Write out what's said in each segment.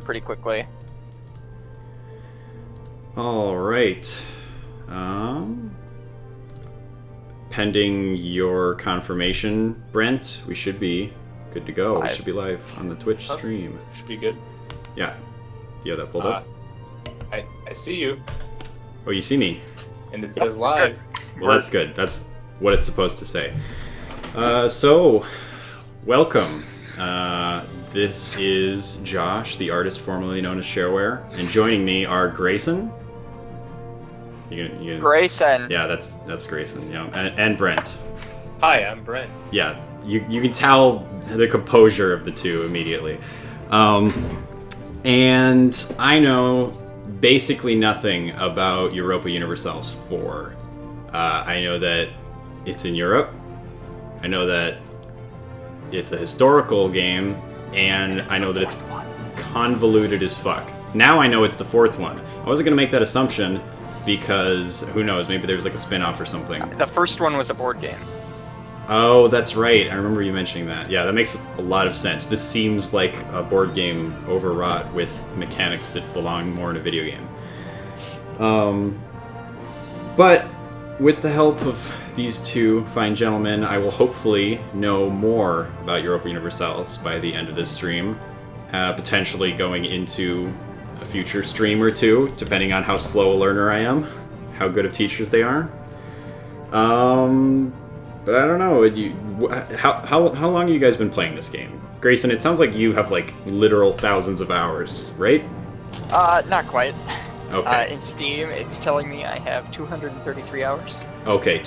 pretty quickly. All right. Pending your confirmation, Brent, we should be good to go. We should be live on the Twitch stream. Should be good. Yeah. Do you have that pulled up? I see you, Oh, you see me? and it says live. Well, that's good. That's what it's supposed to say. So, welcome. This is Josh, the artist formerly known as Shareware, and joining me are Grayson. Grayson. Yeah, that's Grayson. Yeah, and Brent. Hi, I'm Brent. Yeah, you can tell the composure of the two immediately. And I know basically nothing about Europa Universalis 4. I know that it's in Europe. I know that it's a historical game, and I know that it's convoluted as fuck. Now I know it's the fourth one. I wasn't gonna make that assumption because who knows? Maybe there's like a spin-off or something. The first one was a board game. Oh, that's right. I remember you mentioning that. Yeah, that makes a lot of sense. This seems like a board game overwrought with mechanics that belong more in a video game. But with the help of these two fine gentlemen, I will hopefully know more about Europa Universalis by the end of this stream, potentially going into a future stream or two, depending on how slow a learner I am, how good of teachers they are. But I don't know. How long have you guys been playing this game? Grayson, it sounds like you have like literal thousands of hours, right? Not quite. Okay. In Steam, it's telling me I have 233 hours. Okay,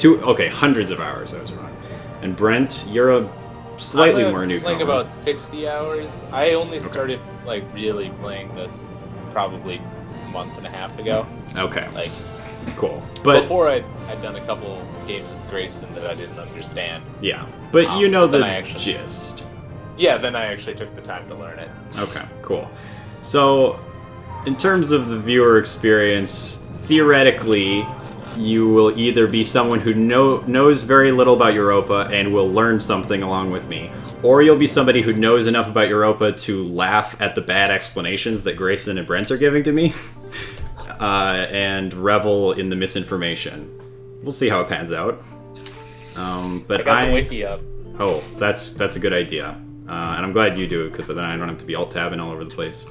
hundreds of hours. I was wrong. And Brent, you're a slightly more newcomer. Like about 60 hours. I only started like really playing this probably a month and a half ago. Okay. Like, cool. But before I'd done a couple games with Grayson that I didn't understand. Yeah, but you know the actually, gist. Yeah, then I actually took the time to learn it. Okay, cool. So, in terms of the viewer experience, theoretically, you will either be someone who knows very little about Europa and will learn something along with me, or you'll be somebody who knows enough about Europa to laugh at the bad explanations that Grayson and Brent are giving to me, and revel in the misinformation. We'll see how it pans out. But I got the wiki up. Oh, that's a good idea. And I'm glad you do, because then I don't have to be alt-tabbing all over the place,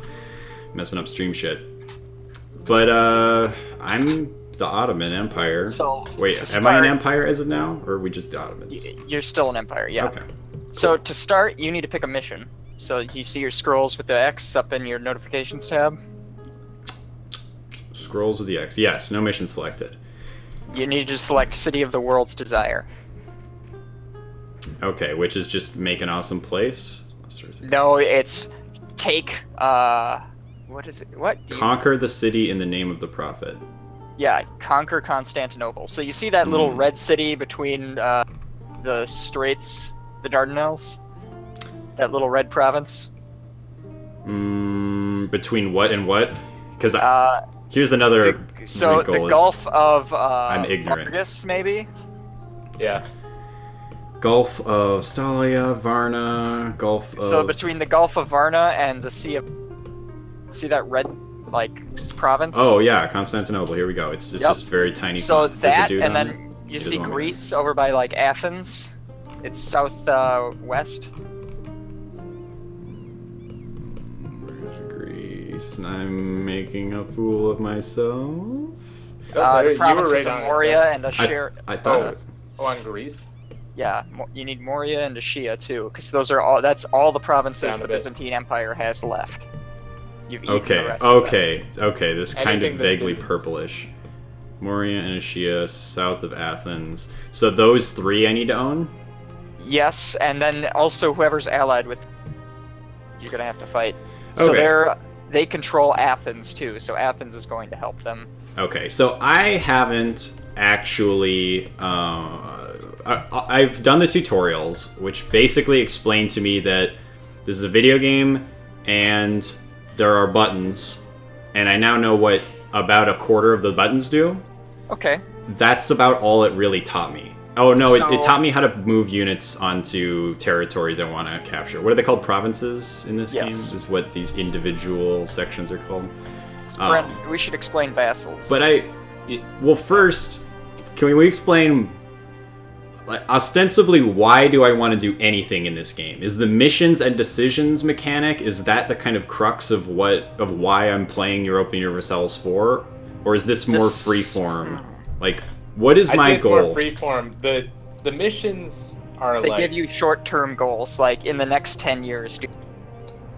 messing up stream shit. But I'm the Ottoman Empire. So, wait, am I an empire as of now, or are we just the Ottomans? You're still an empire, yeah. Okay. So to start, you need to pick a mission. So you see your scrolls with the X up in your notifications tab. Scrolls with the X. Yes, no mission selected. You need to select City of the World's Desire. Okay, which is just make an awesome place? No, it's take, what is it? What? Conquer the city in the name of the prophet. Yeah, conquer Constantinople. So you see that little red city between the straits, the Dardanelles? That little red province? Between what and what? Because here's another so wrinkle the Gulf of I'm ignorant. Vargas, maybe? Yeah. Gulf of Stalia, Varna, Gulf of... So between the Gulf of Varna and the Sea of... See that red, like, province? Oh, yeah, Constantinople. Here we go. It's just very tiny. So fonts. that, and then you see Greece over by, like, Athens. It's southwest. Where's Greece? I'm making a fool of myself. The provinces right of Moria and Ashir. I thought it was... Oh, on Greece? Yeah, you need Moria and Ashia too, because those are all. That's all the provinces the Byzantine Empire has left. You've eaten the rest of them. Okay. This kind Anything of that's vaguely busy. purplish. Moria and Ashia, south of Athens. So those three I need to own. Yes, and then also whoever's allied with, you're gonna have to fight. Okay. So they control Athens too. So Athens is going to help them. Okay, so I haven't actually. I've done the tutorials, which basically explain to me that this is a video game and there are buttons, and I now know what about a quarter of the buttons do. Okay. That's about all it really taught me. Oh no, it So- taught me how to move units onto territories I want to capture. What are they called? Provinces in this Yes. game? Is what these individual sections are called. Brent, we should explain vassals. But well, first, can we explain, like, ostensibly, why do I want to do anything in this game? Is the missions and decisions mechanic, is that the kind of crux of why I'm playing Europa Universalis 4? Or is this more This- freeform? Like, what is I'd my say it's goal? more freeform. The missions are They like give you short-term goals, like in the next 10 years.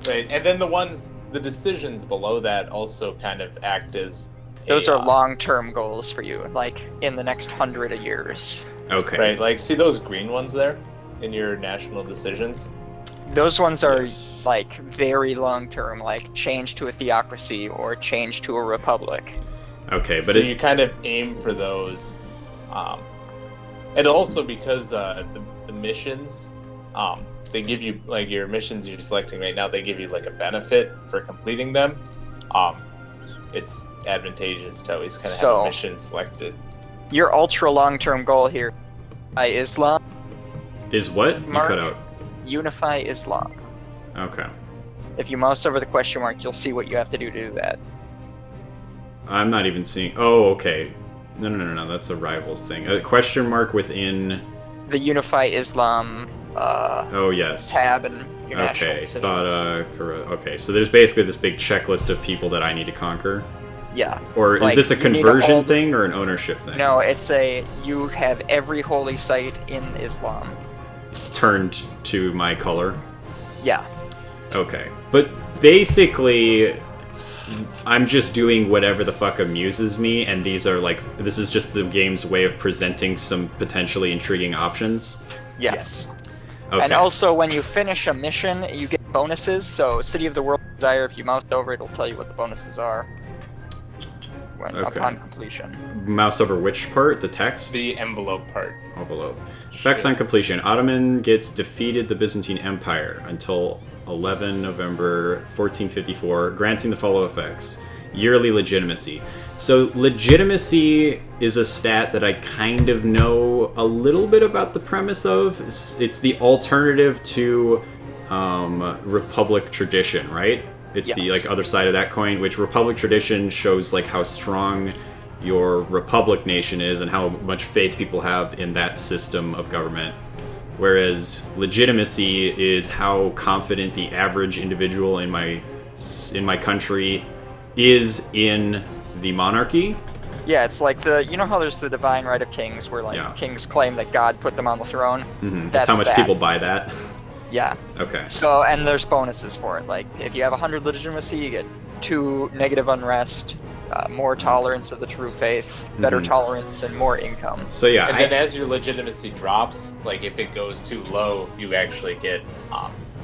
right, and then the decisions below that also kind of act as Those a, are long-term goals for you, like in the next 100 of years. Okay. right. Like, see those green ones there in your national decisions. Those ones are Yes. like very long-term, like change to a theocracy or change to a republic. Okay, but So you kind of aim for those, and also because the missions, they give you, like, your missions you're selecting right now, they give you like a benefit for completing them. It's advantageous to always kind of have So- a mission selected. Your ultra long-term goal here, Islam, is what? You Mark? cut out. unify Islam. Okay. If you mouse over the question mark, you'll see what you have to do that. I'm not even seeing... Oh, okay. No, that's a rivals thing. A question mark within... The unify Islam Oh, yes. tab and your national Okay, decisions. okay, so there's basically this big checklist of people that I need to conquer? Yeah. Or is Like, this a you need conversion all the- thing or an ownership thing? No, it's you have every holy site in Islam. Turned to my color? Yeah. Okay. But basically, I'm just doing whatever the fuck amuses me, and these are like... This is just the game's way of presenting some potentially intriguing options? Yes. Okay. And also, when you finish a mission, you get bonuses. So, City of the World Desire, if you mouse over, it'll tell you what the bonuses are upon completion. Mouse over which part? The text? The envelope part. Envelope. Effects on completion. Ottoman gets defeated the Byzantine Empire until 11 November 1454, granting the following effects. Yearly legitimacy. So legitimacy is a stat that I kind of know a little bit about the premise of. It's the alternative to Republic tradition, right? It's the Yes. other side of that coin, which Republic tradition shows like how strong your Republic nation is and how much faith people have in that system of government. Whereas legitimacy is how confident the average individual in my country is in the monarchy. Yeah, it's like you know how there's the divine right of kings, where like Yeah. kings claim that God put them on the throne. That's how much that. people buy that. Yeah. Okay. So, and there's bonuses for it. Like, if you have 100 legitimacy, you get 2 negative unrest, more tolerance of the true faith, better tolerance, and more income. So yeah, And then as your legitimacy drops, like if it goes too low, you actually get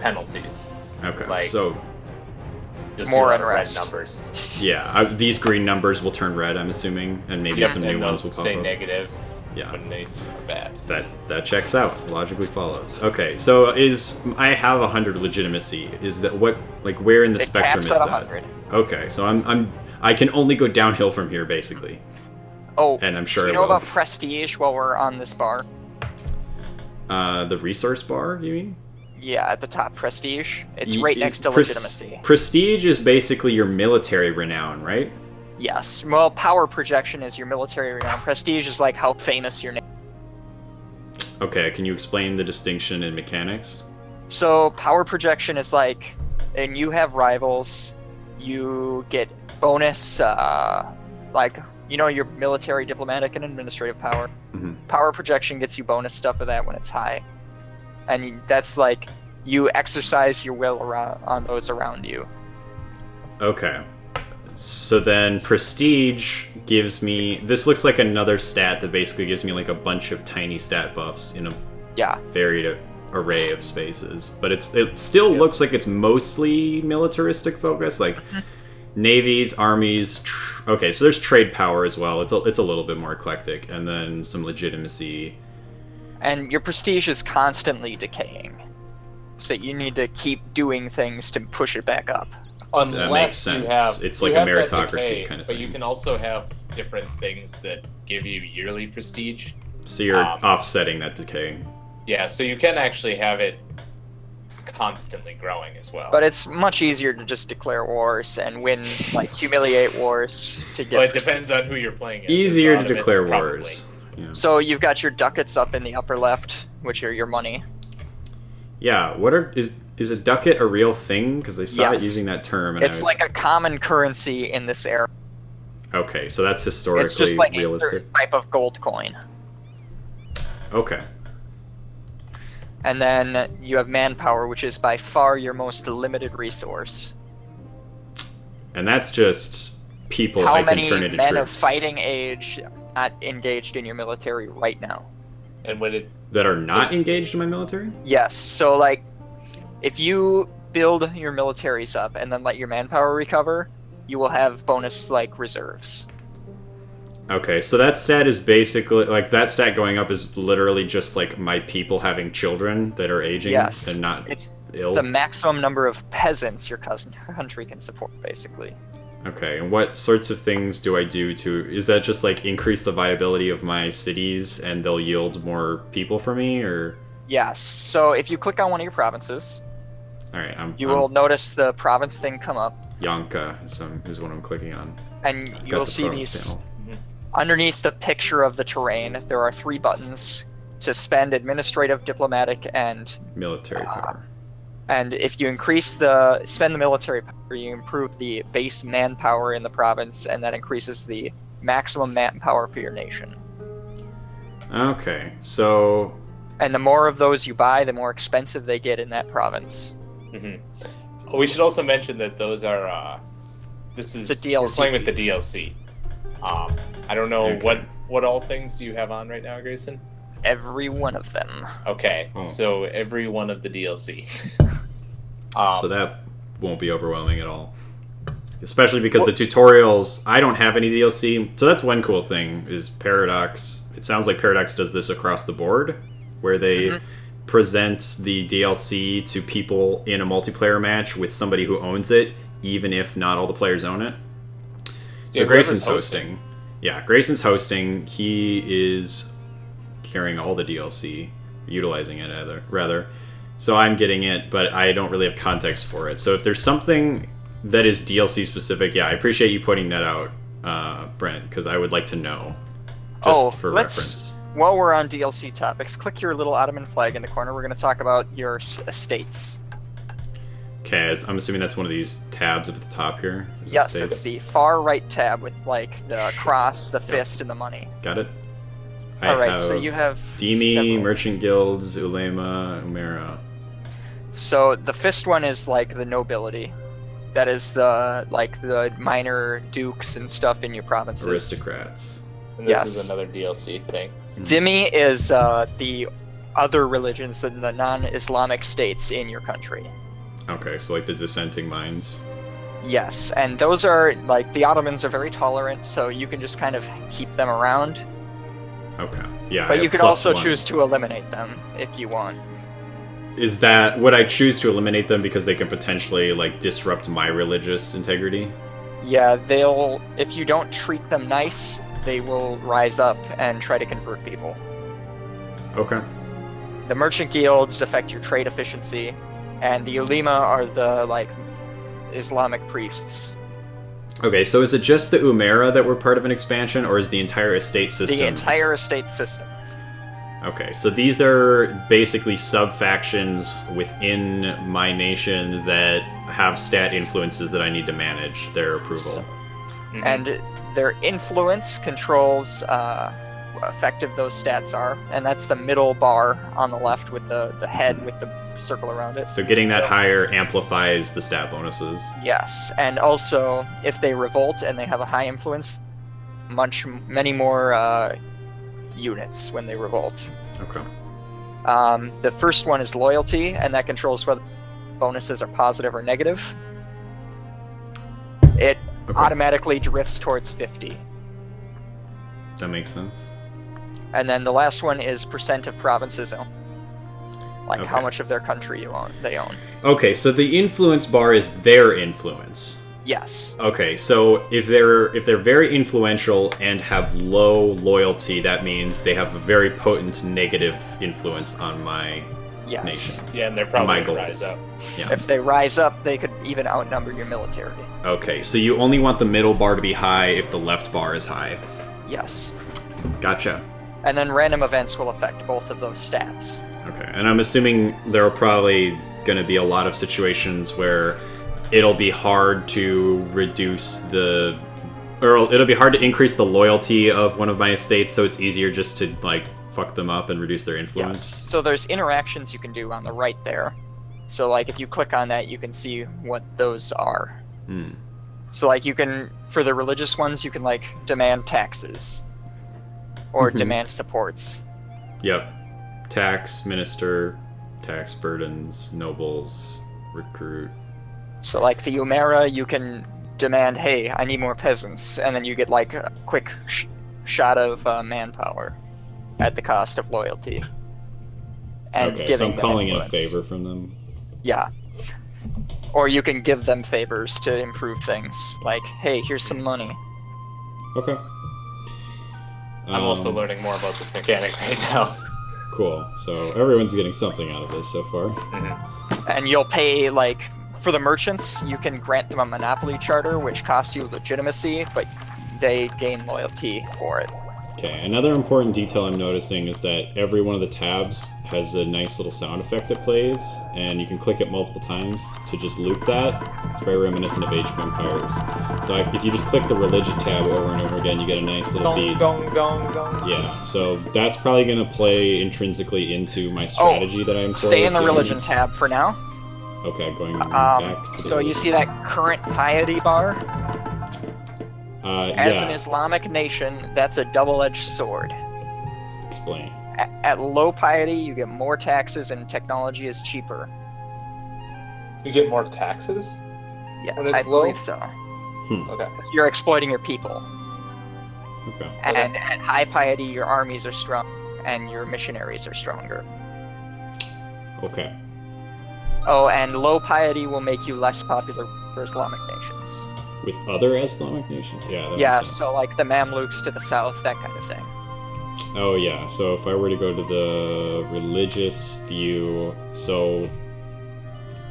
penalties. okay. like- So You'll More see a lot of red unrest. numbers. yeah, these green numbers will turn red, I'm assuming, and maybe some and new they'll ones will pop say up. negative Yeah. when they are bad. That checks out. Logically follows. Okay, so I have 100 legitimacy. Is that what, like, where in the It spectrum caps is at that? 100. Okay, so I can only go downhill from here, basically. Oh, And I'm sure do you it know will. about prestige while we're on this bar? The resource bar, you mean? Yeah, at the top, prestige. It's Y- right is next to pres- legitimacy. Prestige is basically your military renown, right? Yes. Well, power projection is your military renown. Prestige is like how famous your name. Okay, can you explain the distinction in mechanics? So power projection is like, and you have rivals, you get bonus, like, you know, your military, diplomatic, and administrative power. Mhm. Power projection gets you bonus stuff of that when it's high. And that's like, you exercise your will on those around you. Okay. So then prestige gives me... This looks like another stat that basically gives me like a bunch of tiny stat buffs in a Yeah. varied array of spaces. But it still looks like it's mostly militaristic focus, like navies, armies... Okay, so there's trade power as well. It's a little bit more eclectic. And then some legitimacy. And your prestige is constantly decaying. So you need to keep doing things to push it back up. Unless makes sense. you have, It's you like a have that meritocracy decay, kind of But thing. you can also have different things that give you yearly prestige. So you're offsetting that decay. Yeah, so you can actually have it constantly growing as well. But it's much easier to just declare wars and win, like, humiliate wars to get... Well, it depends on who you're playing against. Easier to declare wars. Yeah. So you've got your ducats up in the upper left, which are your money. Yeah, is a ducat a real thing? Because they saw it using that term. And it's like a common currency in this era. Okay, so that's historically it's just like realistic. A certain type of gold coin. Okay. And then you have manpower, which is by far your most limited resource. And that's just people How I can many turn into men troops. of fighting age not engaged in your military right now? And when it that are not engaged in my military? Yes. So, like, if you build your militaries up and then let your manpower recover, you will have bonus, like, reserves. Okay, so that stat is basically, like, that stat going up is literally just, like, my people having children that are aging and not ill? The maximum number of peasants your country can support, basically. Okay, and what sorts of things do I do to... Is that just, like, increase the viability of my cities and they'll yield more people for me, or...? Yes, so if you click on one of your provinces... Alright, you will notice the province thing come up. Yanka is what I'm clicking on. And you will see these... Underneath the picture of the terrain, there are 3 buttons to spend administrative, diplomatic, and... military power. And if you spend the military power, you improve the base manpower in the province, and that increases the maximum manpower for your nation. Okay, so... And the more of those you buy, the more expensive they get in that province. Mm-hmm. We should also mention that those are, this is... It's a DLC. We're playing with the DLC. I don't know, what all things do you have on right now, Grayson? Every one of them. Okay, so every one of the DLC. So that won't be overwhelming at all. Especially because the tutorials, I don't have any DLC. So that's one cool thing, is Paradox. It sounds like Paradox does this across the board, where they present the DLC to people in a multiplayer match with somebody who owns it, even if not all the players own it. So Grayson's hosting. Yeah, Grayson's hosting. He is carrying all the DLC, utilizing it rather. So I'm getting it, but I don't really have context for it. So if there's something that is DLC specific, yeah, I appreciate you pointing that out, Brent, because I would like to know, just for reference. While we're on DLC topics, click your little Ottoman flag in the corner. We're going to talk about your estates. Okay, I'm assuming that's one of these tabs up at the top here. Yes, it's the far right tab with, like, the cross, the fist, and the money. Got it. Alright, so you have... Demi, Merchant Guilds, Ulema, Umera. So the fist one is, like, the nobility. That is the minor dukes and stuff in your provinces. Aristocrats. And this is another DLC thing. Dhimmi is the other religions, the non-Islamic states in your country. Okay, so like the dissenting minds. Yes, and those are, like, the Ottomans are very tolerant, so you can just kind of keep them around. Okay, yeah. But you could also choose to eliminate them if you want. Is that, would I choose to eliminate them because they can potentially, like, disrupt my religious integrity? Yeah, if you don't treat them nice, they will rise up and try to convert people. Okay. The merchant guilds affect your trade efficiency, and the ulema are the, like, Islamic priests. Okay, so is it just the Umera that were part of an expansion, or is the entire estate system? The entire estate system. Okay, so these are basically sub-factions within my nation that have stat influences that I need to manage their approval. And their influence controls how effective those stats are, and that's the middle bar on the left with the head with the circle around it. So getting that higher amplifies the stat bonuses. Yes, and also if they revolt and they have a high influence, many more units when they revolt. Okay. The first one is loyalty, and that controls whether bonuses are positive or negative. It automatically drifts towards 50. That makes sense. And then the last one is percent of provinces own. Like how much of their country they own. Okay, so the influence bar is their influence. Yes. Okay, so if they're very influential and have low loyalty, that means they have a very potent negative influence on my Yes. nation. Yeah, and they're probably My gonna goals. rise up. Yeah. If they rise up, they could even outnumber your military. Okay, so you only want the middle bar to be high if the left bar is high. Yes. Gotcha. And then random events will affect both of those stats. Okay, and I'm assuming there are probably going to be a lot of situations where it'll be hard to it'll be hard to increase the loyalty of one of my estates, so it's easier just to, like, fuck them up and reduce their influence. Yes. So there's interactions you can do on the right there. So, like, if you click on that, you can see what those are. Hmm. So, like, you can, for the religious ones, you can, like, demand taxes. Or Mhm. demand supports. Yep. Tax, minister, tax burdens, nobles, recruit. So, like, the Umera, you can demand, hey, I need more peasants. And then you get, like, a quick shot of manpower at the cost of loyalty. And Okay, giving so I'm them calling in a influence. favor from them. Yeah. Or you can give them favors to improve things. Like, hey, here's some money. Okay. I'm also learning more about this mechanic right now. Cool. So everyone's getting something out of this so far. And you'll pay, like, for the merchants, you can grant them a monopoly charter, which costs you legitimacy, but they gain loyalty for it. Okay, another important detail I'm noticing is that every one of the tabs has a nice little sound effect that plays, and you can click it multiple times to just loop that. It's very reminiscent of Age of Empires. So if you just click the religion tab over and over again, you get a nice little beat. Gong, gong, gong. Yeah, so that's probably going to play intrinsically into my strategy that I employ. Stay in the with religion units. tab for now. Okay, going back to the So you religion. see that current piety bar? As an yeah, Islamic nation, that's a double-edged sword. explain. At low piety, you get more taxes and technology is cheaper. You get more taxes? Yeah, When I it's low? believe so. Okay. 'Cause you're exploiting your people. Okay. And at high piety, your armies are strong and your missionaries are stronger. Okay. Oh, and low piety will make you less popular for Islamic nations. With other Islamic nations? Yeah, that Yeah, makes sense. so like the Mamluks to the south, that kind of thing. Oh yeah, so if I were to go to the religious view, so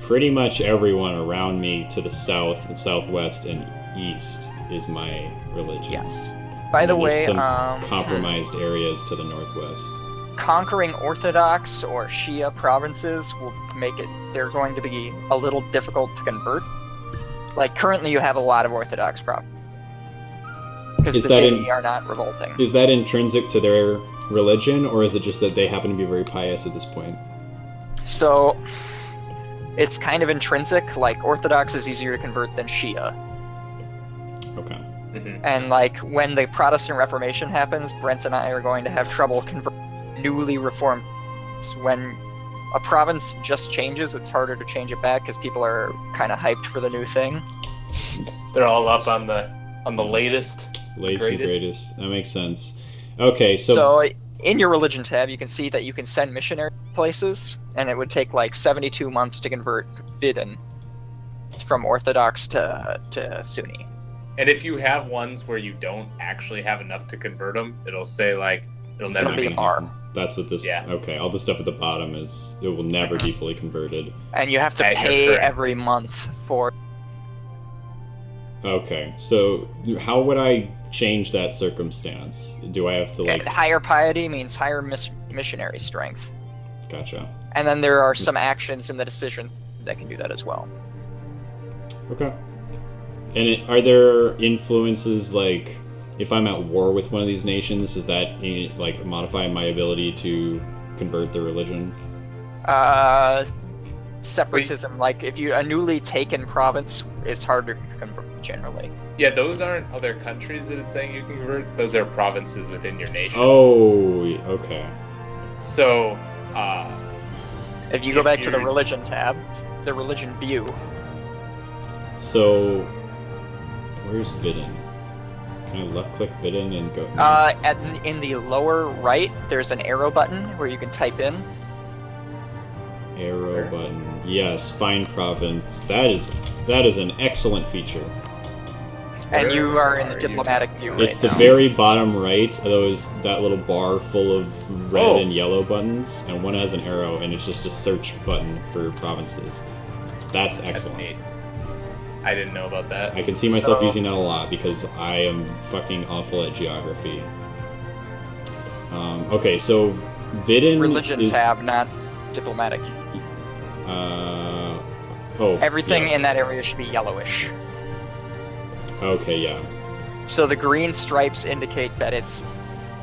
pretty much everyone around me to the south and southwest and east is my religion. Yes. By And the then there's way, some compromised areas to the northwest. conquering Orthodox or Shia provinces will make it, they're going to be a little difficult to convert. Like, currently you have a lot of Orthodox provinces. Because Is the that Dini are not revolting. Is that intrinsic to their religion, or is it just that they happen to be very pious at this point? So, it's kind of intrinsic. Like, Orthodox is easier to convert than Shia. Okay. And, like, when the Protestant Reformation happens, Brent and I are going to have trouble converting newly reformed. When a province just changes, it's harder to change it back because people are kind of hyped for the new thing. They're all up on the latest. Latest and greatest. That makes sense. Okay, So in your religion tab, you can see that you can send missionary places, and it would take like 72 months to convert Vidin from Orthodox to Sunni. And if you have ones where you don't actually have enough to convert them, it'll say like it'll never It'll be be. an R. That's what this. Yeah. Okay, all the stuff at the bottom is it will never be fully converted. And you have to Yeah, you're pay correct. every month for. Okay, so how would I change that circumstance? Do I have to like? Higher piety means higher missionary strength. Gotcha. And then there are some actions in the decision that can do that as well. Okay. And are there influences like if I'm at war with one of these nations, does that like modify my ability to convert the religion? Separatism, like if you a newly taken province is harder to convert generally. Yeah, those aren't other countries that it's saying you can convert. Those are provinces within your nation. Oh, okay. So, If you go If back to the you're- religion tab, the religion view, So, where's Vidin? Can I left-click Vidin and go? in the lower right, there's an arrow button where you can type in. Arrow button. Yes, fine province. That is an excellent feature. And you are in the Where are you? diplomatic view right It's the now. very bottom right. That little bar full of red Oh. and yellow buttons, and one has an arrow, and it's just a search button for provinces. That's That's excellent. neat. I didn't know about that. I can see myself So- using that a lot because I am fucking awful at geography. Okay, so Vidin Religion is tab, not diplomatic. Everything yeah. in that area should be yellowish. Okay, yeah. So the green stripes indicate that it's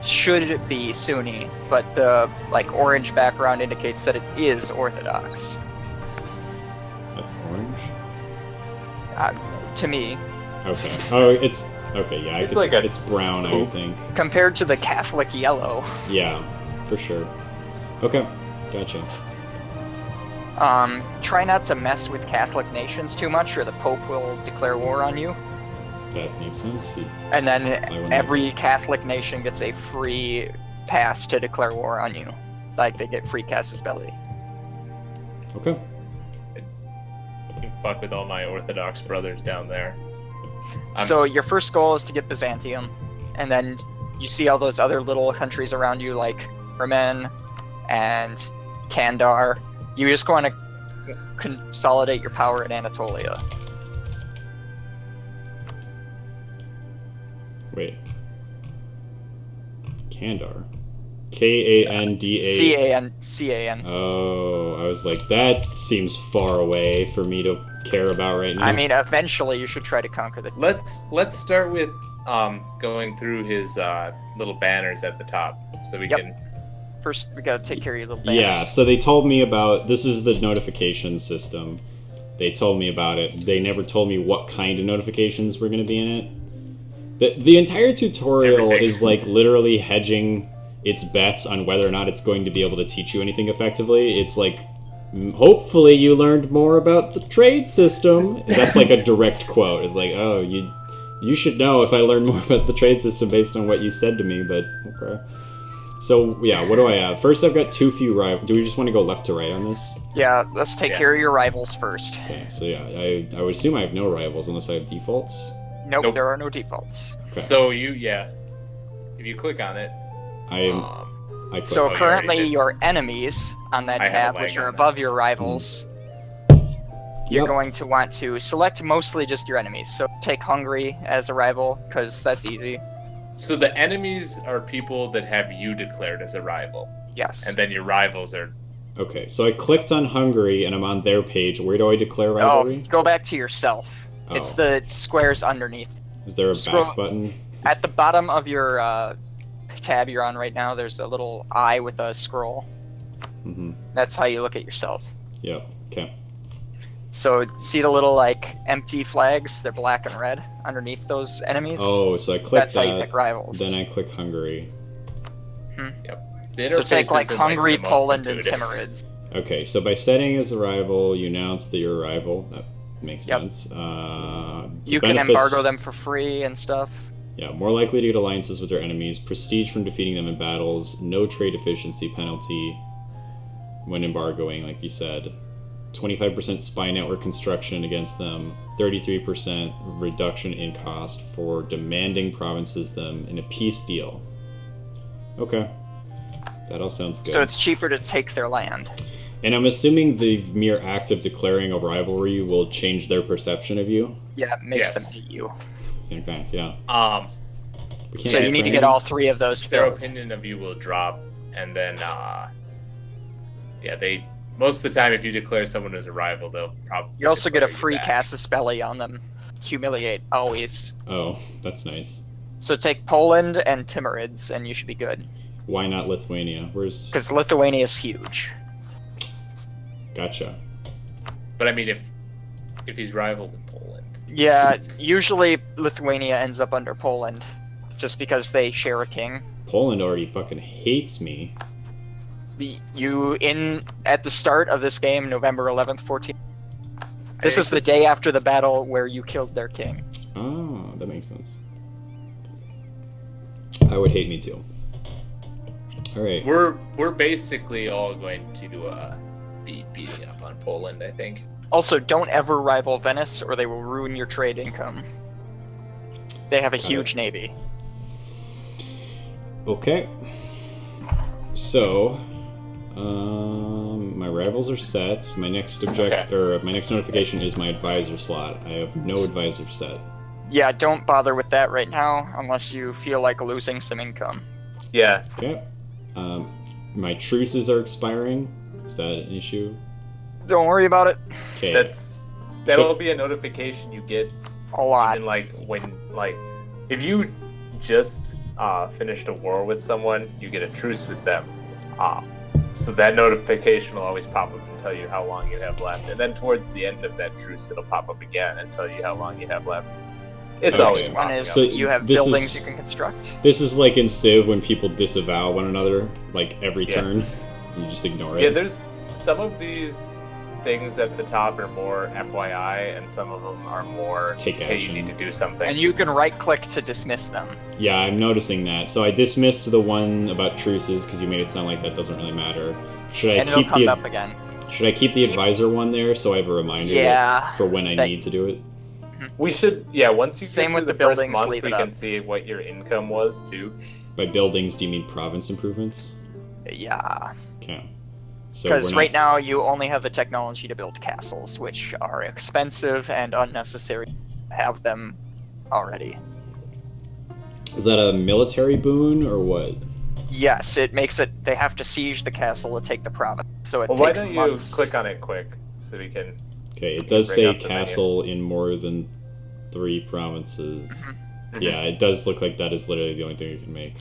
should be Sunni, but the orange background indicates that it is Orthodox. That's orange. To me, Okay. Oh, it's okay. Yeah, It's like a it's brown. I would think. compared to the Catholic yellow. Yeah, for sure. Okay, gotcha. Try not to mess with Catholic nations too much, or the Pope will declare war on you. That makes sense. And then wouldn't every Catholic nation gets a free pass to declare war on you. Like they get free casus belli. Okay. You can fuck with all my Orthodox brothers down there. So your first goal is to get Byzantium, and then you see all those other little countries around you like Ermen and Kandar. You just want to consolidate your power in Anatolia. Wait. Kandar. Kanda. C-A-N. Oh, I was like, that seems far away for me to care about right now. I mean, eventually you should try to conquer the... Let's start with going through his little banners at the top, so we Yep. can. First, we gotta take care of your little banners. Yeah, so they told me about this is the notification system. They told me about it. They never told me what kind of notifications were going to be in it. The entire tutorial Everything. is like literally hedging its bets on whether or not it's going to be able to teach you anything effectively. It's like, hopefully you learned more about the trade system. That's like a direct quote. It's like, oh, you should know if I learned more about the trade system based on what you said to me, but okay. So, yeah, what do I have? First, I've got too few rivals. Do we just want to go left to right on this? Yeah, let's take Yeah. care of your rivals first. Okay, so yeah, I would assume I have no rivals unless I have defaults. Nope, there are no defaults. Okay. So if you click on it, I put, So you already currently did. your enemies on that I have a tab, leg which are on above your rivals, you're Yep. going to want to select mostly just your enemies. So take Hungary as a rival, because that's easy. so the enemies are people that have you declared as a rival, Yes. and then your rivals are. Okay, so I clicked on Hungary and I'm on their page. Where do I declare Oh, rivalry? go back to yourself. It's Oh. the squares underneath. Is there a scroll- back button? At the bottom of your tab you're on right now, there's a little eye with a scroll. Mm-hmm. That's how you look at yourself. Yep. Okay. So see the little empty flags? They're black and red underneath those enemies. Oh, so I click that's how you that. pick rivals. Then I click Hungary. The So take interface isn't, Hungary, the most Poland, and intuitive. Timurids. Okay, so by setting as a rival, you announce that you're a rival. That makes Yep. sense. You can embargo them for free and stuff. Yeah, more likely to get alliances with their enemies, prestige from defeating them in battles, no trade efficiency penalty when embargoing, like you said, 25% spy network construction against them, 33% reduction in cost for demanding provinces them in a peace deal. Okay, that all sounds good. So it's cheaper to take their land. And I'm assuming the mere act of declaring a rivalry will change their perception of you? Yeah, it makes Yes. them hate you. Okay, yeah. We can't So be you need to get all friends? three of those Their filled. opinion of you will drop, and then they most of the time if you declare someone as a rival, they'll probably. You also get a declare you free back. casus belli on them. Humiliate, always. Oh, that's nice. So take Poland and Timurids, and you should be good. Why not Lithuania? Where's... Because Lithuania is huge. Gotcha. But I mean, if he's rival with Poland, Yeah, usually Lithuania ends up under Poland, just because they share a king. Poland already fucking hates me. At the start of this game, November 11th, 14. This I is the just- day after the battle where you killed their king. Oh, that makes sense. I would hate me too. Alright. we're basically all going to be be beating up on Poland, I think. Also, don't ever rival Venice, or they will ruin your trade income. They have a huge navy. Okay. So, my rivals are set. My next my next notification is my advisor slot. I have no advisor set. Yeah, don't bother with that right now, unless you feel like losing some income. Yeah. Okay. My truces are expiring. Is that an issue? Don't worry about it. Okay. That'll be a notification you get A lot. even if you just finished a war with someone, you get a truce with them. So that notification will always pop up and tell you how long you have left. And then towards the end of that truce, it'll pop up again and tell you how long you have left. It's always One popping is up. So you have buildings you can construct. This is like in Civ when people disavow one another, like every turn. You just ignore it. Yeah, there's some of these things at the top are more FYI, and some of them are more, Take hey, action. you need to do something. And you can right-click to dismiss them. Yeah, I'm noticing that. So I dismissed the one about truces because you made it sound like that doesn't really matter. Should I And it'll keep come the up again. Should I keep the advisor one there so I have a reminder for when I need to do it? We should, once you Same get with through the the first buildings, month, leave we it can up. see what your income was, too. By buildings, do you mean province improvements? Yeah. Okay. So Because right now you only have the technology to build castles, which are expensive and unnecessary to have them already. Is that a military boon or what? Yes, it makes it. They have to siege the castle to take the province, so it Well, why takes don't months. you click on it quick so we can... Okay, it does bring say up the menu. castle in more than 3 provinces. Mhm. Yeah, it does look like that is literally the only thing you can make.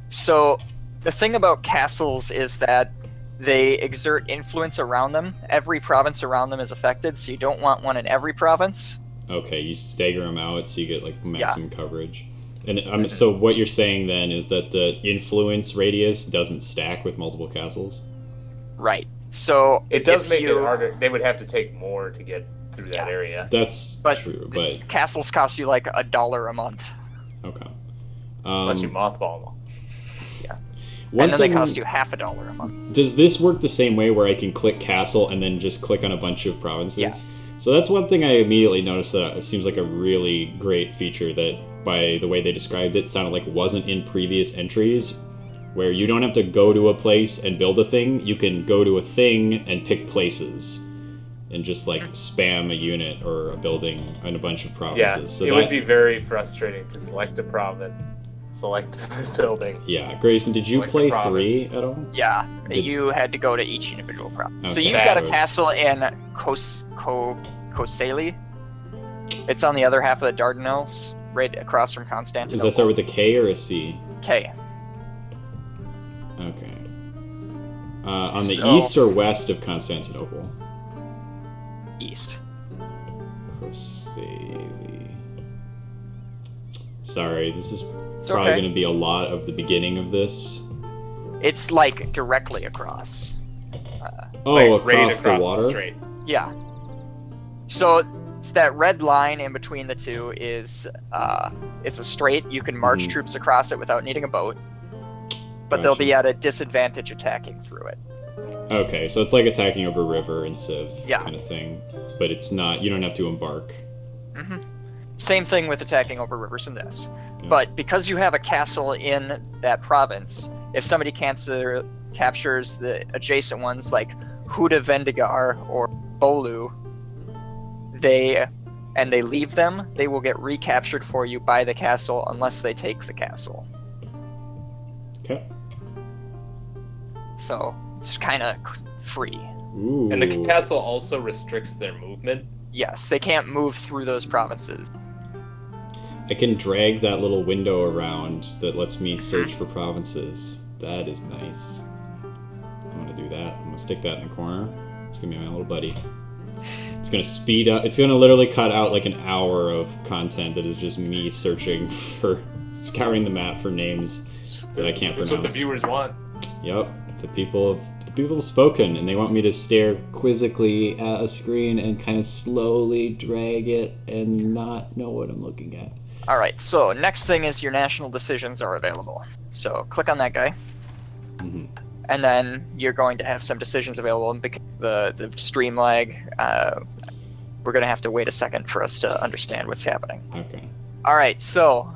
So the thing about castles is that they exert influence around them. Every province around them is affected, so you don't want one in every province. Okay, you stagger them out so you get like maximum coverage. And so what you're saying then is that the influence radius doesn't stack with multiple castles? Right. So It does if make you, it harder. They would have to take more to get through that area. That's But true, but castles cost you like $1 a month. okay. Unless you mothball them. One And then thing, they cost you $50 a month. does this work the same way where I can click castle and then just click on a bunch of provinces? Yes. So that's one thing I immediately noticed that it seems like a really great feature that, by the way they described it, sounded like wasn't in previous entries, where you don't have to go to a place and build a thing. You can go to a thing and pick places and just like spam a unit or a building in a bunch of provinces. Yeah, So it would be very frustrating to select a province, select a building. Yeah, Grayson, did you Select a play province. 3 at all? Yeah, Did- you had to go to each individual province. So Okay. you've got a That's- castle in Kosali. It's on the other half of the Dardanelles, right across from Constantinople. Does that start with a K or a C? K. Okay. On the So- east or west of Constantinople? East. Kosali. Sorry, this is It's probably okay. going to be a lot of the beginning of this. It's like directly across. Oh, Like, right across the water? strait. Yeah. So it's that red line in between the two is it's a strait. You can march Mhm. troops across it without needing a boat, but they'll Gotcha. be at a disadvantage attacking through it. Okay, so it's like attacking over a river in Civ Yeah. kind of thing. But it's not, you don't have to embark. hmm Same thing with attacking over rivers in this. Yeah. But because you have a castle in that province, if somebody captures the adjacent ones like Huda Vendigar or Bolu, they leave them, they will get recaptured for you by the castle unless they take the castle. Okay. So it's kind of free. Ooh. And the castle also restricts their movement. Yes, they can't move through those provinces. I can drag that little window around that lets me search for provinces. That is nice. I'm gonna do that. I'm gonna stick that in the corner. It's gonna be my little buddy. It's gonna speed up. It's gonna literally cut out like an hour of content that is just me searching for, scouring the map for names that I can't That's pronounce. what the viewers want. Yep, the people have spoken, and they want me to stare quizzically at a screen and kind of slowly drag it and not know what I'm looking at. All right, so next thing is your national decisions are available. So click on that guy. Mhm. and then you're going to have some decisions available. And because the stream lag, we're going to have to wait a second for us to understand what's happening. Okay. All right, so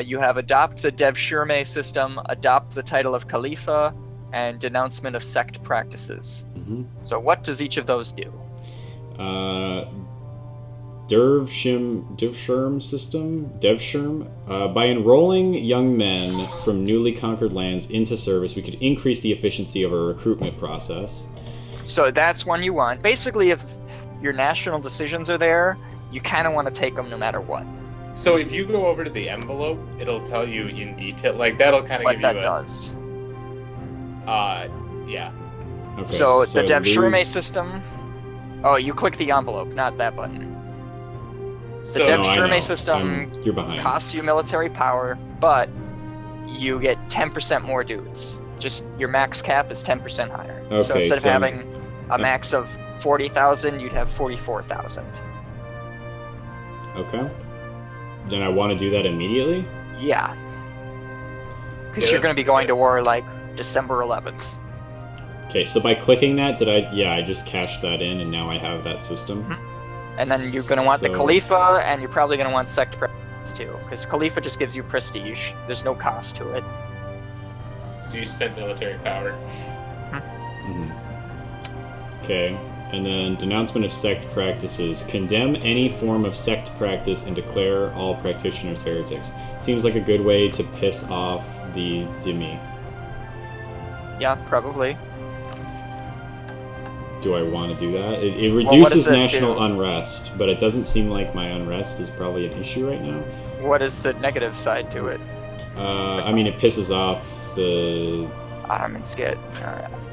you have adopt the Dev Shirme system, adopt the title of Khalifa, and denouncement of sect practices. Mm-hmm. So what does each of those do? Devshirm system, by enrolling young men from newly conquered lands into service, we could increase the efficiency of our recruitment process. So that's one you want. Basically, if your national decisions are there, you kind of want to take them no matter what. So if you go over to the envelope, it'll tell you in detail, like that'll kind of What give that you does. Yeah. Okay, So the Dev lose- Shirme system. Oh, you click the envelope, not that button. The So Dev No, I know. Shirme system You're behind. costs you military power, but you get 10% more dudes. Just your max cap is 10% higher. So Okay, instead of so- having a max of 40,000, you'd have 44,000. Okay. Then I want to do that immediately? Yeah. Because Yeah, you're that's going to be going to war like December 11th. Okay, so by clicking that, I just cashed that in, and now I have that system. Mm-hmm. And then you're going to want the So- Khalifa, and you're probably going to want sect presence too. Because Khalifa just gives you prestige. There's no cost to it. So you spent military power. Mhm. Okay, and then denouncement of sect practices. Condemn any form of sect practice and declare all practitioners heretics. Seems like a good way to piss off the dhimmi. Yeah, probably. Do I want to do that? It what reduces does it national do? unrest, but it doesn't seem like my unrest is probably an issue right now. What is the negative side to it? I mean, it pisses off the... I'm scared.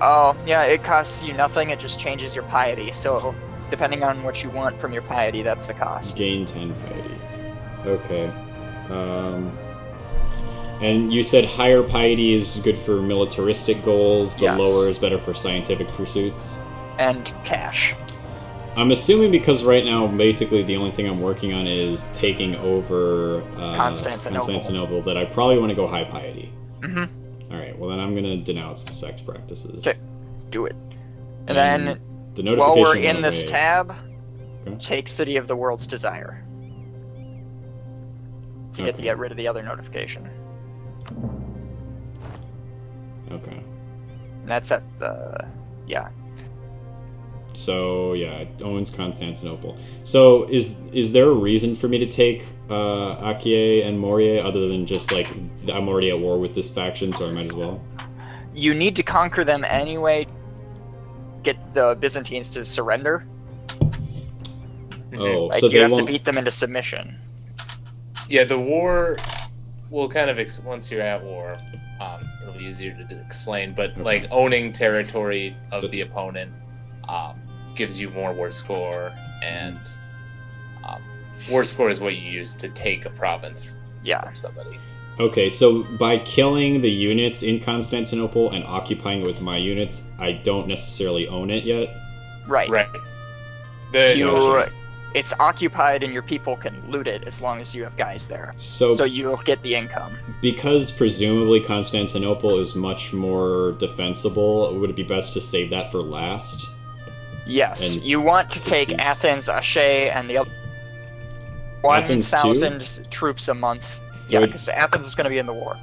Oh, yeah, it costs you nothing, it just changes your piety. So, depending on what you want from your piety, that's the cost. Gain 10 piety. Okay. And you said higher piety is good for militaristic goals, but Yes. lower is better for scientific pursuits. And cash. I'm assuming because right now, basically, the only thing I'm working on is taking over Constantinople. that I probably want to go high piety. Mm-hmm. Alright, well then I'm going to denounce the sect practices. Okay. Do it. And then, the while we're notification in this ways. tab, Okay. take City of the World's Desire. To Okay. get rid of the other notification. Okay. And that's at the... yeah. So yeah, it owns Constantinople. So is there a reason for me to take Akie and Morie other than just like I'm already at war with this faction, so I might as well? You need to conquer them anyway. Get the Byzantines to surrender. Oh, Like, so you they have to won't. beat them into submission. Yeah, the war will kind of once you're at war, it'll be easier to explain. But Okay. like owning territory of The- the opponent gives you more war score, and war score is what you use to take a province Yeah. from somebody. Okay, so by killing the units in Constantinople and occupying it with my units, I don't necessarily own it yet. Right. Right. It's occupied and your people can loot it as long as you have guys there. So, So you'll get the income. because presumably Constantinople is much more defensible, would it be best to save that for last? Yes, And you want to take these- Athens, Ashe, and the other Athens too? 1,000 troops a month. Do Yeah, I- because Athens is going to be in the war,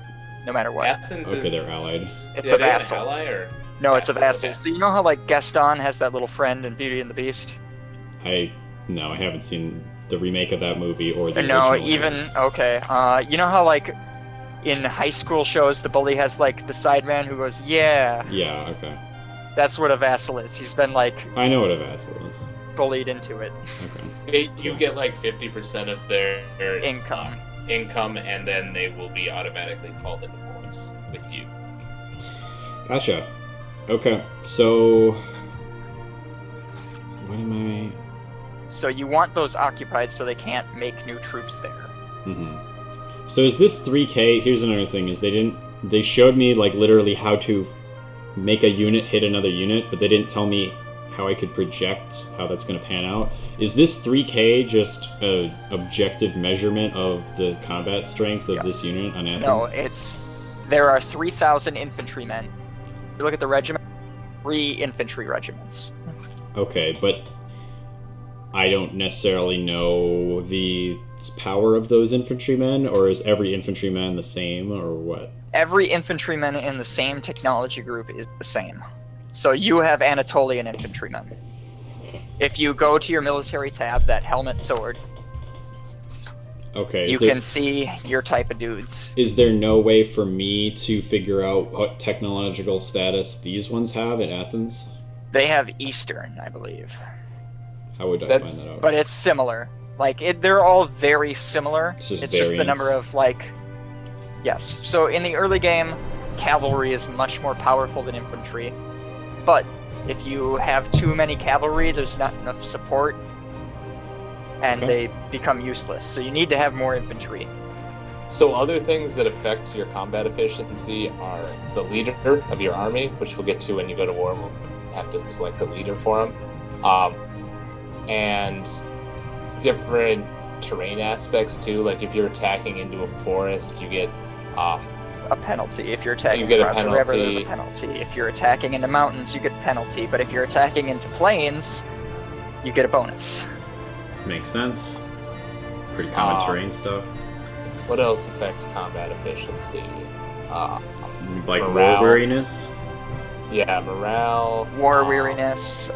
no matter what. Athens Okay, is they're allied. It's yeah, a they an vassal. ally, or No, it's a vassal. okay. So you know how like Gaston has that little friend in Beauty and the Beast? No, I haven't seen the remake of that movie or the No, original even ones. okay. You know how like in high school shows the bully has like the sideman who goes, "Yeah." Yeah, okay. That's what a vassal is. He's been like I know what a vassal is. bullied into it. Okay. you get like 50% of their Income. income, and then they will be automatically called into wars with you. Gotcha. Okay, so... What am I... So you want those occupied so they can't make new troops there. So is this 3K? Here's another thing, is they showed me, like, literally how to make a unit hit another unit, but they didn't tell me how I could project how that's going to pan out. Is this 3K just a objective measurement of the combat strength of this Yes. unit on Athens? No, there are 3,000 infantrymen You look at the regiment, 3 infantry regiments. Okay, but I don't necessarily know the power of those infantrymen, or is every infantryman the same, or what? Every infantryman in the same technology group is the same. So you have Anatolian infantrymen. If you go to your military tab, that helmet sword, Okay, you can see your type of dudes. is there no way for me to figure out what technological status these ones have in Athens? They have Eastern, I believe. How would I find that out? But it's similar. They're all very similar. It's just the number of, yes. So in the early game, cavalry is much more powerful than infantry. But if you have too many cavalry, there's not enough support, and they become useless. So you need to have more infantry. So other things that affect your combat efficiency are the leader of your army, which we'll get to when you go to war. We'll have to select a leader for them. And different terrain aspects too. Like if you're attacking into a forest, you get a penalty. If you're attacking across a river, there's a penalty. If you're attacking into mountains, you get a penalty. But if you're attacking into plains, you get a bonus. Makes sense. Pretty common terrain stuff. What else affects combat efficiency? Like morale. war weariness? Yeah, morale. War weariness,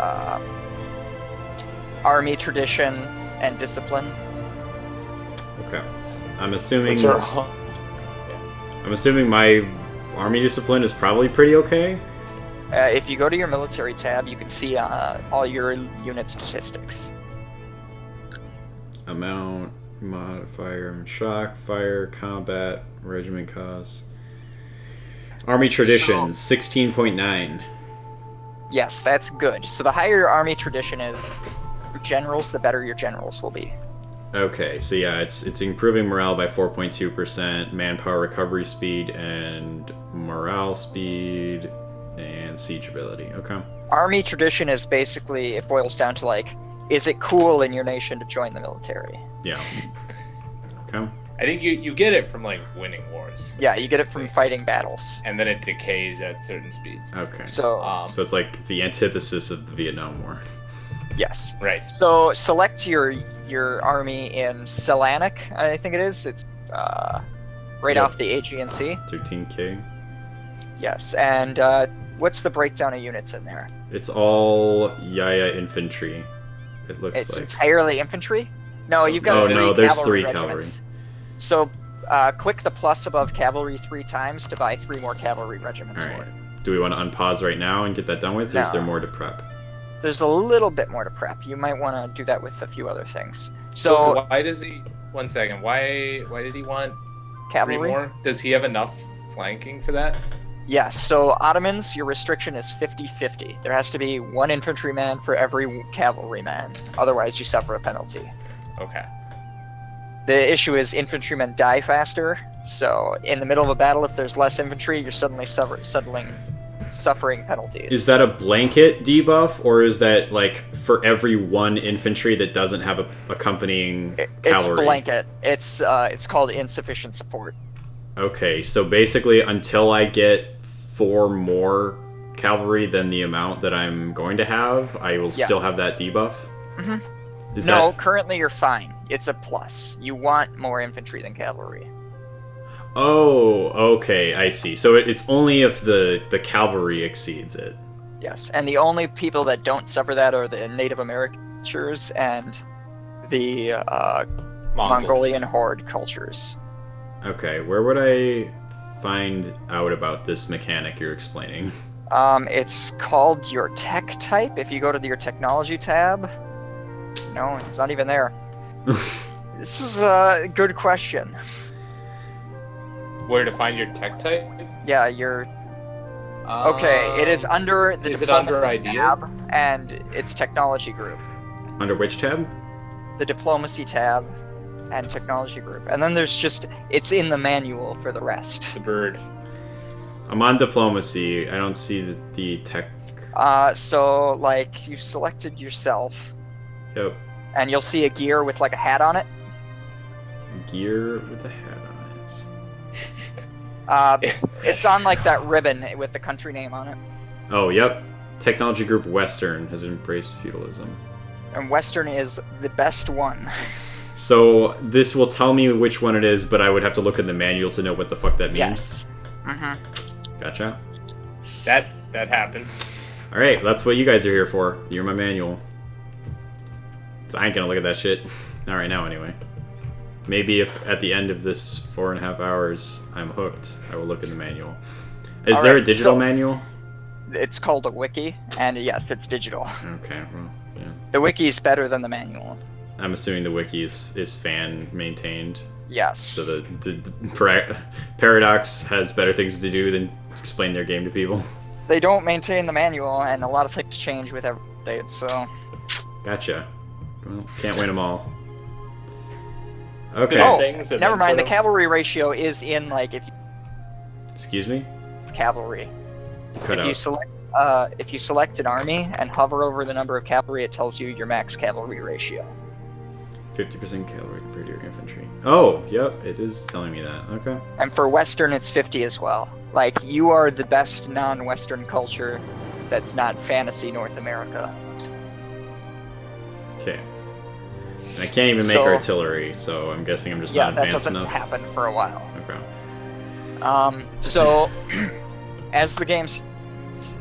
army tradition, and discipline. Okay. I'm assuming Which are I'm assuming my army discipline is probably pretty okay. If you go to your military tab, you can see all your unit statistics. Amount, modifier, shock, fire, combat, regiment cost. Army traditions, 16.9. Yes, that's good. So the higher your army tradition is, your generals, the better your generals will be. Okay, so yeah, it's improving morale by 4.2%, manpower recovery speed, and morale speed, and siege ability. Okay. Army tradition is basically, it boils down to is it cool in your nation to join the military? Yeah. Okay. I think you get it from winning wars. Yeah, you get it from fighting battles. And then it decays at certain speeds. Okay. So it's like the antithesis of the Vietnam War. Yes. Right. So select your army in Selanik, I think it is. It's right off the Aegean Sea. 13K. Yes, and what's the breakdown of units in there? It's all Yaya infantry. It looks It's like entirely infantry? No, you've got there's cavalry 3 cavalry. regiments. So click the plus above cavalry 3 times to buy 3 more cavalry regiments All for right. it. Do we want to unpause right now and get that done with, or is there more to prep? There's a little bit more to prep. You might want to do that with a few other things. So why does he... One second. Why did he want cavalry? 3 more? Does he have enough flanking for that? Yes, so Ottomans, your restriction is 50-50. There has to be 1 infantryman for every cavalryman. Otherwise, you suffer a penalty. Okay. The issue is infantrymen die faster, so in the middle of a battle, if there's less infantry, you're suddenly suffering penalties. Is that a blanket debuff, or is that for every 1 infantry that doesn't have a accompanying cavalry? It's blanket. It's called insufficient support. Okay, so basically until I get 4 more cavalry than the amount that I'm going to have, I will still have that debuff? Mm-hmm. Currently you're fine. It's a plus. You want more infantry than cavalry. Oh, okay, I see. So it's only if the cavalry exceeds it. Yes, and the only people that don't suffer that are the Native American cultures and the Mongolian horde cultures. Okay, where would I find out about this mechanic you're explaining? It's called your tech type. If you go to your technology tab, no, it's not even there. This is a good question. Where to find your tech type? Yeah, okay, it is under the diplomacy tab and its technology group. Under which tab? The diplomacy tab and technology group. And then there's it's in the manual for the rest. The bird. I'm on diplomacy. I don't see the tech. So you've selected yourself. Yep. And you'll see a gear with a hat on it. Gear with a hat on it. It's on like that ribbon with the country name on it. Oh, yep. Technology Group Western has embraced feudalism. And Western is the best one. So this will tell me which one it is, but I would have to look in the manual to know what the fuck that means. Yes. Mm-hmm. Gotcha. That happens. All right, that's what you guys are here for. You're my manual. So I ain't gonna look at that shit. Not right now, anyway. Maybe if at the end of this 4.5 hours I'm hooked, I will look in the manual. Is there a digital manual? It's called a wiki, and yes, it's digital. Okay, well, yeah. The wiki is better than the manual. I'm assuming the wiki is fan maintained. Yes. So the Paradox has better things to do than explain their game to people. They don't maintain the manual, and a lot of things change with every update, so... Gotcha. Well, can't win them all. Okay. Oh, never mind. The cavalry ratio is in, like, if you... Excuse me? Cavalry. Cut out. If you select an army and hover over the number of cavalry, it tells you your max cavalry ratio. 50% cavalry compared to your infantry. Oh, yep, it is telling me that. Okay. And for Western, it's 50 as well. Like, you are the best non-Western culture that's not fantasy North America. Okay. And I can't even make artillery, so I'm guessing I'm just not advanced enough. Yeah, that doesn't happen for a while. Okay. So, as the game's...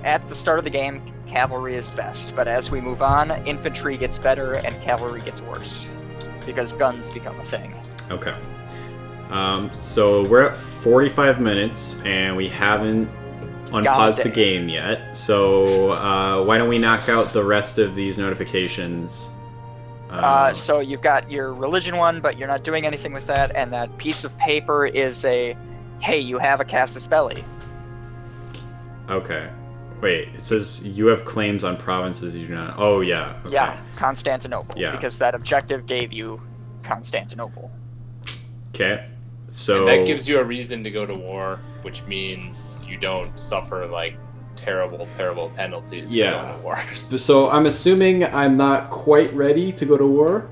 At the start of the game, cavalry is best, but as we move on, infantry gets better and cavalry gets worse. Because guns become a thing. Okay. So we're at 45 minutes, and we haven't unpaused the game yet. So why don't we knock out the rest of these notifications? So you've got your religion one, but you're not doing anything with that, and that piece of paper is a, hey, you have a casus belli. Okay. Wait, it says you have claims on provinces you do not... Oh, yeah. Okay. Yeah, Constantinople. Yeah. Because that objective gave you Constantinople. Okay, so... And that gives you a reason to go to war, which means you don't suffer, like, terrible, terrible penalties for going to war. So I'm assuming I'm not quite ready to go to war?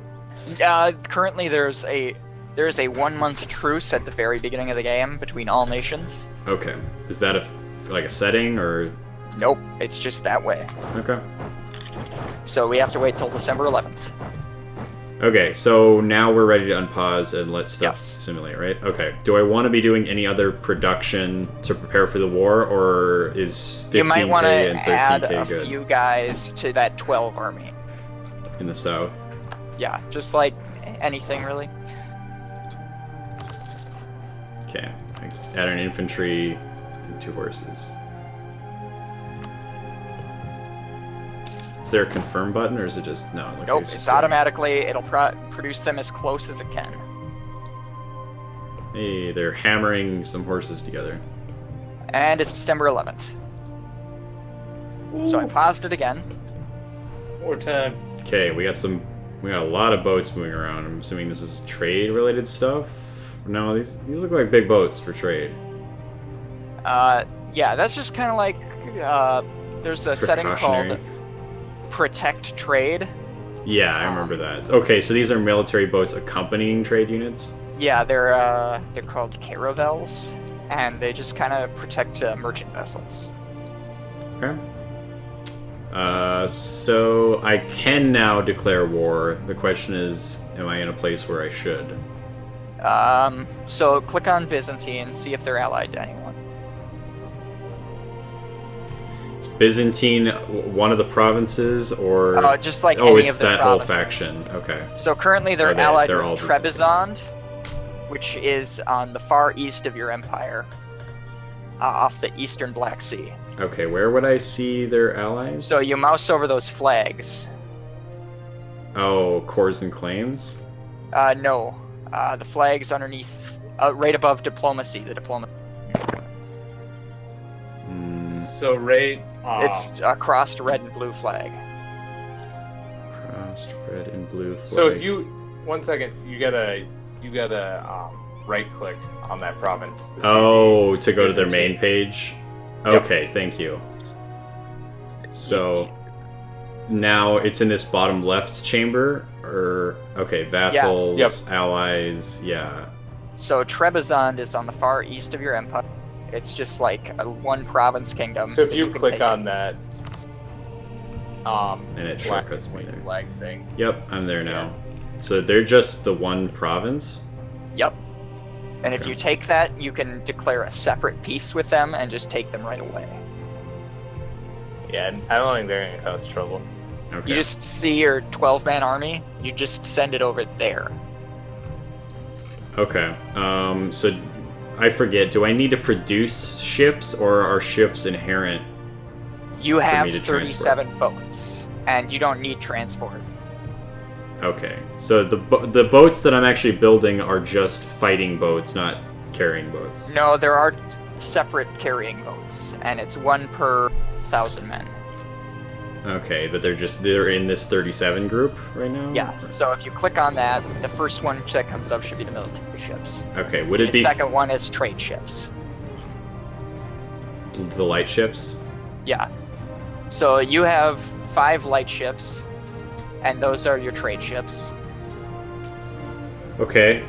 Currently there's a 1-month truce at the very beginning of the game between all nations. Okay. Is that like a setting, or...? Nope, it's just that way. Okay. So we have to wait till December 11th. Okay, so now we're ready to unpause and let stuff Yes. simulate, right? Okay. Do I want to be doing any other production to prepare for the war, or is 15K You might want to and 13K add a good few guys to that 12 army. in the south? Yeah, just like anything really. Okay. Add an infantry and 2 horses. Is there a confirm button, or is it just... No, it looks Nope, like it's just automatically, it'll produce them as close as it can. Hey, they're hammering some horses together. And it's December 11th. So I paused it again. More time. Okay, we got a lot of boats moving around. I'm assuming this is trade-related stuff? No, these look like big boats for trade. Yeah, that's just kind of like, there's a setting called Protect Trade. Yeah, I remember that. Okay, so these are military boats accompanying trade units? Yeah, they're called caravels, and they just kind of protect merchant vessels. Okay. So I can now declare war. The question is, am I in a place where I should? So click on Byzantine, see if they're allied to anyone. Is Byzantine one of the provinces, or... just like oh, any it's of the that whole provinces. faction. Okay. So currently they're allied they're with all Trebizond, which is on the far east of your empire, off the eastern Black Sea. Okay, where would I see their allies? So you mouse over those flags. Oh, cores and claims? No. The flag's underneath, right above diplomacy, the diplomacy. So It's a crossed red and blue flag. Crossed red and blue flag. So if you... One second, you gotta right-click on that province to see to go to their main page? Yep. Okay, thank you. So now it's in this bottom left chamber, or okay, vassals, Yes. allies, yeah. So Trebizond is on the far east of your empire. It's just like a one province kingdom. So if that you can click take on it. that, And it black shortcuts me white there. flag thing. Yep, I'm there now. So they're just the one province? Yep. And if Okay. you take that, you can declare a separate peace with them and just take them right away. Yeah, and I don't think they're gonna cause trouble. Okay. You just see your 12-man army, you just send it over there. Okay. So I forget, do I need to produce ships, or are ships inherent? You For have me to 37 boats, and you don't need transport. Okay. So the boats that I'm actually building are just fighting boats, not carrying boats. No, there are separate carrying boats, and it's 1 per 1,000 men. Okay, but they're in this 37 group right now? Yeah, so if you click on that, the first one that comes up should be the military ships. Okay, would it The be second one is trade ships. the light ships? Yeah. So you have 5 light ships, and those are your trade ships. Okay.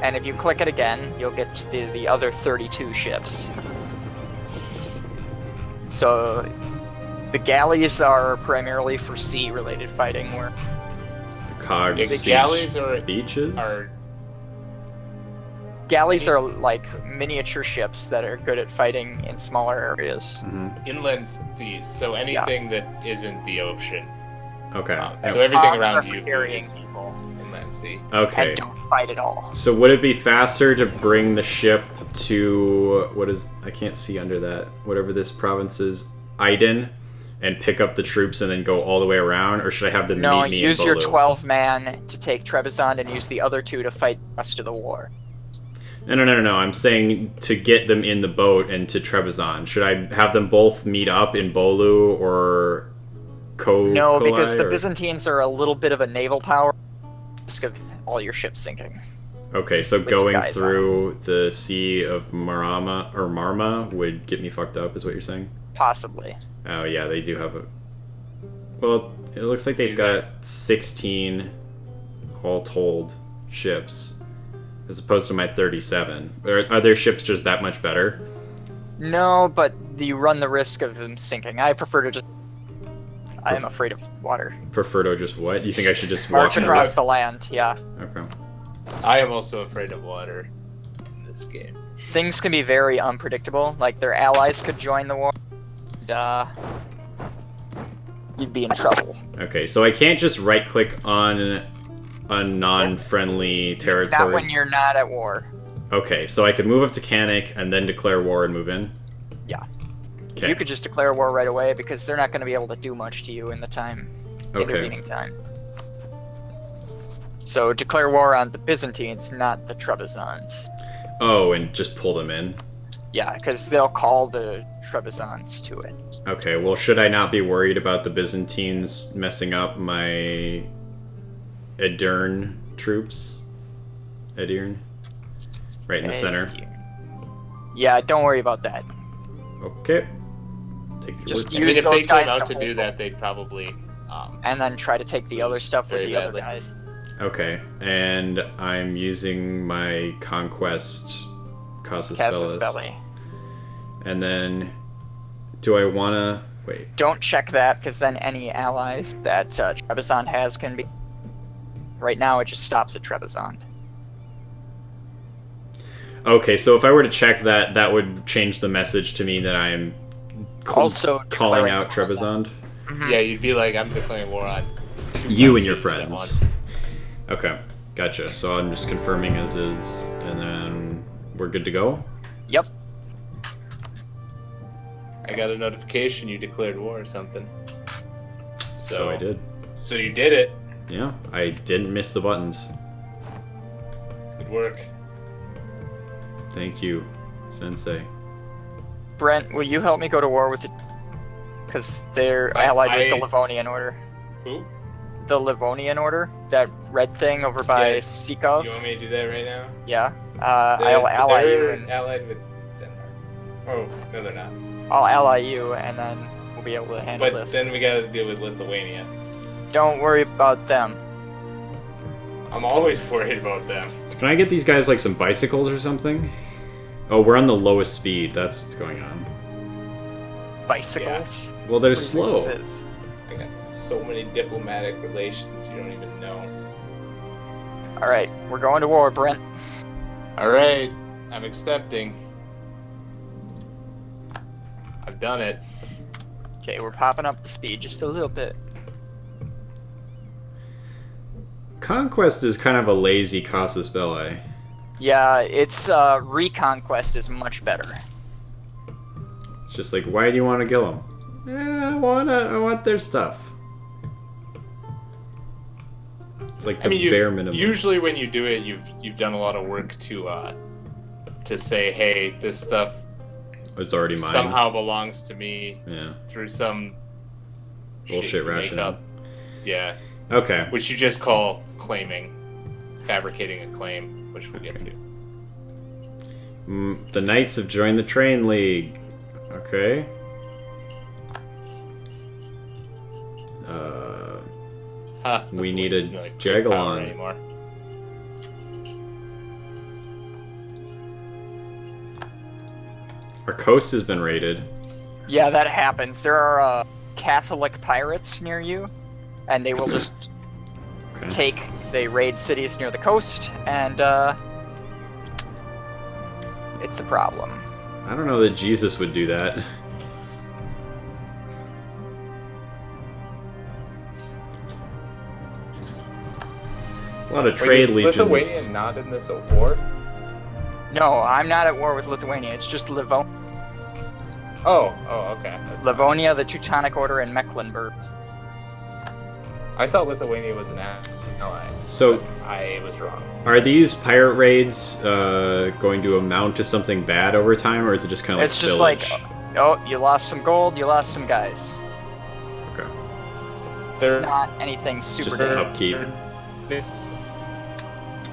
And if you click it again, you'll get to the other 32 ships. So the galleys are primarily for sea-related fighting, where Cogs, The siege, galleys are beaches? galleys are like miniature ships that are good at fighting in smaller areas. Mhm. inland seas, so anything that isn't the ocean. Okay. So everything Cogs around are you for carrying is people inland sea. Okay. and don't fight at all. So would it be faster to bring the ship to I can't see under that, whatever this province is, Aiden, and pick up the troops and then go all the way around, or should I have them No, meet me use in your Bolu? 12-man to take Trebizond and use the other 2 to fight the rest of the war. No. I'm saying to get them in the boat and to Trebizond. Should I have them both meet up in Bolu or No, because the or- Byzantines are a little bit of a naval power. Risk of all your ships sinking. Okay, so with going guys through the Sea of Marma would get me fucked up, is what you're saying? Possibly. Oh yeah, they do have a. Well, it looks like they've got 16 all told ships, as opposed to my 37. Are their ships just that much better? No, but you run the risk of them sinking. I prefer to just... I'm afraid of water. Prefer to just what? You think I should just walk March through across it? the land, yeah. Okay. I am also afraid of water in this game. Things can be very unpredictable. Like, their allies could join the war. And, you'd be in trouble. Okay, so I can't just right-click on a non-friendly territory. Not when you're not at war. Okay, so I could move up to Kanik and then declare war and move in? Yeah. Okay. You could just declare war right away because they're not going to be able to do much to you in the time. Okay. Intervening time. So declare war on the Byzantines, not the Trebizonds. Oh, and just pull them in? Yeah, because they'll call the Trebizonds to it. Okay, well, should I not be worried about the Byzantines messing up my Edirne troops? Edirne? Right in the center. Yeah, don't worry about that. Okay. Take your Just word. use If they those came guys out to to do hold that, they'd probably. and then try to take the other stuff with Very the other badly. guys. Okay, and I'm using my conquest Casus Casus Bellis. Belli. And then, do I want to... Wait. Don't check that, because then any allies that Trebizond has can be... Right now, it just stops at Trebizond. Okay, so if I were to check that, that would change the message to me that I am Also calling declaring out war on Trebizond. Mhm. Yeah, you'd be like, I'm declaring war on You and your countries at friends. once. Okay, gotcha. So I'm just confirming as is, and then we're good to go? Yep. I got a notification you declared war or something. So I did. So you did it. Yeah, I didn't miss the buttons. Good work. Thank you, Sensei. Brent, will you help me go to war with the... Because they're allied with the Livonian Order. Who? The Livonian Order? That red thing over by Yeah. Sikov? You want me to do that right now? Yeah. I'll ally you They're and... allied with Denmark. Oh, no, they're not. I'll ally you, and then we'll be able to handle But this. then we gotta deal with Lithuania. Don't worry about them. I'm always worried about them. So can I get these guys like some bicycles or something? Oh, we're on the lowest speed. That's what's going on. Bicycles. Well, they're What do you slow. think this is? I got so many diplomatic relations you don't even know. All right, we're going to war, Brent. All right, I'm accepting. I've done it. Okay, we're popping up the speed just a little bit. Conquest is kind of a lazy casus belli. Yeah, its reconquest is much better. It's just like, why do you want to kill them? I want their stuff. It's like the bare minimum. Usually, when you do it, you've done a lot of work to say, hey, this stuff It's already mine. somehow belongs to me. Yeah. Through some Bullshit shit you make rationale. up. Yeah. Okay. Which you just call claiming, fabricating a claim, which we'll get to. The Knights have joined the Train League. Okay. We need a Jagalon. Anymore. Our coast has been raided. Yeah, that happens. There are Catholic pirates near you, and they will just they raid cities near the coast, and it's a problem. I don't know that Jesus would do that. A lot of trade legions. Is Lithuania not in this war? No, I'm not at war with Lithuania. It's just Livonia. Oh, okay. Livonia, the Teutonic Order, and Mecklenburg. I thought Lithuania was an ally. So I was wrong. Are these pirate raids going to amount to something bad over time, or is it just kind of like It's just like, spillage? oh, you lost some gold, you lost some guys. Okay. It's not anything super just good. upkeep.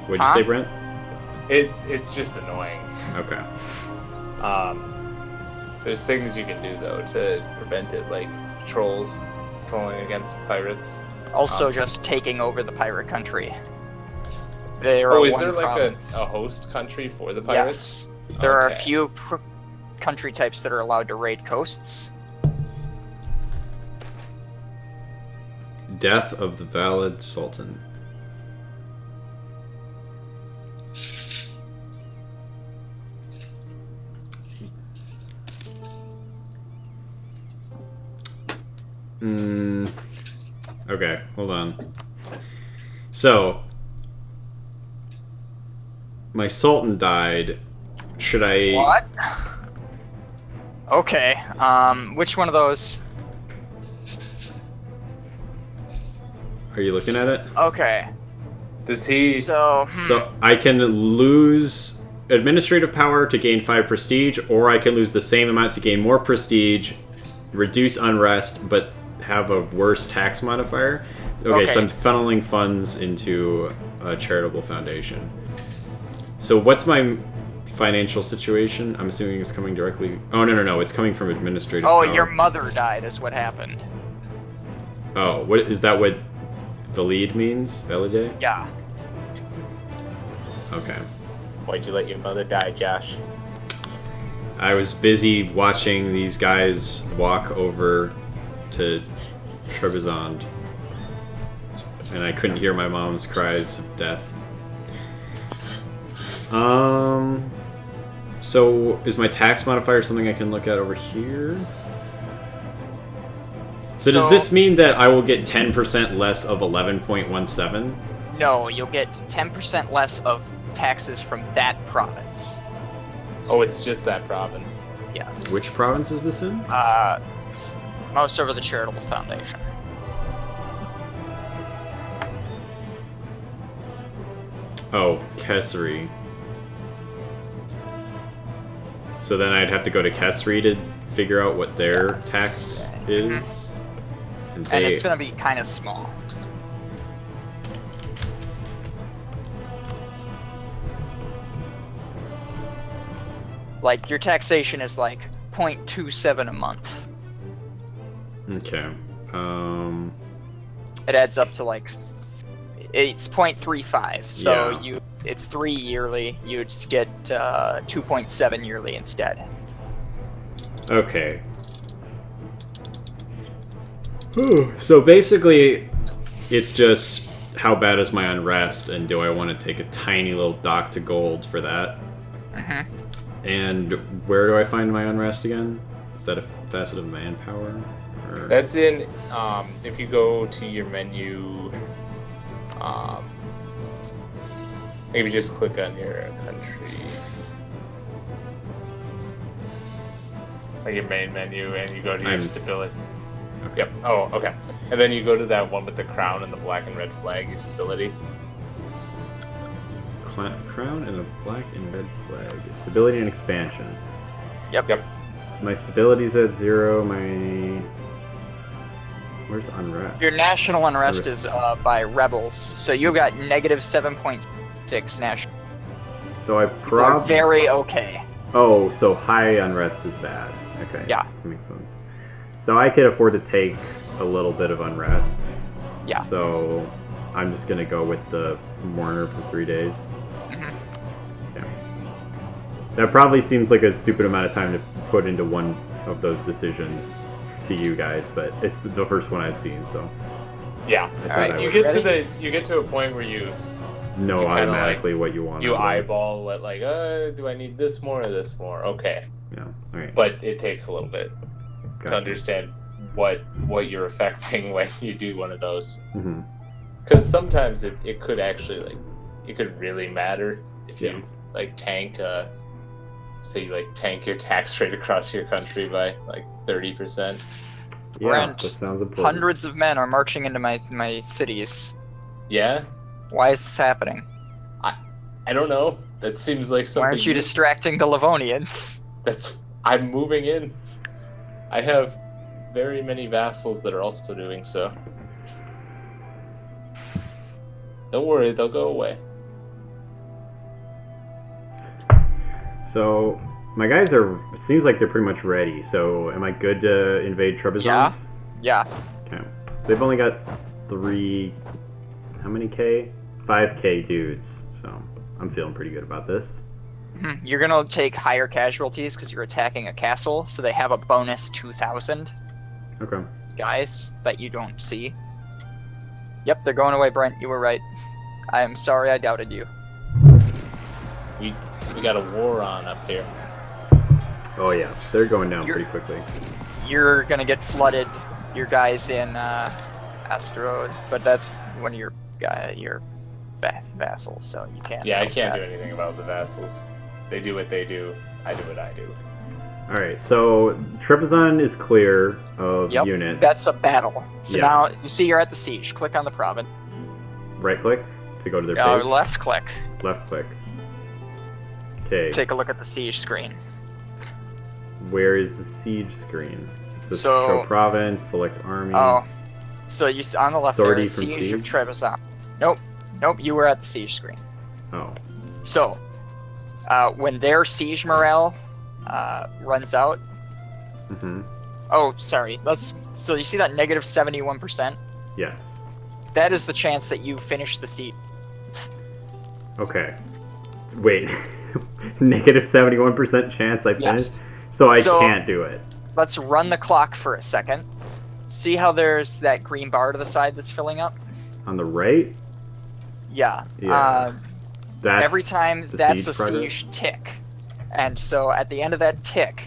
What'd you say, Brent? It's just annoying. Okay. There's things you can do though to prevent it, like trolling against pirates. Also, just taking over the pirate country. They are is one there like province. a host country for the pirates? Yes. There are a Okay. few country types that are allowed to raid coasts. Death of the Valid Sultan. Okay, hold on. So, my Sultan died. Should I... What? Okay, which one of those? Are you looking at it? Okay, Does he? so... So, I can lose administrative power to gain 5 prestige, or I can lose the same amount to gain more prestige, reduce unrest, but have a worse tax modifier. Okay, so I'm funneling funds into a charitable foundation. So what's my financial situation? I'm assuming it's coming directly... Oh, no, it's coming from administrative Oh, power. your mother died is what happened. Oh, what is that what valide means? Valide? Yeah. Okay. Why'd you let your mother die, Josh? I was busy watching these guys walk over to Trebizond, and I couldn't hear my mom's cries of death. So is my tax modifier something I can look at over here? So does this mean that I will get 10% less of 11.17? No, you'll get 10% less of taxes from that province. Oh, it's just that province. Yes. Which province is this in? Most over the charitable foundation. Oh, Kessery. So then I'd have to go to Kessery to figure out what their tax is. And And it's going to be kind of small. Like, your taxation is like 0.27 a month. Okay. It adds up to like... It's 0.35, so Yeah. you it's 3 yearly. You'd get 2.7 yearly instead. Okay. So basically, it's just how bad is my unrest, and do I want to take a tiny little dock to gold for that? And where do I find my unrest again? Is that a facet of manpower? Or... That's in, if you go to your menu, maybe just click on your country, like your main menu, and you go to your stability. Okay. Yep. Oh, okay. And then you go to that one with the crown and the black and red flag, your stability. Crown and a black and red flag. Stability and expansion. Yep. My stability's at 0. My... Where's unrest? Your national unrest is by rebels, so you got negative 7.6 national. So I They're very okay. Oh, so high unrest is bad. Okay. Yeah. That makes sense. So I could afford to take a little bit of unrest. Yeah. So I'm just gonna go with the mourner for 3 days. Okay. That probably seems like a stupid amount of time to put into one of those decisions to you guys, but it's the first one I've seen, so. Yeah. Alright, you get to a point where you know automatically what you want. You eyeball what, like, do I need this more or this more? Okay. Yeah. All right. But it takes a little bit to understand what you're affecting when you do one of those. Because sometimes it could actually, like, it could really matter if you like tank say you like tank your tax rate across your country by like 30%. Yeah, Brent, that sounds important. Hundreds of men are marching into my cities. Yeah? Why is this happening? I don't know. That seems like something. Why aren't you distracting the Livonians? I'm moving in. I have very many vassals that are also doing so. Don't worry, they'll go away. So, my guys seems like they're pretty much ready, so am I good to invade Trebizond? Yeah. Okay. So they've only got 3, how many K? 5K dudes, so I'm feeling pretty good about this. You're gonna take higher casualties because you're attacking a castle, so they have a bonus 2,000. Okay. Guys that you don't see. Yep, they're going away, Brent. You were right. I am sorry I doubted you. We got a war on up here. Oh yeah, they're going down pretty quickly. You're gonna get flooded. Your guys in Asteroid, but that's one of your vassals, so you can't. Yeah, I can't do anything about the vassals. They do what they do. I do what I do. All right, so Trebizond is clear of units. That's a battle. So now you see you're at the siege. Click on the province. Right click to go to their page. Left click. Left click. Okay. Take a look at the siege screen. Where is the siege screen? It says show province, select army. Oh, so you on the left Sortie there, from siege of Trebizond. Nope, you were at the siege screen. Oh. So, when their siege morale runs out. Oh, sorry. So you see that negative 71%? Yes. That is the chance that you finish the siege. Okay. Wait. Negative 71% chance I finish? Yes. So I can't do it. Let's run the clock for a second. See how there's that green bar to the side that's filling up? On the right? Yeah. That's every time the that's siege a progress? siege tick. And so at the end of that tick,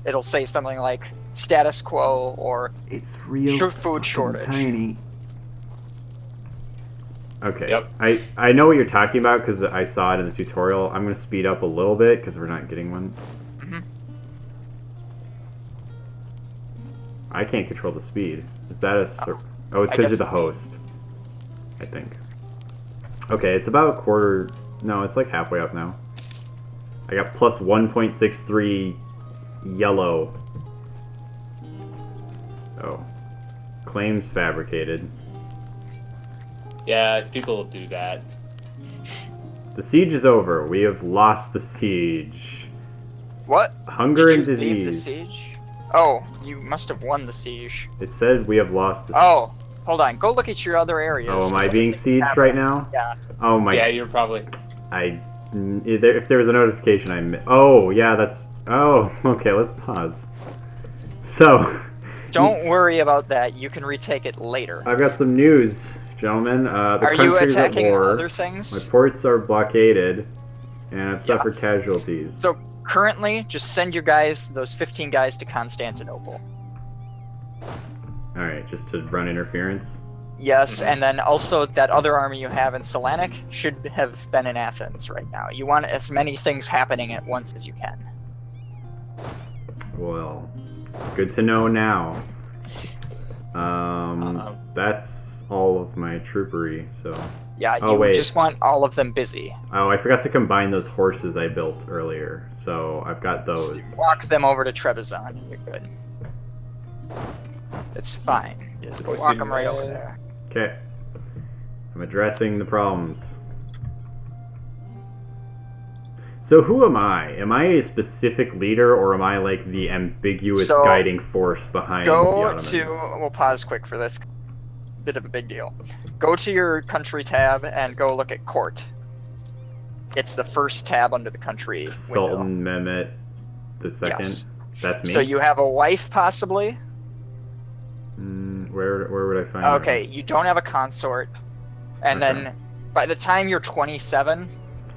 it'll say something like status quo or it's real food shortage. Tiny. Okay. Yep. I know what you're talking about because I saw it in the tutorial. I'm going to speed up a little bit because we're not getting one. I can't control the speed. Is that a... Oh, it's because you're the host. I think. Okay, it's about a quarter... No, it's like halfway up now. I got plus 1.63 yellow. Oh. Claims fabricated. Yeah, people will do that. The siege is over. We have lost the siege. What? Hunger and Did you leave the disease. siege? Oh, you must have won the siege. It said we have lost the siege. Oh, hold on. Go look at your other areas. Oh, am I being sieged right now? Yeah. Oh my... Yeah, you're probably... If there was a notification, oh, yeah, that's... Oh, okay, let's pause. So... Don't worry about that. You can retake it later. I've got some news, gentlemen. The Are you country's at attacking war. other things? My ports are blockaded, and I've suffered casualties. So currently, just send your guys, those 15 guys, to Constantinople. Alright, just to run interference? Yes, and then also that other army you have in Selanik should have been in Athens right now. You want as many things happening at once as you can. Well, good to know now. That's all of my troopery, so... Yeah, Oh, you just want all of them busy. Oh, I forgot to combine those horses I built earlier, so I've got those. Walk them over to Trebizond. You're good. It's fine. Just walk them right over there. Okay. I'm addressing the problems. So who am I? Am I a specific leader, or am I like the ambiguous guiding force behind the Ottomans? We'll pause quick for this. Bit of a big deal. Go to your country tab and go look at court. It's the first tab under the country window. Sultan Mehmet II? Yes. That's me? So you have a wife, possibly? Where would I find her? Okay, you don't have a consort. And then, by the time you're 27...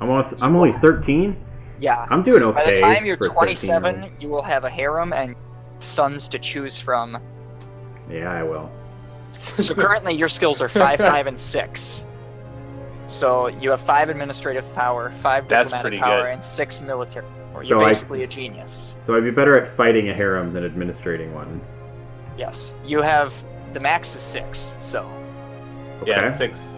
I'm only 13? Yeah. I'm doing okay. By the time you're 27, you will have a harem and sons to choose from. Yeah, I will. So currently your skills are 5, 5, and 6. So you have 5 administrative power, 5 diplomatic power, and 6 military power. You're basically a genius. So I'd be better at fighting a harem than administrating one. Yes. You have... The max is 6, so... Okay. Yeah, 6.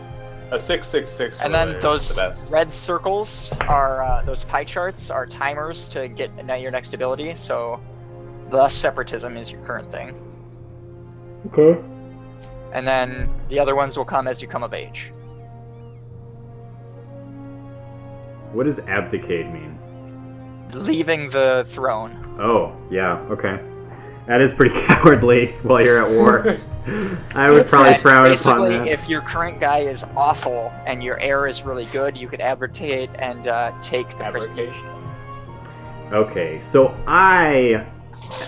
A 666. And then those red circles are... those pie charts are timers to get your next ability, so... Thus separatism is your current thing. Okay. And then the other ones will come as you come of age. What does abdicate mean? Leaving the throne. Oh, yeah, okay. That is pretty cowardly while you're at war. I would probably frown upon that. If your current guy is awful and your heir is really good, you could abdicate and take the prestige. Okay, so I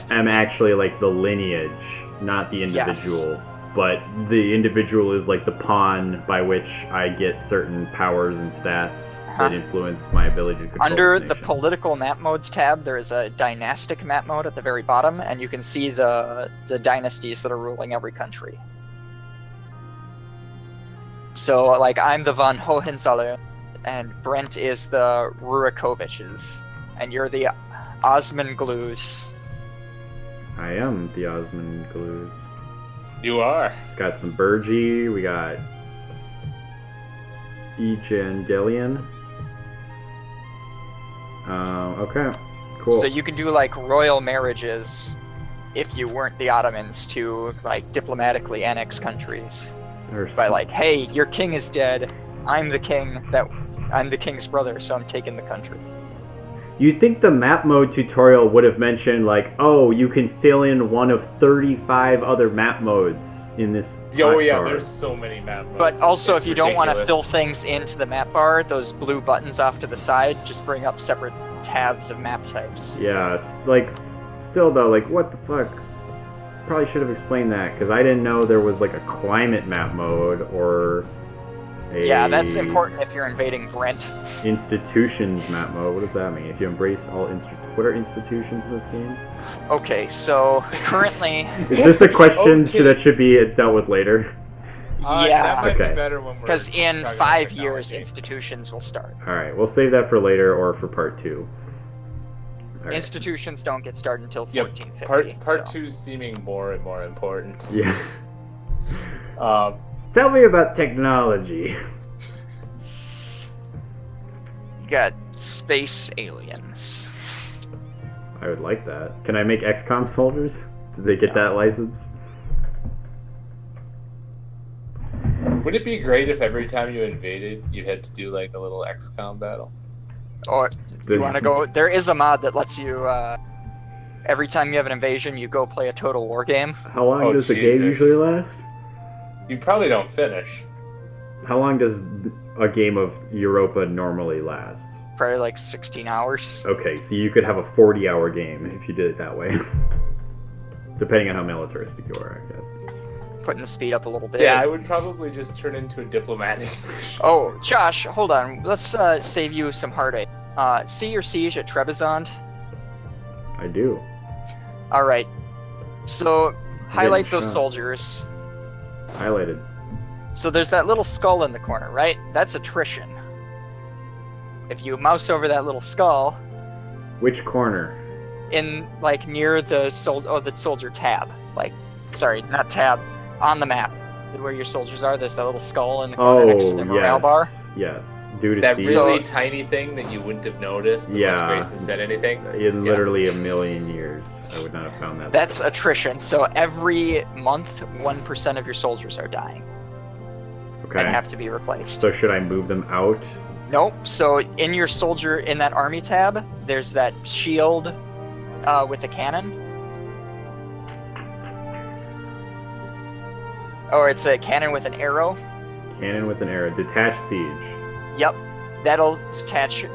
am actually like the lineage, not the individual. Yes. But the individual is like the pawn by which I get certain powers and stats that influence my ability to control Under this the nation. Political map modes tab, there is a dynastic map mode at the very bottom, and you can see the dynasties that are ruling every country. So, like, I'm the von Hohenzollern, and Brent is the Rurikoviches, and you're the Osmanglues. I am the Osmanglues. You are. Got some Burgi, we got Evangelion. Okay, cool. So you can do like royal marriages if you weren't the Ottomans to like diplomatically annex countries. By like, hey, your king is dead. I'm the king's brother, so I'm taking the country. You'd think the map mode tutorial would have mentioned, like, oh, you can fill in one of 35 other map modes in this Oh, yeah, there's so many map modes. But also, if you don't want to fill things into the map bar, those blue buttons off to the side just bring up separate tabs of map types. Yeah, like, still, though, like, what the fuck? Probably should have explained that, because I didn't know there was, like, a climate map mode, or... Yeah, that's important if you're invading Brent. Institutions map mode. What does that mean? If you embrace all what are institutions in this game? Okay, so currently... Is this a question that should be dealt with later? Yeah. That might be better when we're... Because in 5 years, institutions will start. Alright, we'll save that for later or for part 2. Right. Institutions don't get started until 1450. Part 2 seeming more and more important. Yeah. Tell me about technology. You got space aliens. I would like that. Can I make XCOM soldiers? Did they get that license? Would it be great if every time you invaded, you had to do like a little XCOM battle? Or you want to go? There is a mod that lets you. Every time you have an invasion, you go play a Total War game. How long does a game usually last? You probably don't finish. How long does a game of Europa normally last? Probably like 16 hours. Okay, so you could have a 40-hour game if you did it that way. Depending on how militaristic you are, I guess. Putting the speed up a little bit. Yeah, I would probably just turn into a diplomatic. Oh, Josh, hold on. Let's save you some heartache. See your siege at Trebizond? I do. Alright. So, highlight getting those shot. soldiers. Highlighted. So there's that little skull in the corner, right? That's attrition. If you mouse over that little skull, Which corner? in like near the soldier tab, like, sorry, not tab, on the map, where your soldiers are, there's that little skull in the corner next to the morale bar. Yes. Due to That siege. really tiny thing that you wouldn't have noticed unless Yeah. Grayson said anything. In literally a million years, I would not have found that. That's attrition. So every month, 1% of your soldiers are dying. okay. and have to be replaced. So should I move them out? Nope. So in your soldier, in that army tab, there's that shield with the cannon. Or it's a cannon with an arrow. Cannon with an arrow. Detach siege. Yep. That'll detach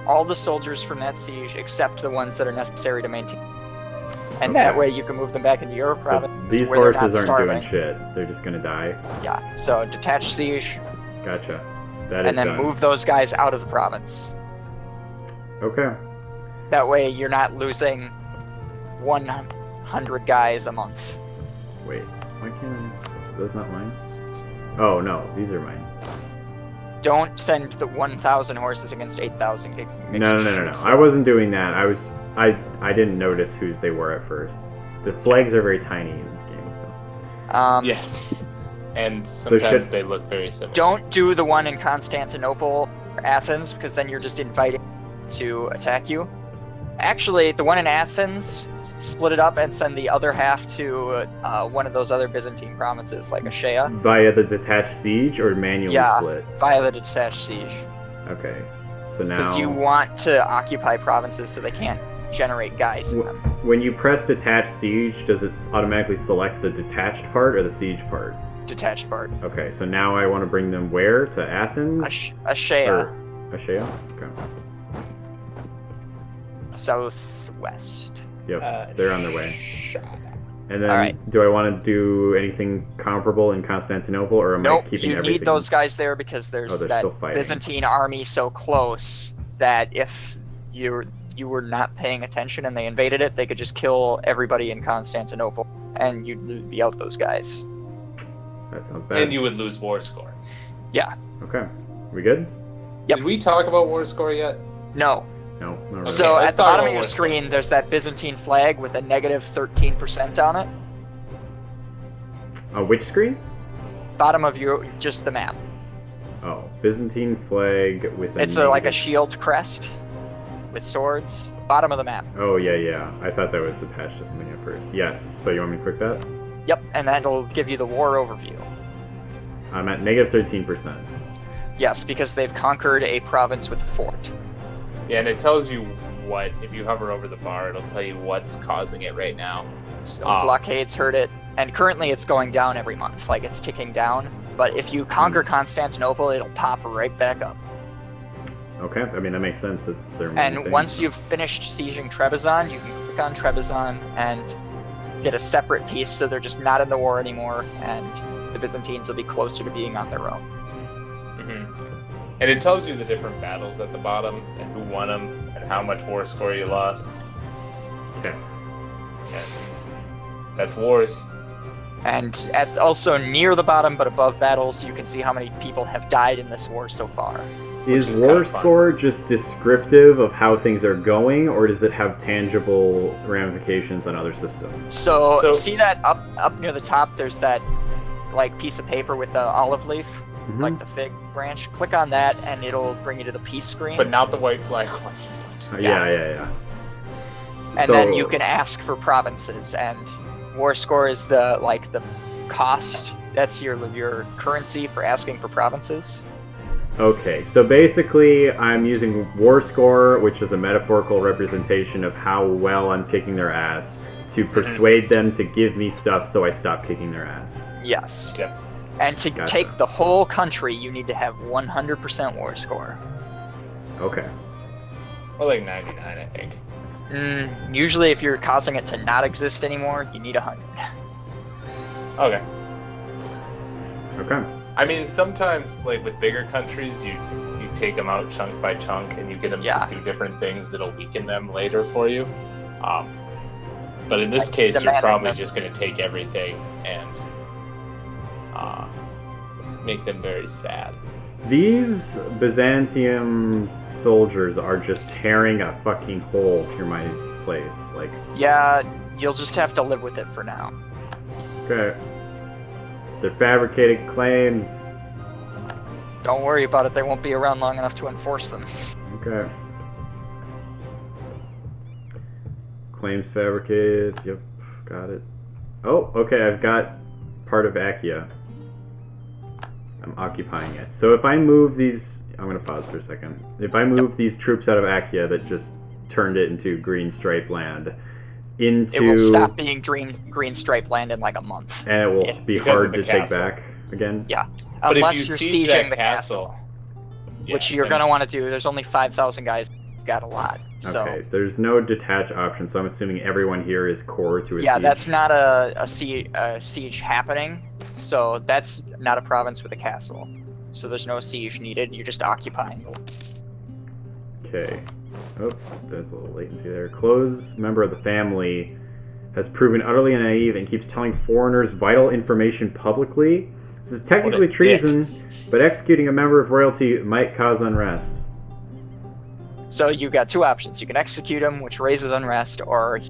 all the soldiers from that siege except the ones that are necessary to maintain. And that Okay. way you can move them back into your So province. these where they're horses not aren't doing starving. shit. They're just gonna die. Yeah. So detach siege, Gotcha. That is and then done. move those guys out of the province. Okay. That way you're not losing 100 guys a month. Wait. Why can't I... Are those not mine? Oh, no. These are mine. Don't send the 1,000 horses against 8,000. No. I wasn't doing that. I didn't notice whose they were at first. The flags are very tiny in this game, so... Yes. And So sometimes they look very similar. Don't do the one in Constantinople or Athens, because then you're just inviting to attack you. Actually, the one in Athens, split it up and send the other half to one of those other Byzantine provinces, like Achaea, Via the detached siege or manually Yeah. split? via the detached siege. Okay. So now... Because you want to occupy provinces so they can't generate guys in them. When you press detached siege, does it automatically select the detached part or the siege part? Detached part. Okay, so now I want to bring them where? To Athens? Achaea, Or Achaea? Okay. southwest. Yep, they're on their way. And then, Alright. do I want to do anything comparable in Constantinople, or am I Nope, keeping you everything? need those guys there because there's Oh, they're that still fighting. Byzantine army so close that if you were not paying attention and they invaded it, they could just kill everybody in Constantinople, and you'd be out those guys. That sounds bad. And you would lose war score. Yeah. Okay, we good? Yep. Did we talk about war score yet? No. No, not really. So let's at the talk bottom about of your war screen, there's that Byzantine flag with a negative 13% on it. Which screen? Bottom of just the map. Oh, Byzantine flag with a. It's like a negative- shield crest with swords. Bottom of the map. Oh yeah. I thought that was attached to something at first. Yes. So you want me to click that? Yep, and that'll give you the war overview. I'm at negative 13%. Yes, because they've conquered a province with a fort. Yeah, and it tells you what, if you hover over the bar, it'll tell you what's causing it right now. So blockades hurt it, and currently it's going down every month, like it's ticking down. But if you conquer Constantinople, it'll pop right back up. Okay, I mean that makes sense. It's their main And thing, once so- you've finished sieging Trebizond, you can click on Trebizond and get a separate piece, so they're just not in the war anymore, and the Byzantines will be closer to being on their own. And it tells you the different battles at the bottom, and who won them, and how much war score you lost. Okay. And that's wars. And also near the bottom, but above battles, you can see how many people have died in this war so far. Is is war kinda fun. score just descriptive of how things are going, or does it have tangible ramifications on other systems? So see that up near the top, there's that like piece of paper with the olive leaf, Mhm. like the fig branch. Click on that, and it'll bring you to the peace screen. But not the white flag one. Yeah. And So, then you can ask for provinces, and war score is the cost. That's your currency for asking for provinces. Okay, so basically I'm using war score, which is a metaphorical representation of how well I'm kicking their ass, to persuade them to give me stuff so I stop kicking their ass. Yes. Yeah. And to Gotcha. take the whole country, you need to have 100% war score. Okay. Or like 99, I think. Usually, if you're causing it to not exist anymore, you need 100. Okay. Okay. I mean, sometimes, like with bigger countries, you take them out chunk by chunk, and you get them to do different things that'll weaken them later for you. But in this case, you're probably just going to take everything and make them very sad. These Byzantium soldiers are just tearing a fucking hole through my place. Like, yeah, you'll just have to live with it for now. okay. They're fabricated claims. Don't worry about it, they won't be around long enough to enforce them. Okay. Claims fabricated. Yep, got it. Oh, okay, I've got part of Achaia. I'm occupying it. So if I move these... I'm going to pause for a second. If I move these troops out of Achaia that just turned it into green stripe land into... It will stop being green stripe land in like a month. And it will be hard to take back again? Yeah. But Unless if you you're siege sieging that the castle. Which you're going to want to do. There's only 5,000 guys. You've got a lot. So. Okay, there's no detach option, so I'm assuming everyone here is core to a siege. Yeah, that's not a siege happening. So that's not a province with a castle. So there's no siege needed, you're just occupying. Okay. Oh, there's a little latency there. Close member of the family has proven utterly naive and keeps telling foreigners vital information publicly. This is technically treason, but executing a member of royalty might cause unrest. So you've got two options. You can execute him, which raises unrest, or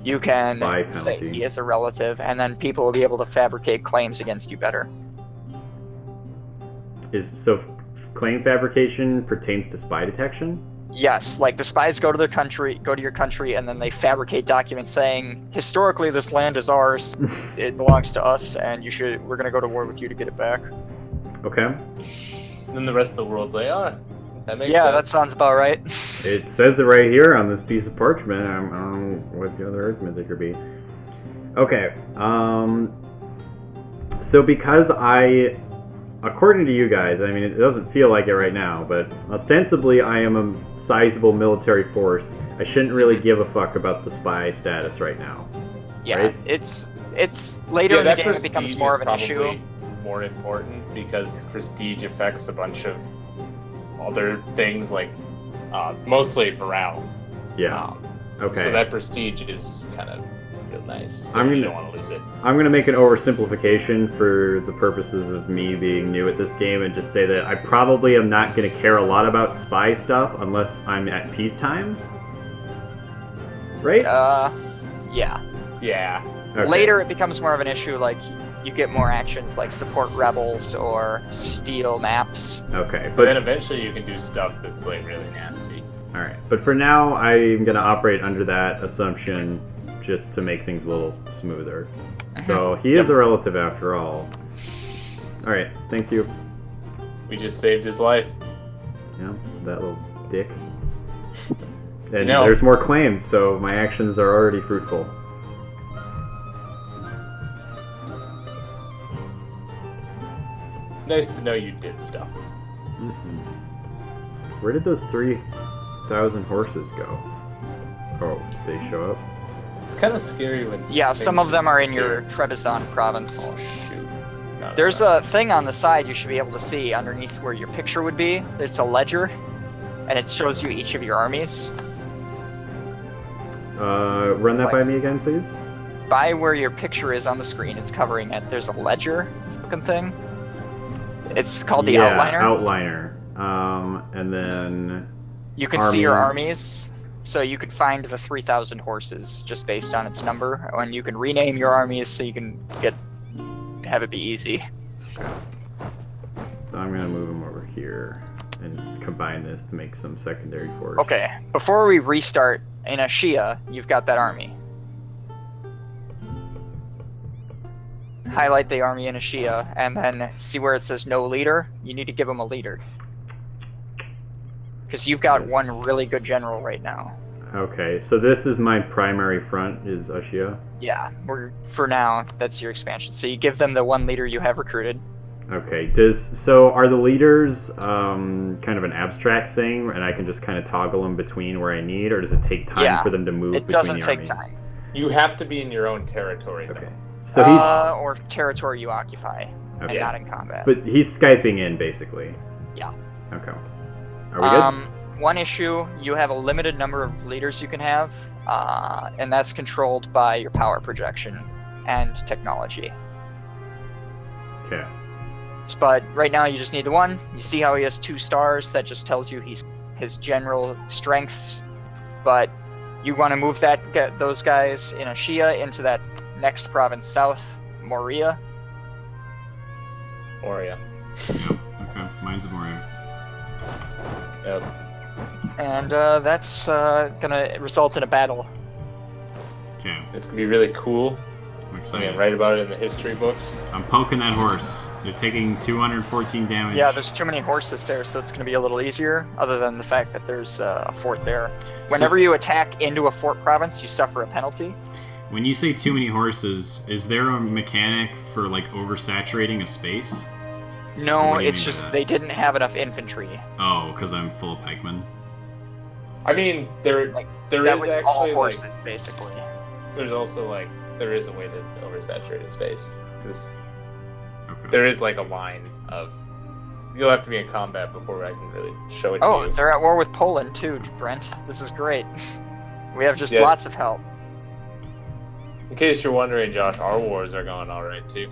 you can say he is a relative, and then people will be able to fabricate claims against you better. Claim fabrication pertains to spy detection? Yes, like the spies go to your country, and then they fabricate documents saying, historically this land is ours, it belongs to us, and we're gonna go to war with you to get it back. Okay. And then the rest of the world's like, oh, that makes sense. Yeah, that sounds about right. It says it right here on this piece of parchment. I don't know what the other argument it could be. Okay. So because according to you guys, I mean, it doesn't feel like it right now, but ostensibly I am a sizable military force. I shouldn't really give a fuck about the spy status right now. Yeah, right? it's later in the game it becomes more of an issue. More important because prestige affects a bunch of other things like mostly morale. Yeah. Okay. So that prestige is kind of real nice. So you don't want to lose it. I'm gonna make an oversimplification for the purposes of me being new at this game and just say that I probably am not gonna care a lot about spy stuff unless I'm at peacetime. Right? Yeah. Yeah. Okay. Later it becomes more of an issue, like you get more actions like support rebels or steal maps. Okay, but then eventually you can do stuff that's like really nasty. Alright, but for now I'm gonna operate under that assumption just to make things a little smoother. So he is a relative after all. Alright, thank you. We just saved his life. Yeah, that little dick. And there's more claims, so my actions are already fruitful. It's nice to know you did stuff. Where did those 3,000 horses go? Oh, did they show up? It's kind of scary when... Yeah, some of them are in your Trebizond province. Oh, shoot. There's a thing on the side you should be able to see underneath where your picture would be. There's a ledger, and it shows you each of your armies. Run that by me again, please. By where your picture is on the screen, it's covering it. There's a ledger looking thing. It's called the outliner. And then... You can see your armies, so you could find the 3,000 horses just based on its number, and you can rename your armies so you can have it be easy. Okay. So I'm gonna move them over here and combine this to make some secondary force. Okay, before we restart, in Ashia, you've got that army. Highlight the army in Ashia, and then see where it says no leader. You need to give them a leader. Because you've got one really good general right now. Okay, so this is my primary front, is Ashia? Yeah, for now, that's your expansion. So you give them the one leader you have recruited. Okay, so are the leaders kind of an abstract thing, and I can just kind of toggle them between where I need, or does it take time for them to move it between doesn't the take armies? time. You have to be in your own territory, though. Okay, so he's... or territory you occupy, and not in combat. But he's Skyping in, basically. Yeah. Okay. Are we good? One issue, you have a limited number of leaders you can have, and that's controlled by your power projection and technology. Okay. But right now you just need the one. You see how he has 2 stars, that just tells you his general strengths, but you want to move those guys in Ashia into that next province south, Moria. Moria. Yep. Okay. Mine's Moria. Yep. And that's gonna result in a battle. Okay. It's gonna be really cool. I'm I excited. mean, write about it in the history books. I'm poking that horse. They're taking 214 damage. Yeah, there's too many horses there, so it's gonna be a little easier, other than the fact that there's a fort there. Whenever you attack into a fort province, you suffer a penalty. When you say too many horses, is there a mechanic for, like, oversaturating a space? No, What do you it's mean by just that? they didn't have enough infantry. Oh, because I'm full of pikemen. I mean, there Like, there that is was actually all horses, basically. there's also like there is a way to oversaturate a space. Because Okay. there is like a line of you'll have to be in combat before I can really show it to Oh, you. they're at war with Poland too, Brent. This is great. We have just Yeah. lots of help. In case you're wondering, Josh, our wars are going all right too.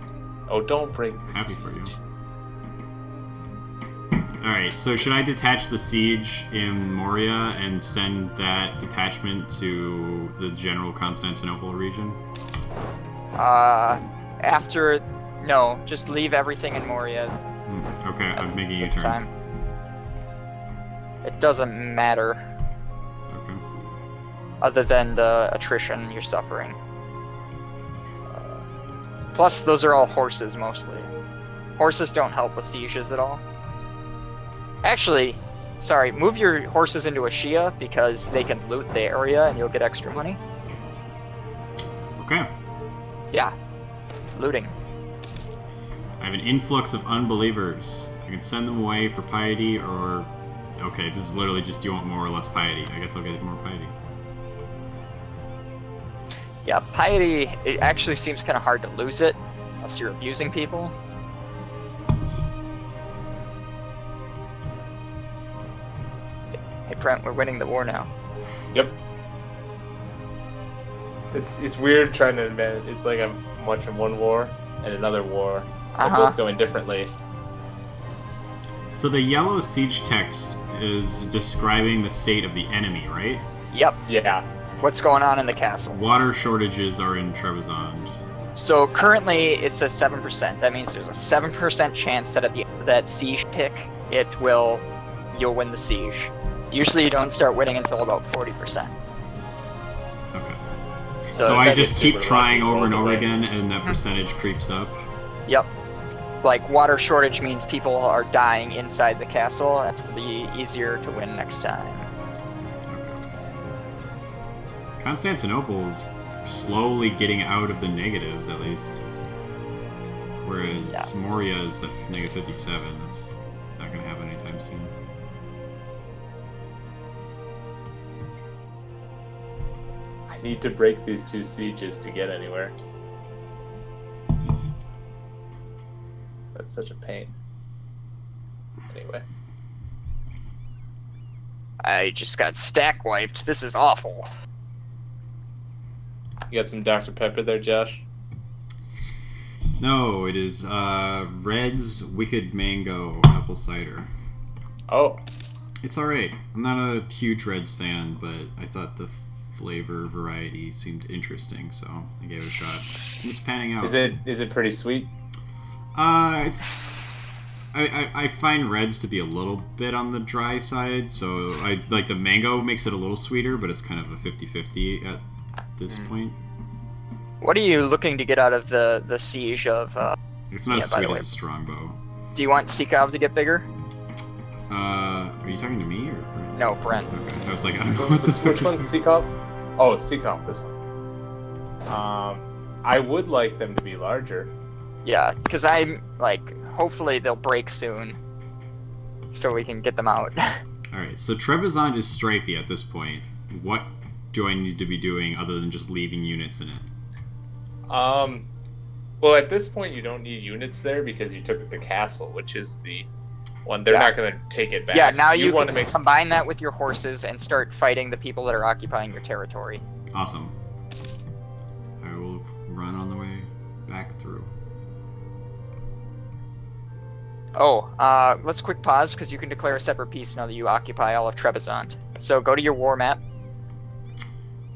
Oh, don't break this. Happy for you. Alright, so should I detach the siege in Moria and send that detachment to the general Constantinople region? No, just leave everything in Moria. Okay, I'm making a at the U-turn. time. It doesn't matter, Okay. other than the attrition you're suffering. Plus, those are all horses, mostly. Horses don't help with sieges at all. Actually, sorry, move your horses into a Shia, because they can loot the area and you'll get extra money. Okay. Yeah, looting. I have an influx of unbelievers. I can send them away for piety or... Okay, this is literally just, do you want more or less piety? I guess I'll get more piety. Yeah, piety, it actually seems kind of hard to lose it, unless you're abusing people. Hey Brent, we're winning the war now. Yep. It's weird trying to admit it's like I'm watching one war and another war. They're both going differently. So the yellow siege text is describing the state of the enemy, right? Yep, Yeah. what's going on in the castle. Water shortages are in Trebizond. So currently it says 7%. That means there's a 7% chance that at the end of that siege tick, you'll win the siege. Usually you don't start winning until about 40%. Okay. So So I like just it's keep super trying lucky over and all the over way. again, and that percentage creeps up. Yep. Like, water shortage means people are dying inside the castle, and it'll be easier to win next time. Okay. Constantinople's slowly getting out of the negatives, at least. Whereas Moria is at negative 57. That's not going to happen anytime soon. I need to break these 2 sieges to get anywhere. That's such a pain. Anyway. I just got stack wiped. This is awful. You got some Dr. Pepper there, Josh? No, it is Red's Wicked Mango Apple Cider. Oh. It's alright. I'm not a huge Reds fan, but I thought the flavor variety seemed interesting, so I gave it a shot. And it's panning out. Is it pretty sweet? It's... I find Reds to be a little bit on the dry side, so I like the mango makes it a little sweeter, but it's kind of a 50-50 at this point. What are you looking to get out of the siege of... It's not as by the sweet way. as a strongbow. Do you want Sikov to get bigger? Are you talking to me or Brent? No, Brent. Okay. I was like, I don't know what this. Which one's Seakoff? Oh, Seakoff, this one. I would like them to be larger. Yeah, because I'm like, hopefully they'll break soon, so we can get them out. All right. So Trebizond is stripey at this point. What do I need to be doing other than just leaving units in it? Well, at this point, you don't need units there because you took the castle, which is the one. They're not going to take it back. Yeah, now So you want can to make. combine that with your horses and start fighting the people that are occupying your territory. Awesome. I will run on the way back through. Oh, let's quick pause, because you can declare a separate peace now that you occupy all of Trebizond. So go to your war map.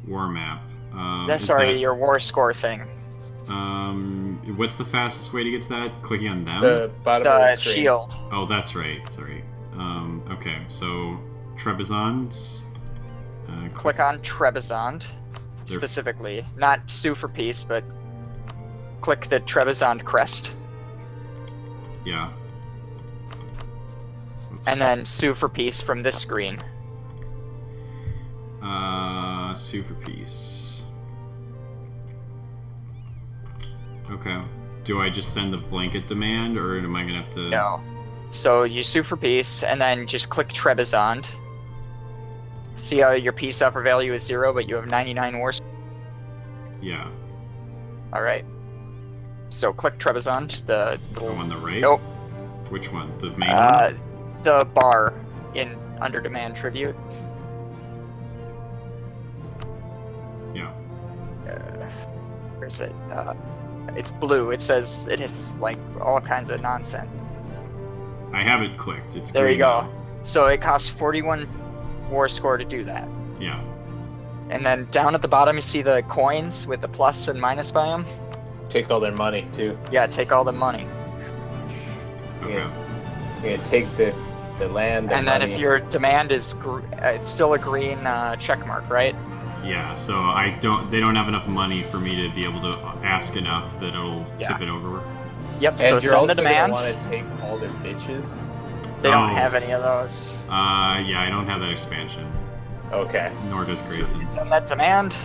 War map. Your war score thing. What's the fastest way to get to that? Clicking on them? The bottom of the screen. Shield. Oh, that's right. Sorry. Okay, so Trebizond. Click on Trebizond, specifically. Not Sue for peace, but click the Trebizond crest. Yeah. And then Sue for peace from this screen. Sue for peace. Okay. Do I just send the blanket demand, or am I gonna have to? No. So you sue for peace, and then just click Trebizond. See how your peace offer value is 0, but you have 99 wars? Yeah. Alright. So click Trebizond, the on the right? Nope. Which one? The main one? The bar in under demand tribute. Yeah. Where's it? It's blue. It says it's like all kinds of nonsense. I have it clicked. It's there green you go. now. So it costs 41 war score to do that. Yeah. And then down at the bottom you see the coins with the plus and minus by them. Take all their money too. Yeah, take all the money. Okay. Yeah, take the land. And then if your demand is it's still a green check mark, right? Yeah, so they don't have enough money for me to be able to ask enough that it'll tip it over. Yep, And so you're send also the demand. want to take all their bitches. They don't have any of those. Yeah, I don't have that expansion. Okay. Nor does So Grayson. you send that demand.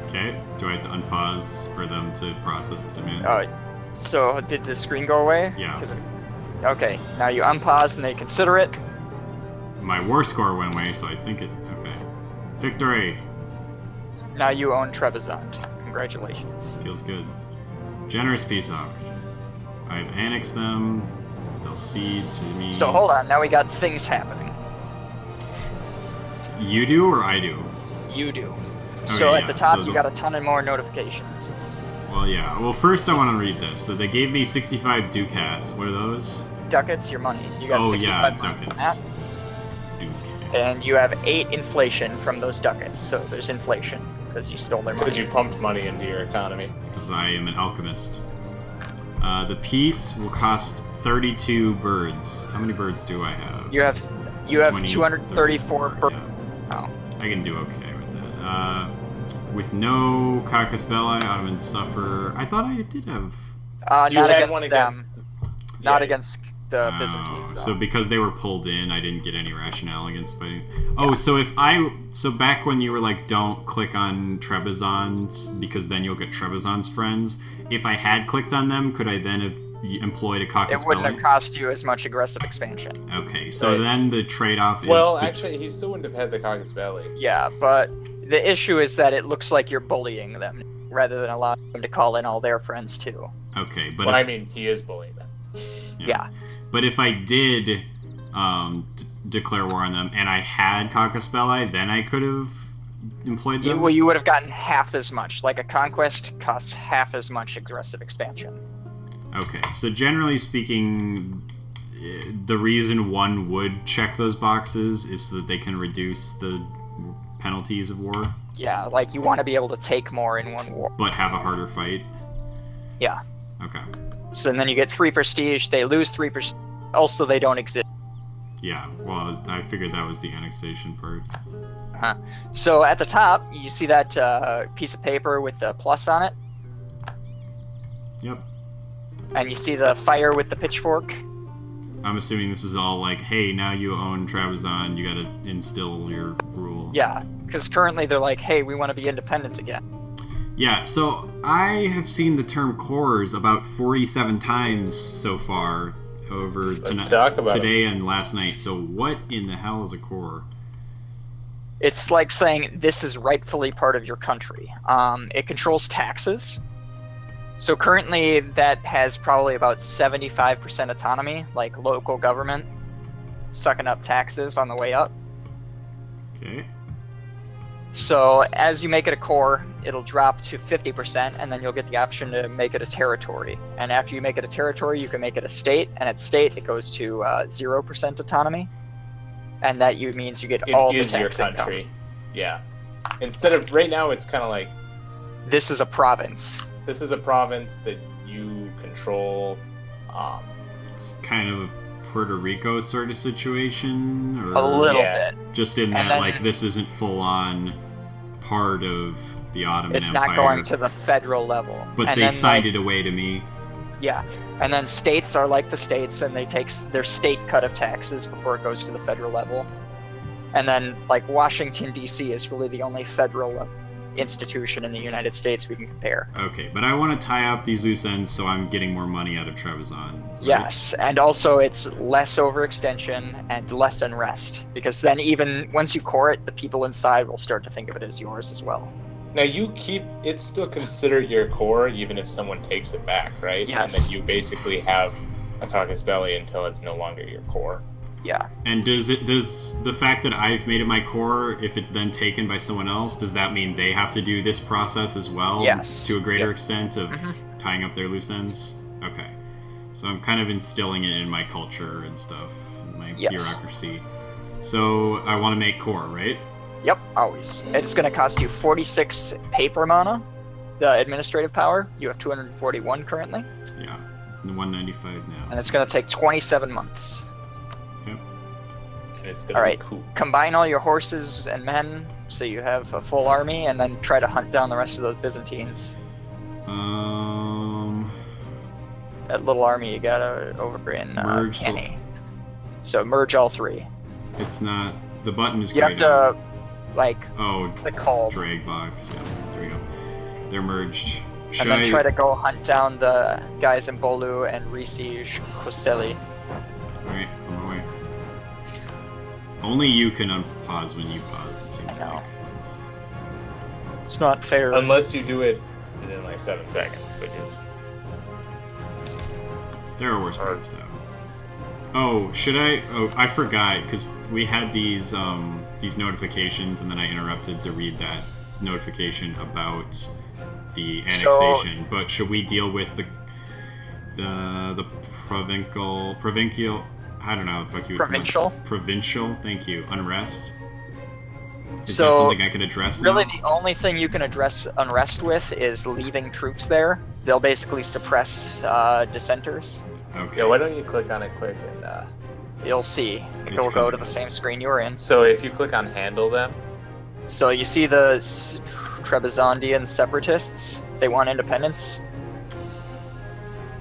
Okay, do I have to unpause for them to process the demand? So did the screen go away? Yeah. Okay, now you unpause and they consider it. My war score went away, so I think it... Okay. Victory! Now you own Trebizond. Congratulations. Feels good. Generous peace offer. I've annexed them. They'll cede to me. So hold on, now we got things happening. You do or I do? You do. Okay, So at yeah, the top so you got a ton of more notifications. Well, yeah. Well, first I want to read this. So they gave me 65 ducats. What are those? Ducats, your money. You got 65 money from ducats. that. Ducats. And you have 8 inflation from those ducats. So there's inflation because you stole their money. Because you pumped money into your economy. Because I am an alchemist. The piece will cost 32 birds. How many birds do I have? You have 20, 234 birds. yeah. Oh. I can do okay with that. With no Caucus Belli, Ottomans suffer. I thought I did have... Not You had against one them. against... Not Yeah. against the Byzantines. Though. So because they were pulled in, I didn't get any rationale against fighting. Oh, so so back when you were like, don't click on Trebizond's because then you'll get Trebizond's friends. If I had clicked on them, could I then have employed a Caucus It wouldn't Belli? have cost you as much aggressive expansion. Okay, so Right. then the trade-off is... Well, actually, he still wouldn't have had the Caucus Belli. Yeah, but the issue is that it looks like you're bullying them rather than allowing them to call in all their friends too. Okay, but Well, if, I mean, he is bullying them. Yeah. But if I did declare war on them and I had Caucus Belli, then I could have employed them? You would have gotten half as much. Like a conquest costs half as much aggressive expansion. Okay, so generally speaking, the reason one would check those boxes is so that they can reduce the penalties of war, Yeah, like you want to be able to take more in one war. but have a harder fight. Yeah. Okay. So then you get 3 prestige, they lose 3 prestige. Also, they don't exist. Yeah, well, I figured that was the annexation part. Uh-huh. So at the top, you see that piece of paper with the plus on it, Yep. and you see the fire with the pitchfork. I'm assuming this is all like, hey, now you own Trabzon, you gotta instill your rule. Yeah, because currently they're like, hey, we want to be independent again. Yeah, so I have seen the term cores about 47 times so far over today and last night. So what in the hell is a core? It's like saying this is rightfully part of your country. It controls taxes. So currently that has probably about 75% autonomy, like local government sucking up taxes on the way up. Okay. So as you make it a core, it'll drop to 50%, and then you'll get the option to make it a territory. And after you make it a territory, you can make it a state, and at state it goes to 0% autonomy, and that means you get all the tax your country. Income. Yeah. Instead of right now, it's kind of like this is a province. This is a province that you control. It's kind of a Puerto Rico sort of situation, or a little bit. Just in that, like, this isn't full on part of the Ottoman Empire. It's not going to the federal level. But they signed it away to me. Yeah. And then states are like the states, and they take their state cut of taxes before it goes to the federal level. And then, like, Washington, D.C. is really the only federal institution in the United States we can compare. Okay, but I want to tie up these loose ends so I'm getting more money out of Trabzon. Right? Yes, and also it's less overextension and less unrest, because then even once you core it, the people inside will start to think of it as yours as well. Now it's still considered your core even if someone takes it back, right? Yes. And then you basically have a caucus belly until it's no longer your core. Yeah. And does the fact that I've made it my core, if it's then taken by someone else, does that mean they have to do this process as well? Yes. To a greater extent of tying up their loose ends? Okay. So I'm kind of instilling it in my culture and stuff, in my bureaucracy. So I want to make core, right? Yep, always. It's going to cost you 46 paper mana, the administrative power. You have 241 currently. Yeah, 195 now. And it's going to take 27 months. All right, cool. Combine all your horses and men so you have a full army, and then try to hunt down the rest of those Byzantines. That little army you got over in Kenny. So merge all three. It's not... The button is you have to, like... Oh, the drag box. Yeah, there we go. They're merged. And then try to go hunt down the guys in Bolu and re-siege Kosteli. Alright, on my way. Only you can unpause when you pause, it seems like. It's not fair. Unless you do it within like 7 seconds, which is... There are worse problems, though. Oh, should I... Oh, I forgot, because we had these notifications, and then I interrupted to read that notification about the annexation. But should we deal with the provincial... I don't know how the fuck you would Provincial? Provincial, thank you. Unrest? Is that something I can address really now? The only thing you can address unrest with is leaving troops there. They'll basically suppress dissenters. Okay. Yeah, why don't you click on it quick and... You'll see. It'll go to the same screen you were in. So if you click on handle them... So you see the Trebizondian separatists? They want independence?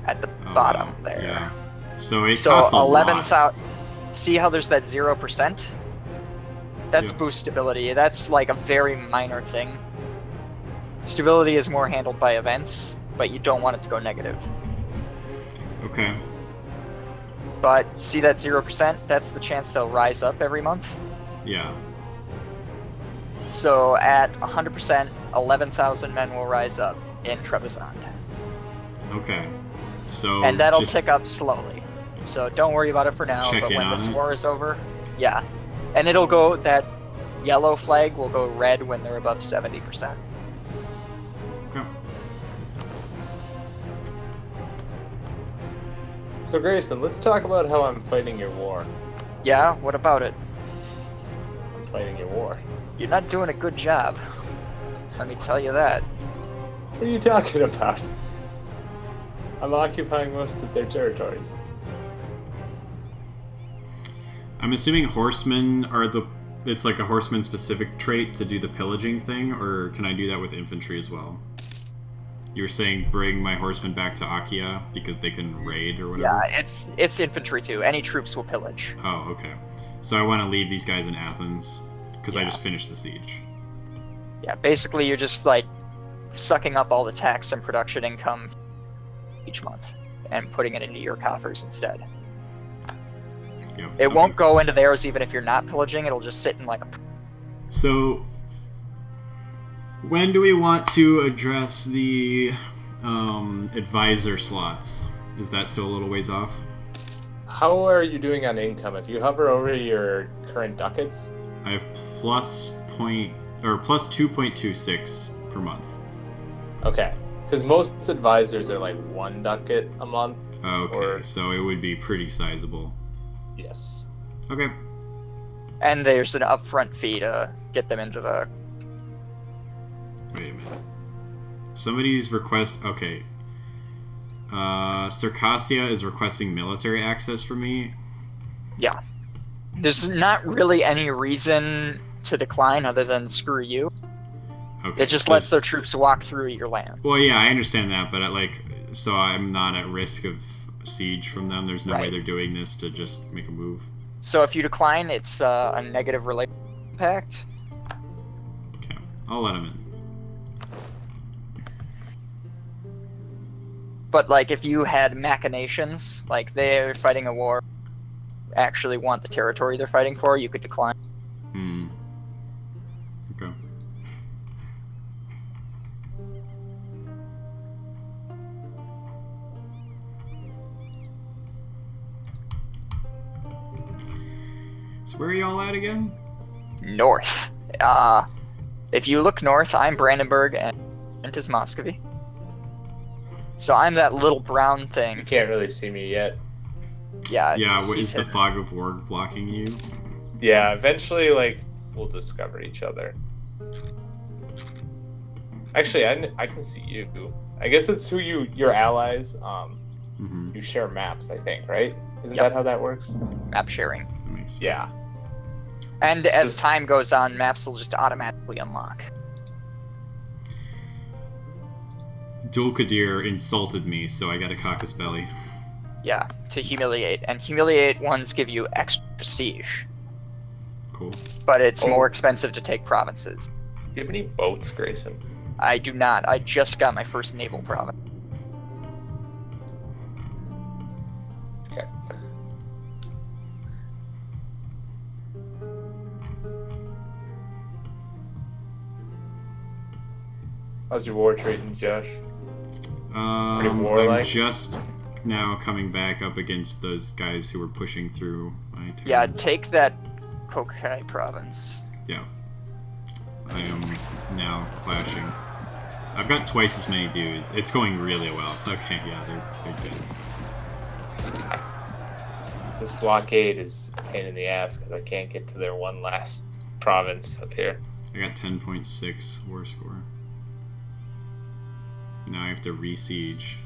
At the bottom there. Yeah. So it costs a 11,000. See how there's that 0%? That's boost stability. That's like a very minor thing. Stability is more handled by events, but you don't want it to go negative. Okay. But see that 0%? That's the chance they'll rise up every month. Yeah. So at 100%, 11,000 men will rise up in Trebizond. Okay. So and that'll tick up slowly. So don't worry about it for now, but when this war is over, yeah. And it'll go, that yellow flag will go red when they're above 70%. Okay. So Grayson, let's talk about how I'm fighting your war. Yeah, what about it? I'm fighting your war. You're not doing a good job. Let me tell you that. What are you talking about? I'm occupying most of their territories. I'm assuming horsemen are it's like a horseman specific trait to do the pillaging thing, or can I do that with infantry as well? You were saying bring my horsemen back to Akia because they can raid or whatever? Yeah, it's infantry too. Any troops will pillage. Oh, okay. So I want to leave these guys in Athens because I Yeah. just finished the siege. Yeah, basically you're just like sucking up all the tax and production income each month and putting it into your coffers instead. Yep. It okay. won't go into theirs even if you're not pillaging. It'll just sit in like a... So, when do we want to address the advisor slots? Is that still a little ways off? How are you doing on income? If you hover over your current ducats, I have plus 2.26 per month. okay, because most advisors are like 1 ducat a month. Okay, so it would be pretty sizable. Yes. Okay. And there's an upfront fee to get them into the... Wait a minute. Somebody's request. Okay. Circassia is requesting military access from me. Yeah. There's not really any reason to decline other than screw you. Okay. It just lets their troops walk through your land. Well, yeah, I understand that, but so I'm not at risk of siege from them. There's no way Right. they're doing this to just make a move. So if you decline, it's a negative relation impact. Okay, I'll let them in. But like if you had machinations, like they're fighting a war, actually want the territory they're fighting for, you could decline. Hmm. Okay. So where are y'all at again? North. If you look north, I'm Brandenburg and Brent is Muscovy. So I'm that little brown You thing. can't really see me yet. Yeah. Yeah, what he's is the hidden. fog of war blocking you? Yeah, eventually, like, we'll discover each other. Actually, I can see you. I guess it's who your allies. Mm-hmm. You share maps, I think, right? Isn't Yep. that how that works? Map sharing. That makes sense. Yeah. And So- as time goes on, maps will just automatically unlock. Dulkadir insulted me, so I got a caucus belly. Yeah, to humiliate. And humiliate ones give you extra prestige. Cool. But it's Oh. more expensive to take provinces. Do you have any boats, Grayson? I do not. I just got my first naval province. Okay. How's your war treating, Josh? Pretty I'm warlike? just now coming back up against those guys who were pushing through my town. Yeah, take that Kokai province. Yeah. I am now clashing. I've got twice as many dudes. It's going really well. Okay, yeah, they're good. This blockade is a pain in the ass because I can't get to their one last province up here. I got 10.6 war score. Now I have to re-siege.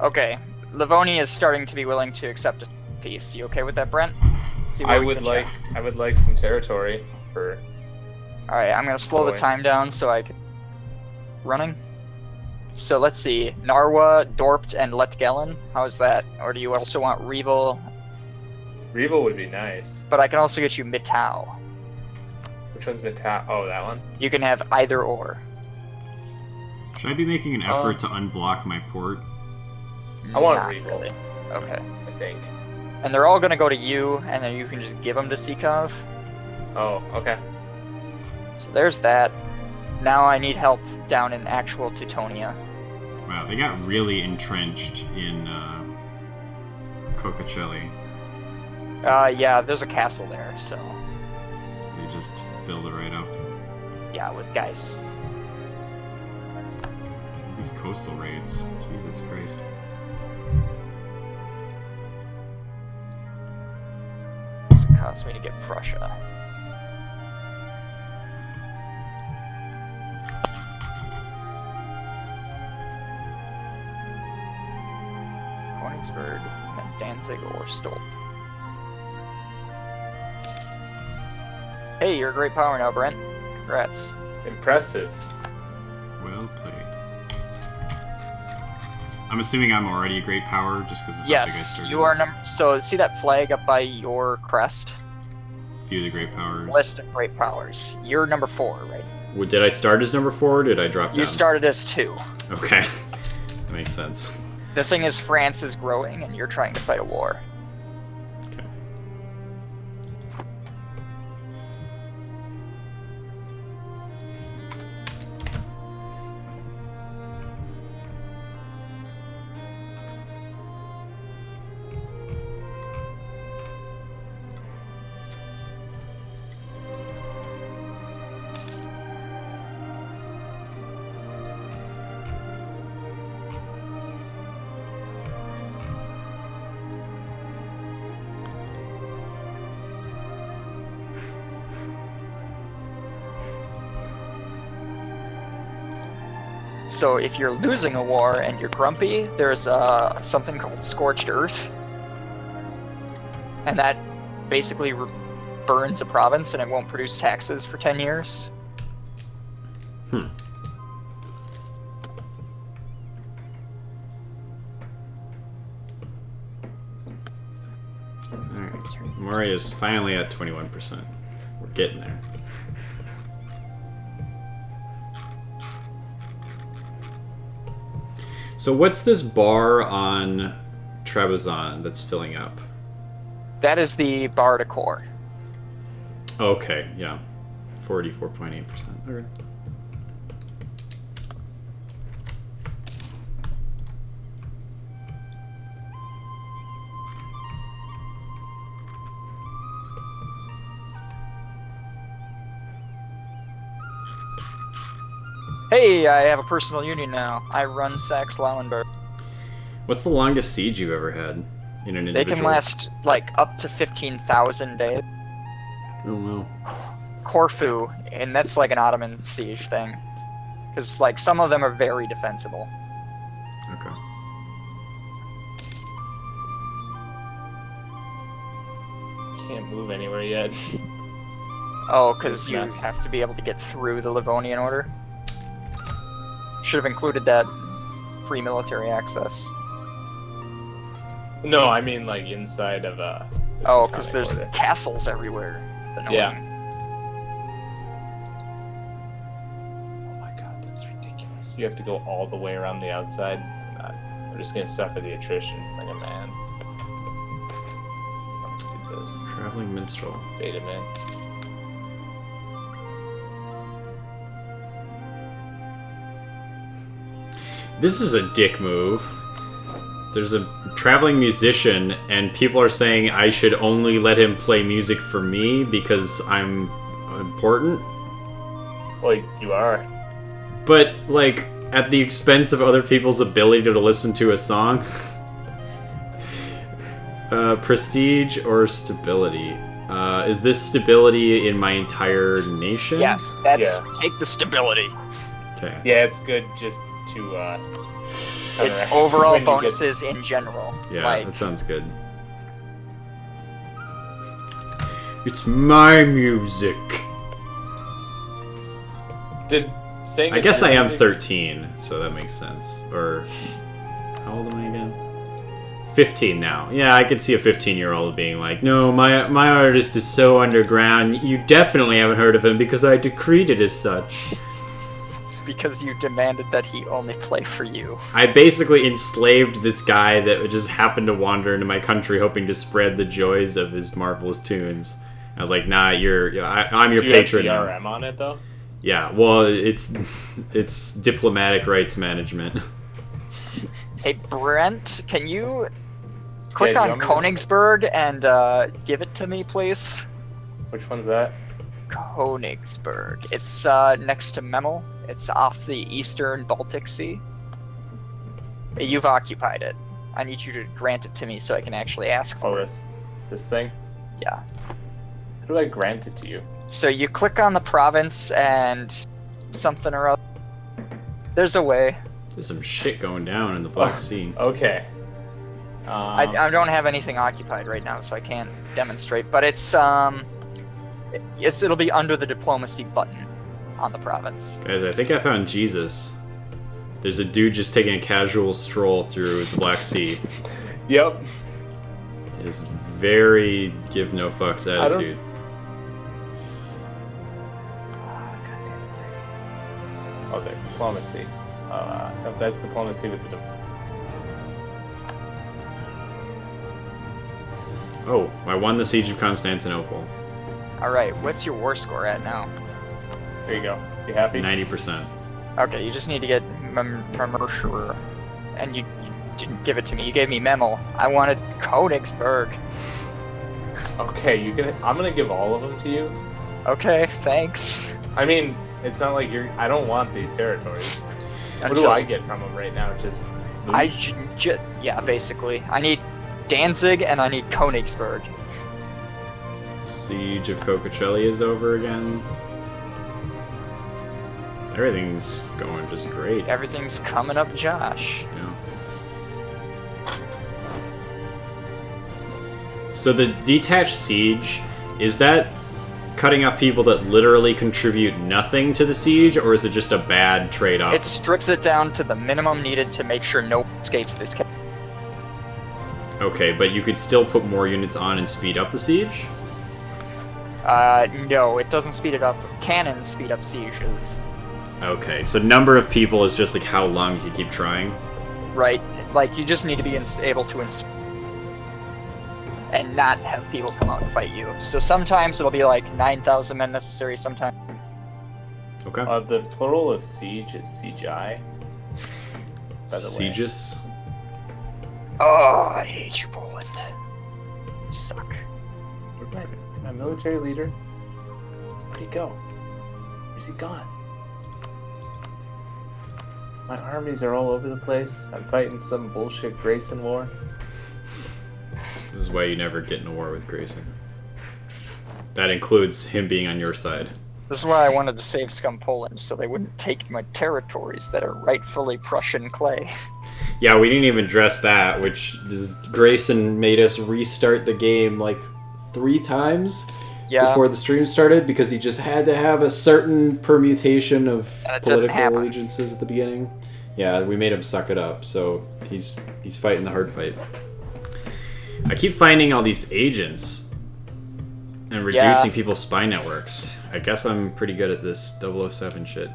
Okay, Livonia is starting to be willing to accept a peace. You okay with that, Brent? See I where we would can like check. some territory for. Alright, I'm gonna slow the Boy. time down so I can... Running? So let's see. Narwa, Dorpt, and Letgelen. How's that? Or do you also want Revel? Revo would be nice. But I can also get you Mitau. Which one's Meta? Oh, that one. You can have either or. Should I be making an effort to unblock my port? I want Not Revel. really. Okay. I think. And they're all gonna go to you, and then you can just give them to Sikov. Oh, okay. So there's that. Now I need help down in actual Teutonia. Wow, they got really entrenched in Cocacelli. Yeah, there's a castle there, so They just filled it right up. yeah, with guys. These coastal raids. Jesus Christ. What's it cost me to get Prussia? Königsberg, then Danzig or Stolp. Hey, you're a great power now, Brent. Congrats. Impressive. Well played. I'm assuming I'm already a great power just because of how big I Yes, started. you are number. So see that flag up by your crest? Few of the great powers. List of great powers. You're number 4, right? Did I start as number 4 or did I drop down? You started as 2. Okay. That makes sense. The thing is, France is growing, and you're trying to fight a war. Okay. So if you're losing a war and you're grumpy, there's something called Scorched Earth. And that basically burns a province and it won't produce taxes for 10 years. Hmm. Alright. Mori is finally at 21%. We're getting there. So what's this bar on Trebizond that's filling up? That is the bar to core. Okay, yeah. 44.8%. Okay. Hey, I have a personal union now. I run Saxe-Lauenburg. What's the longest siege you've ever had in an individual? They can last, like, up to 15,000 days. Oh, wow. Corfu, and that's like an Ottoman siege thing. Because, like, some of them are very defensible. Okay. Can't move anywhere yet. Oh, because you Yes. have to be able to get through the Livonian Order. Should have included that free military access. No, I mean like inside of the Oh, because Teutonic there's Order. castles everywhere. Annoying. Yeah. Oh my god, that's ridiculous. You have to go all the way around the outside. I'm just gonna suffer the attrition like a man. Do this. Traveling minstrel. Beta man. This is a dick move. There's a traveling musician, and people are saying I should only let him play music for me because I'm important. Well, you are. But, like, at the expense of other people's ability to listen to a song. Prestige or stability? Is this stability in my entire nation? Yes, that's Yeah. take the stability. Okay. Yeah, it's good just to It's counteract overall when you get- bonuses in general. Yeah, like, that sounds good. It's my music. Did saying I it's guess your I am music- 13, so that makes sense. Or how old am I again? 15 now. Yeah, I could see a 15-year-old being like, "No, my artist is so underground. You definitely haven't heard of him because I decreed it as such." because you demanded that he only play for you. I basically enslaved this guy that just happened to wander into my country hoping to spread the joys of his marvelous tunes. I was like, "Nah, I'm your Do you have patron now." DRM on it though? Yeah, well, it's diplomatic rights management. Hey, Brent, can you click Yeah, you on want me to- Königsberg and give it to me, please? Which one's that? Königsberg. It's next to Memel. It's off the eastern Baltic Sea. You've occupied it. I need you to grant it to me so I can actually ask Oh, for it. this thing? Yeah. How do I grant it to you? So you click on the province and something or other. There's a way. There's some shit going down in the Black Sea. Okay. I don't have anything occupied right now, so I can't demonstrate. But it'll be under the diplomacy button on the province. Guys, I think I found Jesus. There's a dude just taking a casual stroll through the Black Sea. Yep. Just very give no fucks attitude. Oh, the diplomacy. No, that's diplomacy with the. Oh, I won the Siege of Constantinople. Alright, what's your war score at now? There you go. You happy? 90%. Okay, you just need to get Mermerscher. And you didn't give it to me. You gave me Memel. I wanted Königsberg. Okay, I'm gonna give all of them to you. Okay, thanks. I mean, it's not like you're. I don't want these territories. What do I get from them right now? Just. Loot? Yeah, basically. I need Danzig and I need Königsberg. Siege of Cococelli is over again. Everything's going just great. Everything's coming up, Josh. Yeah. So the detached siege, is that cutting off people that literally contribute nothing to the siege, or is it just a bad trade-off? It strips it down to the minimum needed to make sure no one escapes this. Okay, but you could still put more units on and speed up the siege? No, it doesn't speed it up. Cannons speed up sieges. Okay, so number of people is just like how long you can keep trying? Right, like you just need to be able to and not have people come out and fight you. So sometimes it'll be like 9,000 men necessary, sometimes. Okay. The plural of siege is siegi. By the way. Sieges? Oh, I hate you, Poland. You suck. Where'd my military leader? Where'd he go? Where's he gone? My armies are all over the place. I'm fighting some bullshit Grayson war. This is why you never get in a war with Grayson. That includes him being on your side. This is why I wanted to save Scum Poland, so they wouldn't take my territories that are rightfully Prussian clay. Yeah, we didn't even address that, which is Grayson made us restart the game like 3 times before the stream started because he just had to have a certain permutation of political allegiances at the beginning. Yeah, we made him suck it up, so he's fighting the hard fight. I keep finding all these agents and reducing people's spy networks. I guess I'm pretty good at this 007 shit.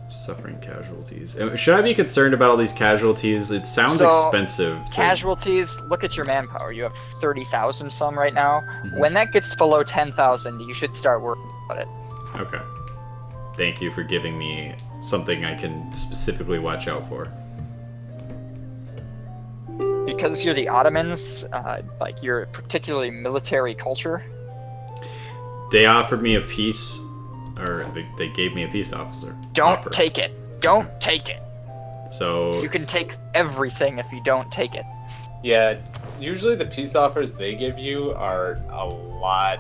Suffering casualties. Should I be concerned about all these casualties? It sounds expensive. Casualties, look at your manpower. You have 30,000 some right now. Mm-hmm. When that gets below 10,000, you should start worrying about it. Okay. Thank you for giving me something I can specifically watch out for. Because you're the Ottomans, like you're a particularly military culture. They offered me a peace, or they gave me a peace officer. Don't take it. Don't take it. So you can take everything if you don't take it. Yeah, usually the peace offers they give you are a lot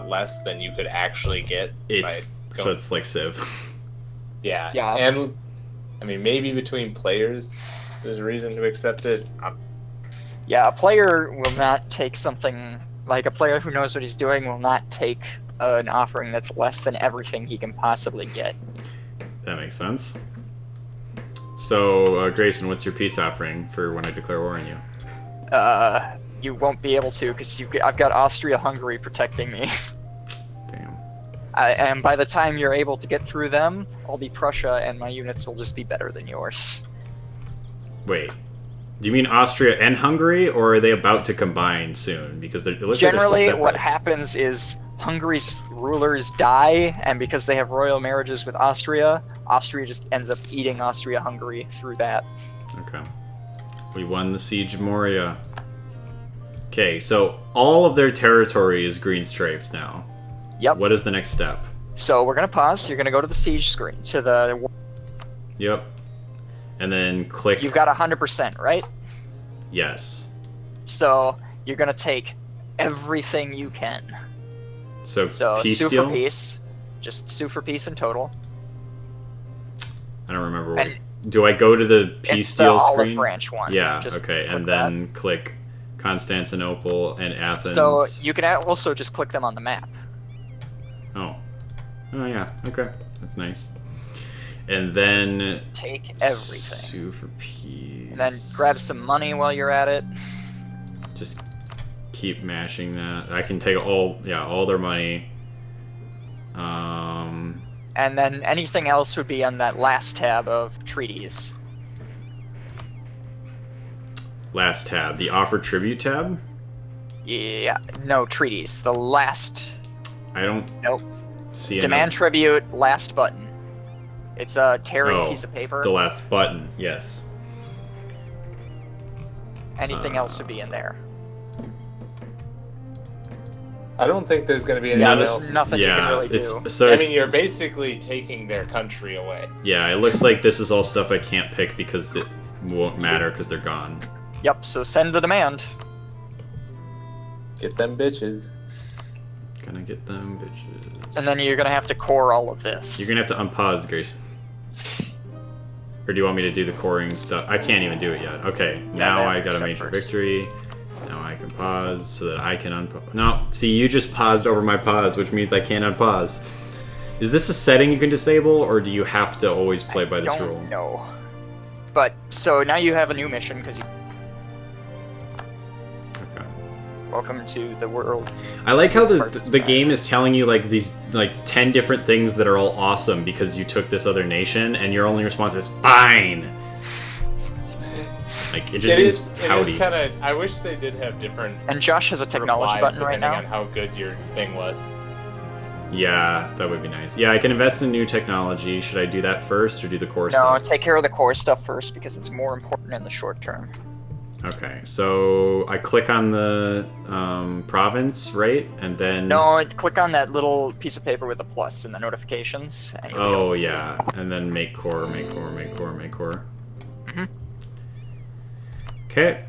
less than you could actually get. So it's like Civ. Yeah. Yeah. And I mean, maybe between players, there's a reason to accept it. Yeah, a player will not take something like a player who knows what he's doing will not take an offering that's less than everything he can possibly get. That makes sense. So, Grayson, what's your peace offering for when I declare war on you? You won't be able to because I've got Austria-Hungary protecting me. Damn. And by the time you're able to get through them, I'll be Prussia, and my units will just be better than yours. Wait. Do you mean Austria and Hungary, or are they about to combine soon? Because it looks generally, like they're what happens is Hungary's rulers die, and because they have royal marriages with Austria, Austria just ends up eating Austria-Hungary through that. Okay. We won the Siege of Moria. Okay, so all of their territory is green striped now. Yep. What is the next step? So we're gonna pause. You're gonna go to the siege screen, to the... Yep. And then click. You've got 100%, right? Yes. So you're gonna take everything you can. So peace sue deal? for peace, just sue for peace in total. I don't remember. And do I go to the peace it's the deal olive screen? branch one. Yeah. Just Okay. And click then click Constantinople and Athens. So you can also just click them on the map. Oh. Oh yeah. Okay. That's nice. And then Take everything. sue for peace. And then grab some money while you're at it. Just keep mashing that. I can take all their money. And then anything else would be on that last tab of treaties. Last tab, the offer tribute tab. Yeah, no, treaties. The last. I don't. Nope. See. Demand tribute. Last button. It's a tearing piece of paper. The last button. Yes. Anything else would be in there. I don't think there's going to be anything else. Nothing you can really do. I mean, you're basically taking their country away. Yeah, it looks like this is all stuff I can't pick because it won't matter because they're gone. Yep, so send the demand. Get them bitches. Gonna get them bitches. And then you're gonna have to core all of this. You're gonna have to unpause, Grace. Or do you want me to do the coring stuff? I can't even do it yet. Okay, now I got a major victory. Now I can pause so that I can unpause. No, see, you just paused over my pause, which means I can't unpause. Is this a setting you can disable, or do you have to always play by this rule? No. But, so now you have a new mission, because you... Okay. Welcome to the world. I like how the game is telling you, like, these, like, 10 different things that are all awesome because you took this other nation, and your only response is, fine! Like, it just seems pouty. It is kind of... I wish they did have different... And Josh has a technology button right now. Depending on how good your thing was. Yeah, that would be nice. Yeah, I can invest in new technology. Should I do that first or do the core stuff? No, take care of the core stuff first because it's more important in the short term. Okay, so I click on the province, right? And then... No, click on that little piece of paper with the plus in the notifications. And oh, yeah. And then make core, make core, make core, make core. Mm-hmm. Okay.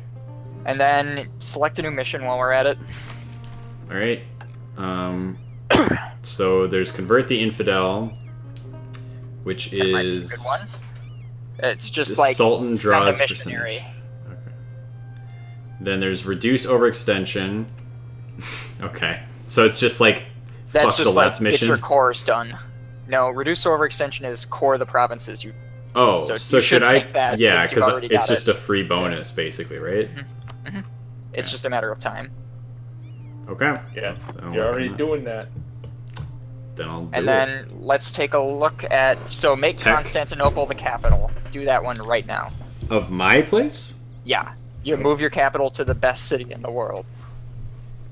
And then select a new mission while we're at it. Alright. So there's Convert the Infidel, which that is... might be a good one. It's just the like Sultan draws missionary. percentage. Okay. Then there's Reduce Overextension. Okay. So it's just like, that's fuck just the last like, mission. Get your cores done. No, Reduce Overextension is core the provinces you... Oh, so should I? That yeah, because it's just it. a free bonus, basically, right? Mm-hmm. Mm-hmm. It's just a matter of time. Okay. Yeah, you're already doing that. Then I'll do And then let's take a look at... So make Constantinople the capital. Do that one right now. Of my place? Yeah. You move your capital to the best city in the world.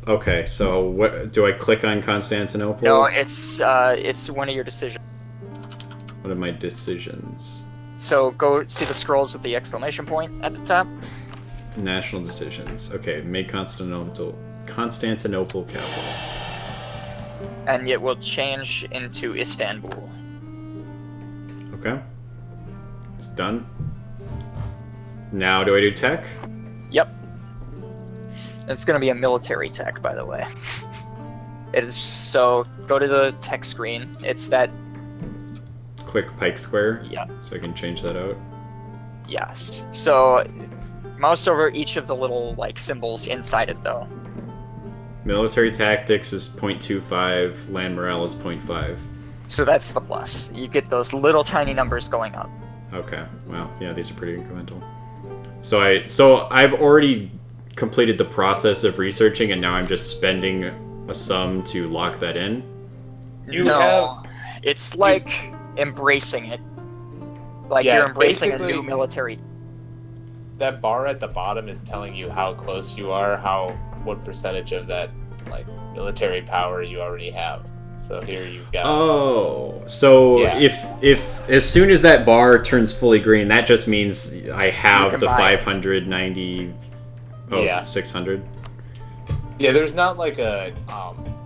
Okay, so what do I click on Constantinople? No, it's one of your decisions. What are my decisions? So go see the scrolls with the exclamation point at the top. National decisions. Okay, make Constantinople capital. And it will change into Istanbul. Okay. It's done. Now do I do tech? Yep. It's going to be a military tech, by the way. It is, so go to the tech screen. It's that... Click Pike Square? Yeah. So I can change that out? Yes. So mouse over each of the little like symbols inside it, though. Military tactics is 0.25, land morale is 0.5. So that's the plus. You get those little tiny numbers going up. Okay. Well, yeah, these are pretty incremental. So I've already completed the process of researching, and now I'm just spending a sum to lock that in. It's like embracing it. Like you're embracing a new military. That bar at the bottom is telling you how close you are, what percentage of that like military power you already have. So here you've got. Oh, so if as soon as that bar turns fully green, that just means I have the 590. Oh, yeah. 600. Yeah, there's not like a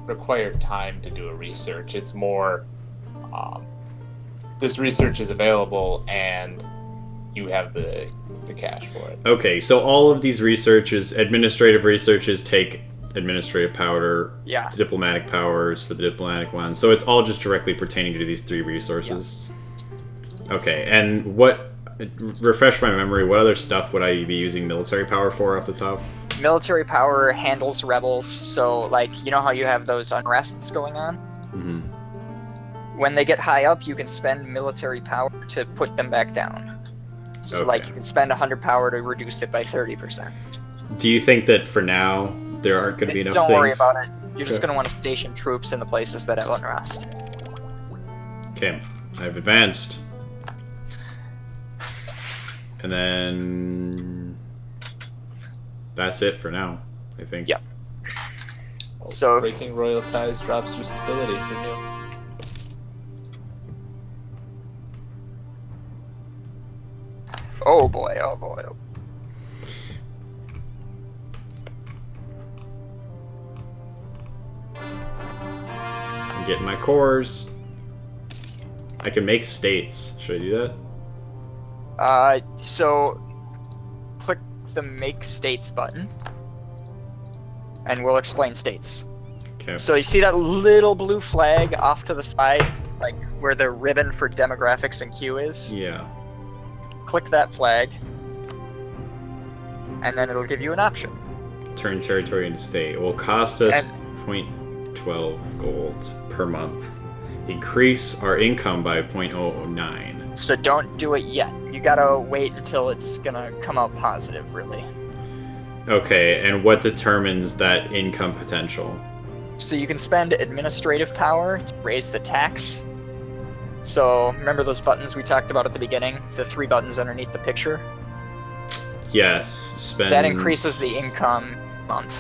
required time to do a research. It's more this research is available and you have the cash for it. Okay, so all of these administrative researches take administrative power, Yeah. diplomatic powers for the diplomatic ones. So it's all just directly pertaining to these 3 resources. Yes. Okay, and refresh my memory, what other stuff would I be using military power for off the top? Military power handles rebels, so like, you know how you have those unrests going on? Mm-hmm. When they get high up, you can spend military power to put them back down. So Okay. like, you can spend 100 power to reduce it by 30%. Do you think that for now there aren't going to be enough Don't things? worry about it. You're just Okay. going to want to station troops in the places that have unrest. Okay, I've advanced. And then that's it for now, I think. Yep. So Breaking royal ties drops your stability. Who knew? oh boy, oh boy. Oh. I'm getting my cores. I can make states. Should I do that? So click the Make States button, and we'll explain states. Okay. So you see that little blue flag off to the side, like where the ribbon for demographics and Q is? Yeah. Click that flag, and then it'll give you an option. Turn territory into state. It will cost us And- 0.12 gold per month. Increase our income by 0.009. So don't do it yet. You gotta wait until it's gonna come out positive, really. Okay, and what determines that income potential? So you can spend administrative power to raise the tax. So remember those buttons we talked about at the beginning? The 3 buttons underneath the picture? Yes, spend... That increases the income month.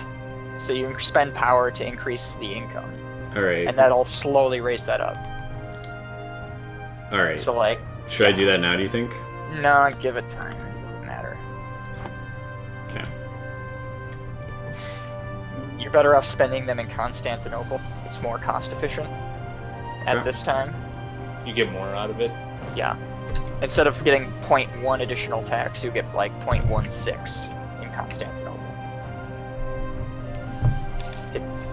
So you can spend power to increase the income. Alright, And that'll slowly raise that up. alright. So like, Should I do that now, do you think? no, give it time. It doesn't matter. Okay. You're better off spending them in Constantinople. It's more cost efficient at Okay. this time. You get more out of it. Yeah. Instead of getting 0.1 additional tax, you get like 0.16 in Constantinople.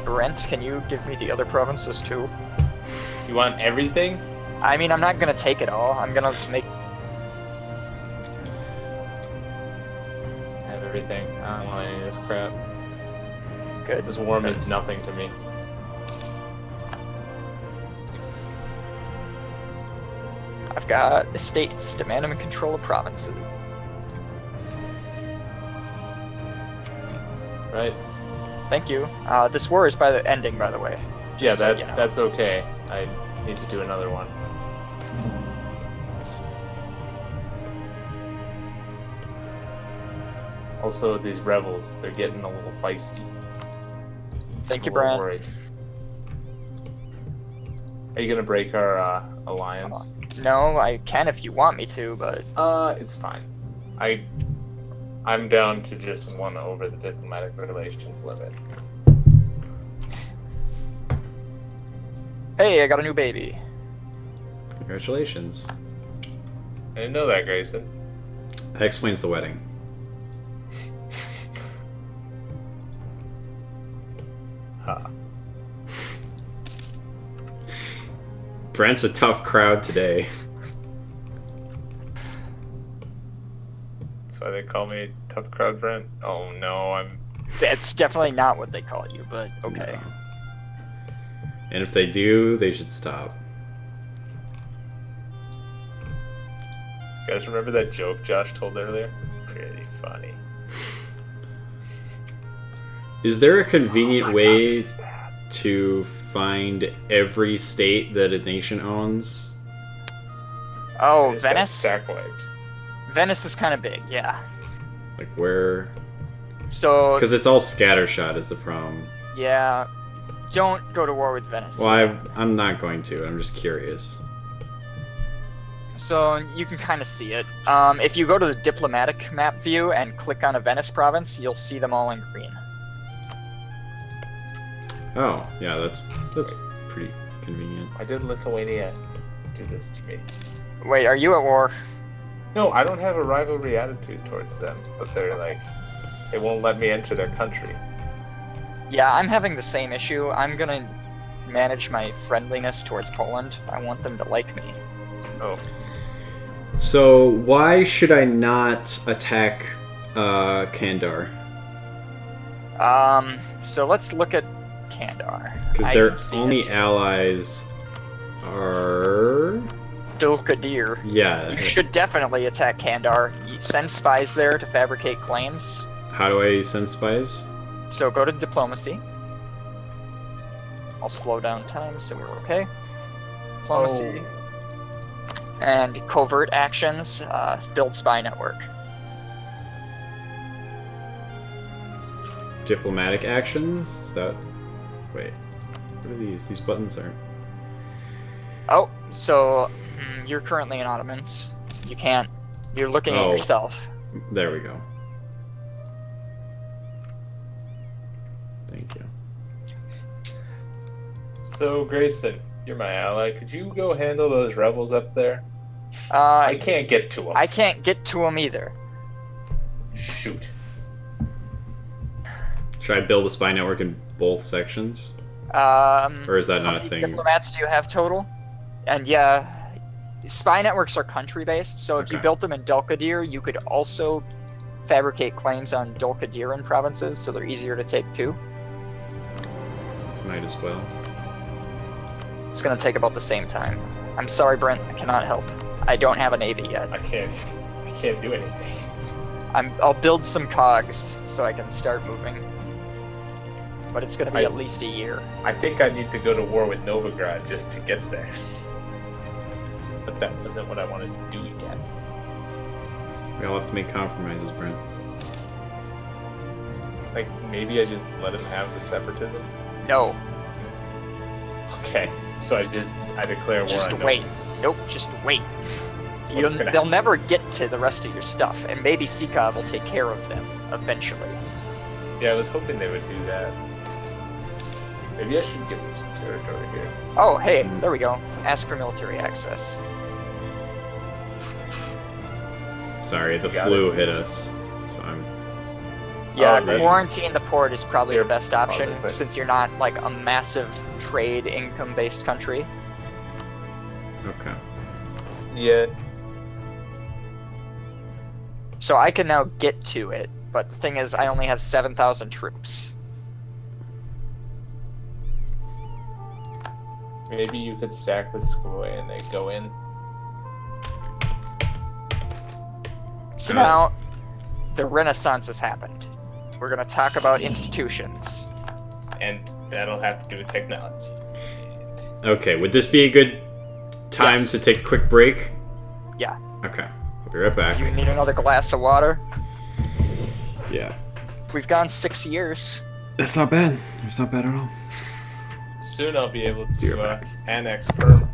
Brent, can you give me the other provinces too? You want everything? I mean, I'm not gonna take it all. I'm gonna make. I have everything. I don't want any of this crap. Good. This war means Because- nothing to me. I've got estates demanding control of provinces. Right? Thank you. This war is by the ending, by the way. Just Yeah, so you know. that's okay. I need to do another one. Also, these rebels, they're getting a little feisty. Thank you, I'm a little Brent. worried. Are you gonna break our alliance? No, I can if you want me to, but It's fine. I'm down to just one over the diplomatic relations limit. hey, I got a new baby. Congratulations. I didn't know that, Grayson. That explains the wedding. Huh. Brent's a tough crowd today. That's why they call me Tough Crowd Brent. Oh no, I'm. That's definitely not what they call you, but okay. No. And if they do, they should stop. You guys remember that joke Josh told earlier? Pretty funny. Is there a convenient Oh my God, way this is bad. to find every state that a nation owns? Oh, I just got Venice? stack wiped. Venice is kind of big, yeah. Like where? So, Because it's all scattershot is the problem. yeah, don't go to war with Venice. Well, I'm not going to. I'm just curious. So you can kind of see it. If you go to the diplomatic map view and click on a Venice province, you'll see them all in green. Oh, yeah, that's pretty convenient. Why did Lithuania do this to me? Wait, are you at war? No, I don't have a rivalry attitude towards them, but they're like, they won't let me enter their country. Yeah, I'm having the same issue. I'm gonna manage my friendliness towards Poland. I want them to like me. Oh, So why should I not attack Kandar? So let's look at Kandar. Because I their can see only it. allies are... Dulkadir. Yeah. You should definitely attack Kandar. You send spies there to fabricate claims. How do I send spies? So go to diplomacy. I'll slow down time so we're okay. Diplomacy. And covert actions, build spy network. Diplomatic actions? Is that... Wait. What are these? These buttons aren't... Oh, so you're currently in Ottomans. You can't. You're looking at Oh. yourself. There we go. Thank you. so Grayson, you're my ally. Could you go handle those rebels up there? I can't get to them. I can't get to them either. Shoot. Should I build a spy network in both sections? Or is that How not a many thing? diplomats do you have total? And yeah, spy networks are country-based, so if you Okay. built them in Dulkadir, you could also fabricate claims on Dulkadiran provinces, so they're easier to take too. Might as well. It's gonna take about the same time. I'm sorry, Brent, I cannot help. I don't have a navy yet. I can't do anything. I'll build some cogs so I can start moving. But it's gonna be at least a year. I think I need to go to war with Novigrad just to get there. But that wasn't what I wanted to do yet. We all have to make compromises, Brent. Like, maybe I just let him have the separatism? No, Okay, so I declare war just on wait. Nope, just wait. What's gonna They'll happen? never get to the rest of your stuff, and maybe Sikov will take care of them eventually. Yeah, I was hoping they would do that. Maybe I should give them some territory here. Oh, hey, there we go. Ask for military access. Sorry, the Got flu hit us. So I'm... Yeah, Oh, that's- quarantine the port is probably Here, the best option, probably, but- since you're not like a massive trade income-based country. Okay. Yeah, So I can now get to it, but the thing is, I only have 7,000 troops. maybe you could stack with Skoy and they go in. So Oh. now, the Renaissance has happened. We're gonna talk about institutions. And that'll have to do with technology. Okay, would this be a good time Yes. to take a quick break? Yeah. Okay. I'll be right back. You need another glass of water? Yeah. We've gone 6 years. That's not bad. It's not bad at all. Soon I'll be able Dear to back. annex Perm.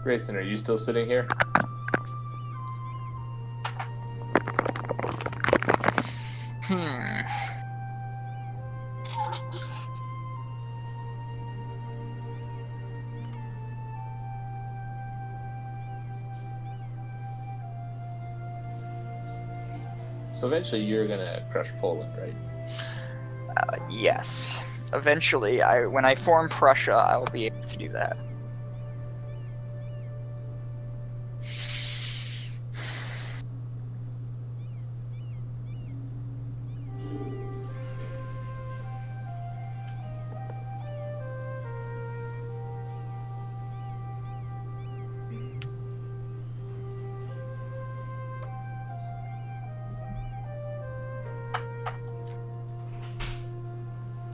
Grayson, are you still sitting here? Hmm. So eventually you're gonna crush Poland, right? Yes. Eventually, when I form Prussia, I will be able to do that.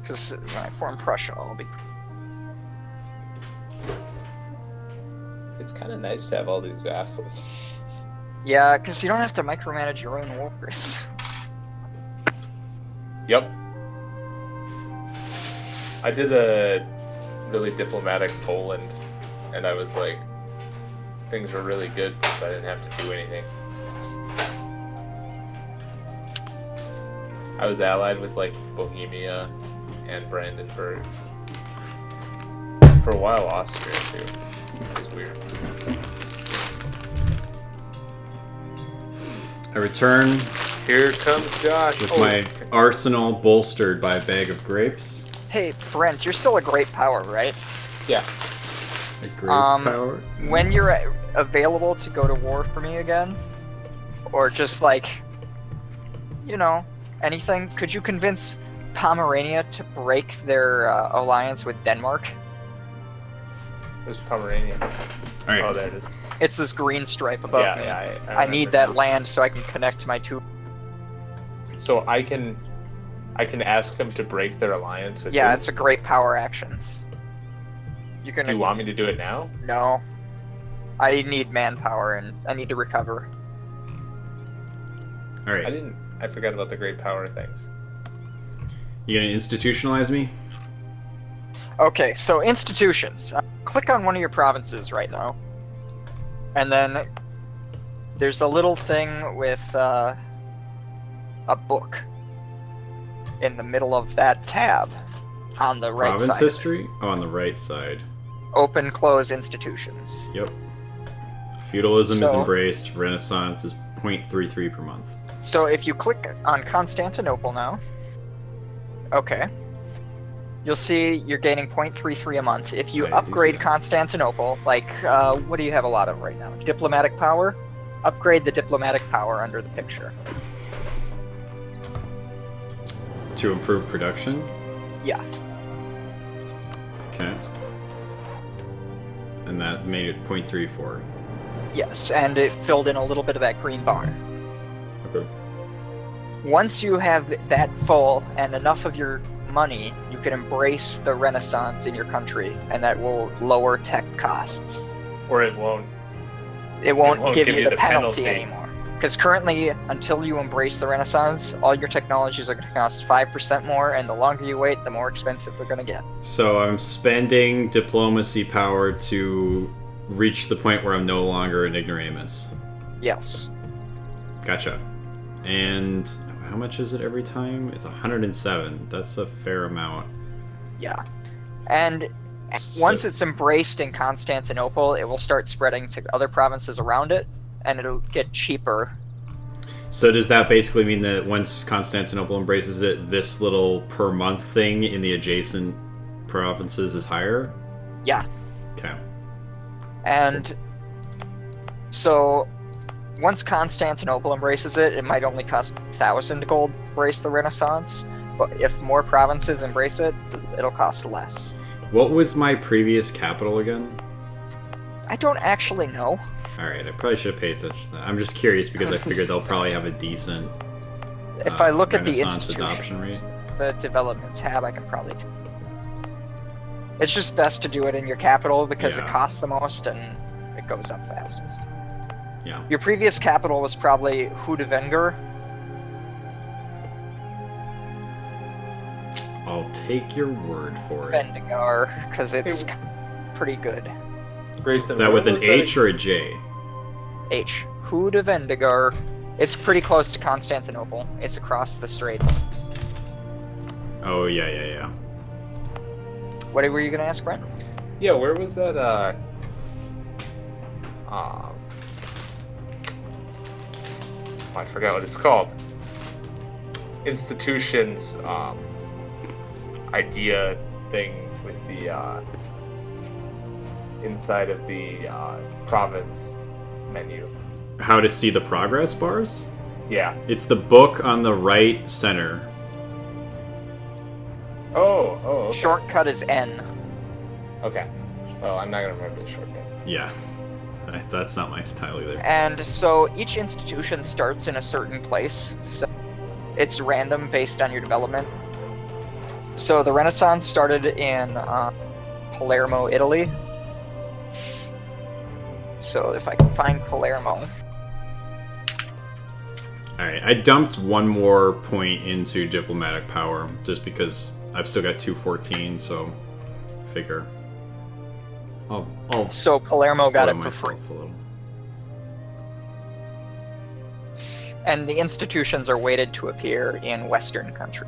Because when I form Prussia, I'll be... It's kind of nice to have all these vassals. Yeah, because you don't have to micromanage your own wars. Yep. I did a really diplomatic Poland, and I was like, things were really good because I didn't have to do anything. I was allied with like Bohemia and Brandenburg. For a while, Austria too. It was weird. I return Here comes Josh. with my arsenal bolstered by a bag of grapes. Hey, Brent, you're still a great power, right? Yeah. A grape power. When you're available to go to war for me again, or just like, you know, anything, could you convince Pomerania to break their alliance with Denmark? There's Pomerania. Alright. Oh, there it is. It's this green stripe above me. Yeah, I need remember that now. land so I can connect my two. So I can ask him to break their alliance with Yeah, you? it's a great power actions. You can. Do you want me to do it now? No. I need manpower and I need to recover. Alright. I forgot about the great power things. You gonna institutionalize me? Okay, so institutions. Click on one of your provinces right now. And then there's a little thing with a book in the middle of that tab on the right Province side. history? Oh, on the right side. Open, close institutions. Yep. Feudalism is So- embraced. Renaissance is 0.33 per month. So if you click on Constantinople now, okay, you'll see you're gaining 0.33 a month. If you I do see upgrade that. Constantinople, like, what do you have a lot of right now? Diplomatic power? Upgrade the diplomatic power under the picture. To improve production? Yeah. Okay. And that made it 0.34. Yes, and it filled in a little bit of that green bar. Okay. Once you have that full and enough of your money, you can embrace the Renaissance in your country, and that will lower tech costs. Or it won't. It won't give you the penalty anymore. Because currently, until you embrace the Renaissance, all your technologies are going to cost 5% more, and the longer you wait, the more expensive they're going to get. So I'm spending diplomacy power to reach the point where I'm no longer an ignoramus. Yes. Gotcha. And how much is it every time? It's 107. That's a fair amount. Yeah. And once it's embraced in Constantinople, it will start spreading to other provinces around it, and it'll get cheaper. So does that basically mean that once Constantinople embraces it, this little per month thing in the adjacent provinces is higher? Yeah. Okay. And so once Constantinople embraces it, it might only cost 1,000 gold to embrace the Renaissance, but if more provinces embrace it, it'll cost less. What was my previous capital again? I don't actually know. Alright, I probably should have paid attention to that. I'm just curious because I figured they'll probably have a decent If I look at the Renaissance adoption rate. institutions, the development tab, I can probably it's just best to do it in your capital because it Yeah. costs the most and it goes up fastest. Yeah. Your previous capital was probably Hudevenger. I'll take your word for it. Vendigar, because it's pretty good. Grayson, Is that where with an was that H or a J? H. Hudevendigar. It's pretty close to Constantinople. It's across the straits. Oh, yeah. What were you going to ask, Brent? Yeah, where was that? I forgot what it's called. Institutions idea thing with the inside of the province menu. How to see the progress bars? Yeah. It's the book on the right center. Oh, okay. Shortcut is N. Okay. Well, I'm not gonna remember the shortcut. Yeah. That's not my style either. And so each institution starts in a certain place. So it's random based on your development. So the Renaissance started in Palermo, Italy. So if I can find Palermo. Alright, I dumped one more point into diplomatic power, just because I've still got 214, so figure. I'll So Palermo got spoil it for free. myself a little. And the institutions are weighted to appear in Western country.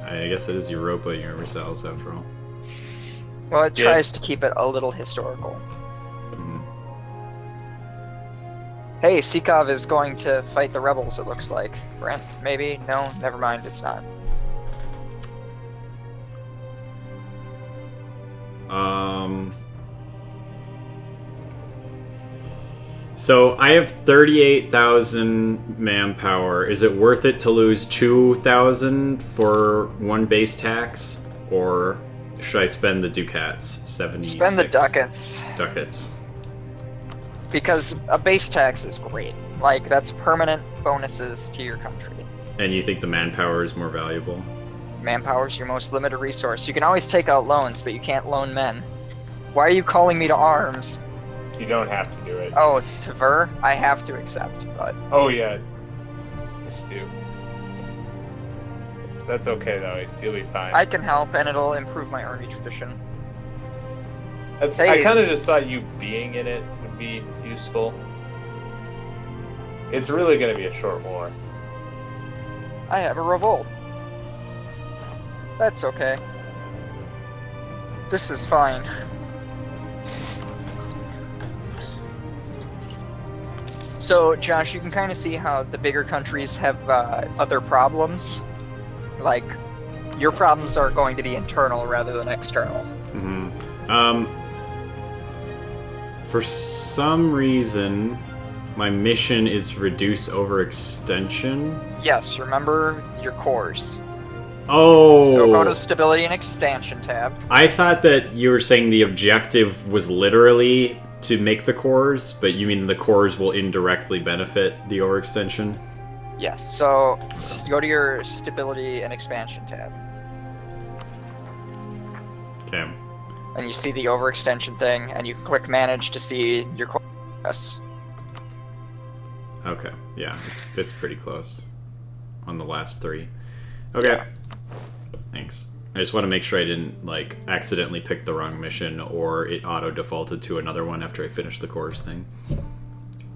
I guess it is Europa Universalis after all. Well, it tries to keep it a little historical. Mhm. Hey, Sikov is going to fight the rebels, it looks like. Brent, maybe? No, never mind, it's not. So I have 38,000 manpower. Is it worth it to lose 2,000 for one base tax? Or should I spend the ducats? 76. Spend the ducats. Ducats. Because a base tax is great. Like, that's permanent bonuses to your country. And you think the manpower is more valuable? Manpower's your most limited resource. You can always take out loans, but you can't loan men. Why are you calling me to arms? You don't have to do it. Oh, Tver? I have to accept, but... Oh, yeah. Yes, you do. That's okay, though. You'll be fine. I can help, and it'll improve my army tradition. That's, Hey. I kind of just thought you being in it would be useful. It's really going to be a short war. I have a revolt. That's okay. This is fine. So, Josh, you can kind of see how the bigger countries have other problems. Like, your problems are going to be internal rather than external. Mm-hmm. For some reason, my mission is reduce overextension. Yes, remember your cores. Oh! So go to Stability and Expansion tab. I thought that you were saying the objective was literally to make the cores, but you mean the cores will indirectly benefit the overextension? Yes, so go to your Stability and Expansion tab. Okay. And you see the overextension thing, and you can click Manage to see your core progress. Okay. Yeah, it's pretty close on the last three. Okay. Yeah. Thanks. I just want to make sure I didn't, like, accidentally pick the wrong mission, or it auto-defaulted to another one after I finished the cores thing.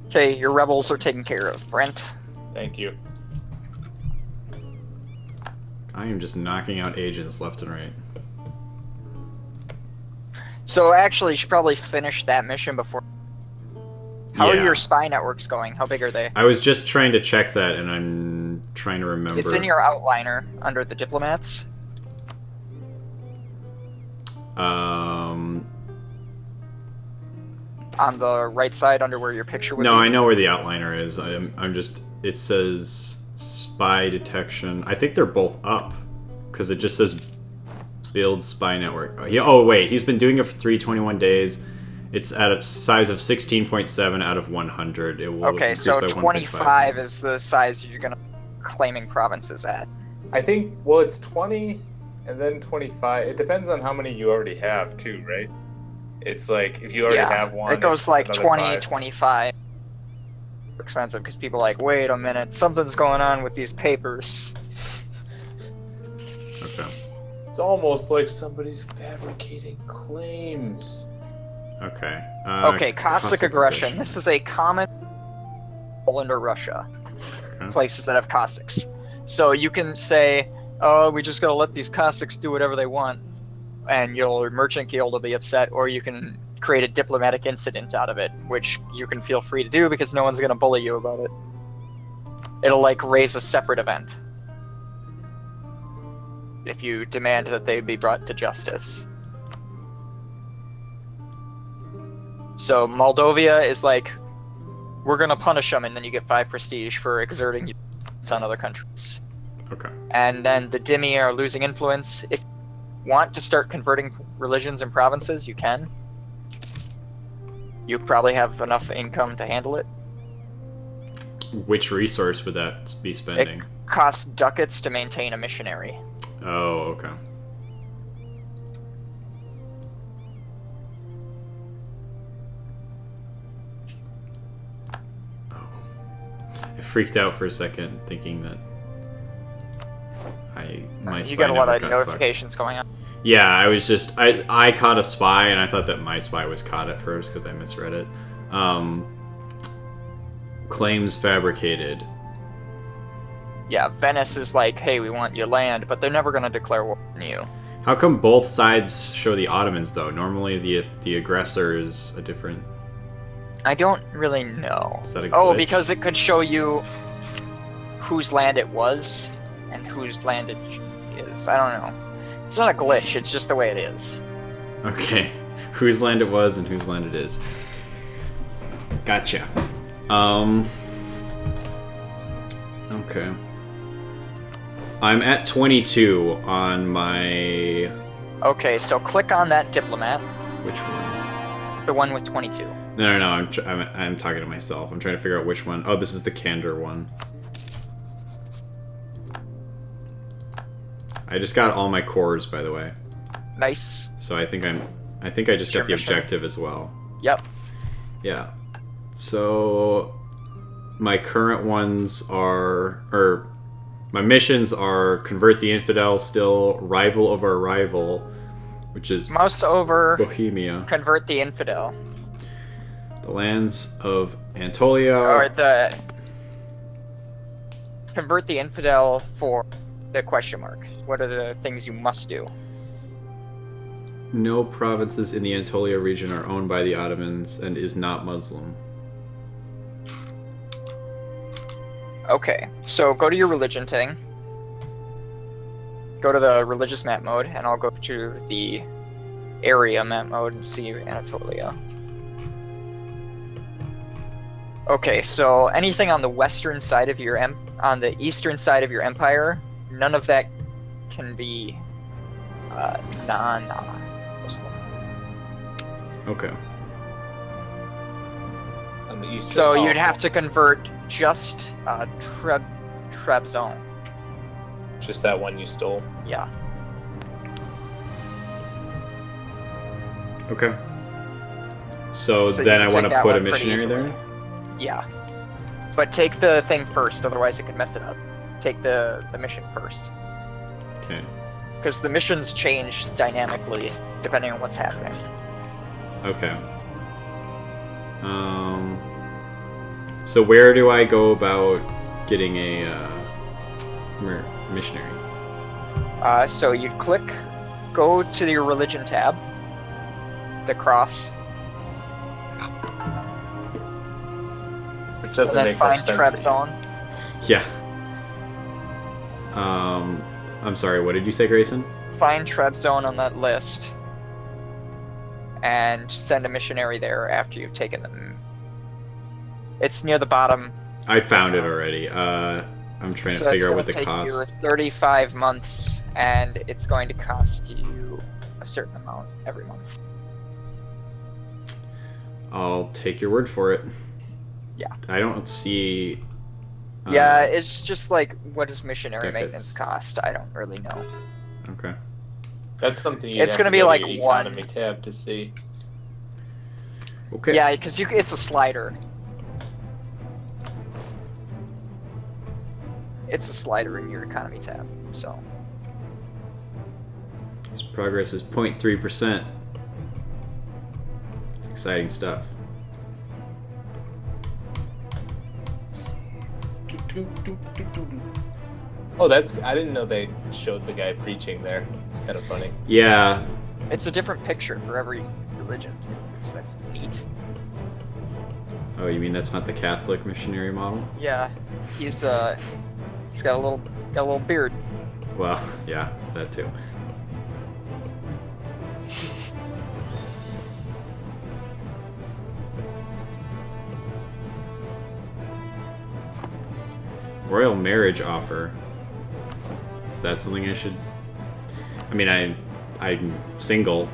Okay, your rebels are taken care of. Brent? Thank you. I am just knocking out agents left and right. So actually, you should probably finish that mission before... How are Yeah. your spy networks going? How big are they? I was just trying to check that, and I'm trying to remember. It's in your outliner, under the diplomats. Um... On the right side, under where your picture would No, be. I know where the outliner is. I'm just... It says spy detection. I think they're both up, because it just says build spy network. Oh, wait, he's been doing it for 321 days. It's at a size of 16.7 out of 100. It will Okay, increase so by 25 is the size you're gonna claiming provinces at. I think, well, it's 20 and then 25. It depends on how many you already have, too, right? It's like, if you already have one... It goes it's like another 20, 5. 25. Expensive, because people are like, wait a minute, something's going on with these papers. Okay. It's almost like somebody's fabricating claims. Okay. Okay, Cossack aggression. This is a common Poland or Russia. Okay. Places that have Cossacks. So you can say, oh, we just gotta let these Cossacks do whatever they want, and your merchant guild will be upset, or you can create a diplomatic incident out of it, which you can feel free to do because no one's gonna bully you about it. It'll like raise a separate event if you demand that they be brought to justice. So Moldovia is like, we're gonna punish them, and then you get 5 prestige for exerting influence on other countries. Okay. And then the Dhimmi are losing influence. If you want to start converting religions and provinces, you can. You probably have enough income to handle it. Which resource would that be spending? It costs ducats to maintain a missionary. Oh, okay. freaked out for a second, thinking that my You spy got a lot network of got fucked. notifications going on. Yeah, I was just I caught a spy, and I thought that my spy was caught at first because I misread it. Claims fabricated. Yeah, Venice is like, hey, we want your land, but they're never going to declare war on you. How come both sides show the Ottomans though? Normally the aggressor is a different. I don't really know. Is that a Oh, glitch? because it could show you whose land it was and whose land it is. I don't know. It's not a glitch, it's just the way it is. Okay, whose land it was and whose land it is. Gotcha. Okay. I'm at 22 on my. Okay, so click on that diplomat, Which one? the one with 22. No. I'm talking to myself. I'm trying to figure out which one. Oh, this is the Candor one. I just got all my cores, by the way. Nice. So I think I just got the objective as well. Yep. Yeah. So my current ones are, or my missions are convert the infidel still, rival of our rival, which is Mouse over, Bohemia, convert the infidel. the lands of Anatolia, Or the... Convert the infidel for the question mark. What are the things you must do? no provinces in the Anatolia region are owned by the Ottomans and is not Muslim. Okay, so go to your religion thing. Go to the religious map mode, and I'll go to the area map mode and see Anatolia. Okay, so anything on the western side of your on the eastern side of your empire, none of that can be non-Muslim. Okay. On the eastern. So you'd have to convert just Trebizond. Just that one you stole. Yeah. Okay. So So then you I can want take to that put a one pretty missionary easily. there? Yeah. But take the thing first, otherwise it could mess it up. Take the mission first. Okay. Because the missions change dynamically depending on what's happening. Okay. So where do I go about getting a missionary? So you'd go to your religion tab, the cross, Which and doesn't then make find much sense. to me. Trebizond. Yeah. I'm sorry, what did you say, Grayson? Find Trebizond on that list, and send a missionary there after you've taken them. It's near the bottom. I found it already. I'm trying to figure out what the cost. So it's going to take you 35 months, and it's going to cost you a certain amount every month. I'll take your word for it. Yeah. I don't see. Yeah, it's just like, what does missionary Decades. maintenance cost? I don't really know. Okay. That's something you It's have gonna to be go like to your one. economy tab to see. Okay. Yeah, because it's a slider. It's a slider in your economy tab, so. His progress is 0.3%. It's exciting stuff. Oh, I didn't know they showed the guy preaching there. It's kind of funny. Yeah. It's a different picture for every religion, so that's neat. Oh, you mean that's not the Catholic missionary model? Yeah, he's got a little beard. Well, yeah, that too. Royal marriage offer. Is that something I should? I mean, I'm single,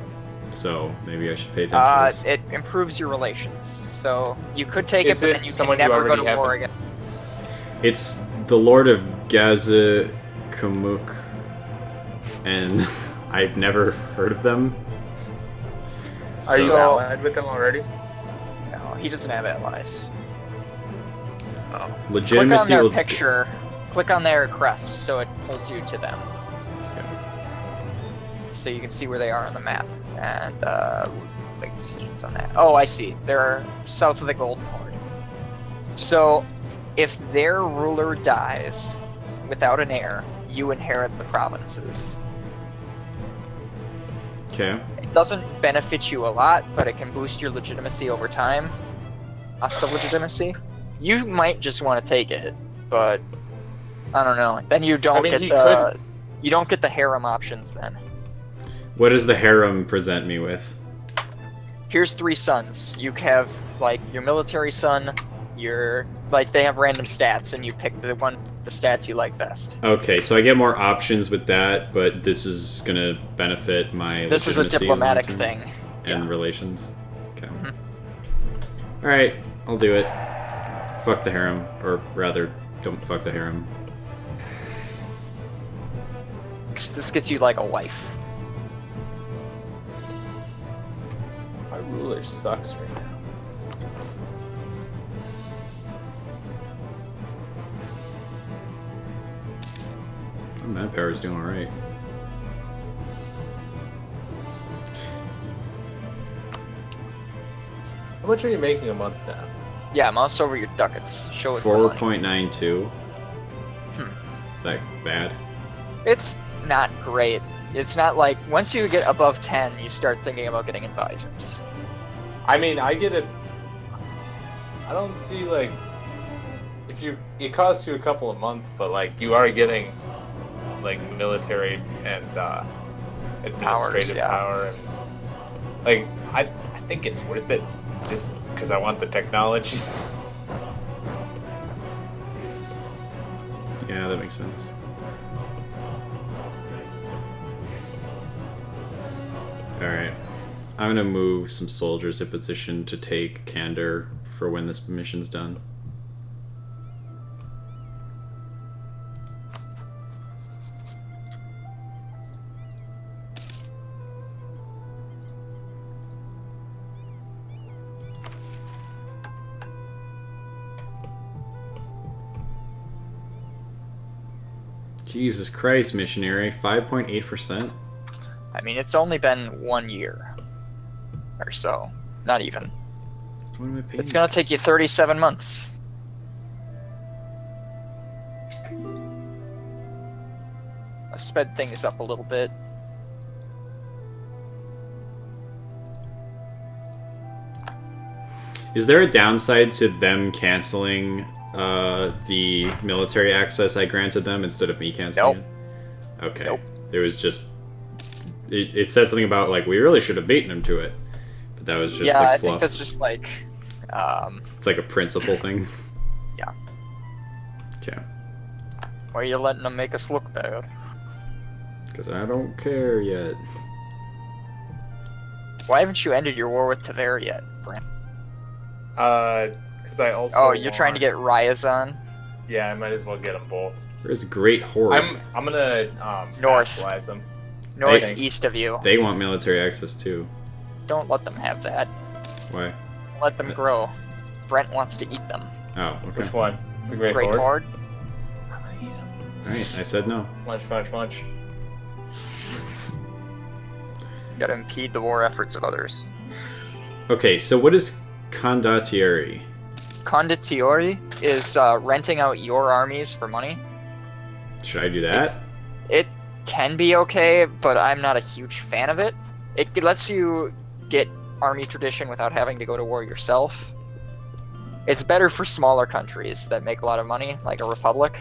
so maybe I should pay attention to this. It improves your relations, so you could take Is it, but it then you can someone you never go already to have war in- again. It's the Lord of Gazakamuk, and I've never heard of them. Are you So- allied with them already? No, he doesn't have allies. Click Legitimacy on their will picture. Click on their crest, so it pulls you to them. So you can see where they are on the map. And make decisions on that. Oh, I see. They're south of the Golden Horde. So if their ruler dies without an heir, you inherit the provinces. Okay. It doesn't benefit you a lot, but it can boost your legitimacy over time. Hostile legitimacy. You might just want to take it, but I don't know. Then you don't get the you don't get the harem options then. What does the harem present me with? Here's 3 sons. You have like your military son, your like they have random stats, and you pick the stats you like best. Okay, so I get more options with that, but this is gonna benefit my This is a legitimacy diplomatic long-term thing. and Yeah. relations. Okay. Mhm. All right, I'll do it. Fuck the harem, or rather, don't fuck the harem. 'Cause this gets you like a wife. My ruler sucks right now. Manpower's doing alright. How much are you making a month now? Yeah, mouse over your ducats. Show us the money. 4.92. Hmm. Is that bad? It's not great. It's not like once you get above 10, you start thinking about getting advisors. I mean, I get it. I don't see like if you it costs you a couple a month, but like you are getting like military and administrative yeah. power, and like I think it's worth it just because I want the technologies. Yeah, that makes sense. Alright. I'm gonna move some soldiers in position to take Candor for when this mission's done. Jesus Christ, missionary, 5.8%? I mean, it's only been 1 year or so. Not even. What am I paying? It's gonna take you 37 months. I've sped things up a little bit. Is there a downside to them canceling the military access I granted them instead of me canceling it? Okay. Nope. There was just... It said something about, like, we really should have beaten him to it. But that was just, Yeah, like, I fluff. think that's just like... It's like a principle thing. Yeah. Okay. Why are you letting them make us look bad? Because I don't care yet. Why haven't you ended your war with Tver yet, Brent? Because I also. Oh, you're trying to get Ryazan? Yeah, I might as well get them both. There's a great horde. I'm gonna North. vassalize them. Northeast of you. They want military access too. Don't let them have that. Why? Let them grow. Brent wants to eat them. Oh, okay. Which one? The Great Great Horde? Horde? I'm gonna eat them. Alright, I said no. Munch. You gotta impede the war efforts of others. Okay, so what is condottieri? Condottieri is renting out your armies for money. Should I do that? It can be okay, but I'm not a huge fan of it. It lets you get army tradition without having to go to war yourself. It's better for smaller countries that make a lot of money, like a republic.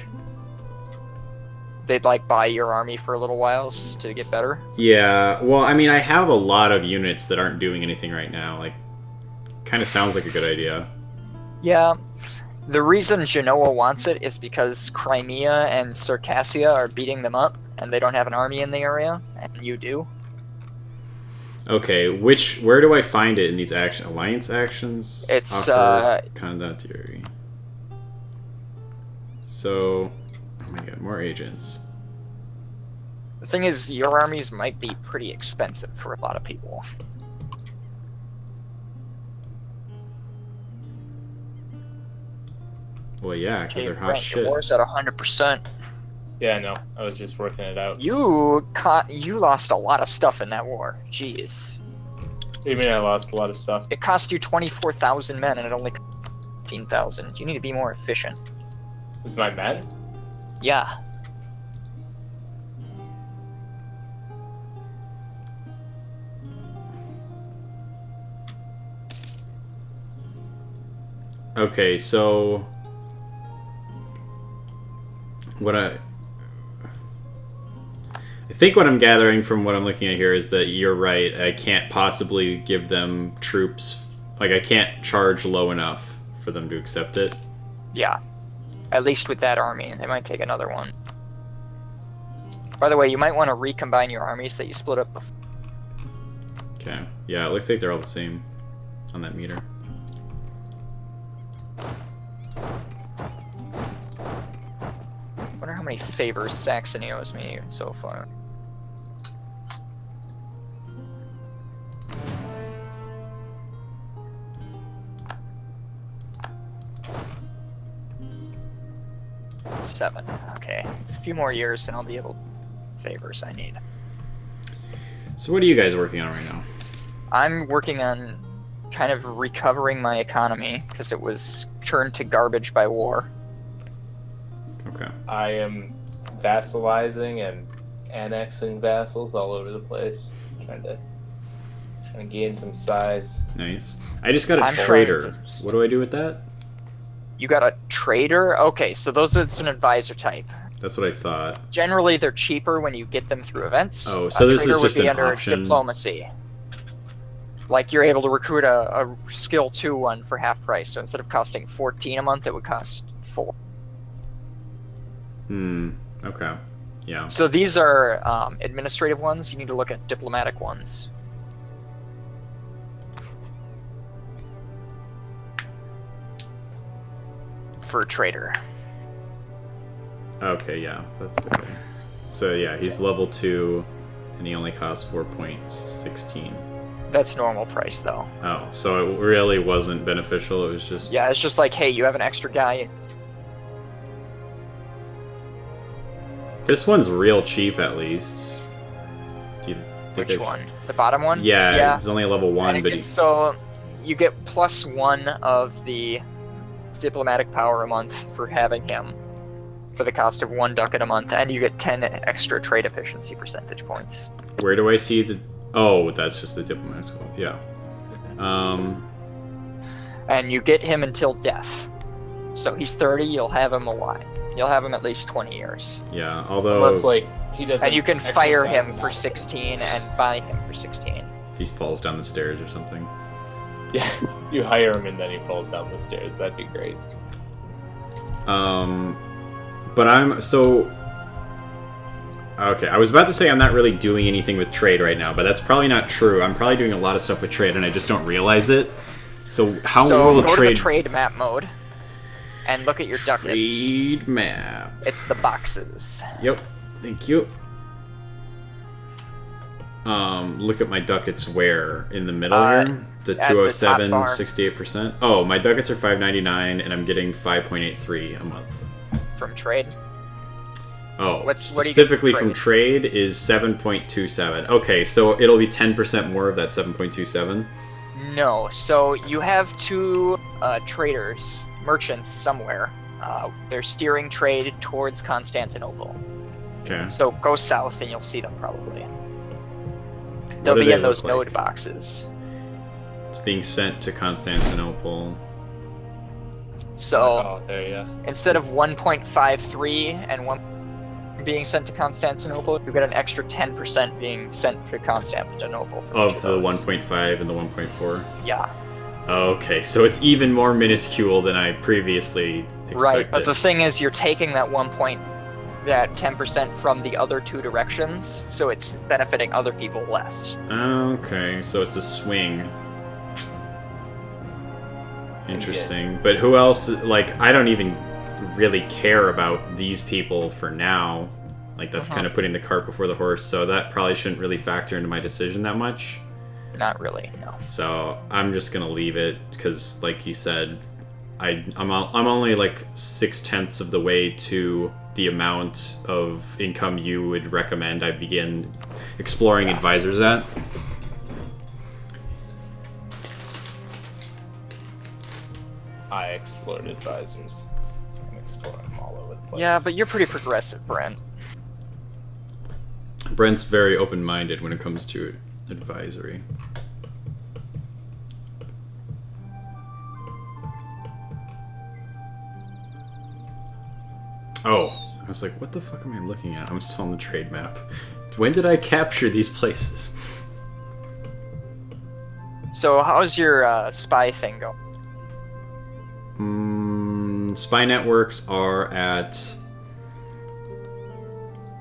They'd like buy your army for a little whiles to get better. Yeah, well, I mean, I have a lot of units that aren't doing anything right now. Like, kind of sounds like a good idea. Yeah. The reason Genoa wants it is because Crimea and Circassia are beating them up, and they don't have an army in the area, and you do. Okay, where do I find it in these alliance actions? It's, Offer condottieri. So, oh my god, more agents. The thing is, your armies might be pretty expensive for a lot of people. Well, yeah, because Hey, they're hot Brent, your shit. war's at 100%. Yeah, no, I was just working it out. You lost a lot of stuff in that war. Jeez. What do you mean I lost a lot of stuff? It cost you 24,000 men, and it only cost 15,000. You need to be more efficient. With my men? Yeah. Okay, so what I think what I'm gathering from what I'm looking at here is that you're right. I can't possibly give them troops. Like, I can't charge low enough for them to accept it. Yeah. At least with that army. They might take another one. By the way, you might want to recombine your armies that you split up before. Okay. Yeah, it looks like they're all the same on that meter. Wonder how many favors Saxony owes me so far. Seven. Okay. A few more years and I'll be able to favors I need. So what are you guys working on right now? I'm working on kind of recovering my economy because it was turned to garbage by war. Okay. I am vassalizing and annexing vassals all over the place, trying to gain some size. Nice. I just got a I'm trader. trying to- What do I do with that? You got a trader? Okay, so it's an advisor type. That's what I thought. Generally, they're cheaper when you get them through events. Oh, so A this is trader just would be an under option. diplomacy. Like you're able to recruit a skill 2 one for half price. So instead of costing 14 a month, it would cost 4. Okay. Yeah. So these are administrative ones. You need to look at diplomatic ones. For a trader. Okay, yeah. That's the guy. So yeah, he's level 2, and he only costs 4.16. That's normal price though. Oh, so it really wasn't beneficial, it was just... Yeah, it's just like, hey, you have an extra guy. This one's real cheap, at least. Do you think Which one? The bottom one? Yeah, it's only a level 1, And but again, so you get +1 of the diplomatic power a month for having him for the cost of 1 ducat a month, and you get 10 extra trade efficiency percentage points. where do I see the... Oh, that's just the diplomatic school. Yeah. And you get him until death. So he's 30, you'll have him a while. You'll have him at least 20 years. Yeah, although... Unless, like, he doesn't. And you can fire him exercise for enough. 16 and buy him for 16. If he falls down the stairs or something. Yeah, you hire him and then he falls down the stairs. That'd be great. But I'm... So... Okay, I was about to say I'm not really doing anything with trade right now, but that's probably not true. I'm probably doing a lot of stuff with trade, and I just don't realize it. So how So will go to trade... the trade map mode and look at your ducats. Trade map. It's the boxes. Yep. Thank you. Look at my ducats where? In the middle here? The at the top 207, bar. 68%? Oh, my ducats are 599 and I'm getting 5.83 a month. From trade. Oh, What do you get specifically from from trade is 7.27. Okay, so it'll be 10% more of that 7.27. No, so you have 2 traders, merchants somewhere. They're steering trade towards Constantinople. Okay. So go south and you'll see them probably. What They'll do be they in those look like? node boxes. It's being sent to Constantinople. So Oh, there you go. instead of 1.53 and 1 being sent to Constantinople, you get an extra 10% being sent to Constantinople. from each Of the those. 1.5 and the 1.4. Yeah, Okay, so it's even more minuscule than I previously expected. right. But the thing is, you're taking that 10% from the other 2 directions, so it's benefiting other people less. Okay, so it's a swing. Interesting. But who else? Like, I don't even really care about these people for now. Like, that's kind of putting the cart before the horse, so that probably shouldn't really factor into my decision that much. Not really, no. So I'm just gonna leave it, because, like you said, I'm only like 6/10 of the way to the amount of income you would recommend I begin exploring advisors at. I explored advisors. I'm exploring them all over the place. Yeah, but you're pretty progressive, Brent. Brent's very open-minded when it comes to advisory. Oh, I was like, what the fuck am I looking at? I'm still on the trade map. When did I capture these places? So how's your spy thing go? Spy networks are at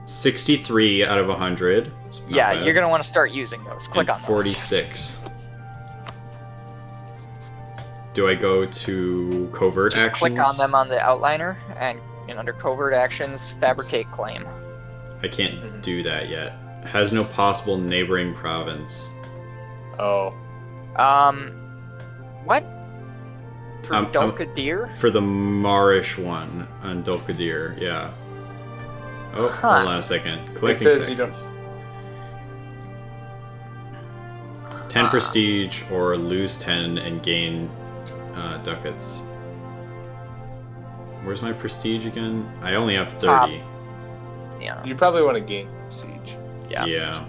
63 out of 100. Yeah, bad. you're gonna want to start using those. Click And on those. 46. Do I go to covert Just actions? click on them on the outliner, and under covert actions, fabricate claim. I can't do that yet. Has no possible neighboring province. Oh. What? For I'm- Dolkadir? For the Marish one on Dolkadir, yeah. Oh, Huh. hold on a second. Collecting says you taxes. 10 prestige or lose 10 and gain ducats. Where's my prestige again? I only have 30. Yeah. You probably want to gain siege. Yeah.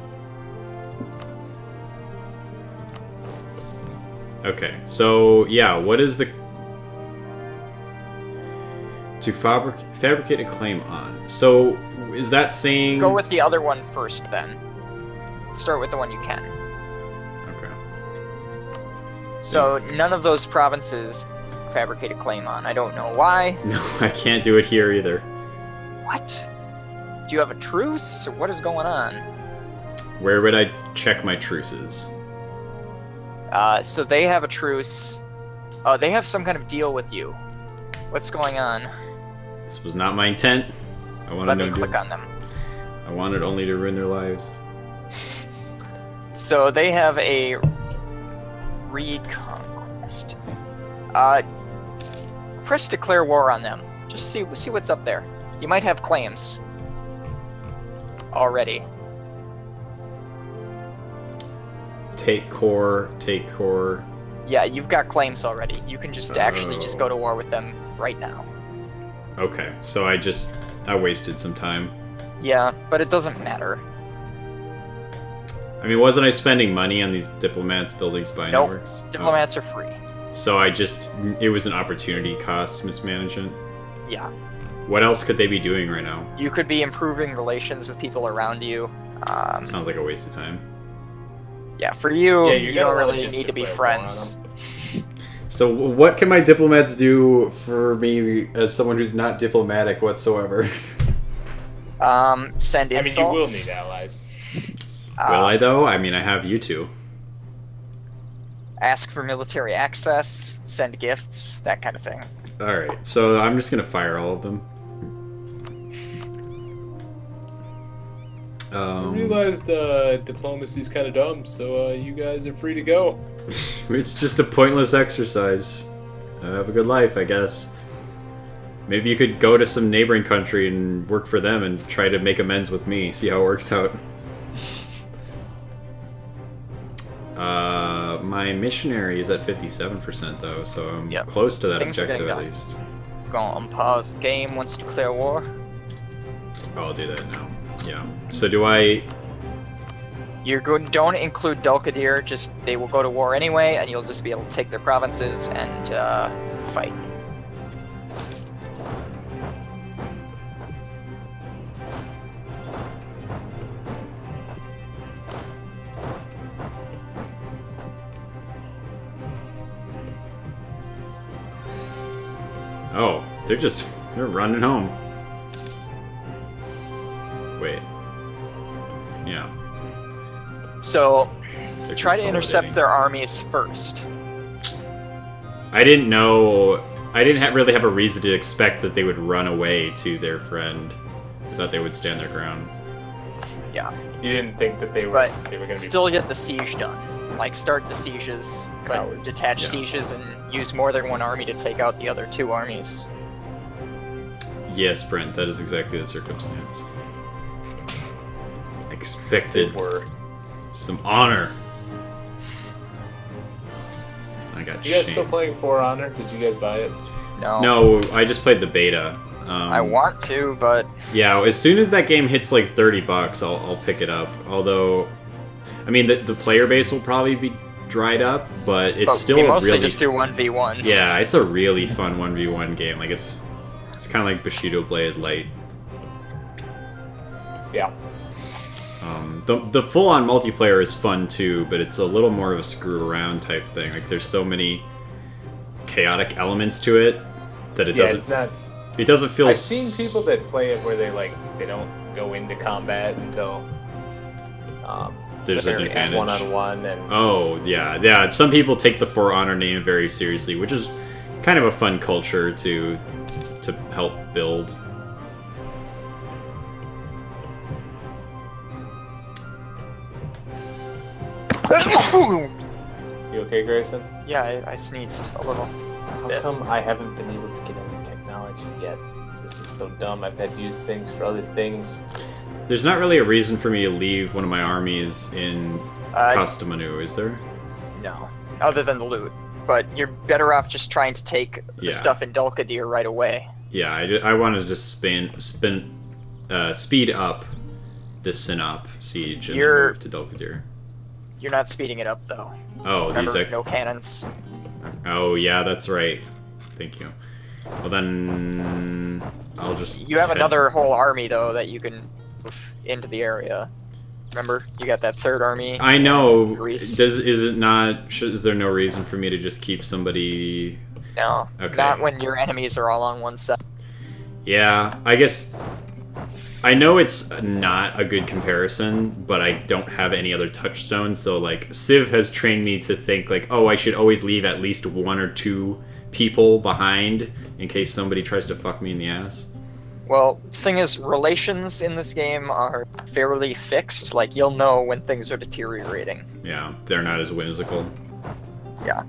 Okay, so yeah, what is the to fabricate a claim on? So is that saying Go with the other one first, then. Start with the one you can. Okay. So none of those provinces fabricate a claim on. I don't know why. No, I can't do it here either. What? Do you have a truce, or what is going on? Where would I check my truces? So they have a truce. They have some kind of deal with you. What's going on? This was not my intent. I wanted Let me to click on them. I wanted only to ruin their lives. So they have a reconquest. Press declare war on them. Just see what's up there. You might have claims already. Take core, take core. Yeah, you've got claims already. You can just actually just go Oh. to war with them right now. Okay, so I wasted some time. Yeah, but it doesn't matter. I mean, wasn't I spending money on these diplomats building spy Nope. networks? Diplomats are free. So it was an opportunity cost mismanagement. Yeah. What else could they be doing right now? You could be improving relations with people around you. That sounds like a waste of time. Yeah, for you, Yeah, you gonna don't wanna really just need to be declare war on friends. them. So what can my diplomats do for me as someone who's not diplomatic whatsoever? Send insults. I mean, you will need allies. Will I though? I mean, I have you two. Ask for military access, send gifts, that kind of thing. Alright, so I'm just gonna fire all of them. I realized diplomacy's kind of dumb, so you guys are free to go. It's just a pointless exercise. Have a good life, I guess. Maybe you could go to some neighboring country and work for them and try to make amends with me, see how it works out. My missionary is at 57% though, so I'm Yep. close to that Things are objective getting at done. least. Go on pause game once you declare war. Oh, I'll do that now. Yeah. So do I... You're good. Don't include Dolkadir. Just they will go to war anyway, and you'll just be able to take their provinces and fight. Oh, they're running home. Wait. Yeah. So They're try to intercept consolidating. their armies first. I didn't know... I didn't really have a reason to expect that they would run away to their friend. I thought they would stand their ground. Yeah, You didn't think that they were but going to be. still get the siege done. like start the sieges, but Cowards. detach Yeah. sieges and use more than one army to take out the other 2 armies. Yes, Brent, that is exactly the circumstance. Expected Were. some honor. I got You guys shame. still playing For Honor? Did you guys buy it? No. No, I just played the beta. I want to, but Yeah, as soon as that game hits like $30, I'll pick it up. Although, I mean, the player base will probably be dried up, but it's still we a mostly really just do 1v1s. yeah, it's a really fun 1v1 game. Like it's kind of like Bushido Blade Light. Yeah. The full-on multiplayer is fun too, but it's a little more of a screw around type thing. Like there's so many chaotic elements to it that it doesn't. It's not. It doesn't feel. I've seen people that play it where they don't go into combat until There's an advantage. one-on-one and Oh yeah. Some people take the For Honor name very seriously, which is kind of a fun culture to help build. You okay, Grayson? Yeah, I sneezed a little. How come I haven't been able to get into technology yet? This is so dumb. I've had to use things for other things. There's not really a reason for me to leave one of my armies in Uh, Kastamonu, is there? No, other than the loot. But you're better off just trying to take the Yeah. stuff in Dulkadir right away. Yeah, I want to just speed up this Sinop siege and then You're- move to Dulkadir. You're not speeding it up though. Oh, Remember, these. no cannons. Oh yeah, that's right. Thank you. Well then, I'll just. You have head- another whole army though that you can move into the area. Remember, you got that 3rd army. I know. Greece. Is it not? Is there no reason for me to just keep somebody? No, Okay. not when your enemies are all on one side. Yeah, I guess. I know it's not a good comparison, but I don't have any other touchstones, so like Civ has trained me to think like, oh, I should always leave at least 1 or 2 people behind in case somebody tries to fuck me in the ass. Well, thing is, relations in this game are fairly fixed. Like, you'll know when things are deteriorating. Yeah, they're not as whimsical. Yeah.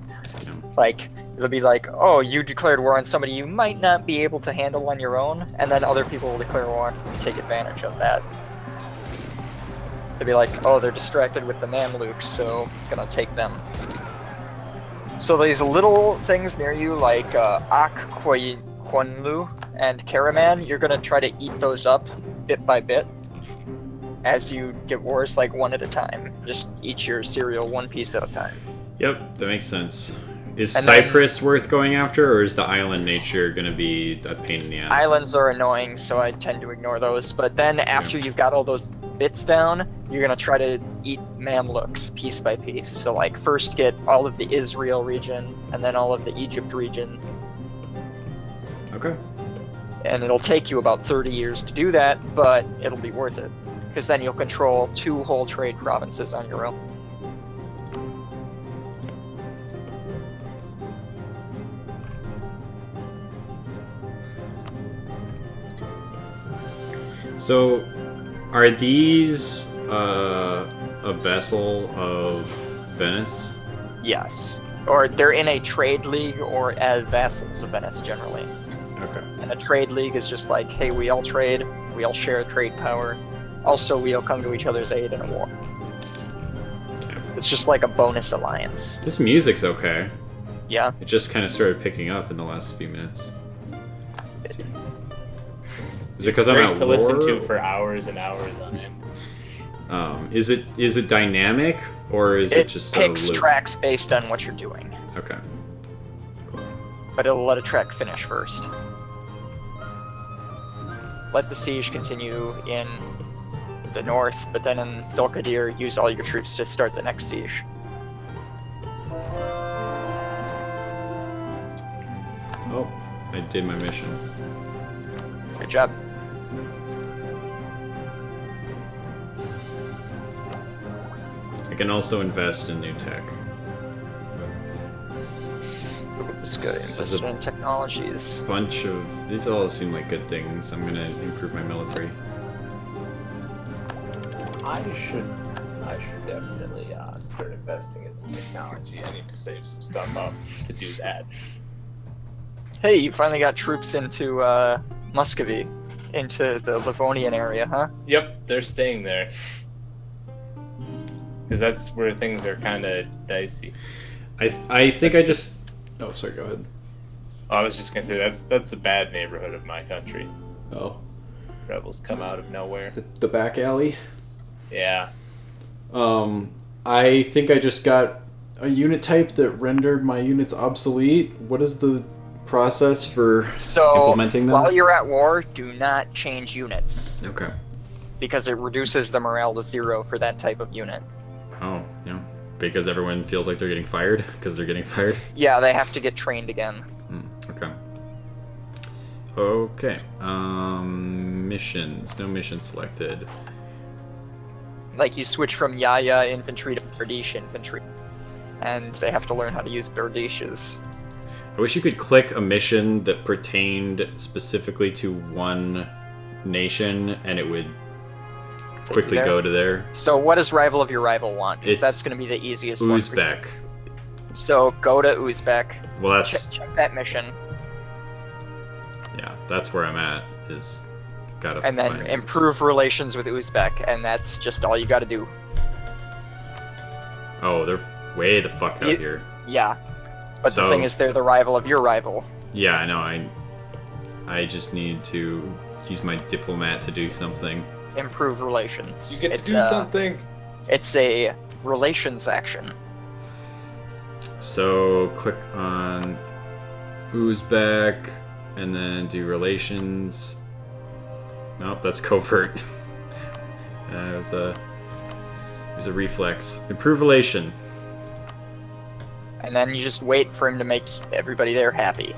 Yeah. Like, it'll be like, oh, you declared war on somebody you might not be able to handle on your own, and then other people will declare war and take advantage of that. They'll be like, oh, they're distracted with the Mamluks, so I'm gonna take them. So these little things near you, like Ak, Quanlu, and Karaman, you're gonna try to eat those up bit by bit as you get wars, like 1 at a time. Just eat your cereal 1 piece at a time. Yep, that makes sense. Is And then- Cyprus worth going after, or is the island nature going to be a pain in the ass? Islands are annoying, so I tend to ignore those. But then after you've got all those bits down, you're gonna try to eat Mamluks piece by piece. So like first get all of the Israel region, and then all of the Egypt region, Okay. and it'll take you about 30 years to do that, but it'll be worth it. Because then you'll control 2 whole trade provinces on your own. So, are these a vessel of Venice? Yes. Or they're in a trade league or as vassals of Venice generally. Okay. And a trade league is just like, hey, we all trade, we all share trade power. Also, we all come to each other's aid in a war. Okay. It's just like a bonus alliance. This music's okay. Yeah. It just kind of started picking up in the last few minutes. Let's see. Is it because I'm great at to war? listen to for hours and hours on end. Is it dynamic or is it just picks a loop? tracks based on what you're doing, Okay. but it'll let a track finish first. Let the siege continue in the north, but then in Dulkadir, use all your troops to start the next siege. Oh, I did my mission. Good job. I can also invest in new tech. It's good. This is Invested in technologies. Bunch of these all seem like good things. I'm gonna improve my military. I should I should definitely start investing in some technology. I need to save some stuff up to do that. Hey, you finally got troops into Muscovy, into the Livonian area, huh? Yep, they're staying there. Because that's where things are kind of dicey. I think I just... Oh, sorry, go ahead. I was just going to say, that's the bad neighborhood of my country. Oh. Rebels come out of nowhere. The back alley? Yeah. I think I just got a unit type that rendered my units obsolete. What is the process for implementing them? While you're at war, do not change units. Okay. Because it reduces the morale to 0 for that type of unit. Oh, yeah. Because everyone feels like they're getting fired? Because they're getting fired? Yeah, they have to get trained again. Okay. Okay. Missions. No mission selected. Like, you switch from Yaya infantry to Bardish infantry. And they have to learn how to use Bardishes. I wish you could click a mission that pertained specifically to one nation, and it would quickly go to there. So what does Rival of Your Rival want? Because that's going to be the easiest one. Uzbek. So go to Uzbek. Well, that's... Check that mission. Yeah, that's where I'm at, is... And then improve relations with Uzbek, and that's just all you gotta do. Oh, they're way the fuck out here. Yeah. But the thing is, they're the rival of your rival. Yeah, I know. I just need to use my diplomat to do something. Improve relations. You get to do something! It's a relations action. So, click on Uzbek, and then do relations. Nope, that's covert. It was a reflex. Improve relation. And then you just wait for him to make everybody there happy.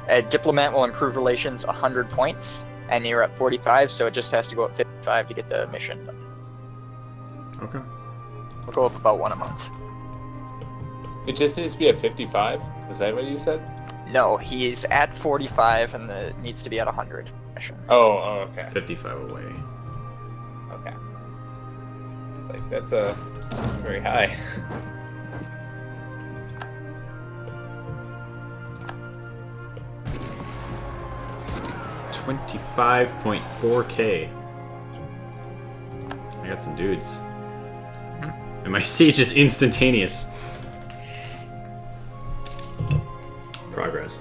A diplomat will improve relations 100 points, and you're at 45, so it just has to go up 55 to get the mission done. Okay. We'll go up about 1 a month. It just needs to be at 55? Is that what you said? No, he's at 45, and it needs to be at 100. Oh, okay. 55 away. Okay. It's like, that's very high. $25.4K. I got some dudes. And my siege is instantaneous. Progress.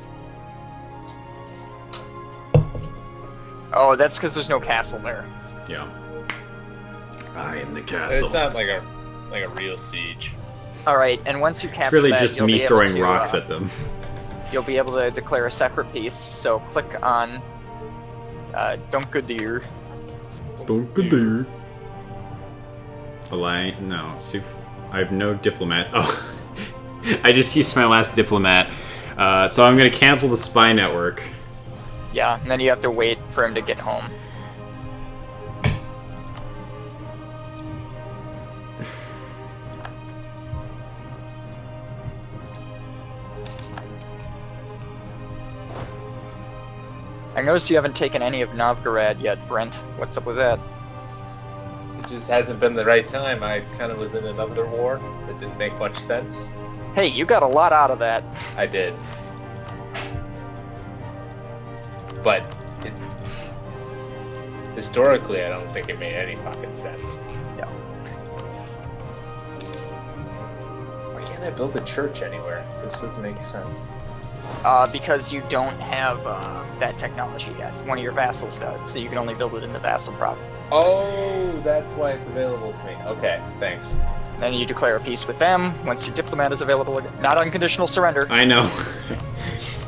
Oh, that's because there's no castle there. Yeah. I am the castle. It's not like a real siege. Alright, and once you capture it's really that, just me throwing rocks at them. You'll be able to declare a separate piece, so click on Dunkadir. Dunkadir. No, I have no diplomat. Oh, I just used my last diplomat. So I'm going to cancel the spy network. Yeah, and then you have to wait for him to get home. I noticed you haven't taken any of Novgorod yet, Brent. What's up with that? It just hasn't been the right time. I kind of was in another war that didn't make much sense. Hey, you got a lot out of that. I did. But historically, I don't think it made any fucking sense. No. Why can't I build a church anywhere? This doesn't make sense. Because you don't have that technology yet. One of your vassals does, so you can only build it in the vassal province. Oh, that's why it's available to me. Okay, thanks. Then you declare a peace with them once your diplomat is available again. Not unconditional surrender. I know.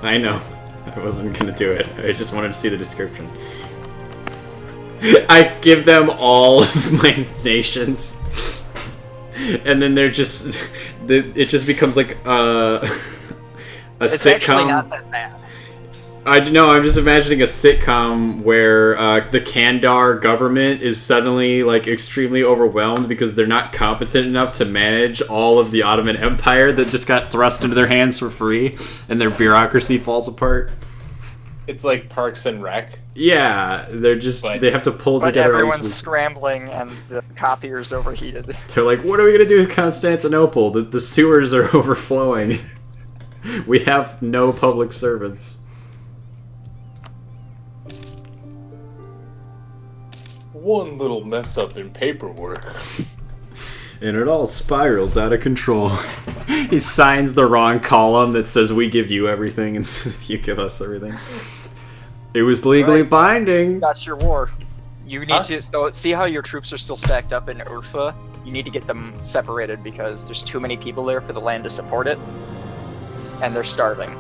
I know. I wasn't gonna do it. I just wanted to see the description. I give them all of my nations. And then they're just... It just becomes like a it's sitcom. Actually not that bad. I'm just imagining a sitcom where the Kandar government is suddenly like extremely overwhelmed because they're not competent enough to manage all of the Ottoman Empire that just got thrust into their hands for free, and their bureaucracy falls apart. It's like Parks and Rec. Yeah, they're just But- they have to pull But together. all everyone's these- scrambling and the copier's overheated. They're like, what are we gonna do with Constantinople? The sewers are overflowing. We have no public servants. One little mess up in paperwork. And it all spirals out of control. He signs the wrong column that says we give you everything instead of you give us everything. It was legally Right. binding. That's your war. You need Huh? to, so see how your troops are still stacked up in Urfa? You need to get them separated because there's too many people there for the land to support it. And they're starving.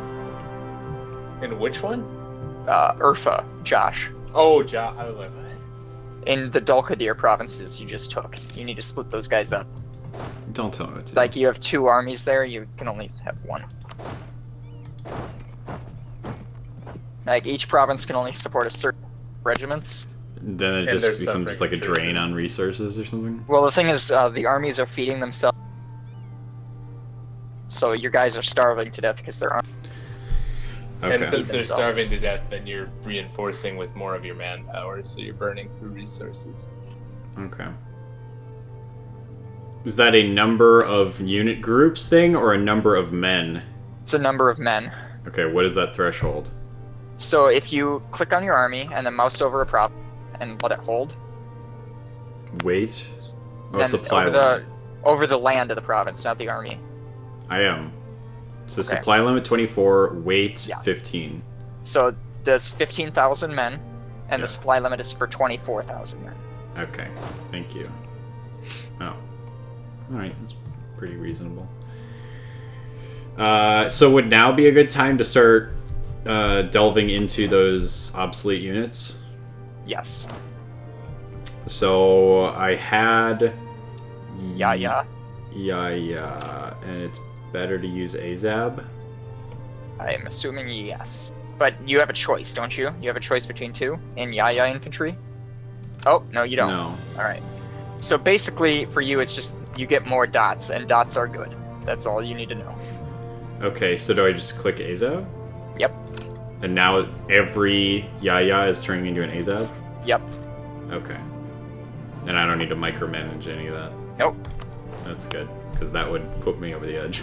In which one? Urfa, Josh. Oh, I was like, what? In the Dulkadir provinces you just took. You need to split those guys up. Don't tell me what to do. Like, you have 2 armies there, you can only have 1. Like, each province can only support a certain regiments. Then it And just they're becomes suffering like a drain on resources or something. Well, the thing is, the armies are feeding themselves. So your guys are starving to death because they're Okay. And since they're Themselves. starving to death, then you're reinforcing with more of your manpower, so you're burning through resources. Okay. Is that a number of unit groups thing or a number of men? It's a number of men. Okay, what is that threshold? So if you click on your army and then mouse over a prop and let it hold, Weight? Oh, then supply over limit. over the land of the province, not the army. I am. So Okay. supply limit 24, weight Yeah. 15. So there's 15,000 men, and Yeah. the supply limit is for 24,000 men. Okay, thank you. Oh. Alright, that's pretty reasonable. So would now be a good time to start delving into those obsolete units? Yes. So I had... Yeah. Yeah, and it's better to use Azab. I'm assuming yes. But you have a choice, don't you? You have a choice between 2 in Yaya infantry? Oh, no, you don't. No. Alright. So basically, for you, it's just you get more dots, and dots are good. That's all you need to know. Okay, so do I just click Azab? Yep. And now every Yaya is turning into an Azab? Yep. Okay. And I don't need to micromanage any of that. Nope. That's good, because that would put me over the edge.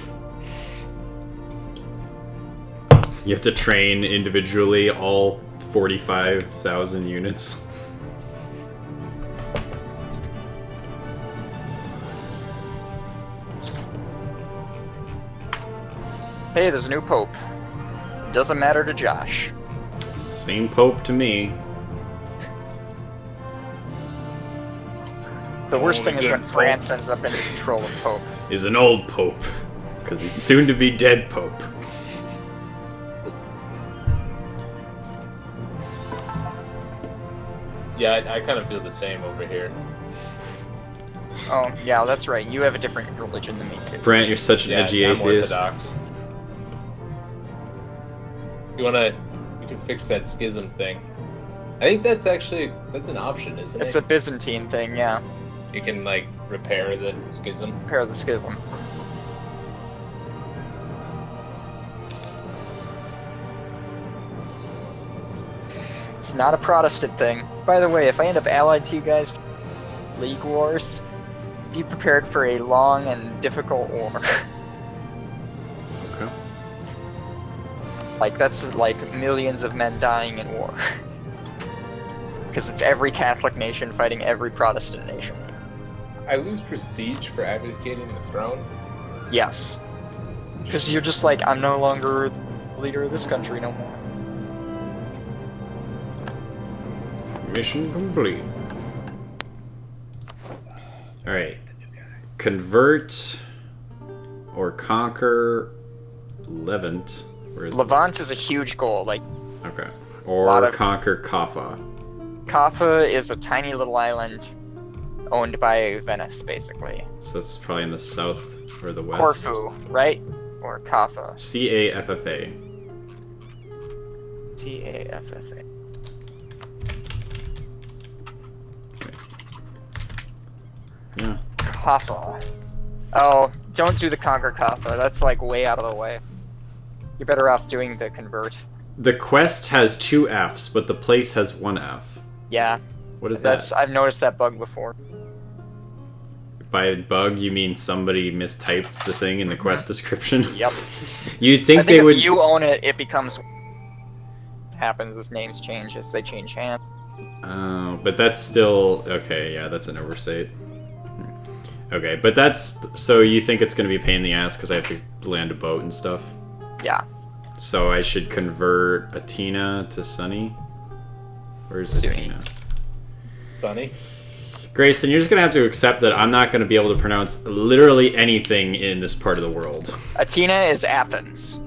You have to train individually all 45,000 units. Hey, there's a new pope. Doesn't matter to Josh. Same pope to me. The worst Only thing is good when pope. France ends up in control of pope. Is an old pope, because he's soon to be dead pope. Yeah, I kind of feel the same over here. Oh, yeah, that's right. You have a different religion than me, too. Brent, you're such an Yeah, edgy I'm atheist. Orthodox. You can fix that schism thing. I think that's an option, isn't It's it? a Byzantine thing, yeah. You can like repair the schism. Repair the schism. It's not a Protestant thing. By the way, if I end up allied to you guys, League Wars, be prepared for a long and difficult war. Okay. Like, that's like millions of men dying in war. Because it's every Catholic nation fighting every Protestant nation. I lose prestige for abdicating the throne. Yes. Because you're just like, I'm no longer the leader of this country no more. Mission complete. Alright. Convert or conquer Levant. Where is it? Levant is a huge goal. Like, Okay. Lot Or of- conquer Kaffa. Kaffa is a tiny little island owned by Venice, basically. So it's probably in the south or the west. Corfu, right? Or Kaffa. Caffa. Taffa. Yeah. Kaffa. Oh, don't do the conquer Kaffa. That's like way out of the way. You're better off doing the convert. The quest has 2 Fs, but the place has 1 F. Yeah. What is that? I've noticed that bug before. By bug, you mean somebody mistyped the thing in the quest description? Yep. You'd I think think they if would. you own it, it becomes happens as names change as they change hands. Oh, but that's still okay. Yeah, that's an oversight. Okay, but that's so you think it's gonna be a pain in the ass because I have to land a boat and stuff. Yeah. So I should convert Atina to Sunny. Where's Sunny. Atina? Sunny. Grayson, you're just gonna have to accept that I'm not gonna be able to pronounce literally anything in this part of the world. Atina is Athens.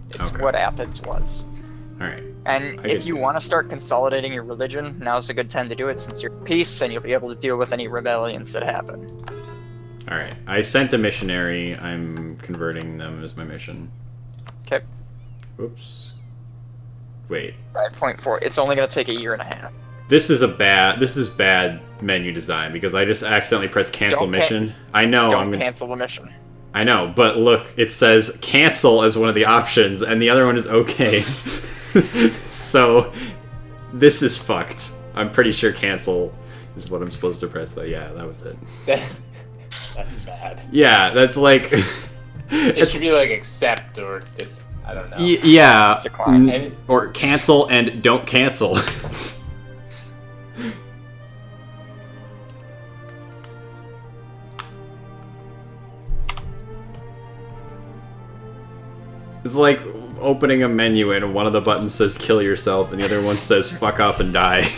It's Okay. what Athens was. Alright. And I if get you you. want to start consolidating your religion, now's a good time to do it since you're at peace and you'll be able to deal with any rebellions that happen. Alright. I sent a missionary. I'm converting them as my mission. Okay. Whoops. Wait. 5.4. It's only going to take a year and a half. This is bad menu design because I just accidentally pressed cancel Don't mission. I know I'm Don't gonna cancel the mission. I know, but look, it says cancel as one of the options, and the other one is okay. So, this is fucked. I'm pretty sure cancel is what I'm supposed to press, though. Yeah, that was it. That's bad. Yeah, that's like... It should be like accept or I don't know. Yeah. Decline. And- Or cancel and don't cancel. It's like opening a menu and one of the buttons says kill yourself and the other one says fuck off and die.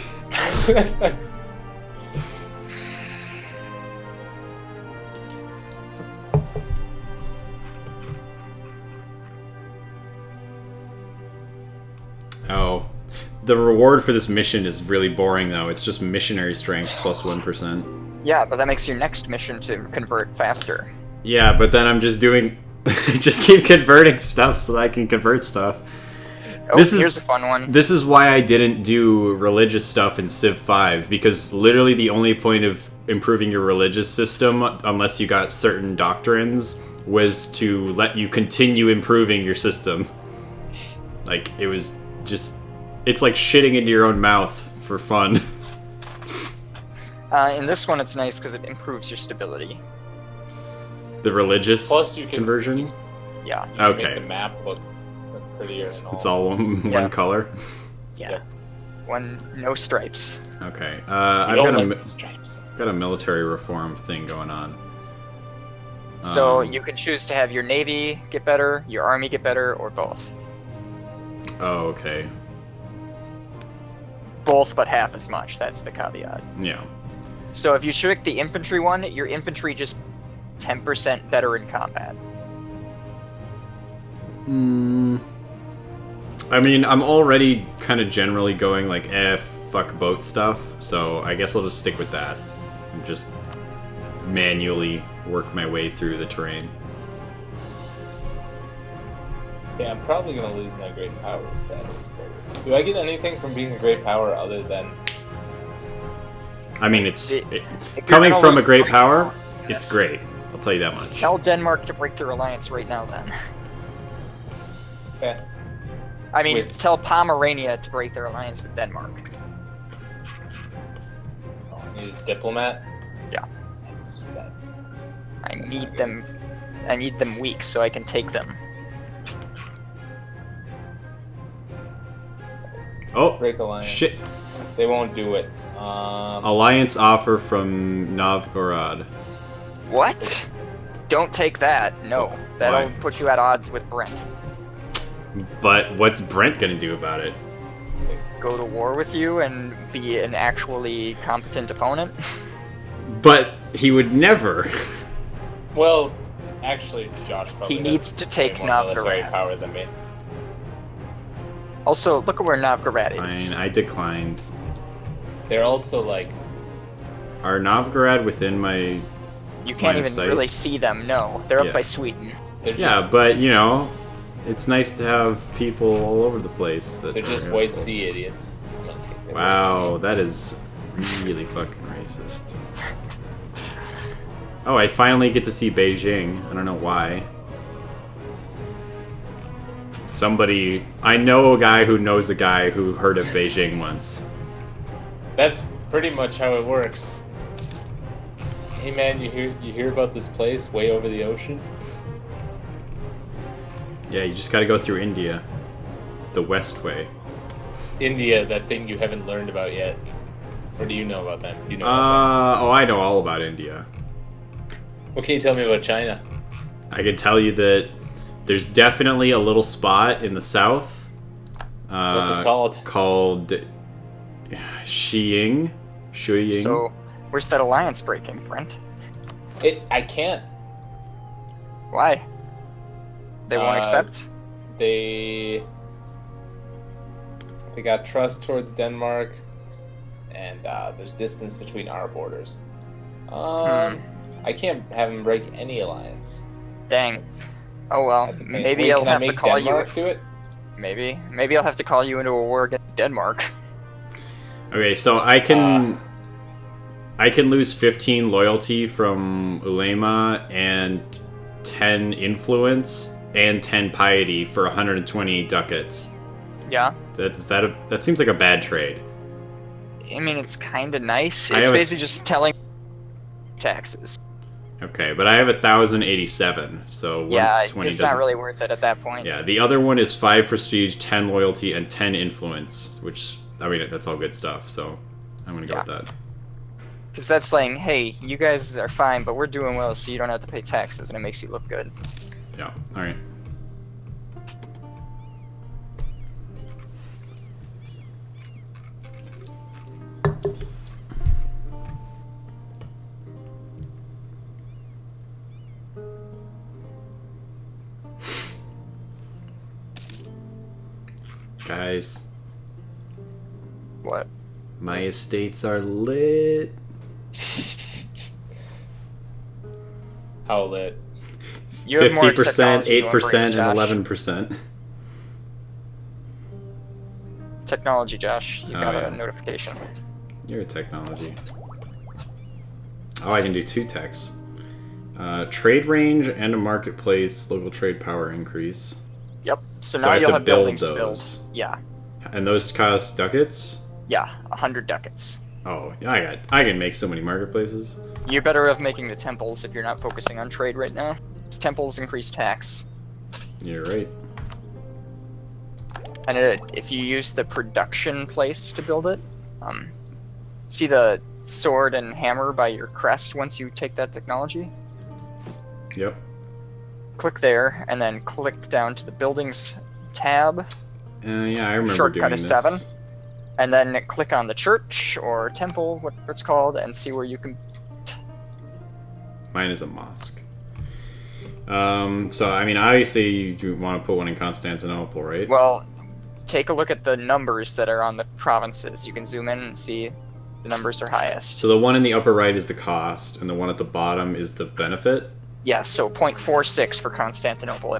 Oh. The reward for this mission is really boring though. It's just missionary strength plus 1%. Yeah, but that makes your next mission to convert faster. Yeah, but then I'm just doing... just keep converting stuff so that I can convert stuff. Oh, here's a fun one. This is why I didn't do religious stuff in Civ 5, because literally the only point of improving your religious system, unless you got certain doctrines, was to let you continue improving your system. Like, it was just... It's like shitting into your own mouth for fun. In this one, it's nice because it improves your stability. The religious Plus you can- conversion? Yeah. You can Okay. Make the map look prettier. It's all one Yeah. color? Yeah. No stripes. Okay. You I've don't got a... like the stripes. Got a military reform thing going on. So you can choose to have your navy get better, your army get better, or both. Oh, okay. Both, but half as much. That's the caveat. Yeah. So if you pick the infantry one, your infantry just 10% better in combat. I mean, I'm already kind of generally going like, fuck boat stuff, so I guess I'll just stick with that. And just manually work my way through the terrain. Yeah, I'm probably gonna lose my great power status for this. Do I get anything from being a great power other than I mean, it's... If you're coming gonna from a lose great power, it's Yes. great. I'll tell you that much. Tell Denmark to break their alliance right now, then. yeah. I mean, Wait. tell Pomerania to break their alliance with Denmark. Oh, I need a diplomat? Yeah. That's I need them weak so I can take them. Oh, break alliance. shit. They won't do it. Alliance offer from Novgorod. What? Don't take that. No. That'll Why? put you at odds with Brent. But what's Brent gonna do about it? Go to war with you and be an actually competent opponent? But he would never. Well, actually, Josh probably He needs has to take way more military Novgorod. power than me. Also, look at where Novgorod is. Fine, I declined. They're also like Are Novgorod within my... You line can't of even sight? really see them, no. They're Yeah. up by Sweden. they're Yeah, just, but, you know, it's nice to have people all over the place. That they're just are- white sea idiots. I'm gonna take their Wow, white that is really fucking racist. Oh, I finally get to see Beijing. I don't know why. Somebody... I know a guy who knows a guy who heard of Beijing once. That's pretty much how it works. Hey man, you hear about this place way over the ocean? Yeah, you just gotta go through India. The West way. India, that thing you haven't learned about yet. Or do you know about them? Do you know about Oh, I know all about India. them? What can you tell me about China? I can tell you that there's definitely a little spot in the south. What's it called? Called Shiying. So, where's that alliance breaking, Brent? I can't. Why? They won't accept? They got trust towards Denmark, and there's distance between our borders. I can't have them break any alliance. Dang. Oh well, maybe I'll have to call you. Do it? Maybe I'll have to call you into a war against Denmark. Okay, so I can lose 15 loyalty from Ulema and 10 influence and 10 piety for 120 ducats. Yeah. That seems like a bad trade. I mean, it's kind of nice. It's basically just telling taxes. Okay, but I have 1,087, so 120 it's not really worth it at that point. Yeah, the other one is 5 prestige, 10 loyalty, and 10 influence, which, I mean, that's all good stuff, so I'm gonna go with that. Because that's saying, hey, you guys are fine, but we're doing well, so you don't have to pay taxes, and it makes you look good. Yeah, alright. Guys. What? My estates are lit. How lit? 50%, 8%, and 11%. Technology, Josh. You got a notification. You're a technology. Oh, I can do 2 techs. Trade range and a marketplace, local trade power increase. Yep. So So now I have you'll to have build buildings to build. those. Yeah. And those cost ducats? Yeah, 100 ducats. Oh, yeah, I can make so many marketplaces. You're better off making the temples if you're not focusing on trade right now. Temples increase tax. You're right. And if you use the production place to build it, see the sword and hammer by your crest once you take that technology? Yep. Click there, and then click down to the buildings tab. Yeah, I remember Shortcut doing is this. 7. And then click on the church or temple, what it's called, and see where you can. Mine is a mosque. So, I mean, obviously you want to put one in Constantinople, right? Well, take a look at the numbers that are on the provinces. You can zoom in and see the numbers are highest. So the one in the upper right is the cost, and the one at the bottom is the benefit? Yeah, so 0.46 for Constantinople.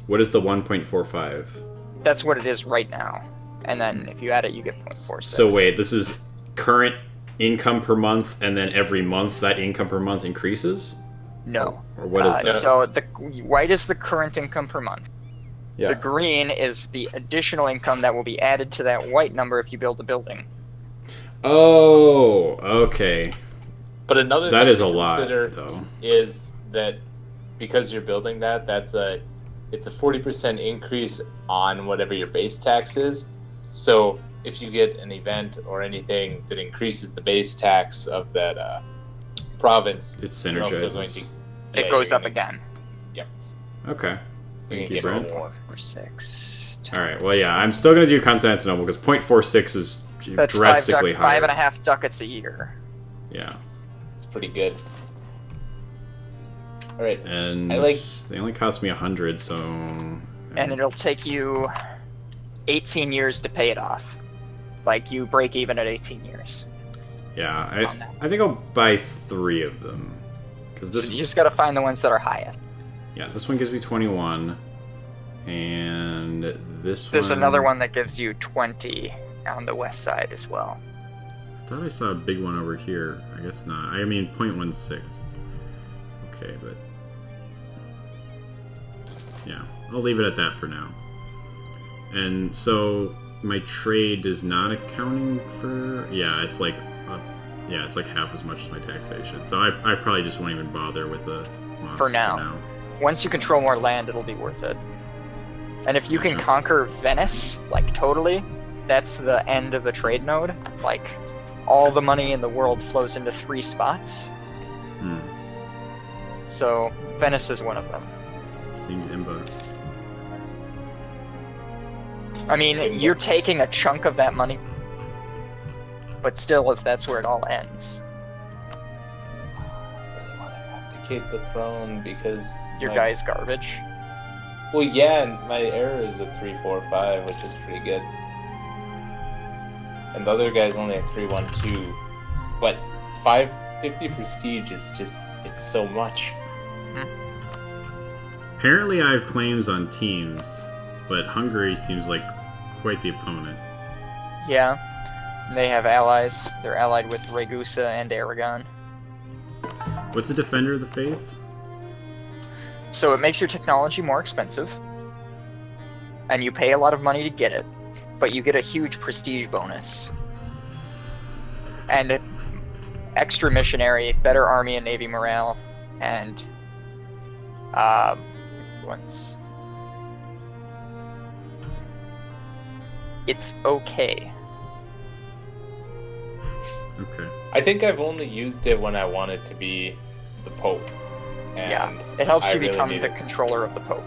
What is the 1.45? That's what it is right now. And then if you add it, you get 0.46. So wait, this is current income per month, and then every month that income per month increases? No. Or what is that? So the white is the current income per month. Yeah. The green is the additional income that will be added to that white number if you build a building. Oh, okay. But another That thing is to a lot, consider though. is that because you're building that, it's a 40% increase on whatever your base tax is. So if you get an event or anything that increases the base tax of that province, It you're also going synergizes. It goes up again. Yep. Okay. Thank you, get Brent. more. 46. Alright, well, yeah, I'm still going to do Constantinople because 0.46 is That's drastically higher. 5.5 ducats a year. Yeah. It's pretty good. All right. And I like- they only cost me 100, so... And it'll take you 18 years to pay it off. Like, you break even at 18 years. Yeah, I think I'll buy 3 of them. Because this... So you just gotta find the ones that are highest. Yeah, this one gives me 21. And this There's one... another one that gives you 20 on the west side as well. I thought I saw a big one over here. I guess not. I mean, 0.16. Okay, but... Yeah, I'll leave it at that for now. And so my trade is not accounting for... Yeah, it's like half as much as my taxation. So I probably just won't even bother with the monster For now. Once you control more land, it'll be worth it. And if you can Gotcha. conquer Venice, like totally, that's the end of the trade node. Like, all the money in the world flows into 3 spots. Hmm. So Venice is one of them. Seems imba. I mean, you're taking a chunk of that money, but still, if that's where it all ends, I really want to abdicate the throne because your my- guy's garbage. Well, yeah, and my error is a 3-4-5, which is pretty good. And the other guy's only at 3-1-2, but 550 prestige is just—it's so much. Apparently I have claims on teams, but Hungary seems like quite the opponent. Yeah, and they have allies. They're allied with Ragusa and Aragon. What's a Defender of the Faith? So it makes your technology more expensive, and you pay a lot of money to get it, but you get a huge prestige bonus. And extra missionary, better army and navy morale, and once it's okay. Okay. I think I've only used it when I wanted to be the Pope. And Yeah, it helps I you really become need the it. controller of the Pope.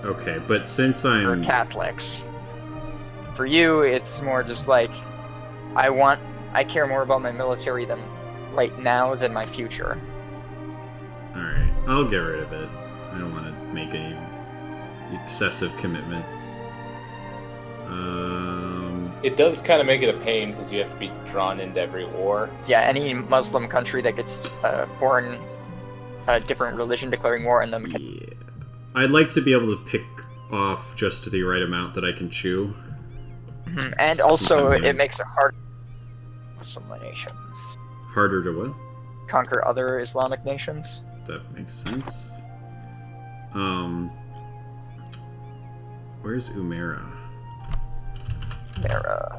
Okay, but since For I'm... Catholics. For you, it's more just like, I care more about my military than right now than my future. Alright, I'll get rid of it. I don't want to make any excessive commitments. It does kind of make it a pain because you have to be drawn into every war. Yeah, any Muslim country that gets a different religion declaring war on them. Yeah. I'd like to be able to pick off just the right amount that I can chew. Mhm. And Since also, I'm it makes it hard for Muslim nations. Harder to what? Conquer other Islamic nations. That makes sense. Where's Umera? They're,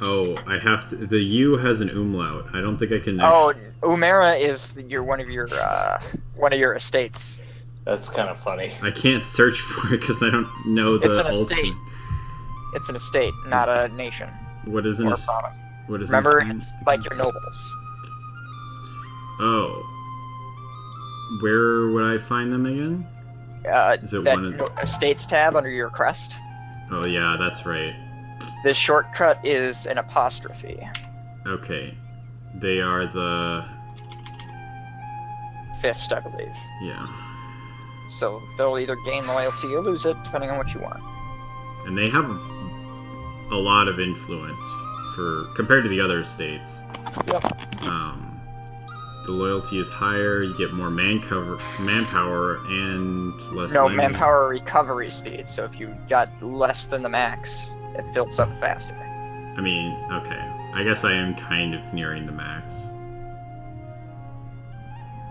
Oh, I have to. The U has an umlaut. I don't think I can. Oh, Umera is one of your estates. That's kind of funny. I can't search for it because I don't know the It's an ultimate. estate. It's an estate, not a nation What is an or a estate? province. What is Remember, an it's estate? like your nobles. Oh. Where would I find them again? Is it That one of- estates tab under your crest. Oh yeah, that's right. The shortcut is an apostrophe. Okay. They are the... Fist, I believe. Yeah. So they'll either gain loyalty or lose it, depending on what you want. And they have a lot of influence compared to the other states. Yep. The loyalty is higher, you get more manpower, and less No, landing. manpower recovery speed, so if you got less than the max, it fills up faster. I mean, okay. I guess I am kind of nearing the max.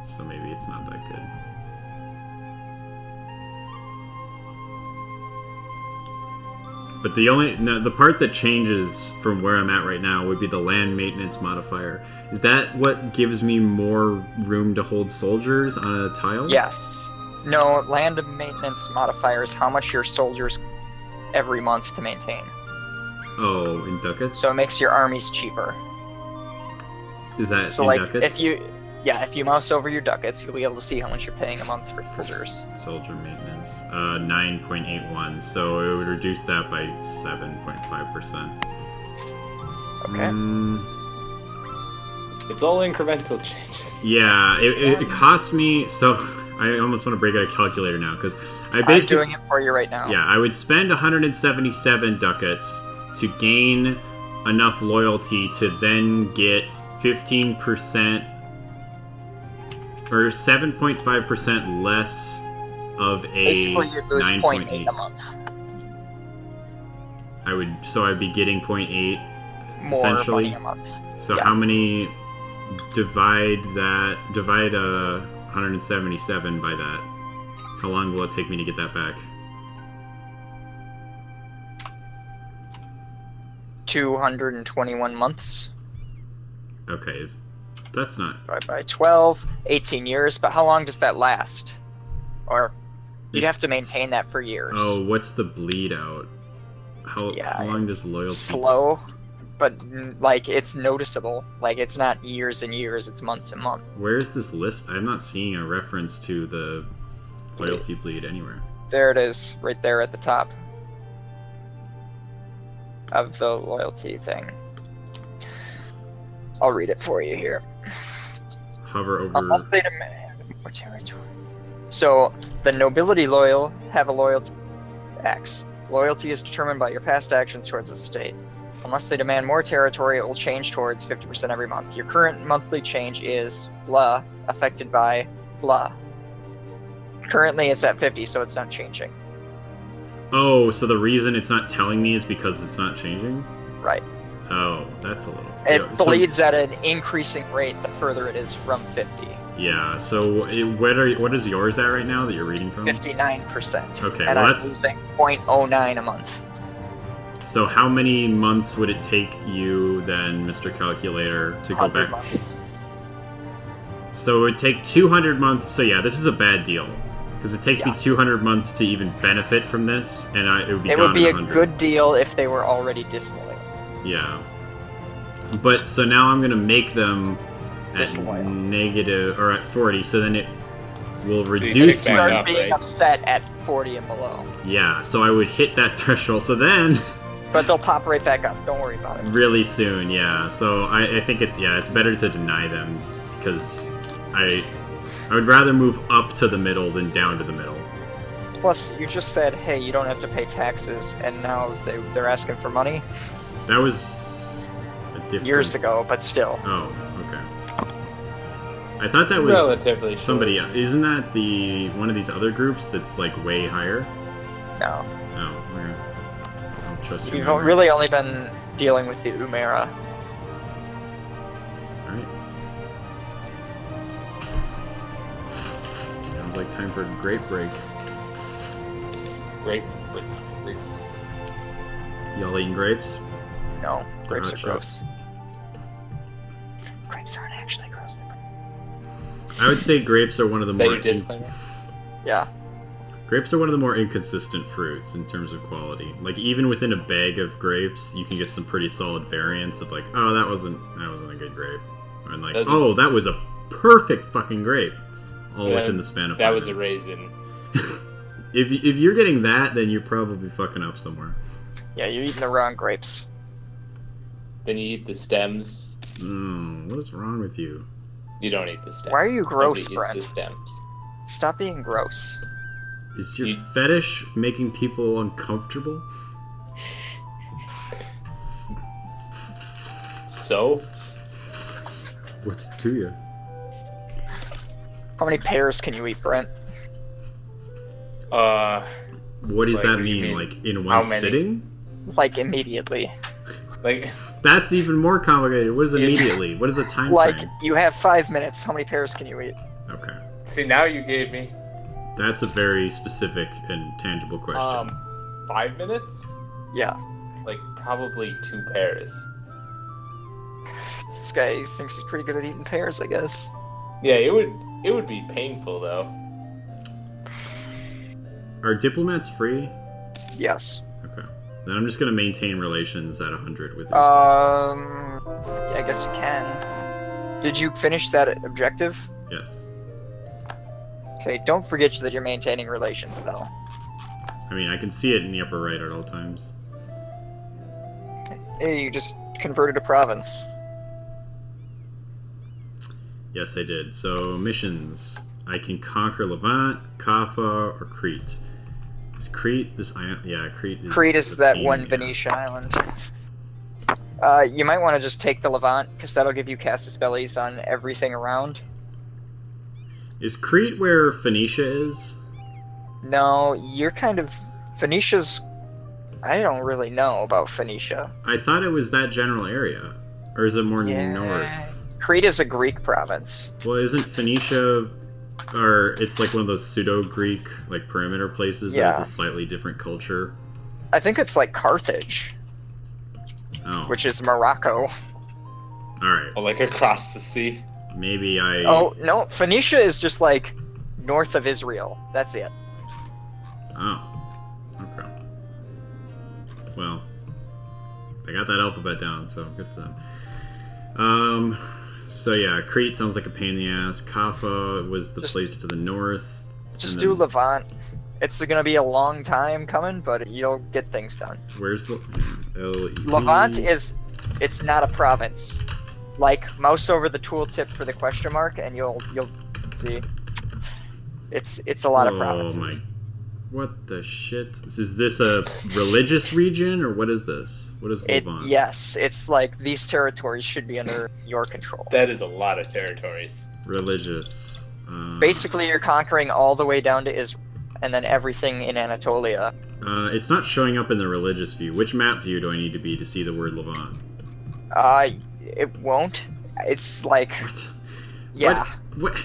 So maybe it's not that good. But the part that changes from where I'm at right now would be the land maintenance modifier. Is that what gives me more room to hold soldiers on a tile? Yes. No, land maintenance modifiers how much your soldiers every month to maintain. Oh, in ducats? So it makes your armies cheaper. Is that So in like ducats? if you mouse over your ducats, you'll be able to see how much you're paying a month for soldiers. Soldier maintenance. 9.81, so it would reduce that by 7.5%. Okay. It's all incremental changes. Yeah, it costs me, so I almost want to break out a calculator now, because I I'm basically... doing it for you right now. Yeah, I would spend 177 ducats to gain enough loyalty to then get 15% or 7.5% less of a Basically, you lose 0.8 9.8. a month. I'd be getting 0.8 More essentially. money a month. So Yeah. how many divide 177 by that. How long will it take me to get that back? 221 months. Okay, that's not... Divided by 12, 18 years. But how long does that last? Or you'd have to maintain that for years. Oh, what's the bleed out? How long does loyalty... Slow, but like it's noticeable. Like it's not years and years, it's months and months. Where's this list? I'm not seeing a reference to the loyalty bleed anywhere. There it is, right there at the top of the loyalty thing. I'll read it for you here. Hover over... Unless they demand more territory. So, the nobility loyal have a loyalty X. Loyalty is determined by your past actions towards the state. Unless they demand more territory, it will change towards 50% every month. Your current monthly change is blah, affected by blah. Currently it's at 50, so it's not changing. Oh, so the reason it's not telling me is because it's not changing? Right. Oh, that's a little... It bleeds at an increasing rate the further it is from 50. Yeah, so what is yours at right now that you're reading from? 59%. Okay, and well I'm that's... losing 0.09 a month. So how many months would it take you then, Mr. Calculator, to go back? Months. So it would take 200 months. So yeah, this is a bad deal. Because it takes me 200 months to even benefit from this, and it would be It gone would be in a 100. good deal if they were already disloyal. Yeah. But, so now I'm going to make them at Disloyal. negative, or at 40, so then it will you reduce kick back my... Start up, being right? upset at 40 and below. Yeah, so I would hit that threshold, so then... But they'll pop right back up, don't worry about it. Really soon, yeah. So I think it's better to deny them, because I would rather move up to the middle than down to the middle. Plus, you just said, hey, you don't have to pay taxes, and now they're asking for money? That was a different... Years ago, but still. Oh, okay. I thought that was Relatively somebody else. Isn't that one of these other groups that's like way higher? No. Oh, okay. I don't trust you. You've really only been dealing with the Umera. Alright. Sounds like time for a grape break. Great. Y'all eating grapes? No, grapes hot are shot. gross. Grapes aren't actually gross. I would say grapes are one of the Is that more... your disclaimer? Yeah. Grapes are one of the more inconsistent fruits in terms of quality. Like, even within a bag of grapes, you can get some pretty solid variants of like, oh, that wasn't a good grape. And like, oh, that was a perfect fucking grape. All within the span of 5 That was a minutes. raisin. If you're getting that, then you're probably fucking up somewhere. Yeah, you're eating the wrong grapes. Then you eat the stems. What is wrong with you? You don't eat the stems. Why are you gross, Nobody Brent? eats the stems. Stop being gross. Is your fetish making people uncomfortable? So? What's to you? How many pears can you eat, Brent? What does Like, that what do you mean? mean? Like, in How one many? sitting? Like, immediately. Like, That's even more complicated. What is immediately? What is the time Like, frame? you have 5 minutes. How many pears can you eat? Okay. see, now you gave me That's a very specific and tangible question. 5 minutes? Yeah. Like, probably 2 pairs. This guy thinks he's pretty good at eating pears, I guess. Yeah, it would be painful though. Are diplomats free? Yes. Okay. Then I'm just gonna maintain relations at 100 with these Yeah, I guess you can. Did you finish that objective? people. Yes. Okay, don't forget that you're maintaining relations, though. I mean, I can see it in the upper right at all times. Hey, you just converted a province. Yes, I did. So, missions. I can conquer Levant, Kaffa, or Crete. Is Crete this island? Yeah, Crete is... Crete is a that pain one in the Venetian ass. island. You might want to just take the Levant, because that'll give you Casus Bellis on everything around. Is Crete where Phoenicia is? No, you're kind of... Phoenicia's... I don't really know about Phoenicia. I thought it was that general area. Or is it more Yeah. north? Crete is a Greek province. Well, isn't Phoenicia, or it's like one of those pseudo-Greek like perimeter places that has Yeah. a slightly different culture? I think it's like Carthage, Oh, which is Morocco. all right. Or like across the sea. Maybe I. Oh, no, Phoenicia is just like north of Israel. That's it. Oh, okay. Well, I got that alphabet down, so good for them. So yeah, Crete sounds like a pain in the ass. Kaffa was the Just- place to the north. Just and do then- Levant. It's going to be a long time coming, but you'll get things done. Where's Levant is, it's not a province. Like, mouse over the tooltip for the question mark, and you'll see. It's a lot of provinces. Oh my! What the shit? Is this a religious region or what is this? What is Levant? Yes, it's like these territories should be under your control. That is a lot of territories. Religious. Basically, you're conquering all the way down to Israel, and then everything in Anatolia. It's not showing up in the religious view. Which map view do I need to be to see the word Levant? It won't. It's like, What? yeah. What?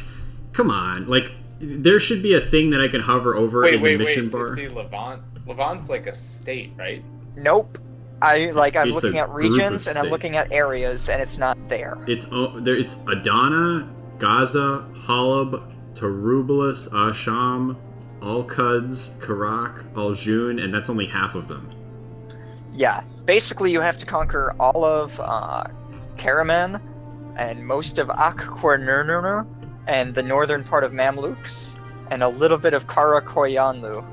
Come on! Like, there should be a thing that I can hover over in the mission bar. To see Levant? Levant's like a state, right? Nope. I'm It's looking a at group of regions and I'm states. looking at areas, and it's not there. It's Adana, Gaza, Halab, Tarubulus, Asham, Al-Quds, Karak, Al-Jun, and that's only half of them. Yeah. Basically, you have to conquer all of Karaman and most of Ak-Quernurnur and the northern part of Mamluks and a little bit of Karakoyanlu.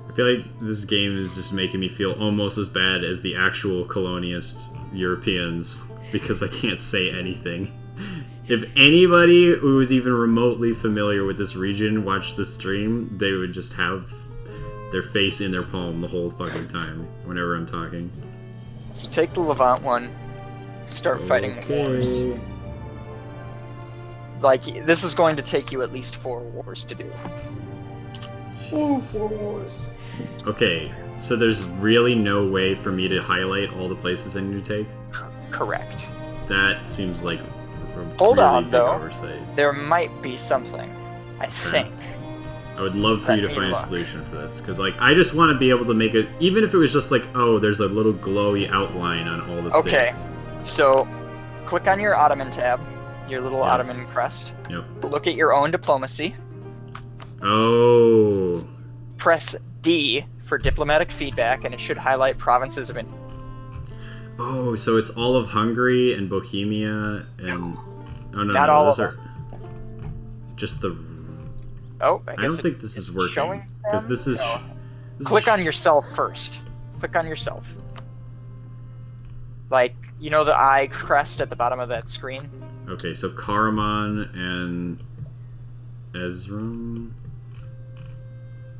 I feel like this game is just making me feel almost as bad as the actual colonialist Europeans because I can't say anything. If anybody who is even remotely familiar with this region watched the stream, they would just have their face in their palm the whole fucking time whenever I'm talking. So take the Levant one, start fighting wars. Okay. Like, this is going to take you at least 4 wars to do. Okay, so there's really no way for me to highlight all the places I need to take? Correct. That seems like a Hold really on, big though. oversight. There might be something, I think. I would love for you to Let me find a look. solution for this, because like I just want to be able to make it, even if it was just like, oh, there's a little glowy outline on all the Okay. states. So, click on your Ottoman tab, your little Yeah. Ottoman crest. Yep. Look at your own diplomacy. Oh. Press D for diplomatic feedback, and it should highlight provinces of interest. Oh, so it's all of Hungary and Bohemia and oh no, Not no, all those of are just the. Oh, I don't think this is working showing because them? this is. No. This Click is, on yourself first. Click on yourself. Like, you know the eye crest at the bottom of that screen? Okay, so Karaman and Ezram.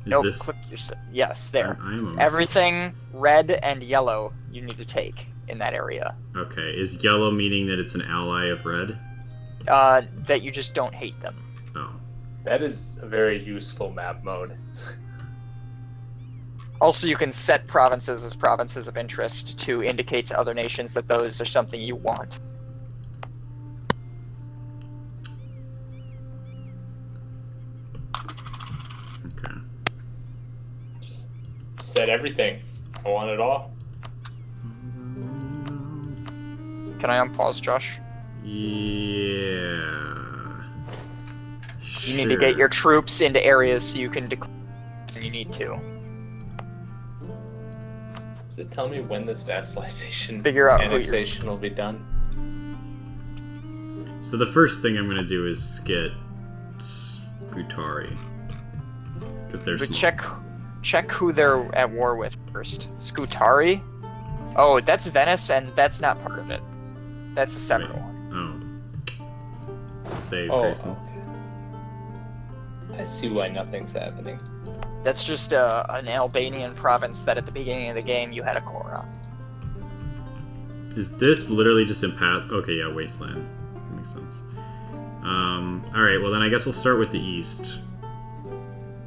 Is Nope, this? click yourself. Yes, there. I am almost- Everything red and yellow you need to take in that area. Okay, is yellow meaning that it's an ally of red? That you just don't hate them. Oh. That is a very useful map mode. Also, you can set provinces as provinces of interest to indicate to other nations that those are something you want. Okay. Just set everything. I want it all. Can I unpause, Josh? Yeah. You need to get your troops into areas so you can declare when you need to. Does it tell me when this vassalization Figure out who you're- annexation will be done? So the first thing I'm gonna do is get Scutari. Because they're But small. check who they're at war with first. Scutari? Oh, that's Venice, and that's not part of it. That's a separate Wait. one. Oh. Save, Oh, Grayson. okay. I see why nothing's happening. That's just an Albanian province that at the beginning of the game you had a core on. Is this literally just impassable? Okay, yeah, Wasteland. That makes sense. Alright, well then I guess we'll start with the east.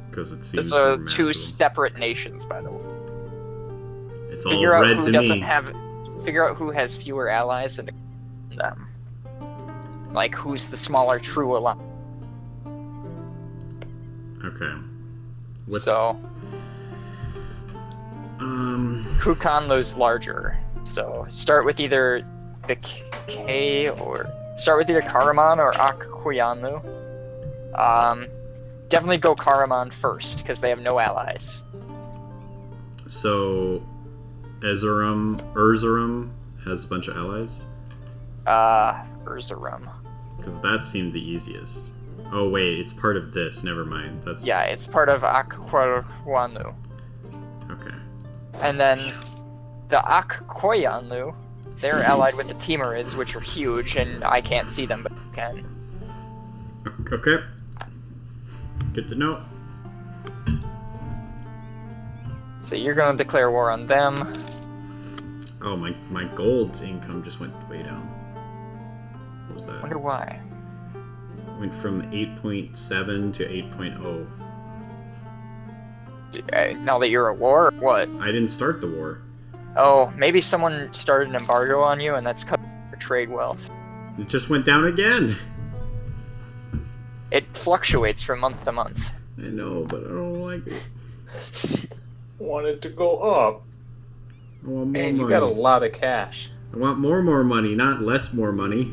Because it seems Those are more two manageable. separate nations, by the way. It's all Figure out red who to doesn't me. have. Figure out who has fewer allies, and them. Like, who's the smaller true alliance? Okay. So Kukanlu's larger. So start with either the K or start with either Karaman or Akkoyanlu. Definitely go Karaman first because they have no allies. So Erzurum has a bunch of allies? Erzurum. Because that seemed the easiest. Oh wait, it's part of this. Never mind. That's Yeah, it's part of Akkoyanlu. Okay. And then the Akkoyanlu, they're allied with the Timurids, which are huge, and I can't see them, but you can. Okay. Good to know. So you're gonna declare war on them. Oh, my gold income just went way down. What was that? Wonder why. Went from 8.7 to 8.0. Now that you're at war, or what? I didn't start the war. Oh, maybe someone started an embargo on you, and that's cut your trade wealth. It just went down again. It fluctuates from month to month. I know, but I don't like it. Want it to go up. I want more Man, you money. got a lot of cash. I want more money, not less more money.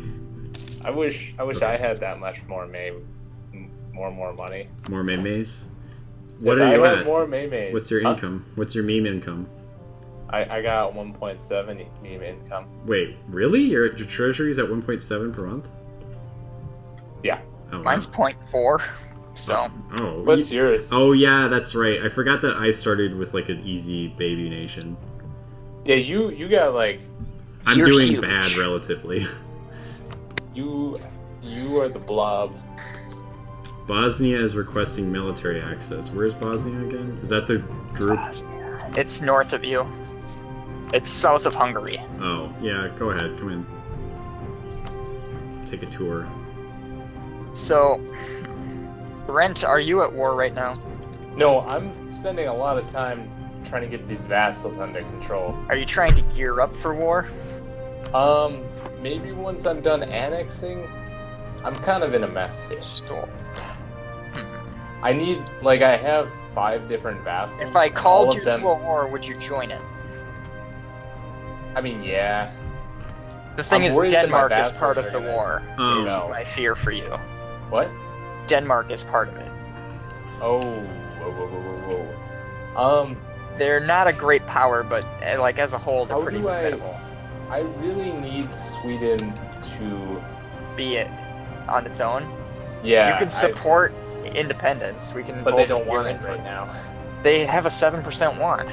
I wish Okay. I had that much more money. More memes. What If are you I had at? more Maymays. What's your Huh? income? What's your meme income? I got 1.7 meme income. Wait, really? Your treasury's at 1.7 per month? Yeah. Oh, wow. Mine's 0.4, so Oh. What's yours? Oh yeah, that's right. I forgot that I started with like an easy baby nation. Yeah, you got like I'm You're doing huge. bad relatively. you are the blob. Bosnia is requesting military access. Where's Bosnia again? Is that the group? it's north of you. It's south of Hungary. Oh, yeah, go ahead. Come in. Take a tour. So, Brent, are you at war right now? No, I'm spending a lot of time trying to get these vassals under control. Are you trying to gear up for war? Maybe once I'm done annexing, I'm kind of in a mess here. Stop. I need, like, I have 5 different vassals. If I and all called of you them, to a war, would you join it? I mean, yeah. The thing I'm is, worried that my Denmark is vassals part are of the gonna- war. Oh. Is No. my fear for you. What? Denmark is part of it. Oh, whoa. They're not a great power, but like as a whole, they're How pretty do I- formidable. I really need Sweden to, Be it on its own. yeah. You can support independence. We can. But they both don't want gear it in right for- now. They have a 7% want.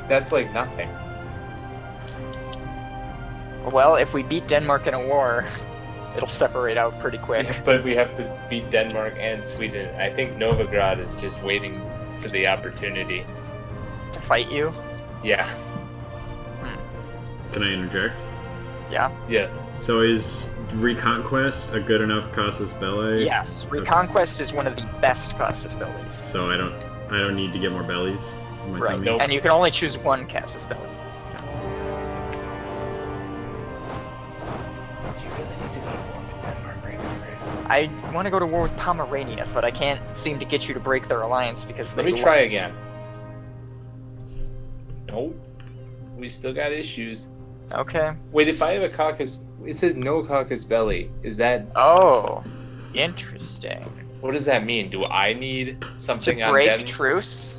That's like nothing. Well, if we beat Denmark in a war, it'll separate out pretty quick. But we have to beat Denmark and Sweden. I think Novigrad is just waiting for the opportunity. To fight you. Yeah. Can I interject? Yeah. Yeah. So is Reconquest a good enough casus belli? Yes. Reconquest is one of the best casus belli. So I don't need to get more bellies in my Right. tummy? Nope. And you can only choose one casus belli. Do you really need to go to war with Denmark right now, Grace? I want to go to war with Pomerania, but I can't seem to get you to break their alliance because Let they me try again. Nope. We still got issues. Okay. Wait, if I have a caucus, it says no caucus belly. Is that, Oh, interesting. what does that mean? Do I need To something on break Denmark? truce?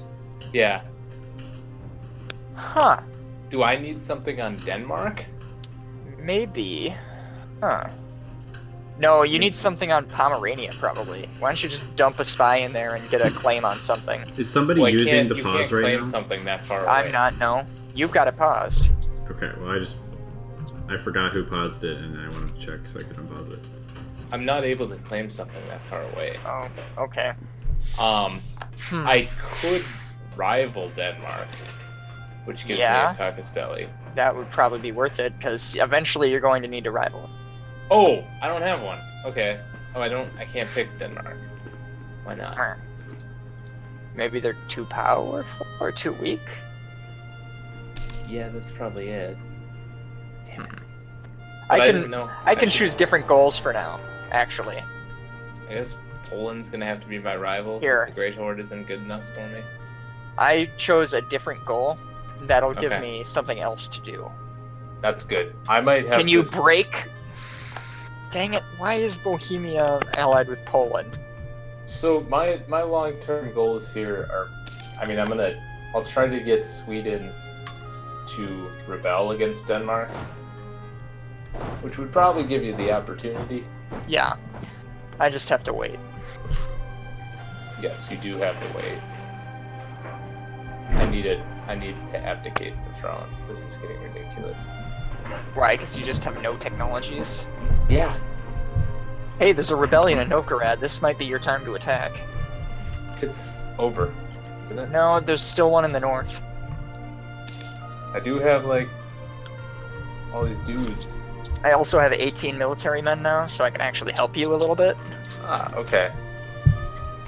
Yeah. Huh. Do I need something on Denmark? Maybe. Huh. No, you need something on Pomerania, probably. Why don't you just dump a spy in there and get a claim on something? Is somebody Well, using the you pause can't right claim now? something that far away. I'm not, no. You've got it paused. Okay, well I forgot who paused it and I wanted to check so I could unpause it. I'm not able to claim something that far away. Oh, okay. Hmm. I could rival Denmark, which gives Yeah. me a caucus belly. That would probably be worth it, because eventually you're going to need to rival. Oh, I don't have one. Okay. Oh, I can't pick Denmark. Why not? Huh. Maybe they're too powerful or too weak? Yeah, that's probably it. But I didn't can know. I can should- choose different goals for now. Actually, I guess Poland's gonna have to be my rival. Here. Because the Great Horde isn't good enough for me. I chose a different goal. That'll give Okay. me something else to do. That's good. I might have. Can you just- break? Dang it! Why is Bohemia allied with Poland? So my long-term goals here are, I mean, I'll try to get Sweden to rebel against Denmark, which would probably give you the opportunity. Yeah, I just have to wait. Yes, you do have to wait. I need to abdicate the throne. This is getting ridiculous. Why? Because you just have no technologies. Yeah. Hey, there's a rebellion in Novgorod. This might be your time to attack. It's over, isn't it? No, there's still one in the north. I do have, like, all these dudes. I also have 18 military men now, so I can actually help you a little bit. Ah, okay.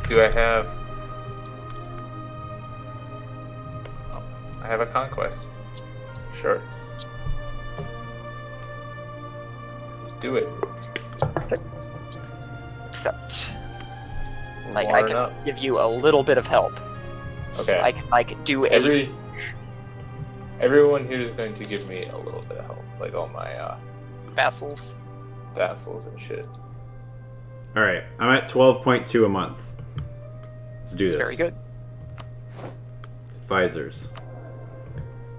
Do I have... Oh, I have a conquest. Sure. Let's do it. Except, like, I Warren can up. give you a little bit of help. Okay. I can, like, do a... Everyone here is going to give me a little bit of help. Like, all my, vassals. vassals and shit. Alright, I'm at 12.2 a month. Let's do It's this. very good. Advisors.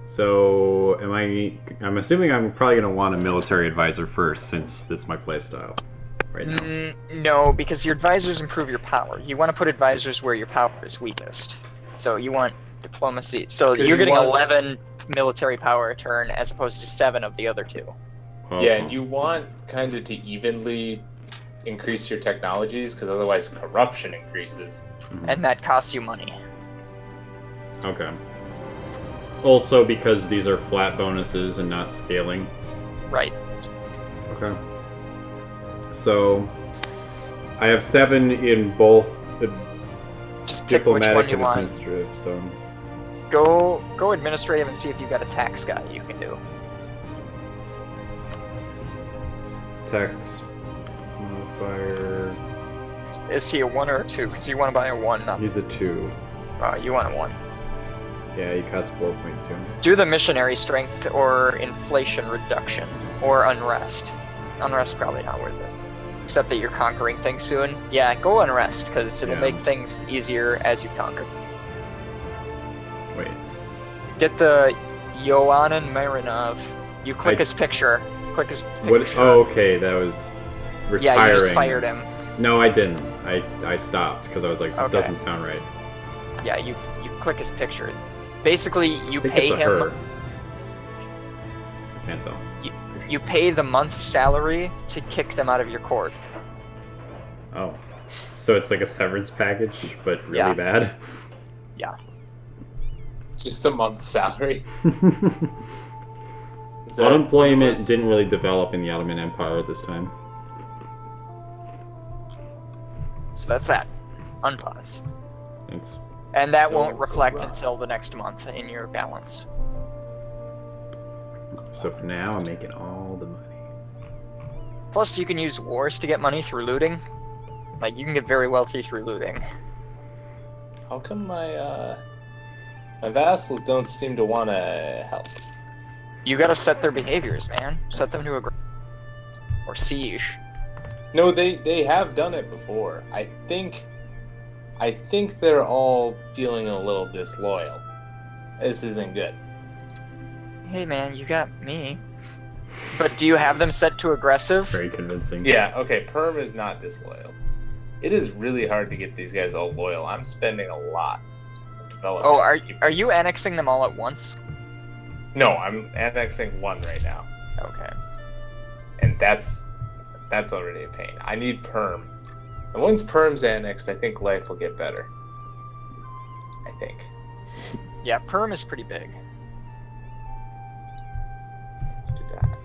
So, I'm assuming I'm probably going to want a military advisor first, since this is my playstyle right now. No, because your advisors improve your power. You want to put advisors where your power is weakest. So you want diplomacy. So 'Cause you're you getting want- 11 military power a turn as opposed to 7 of the other 2. Yeah, and you want kind of to evenly increase your technologies, because otherwise corruption increases. And that costs you money. Okay. Also because these are flat bonuses and not scaling. Right. Okay. So, I have 7 in both Just pick which one diplomatic you and want. administrative, so... Go administrative and see if you've got a tax guy you can do. Tax modifier... Is he a 1 or a 2? Because you want to buy a 1, not... He's a 2. you want a 1. Yeah, he costs 4.2. Do the missionary strength or inflation reduction. Or unrest. Unrest probably not worth it. Except that you're conquering things soon. Yeah, go unrest, because it'll Yeah. make things easier as you conquer. Wait. Get the Ioannin Marinov. You click I- his picture. Click his picture. What? Oh, okay, that was retiring. Yeah, you just fired him. No, I didn't. I stopped, because I was like, this Okay. doesn't sound right. Yeah, you click his picture. Basically, you I think pay it's a him. her. I can't tell. You pay the month's salary to kick them out of your court. Oh. So it's like a severance package, but really Yeah. bad? Yeah. Just a month's salary. Is that- Unemployment didn't really develop in the Ottoman Empire at this time. So that's that. Unpause. Thanks. And that No won't reflect problem. until the next month in your balance. So for now, I'm making all the money. Plus, you can use wars to get money through looting. Like, you can get very wealthy through looting. How come my vassals don't seem to want to help? You gotta set their behaviors, man. Set them to or siege. No, they have done it before. I think they're all feeling a little disloyal. This isn't good. Hey, man, you got me. But do you have them set to It's aggressive? very convincing. Yeah, okay, Perm is not disloyal. It is really hard to get these guys all loyal. I'm spending a lot of development. Oh, are you annexing them all at once? No, I'm annexing one right now. Okay. And that's already a pain. I need Perm. And once Perm's annexed, I think life will get better. I think. Yeah, Perm is pretty big. Let's do that.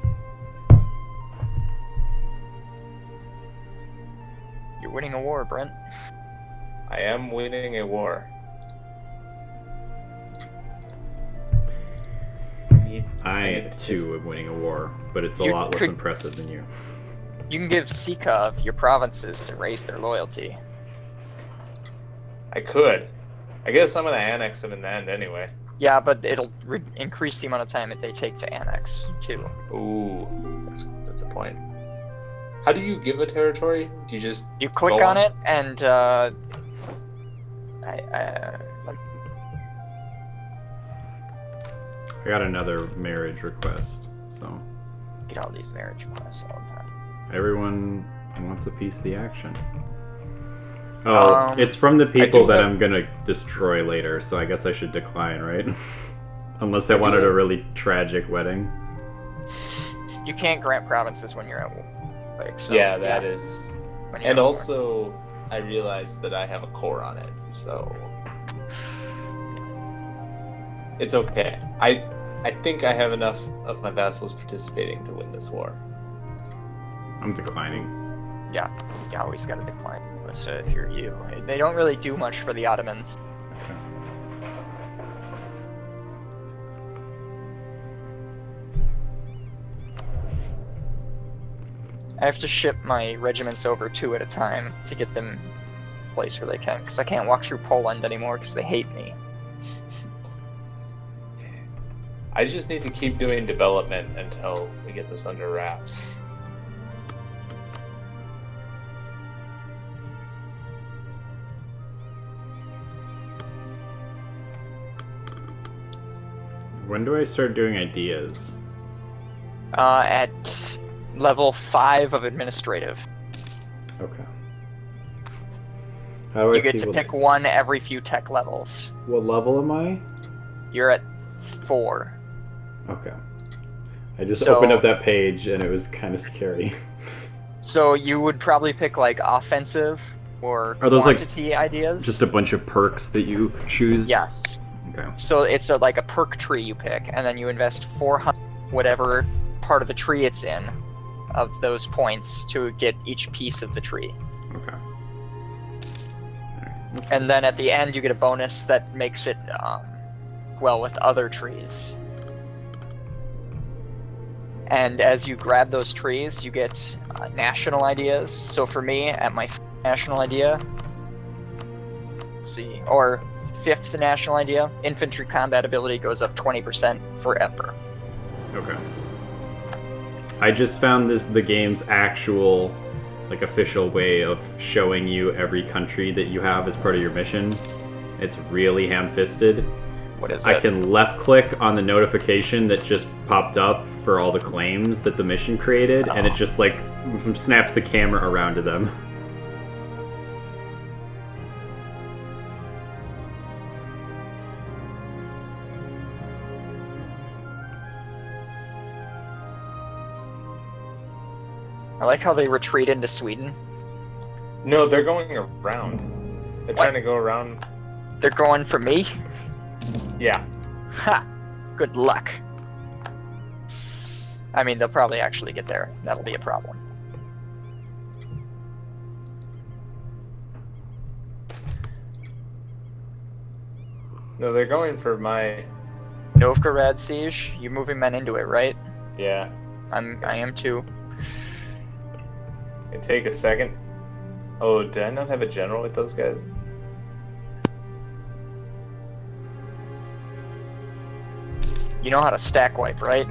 You're winning a war, Brent. I am winning a war. I need me. I too am winning a war, but it's a lot less impressive than you. You can give Sikov your provinces to raise their loyalty. I could. I guess I'm gonna annex them in the end anyway. Yeah, but it'll increase the amount of time that they take to annex, too. Ooh, that's a point. How do you give a territory? Do you just You click go on it, and I got another marriage request, so get all these marriage requests all the time. everyone wants a piece of the action. Oh, it's from the people that I'm gonna destroy later, so I guess I should decline, right? Unless I wanted a really tragic wedding. You can't grant provinces when you're at war. Like, so, yeah, that is. And also, I realized that I have a core on it, so it's okay. I think I have enough of my vassals participating to win this war. I'm declining. Yeah, you always gotta decline. So if you're you, they don't really do much for the Ottomans. Okay. I have to ship my regiments over 2 at a time to get them a place where they can, because I can't walk through Poland anymore because they hate me. I just need to keep doing development until we get this under wraps. When do I start doing ideas? At level 5 of administrative. Okay. How do I You see get to what, pick one every few tech levels. what level am I? You're at 4. Okay. I just So- opened up that page and it was kind of scary. So you would probably pick like offensive or Are those, like, quantity ideas. Just a bunch of perks that you choose? Yes. Okay. So it's like a perk tree you pick, and then you invest 400 whatever part of the tree it's in of those points to get each piece of the tree. Okay. Alright. And then at the end you get a bonus that makes it well with other trees. And as you grab those trees, you get national ideas. So for me, at my national idea, let's see, or 5th national idea, infantry combat ability goes up 20% forever. Okay. I just found the game's actual, like, official way of showing you every country that you have as part of your mission. It's really ham-fisted. What is I it? can left-click on the notification that just popped up for all the claims that the mission created, and it just, like, snaps the camera around to them. I like how they retreat into Sweden. No, they're going around. They're trying to go around. They're going for me? Yeah. Ha! Good luck. I mean, they'll probably actually get there. That'll be a problem. No, they're going for my. Novgorod siege. You're moving men into it, right? Yeah. I am too. It take a second. Oh, did I not have a general with those guys? You know how to stack wipe, right?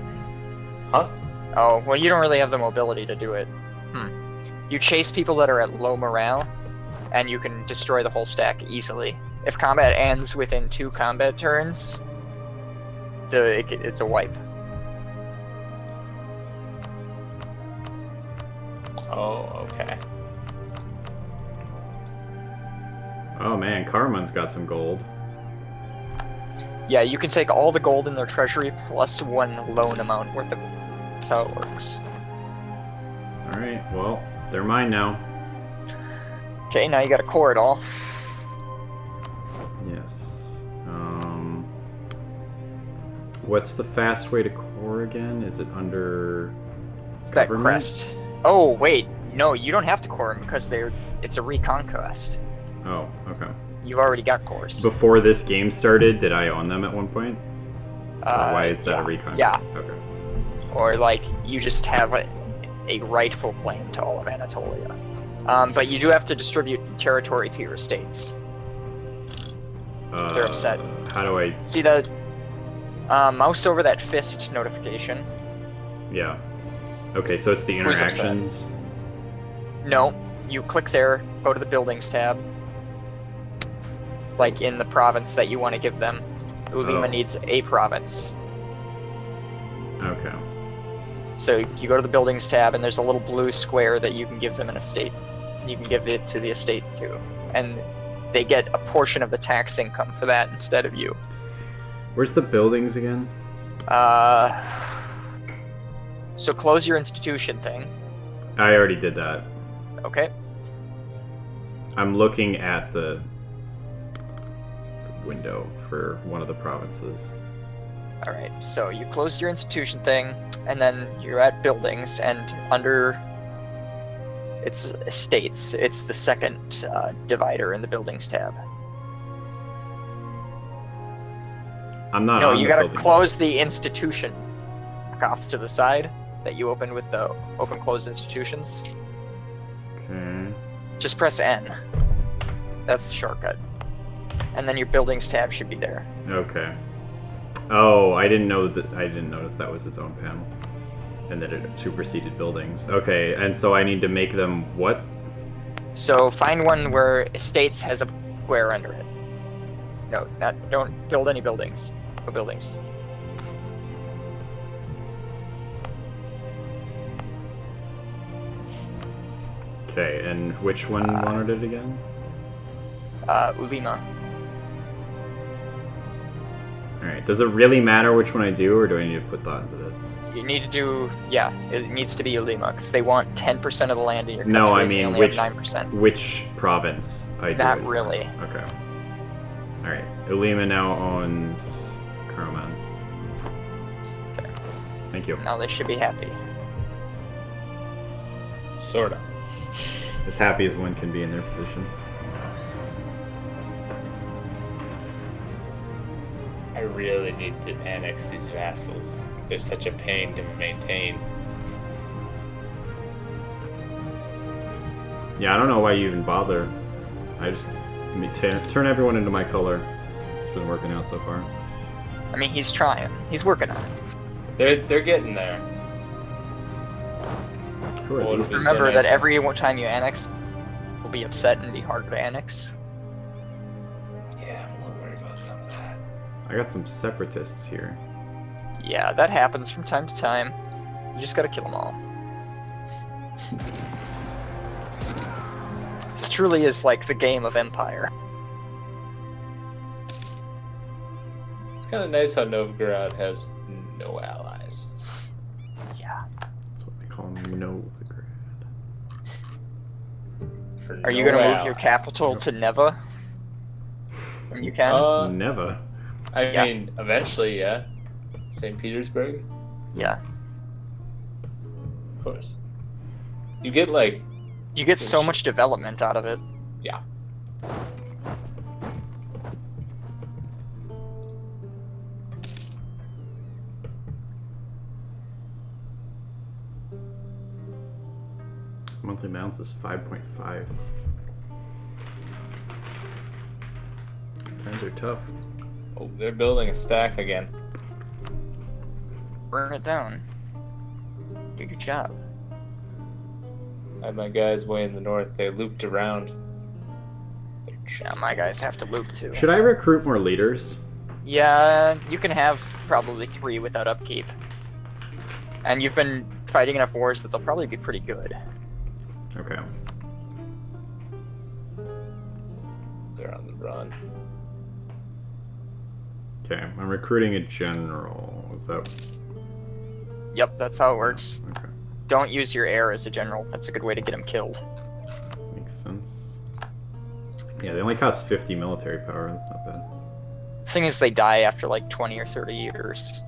Huh? Oh, well, you don't really have the mobility to do it. You chase people that are at low morale, and you can destroy the whole stack easily. If combat ends within 2 combat turns, it's a wipe. Oh, okay. Oh man, Karman's got some gold. Yeah, you can take all the gold in their treasury plus 1 loan amount worth of. That's how it works. Alright, well, they're mine now. Okay, now you gotta core it all. Yes. What's the fast way to core again? Is it under That government? crest. Oh, wait. No, you don't have to core them because it's a reconquest. Oh, okay. You've already got cores. Before this game started, did I own them at one point? Or why is that yeah, a recon? Yeah. Okay. Or like you just have a rightful claim to all of Anatolia. But you do have to distribute territory to your estates. They're upset. How do I? See the mouse over that fist notification. Yeah. Okay, so it's the Who's upset? interactions. No, you click there, go to the buildings tab. Like in the province that you want to give them. Ulima Oh. needs a province. Okay. So you go to the buildings tab and there's a little blue square that you can give them an estate. You can give it to the estate too. And they get a portion of the tax income for that instead of you. Where's the buildings again? So close your institution thing. I already did that. Okay. I'm looking at the window for one of the provinces. Alright, so you close your institution thing, and then you're at buildings, and under its estates, it's the second divider in the buildings tab. I'm not No, on you the gotta buildings. close the institution off to the side that you opened with the open-close institutions. Okay. Just press N. That's the shortcut. And then your buildings tab should be there. Okay. Oh, I didn't know that. I didn't notice that was its own panel, and that it superseded buildings. Okay, and so I need to make them what? So find one where estates has a square under it. No, don't build any buildings. No buildings. Okay, and which one wanted it again? Ulima. Alright, does it really matter which one I do, or do I need to put thought into this? You need to do, yeah, it needs to be Ulima, because they want 10% of the land in your country. No, I and they mean only which have 9%. which province I do Not it. really. Okay. Alright, Ulima now owns Karaman. Thank you. Now they should be happy. Sorta. As happy as one can be in their position. I really need to annex these vassals. They're such a pain to maintain. Yeah, I don't know why you even bother. I just turn everyone into my color. It's been working out so far. I mean, he's trying. He's working on it. They're getting there. Who are Well, these? it'll be Remember so that nice. every time you annex, will be upset and be harder to annex. Yeah, I'm a little worried about some of that. I got some separatists here. Yeah, that happens from time to time. You just gotta kill them all. This truly is like the game of Empire. It's kind of nice how Novgorod has no allies. Yeah. That's what they call Novigrad. For Are you no gonna move allies. your capital to Neva? When you can? Never. I Yeah. mean, eventually, yeah. St. Petersburg, Yeah. of course. You get like, You get so much development out of it. yeah. Monthly balance is 5.5. Times are tough. Oh, they're building a stack again. Burn it down. Do your job. I had my guys way in the north. They looped around. Yeah, my guys have to loop too. Should I recruit more leaders? Yeah, you can have probably 3 without upkeep. And you've been fighting enough wars that they'll probably be pretty good. Okay. They're on the run. Okay, I'm recruiting a general. Is that Yep, that's how it works. okay? Don't use your heir as a general. That's a good way to get him killed. Makes sense. Yeah, they only cost 50 military power. That's not bad. Thing is, they die after like 20 or 30 years.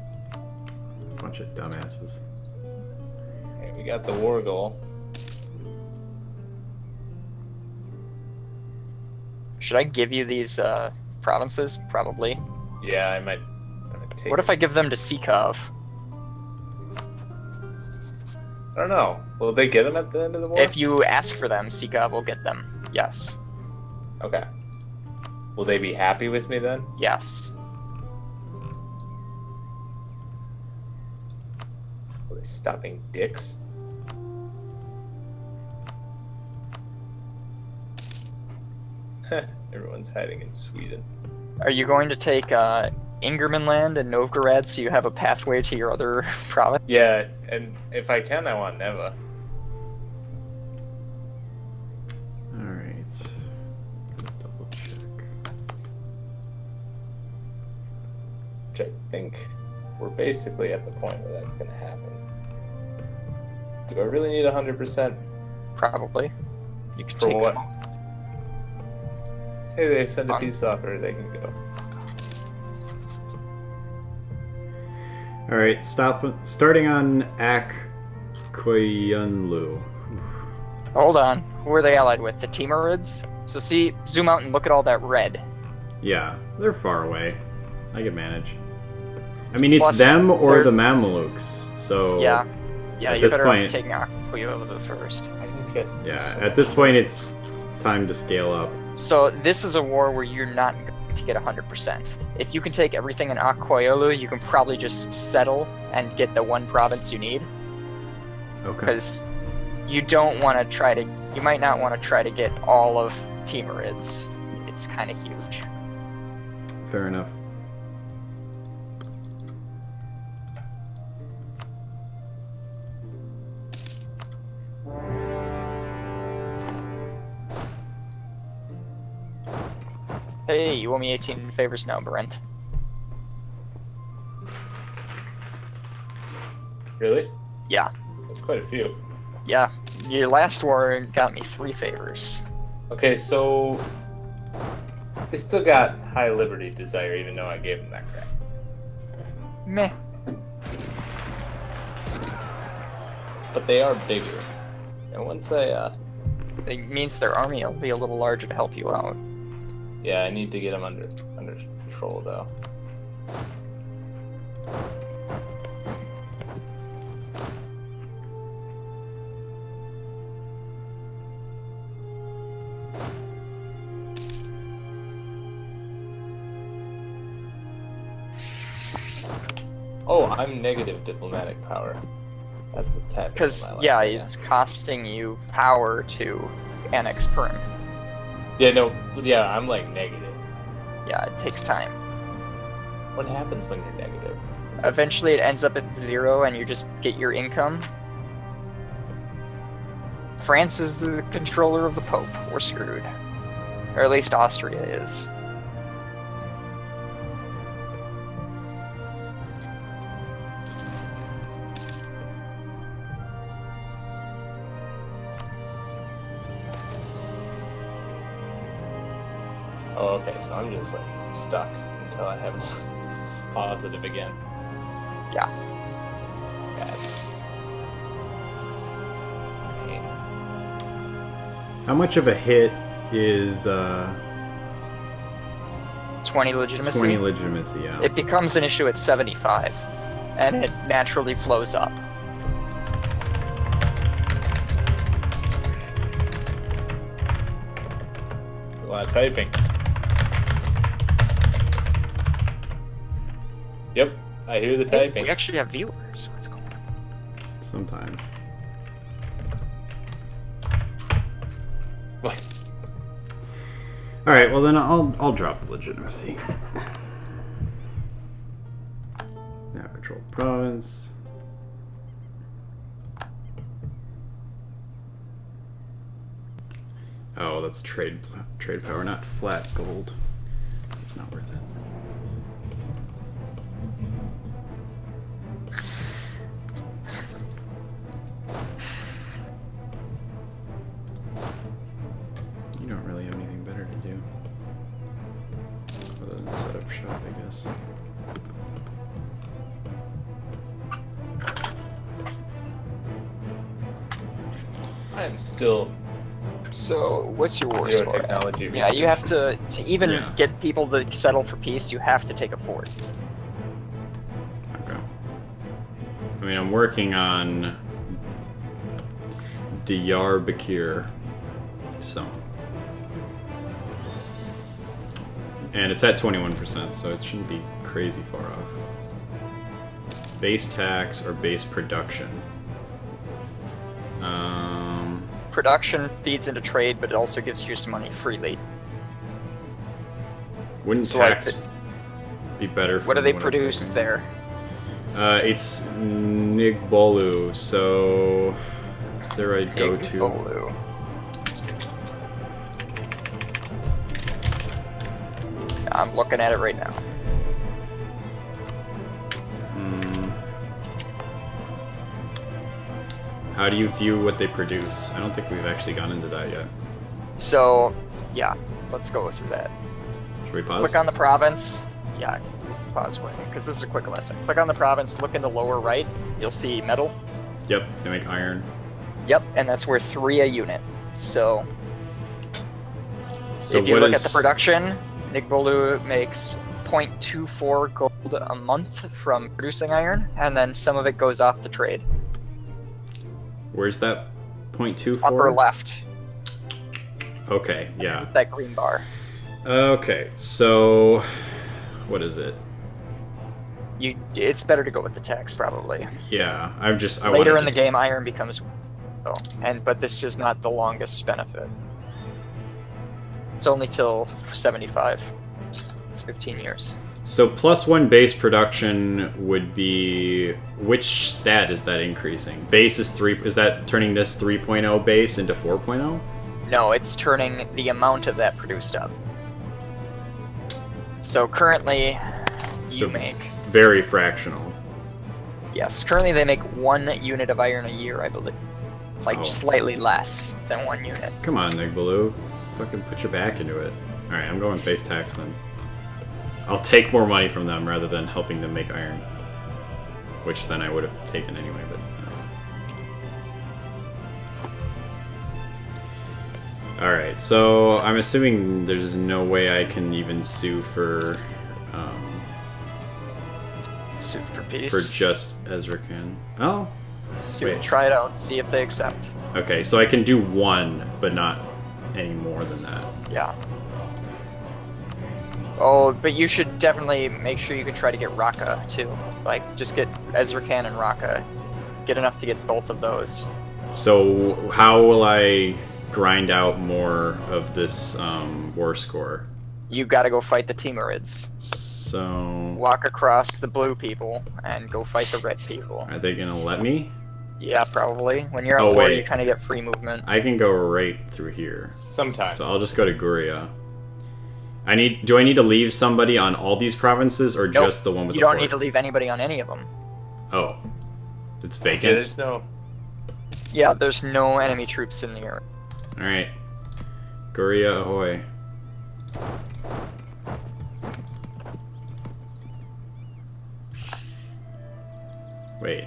Bunch of dumbasses. Okay, we got the war goal. Should I give you these provinces? Probably. Yeah, I might take. What if I give them to Sikov? I don't know. Will they get them at the end of the war? If you ask for them, Sikov will get them. Yes. Okay. Will they be happy with me then? Yes. Will they stop being dicks? Everyone's hiding in Sweden. Are you going to take Ingermanland and Novgorod so you have a pathway to your other province? Yeah, and if I can, I want Neva. Alright. Double check. Which I think we're basically at the point where that's going to happen. Do I really need 100%? Probably. You can For take what? them. Hey, they send a Fun. peace offer, they can go. Alright, starting on Akkoyunlu. Hold on. Who are they allied with? The Timurids? So see, zoom out and look at all that red. Yeah, they're far away. I can manage. I mean, it's Plus, them or they're- the Mamelukes, so... Yeah. Yeah, At you this better point- off taking Akkoyunlu first. I can get. Yeah, at this point it's time to scale up. So this is a war where you're not going to get 100%. If you can take everything in Akkoyunlu, you can probably just settle and get the one province you need. Okay. Because you don't want to try to... You might not want to try to get all of Timurids. It's kind of huge. Fair enough. Hey, you owe me 18 favors now, Brent. Really? Yeah. That's quite a few. Yeah. Your last war got me 3 favors. Okay, so they still got high liberty desire, even though I gave them that crap. Meh. But they are bigger. And once I, It means their army will be a little larger to help you out. yeah, I need to get them under control though. Oh, I'm negative diplomatic power. That's what's happening. Because, in my life yeah, right now. it's costing you power to annex Perm. Yeah, no, yeah, I'm like negative. Yeah, it takes time. What happens when you're negative? Eventually it ends up at 0 and you just get your income. France is the controller of the Pope. We're screwed. Or at least Austria is. Oh, okay, so I'm just like stuck until I have positive again. Yeah. Bad. Okay. How much of a hit is 20 legitimacy. 20 legitimacy? Yeah. It becomes an issue at 75. And it naturally flows up. A lot of typing. Yep, I hear the typing. We actually have viewers. What's going on? Sometimes. What? All right. Well, then I'll drop the legitimacy. Now control province. Oh, that's trade power, not flat gold. It's not worth it. You don't really have anything better to do other than set up shop, I guess. I am still So, what's your war zero score at? technology. Yeah, you have to even Yeah. get people to settle for peace, you have to take a fort. I mean, I'm working on Diyarbakir, so. And it's at 21%, so it shouldn't be crazy far off. Base tax or base production? Production feeds into trade, but it also gives you some money freely. Wouldn't So, tax be better for What do they what I'm produce thinking? there? It's Nigbolu, so is there I'd go to? Igbolu. I'm looking at it right now. How do you view what they produce? I don't think we've actually gone into that yet. So, yeah, let's go through that. Should we pause? Click on the province. Yeah, pause away, because this is a quick lesson. Click on the province, look in the lower right, you'll see metal. Yep, they make iron. Yep, and that's worth 3 a unit. So, So if you what look is at the production, Nigbolu makes 0.24 gold a month from producing iron, and then some of it goes off to trade. Where's that 0.24? Upper left, Okay, yeah. that green bar. Okay, so what is it? It's better to go with the tax probably. Yeah, I Later wanted in the to- game, iron becomes, but this is not the longest benefit. It's only till 75. It's 15 years. So +1 base production would be, which stat is that increasing? Base is 3, is that turning this 3.0 base into 4.0? No, it's turning the amount of that produced up. So currently, you So- make, Very fractional. yes, currently they make 1 unit of iron a year, I believe. Like Oh. slightly less than 1 unit. Come on, Nigbolu. Fucking put your back into it. Alright, I'm going base tax then. I'll take more money from them rather than helping them make iron. Which then I would have taken anyway, but... Alright, so I'm assuming there's no way I can even sue for... Suit for peace. for just Ezrakan. Oh, wait. Try it out, see if they accept. okay, so I can do 1, but not any more than that. Yeah. Oh, but you should definitely make sure you can try to get Raqqa too. Like, just get Ezrakan and Raqqa. Get enough to get both of those. So how will I grind out more of this war score? You gotta go fight the Timurids. So Walk across the blue people and go fight the red people. are they gonna let me? Yeah, probably. When you're at Oh, war, wait. you kind of get free movement. I can go right through here. Sometimes. So I'll just go to Guria. Do I need to leave somebody on all these provinces or Nope. just the one with You the don't fort? need to leave anybody on any of them. Oh. It's Yeah, vacant? there's no. Yeah, there's no enemy troops in the area. Alright. Guria ahoy. Wait.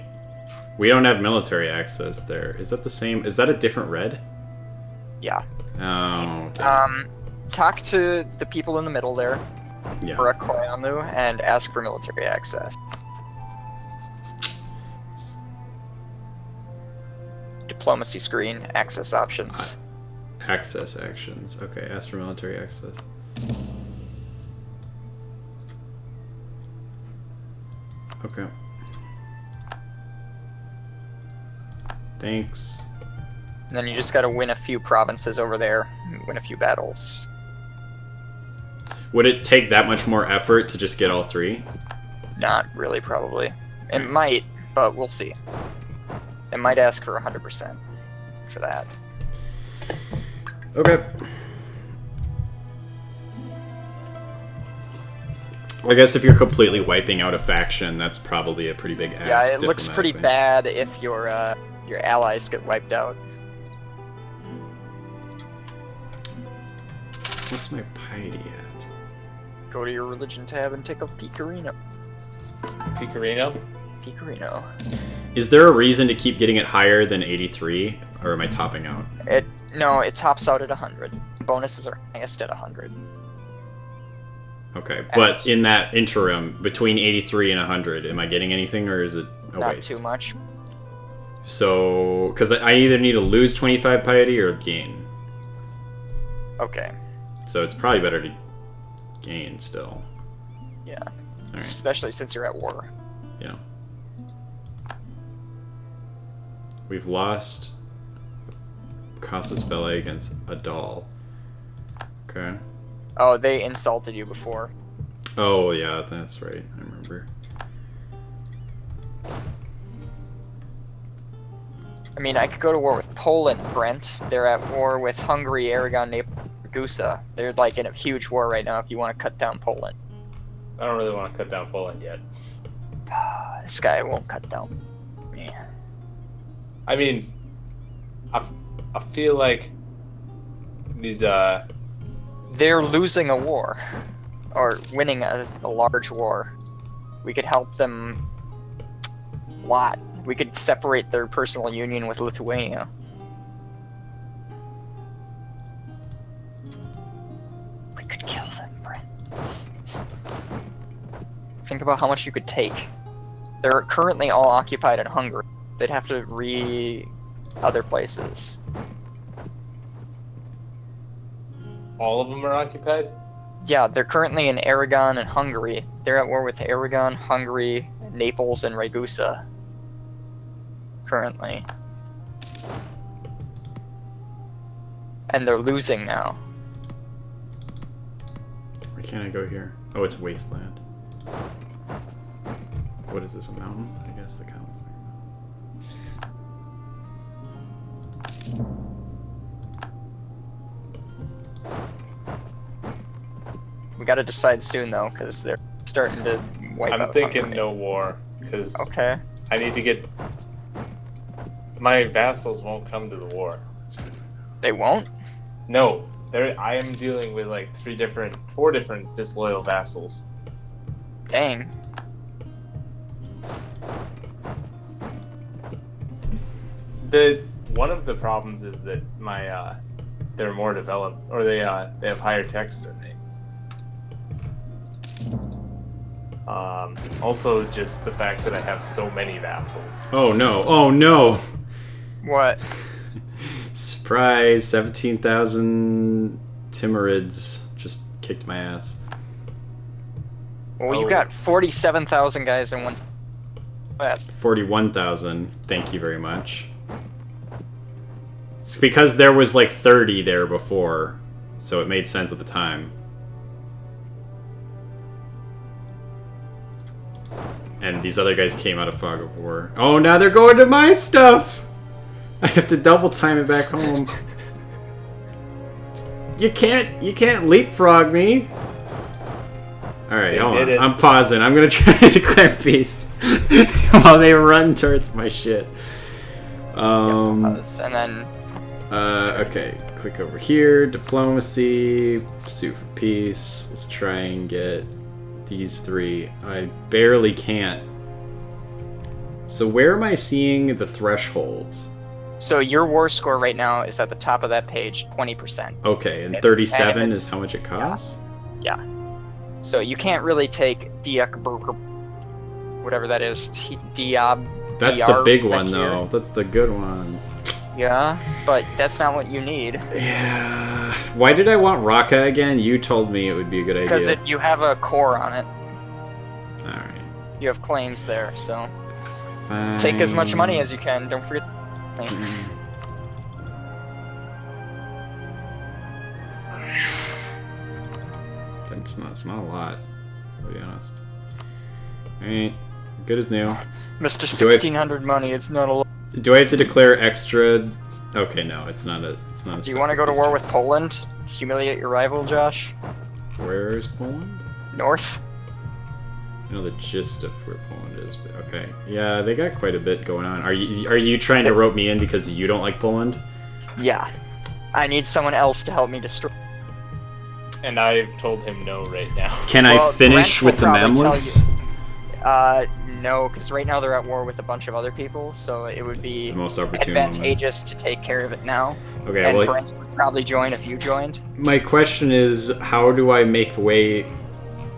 We don't have military access there. Is that the same? Is that a different red? Yeah. Oh. Talk to the people in the middle there, Yeah. for a Koyanu, and ask for military access. Diplomacy screen, access options. Access actions. Okay, ask for military access. Okay. Thanks. And then you just gotta win a few provinces over there, win a few battles. Would it take that much more effort to just get all 3? Not really, probably. It might, but we'll see. It might ask for 100% for that. Okay. I guess if you're completely wiping out a faction, that's probably a pretty big ask. Yeah, it looks pretty diplomatically. bad if your allies get wiped out. What's my piety at? Go to your religion tab and take a Pecorino. Pecorino? Pecorino. Is there a reason to keep getting it higher than 83, or am I topping out? No, it tops out at 100. Bonuses are highest at 100. Okay, but in that interim, between 83 and 100, am I getting anything, or is it a not waste. too much. So, because I either need to lose 25 piety or gain. Okay. So it's probably better to gain still. Yeah. Alright. Especially since you're at war. Yeah. We've lost Casus Belli against a doll. Okay. Oh, they insulted you before. Oh, yeah, that's right. I remember. I mean, I could go to war with Poland, Brent. They're at war with Hungary, Aragon, Naples, Ragusa. They're like in a huge war right now if you want to cut down Poland. I don't really want to cut down Poland yet. This guy won't cut down me. I mean, I feel like these They're losing a war. Or winning a large war. We could help them a lot. We could separate their personal union with Lithuania. We could kill them, Brent. Think about how much you could take. They're currently all occupied in Hungary. They'd have to other places. all of them are occupied. Yeah, they're currently in Aragon and Hungary. They're at war with Aragon, Hungary, Naples, and Ragusa. Currently. And they're losing now. Why can't I go here? Oh, it's wasteland. What is this, a mountain? I guess the counts. We gotta decide soon though, because they're starting to wipe out I'm thinking Hungary. no war, because Okay. I need to get... My vassals won't come to the war. They won't? No, I am dealing with like four different disloyal vassals. Dang. One of the problems is that they're more developed, or they have higher techs than me. Also, just the fact that I have so many vassals. Oh no! Oh no! What? Surprise! 17,000 Timurids just kicked my ass. Well, you Oh. got 47,000 guys in one. 41,000. Thank you very much. It's because there was like 30 there before, so it made sense at the time. And these other guys came out of Fog of War. Oh, now they're going to my stuff! I have to double time it back home. You can't leapfrog me. Alright, They hold did on. it. I'm pausing. I'm gonna try to declare peace while they run towards my shit. And then Okay, click over here, diplomacy, sue for peace. Let's try and get these three. I barely can't. So where am I seeing the thresholds? so your war score right now is at the top of that page, 20%. Okay, and And- 37 and is how much it costs? Yeah. So you can't really take Diakburger, whatever that is, Diab. That's the big one though. That's the good one. Yeah, but that's not what you need. Yeah. Why did I want Raqqa again? You told me it would be a good Because idea. you have a core on it. Alright. You have claims there, so Fine. take as much money as you can. Don't forget. It's not a lot, to be honest. Alright. Good as new. Mr. Do I- 1600 money, it's not a lot. Do I have to declare extra? Okay, no, it's not a. Do you want to go to war with Poland? Humiliate your rival, Josh? Where is Poland? North? I know the gist of where Poland is, but okay. Yeah, they got quite a bit going on. Are you trying to rope me in because you don't like Poland? Yeah. I need someone else to help me destroy. And I've told him no right now. Can Well, I finish Brent with the will probably tell Mamluks? No, because right now they're at war with a bunch of other people, so it would It's be the most opportune moment. advantageous to take care of it now. Okay, And well, Brent would probably join if you joined. my question is, how do I make way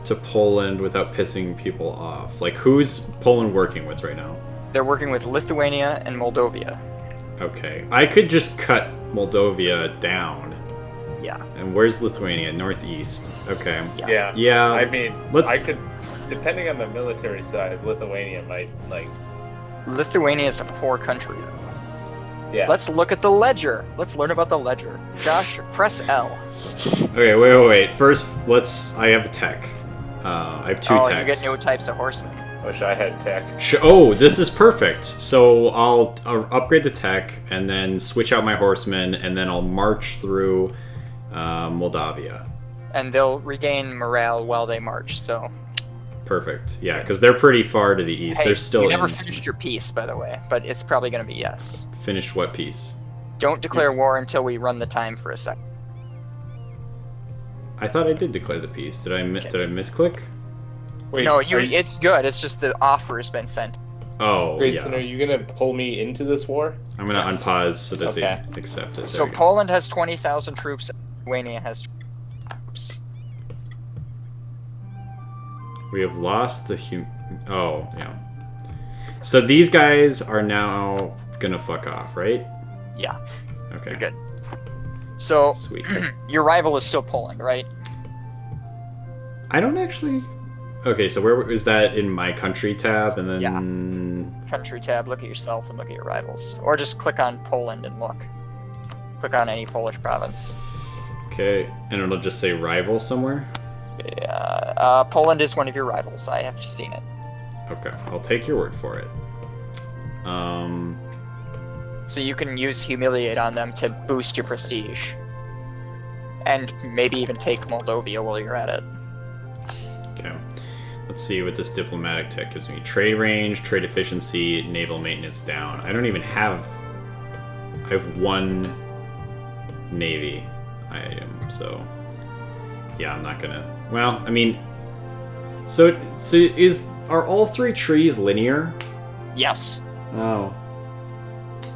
to Poland without pissing people off? Like, who's Poland working with right now? They're working with Lithuania and Moldova. Okay. I could just cut Moldova down. Yeah. And where's Lithuania? Northeast. Okay. Yeah. Yeah. I mean, let's... I could, depending on the military size, Lithuania might, like... Lithuania is a poor country. Yeah. Let's look at the ledger. Let's learn about the ledger. Josh, press L. Okay, wait. First, I have a tech. I have 2 techs. Oh, you get new types of horsemen. Wish I had tech. Oh, this is perfect. So I'll upgrade the tech, and then switch out my horsemen, and then I'll march through Moldavia. And they'll regain morale while they march, so... Perfect. Yeah, because they're pretty far to the east. Hey, They're still you never in... finished your piece, by the way, but it's probably going to be yes. Finished what piece? Don't declare war until we run the time for a second. I thought I did declare the piece. Did I misclick? Wait, No, it's good. It's just the offer has been sent. Oh, Grayson, yeah. are you gonna pull me into this war? I'm gonna Yes. unpause so that Okay. they accept it. So There we go. Poland has 20,000 troops, Lithuania has troops. We have lost the Oh, yeah. So these guys are now gonna fuck off, right? Yeah, Okay. you're good. So, Sweet. your rival is still Poland, right? I don't actually... Okay, so where is that in my country tab? And then... Country tab, look at yourself and look at your rivals. Or just click on Poland and look. Click on any Polish province. Okay, and it'll just say rival somewhere? Yeah, Poland is one of your rivals. I have seen it. Okay, I'll take your word for it. So you can use Humiliate on them to boost your prestige. And maybe even take Moldova while you're at it. Okay. Let's see what this diplomatic tech gives me. Trade range, trade efficiency, naval maintenance down. I don't even have... I have 1 navy item, so... Yeah, I'm not gonna... Well, I mean... So are all 3 trees linear? Yes. Oh.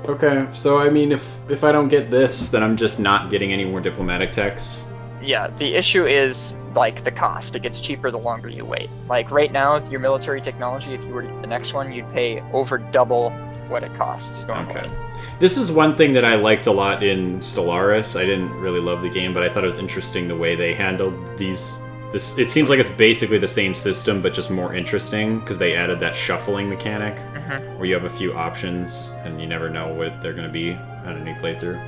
Okay, so I mean, if I don't get this, then I'm just not getting any more diplomatic techs. Yeah, the issue is, like, the cost. It gets cheaper the longer you wait. Like, right now, your military technology, if you were to get the next one, you'd pay over double what it costs normally. Okay. This is one thing that I liked a lot in Stellaris. I didn't really love the game, but I thought it was interesting the way they handled these... It seems like it's basically the same system, but just more interesting, because they added that shuffling mechanic, where you have a few options, and you never know what they're going to be on a new playthrough.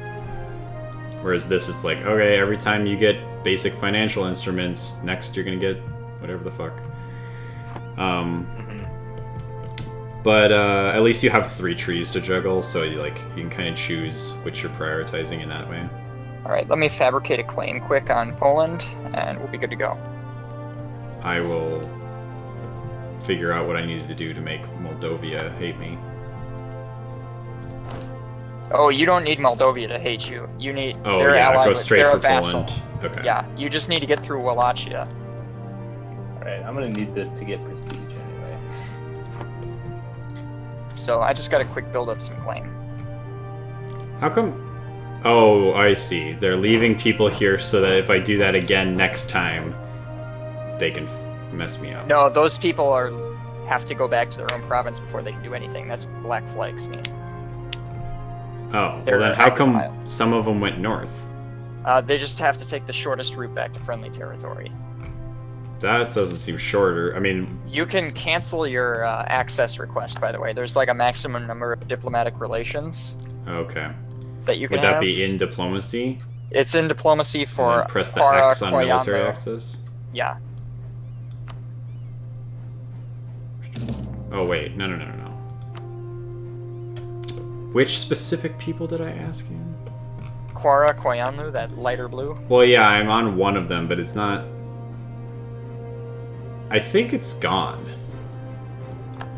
Whereas this, it's like, okay, every time you get basic financial instruments, next you're going to get whatever the fuck. But at least you have 3 trees to juggle, so you can kind of choose which you're prioritizing in that way. Alright, let me fabricate a claim quick on Poland, and we'll be good to go. I will figure out what I needed to do to make Moldova hate me. Oh, you don't need Moldova to hate you. You need... Oh, they're yeah, allied go with- straight they're for a vassal. Poland. Okay. Yeah, you just need to get through Wallachia. Alright, I'm gonna need this to get prestige anyway. So I just gotta quick build up some claim. How come... Oh, I see. They're leaving people here so that if I do that again next time, they can mess me up. No, those people have to go back to their own province before they can do anything. That's what black flags mean. Oh, They're well then how come exiled. some of them went north? They just have to take the shortest route back to friendly territory. That doesn't seem shorter. I mean... You can cancel your access request, by the way. There's like a maximum number of diplomatic relations Okay. that you can Would that have. be in diplomacy? It's in diplomacy And for then press the Para X on military Koyando. access? Yeah. Oh, wait. No. Which specific people did I ask in? Quara Koyanu, that lighter blue. Well, yeah, I'm on one of them, but it's not... I think it's gone.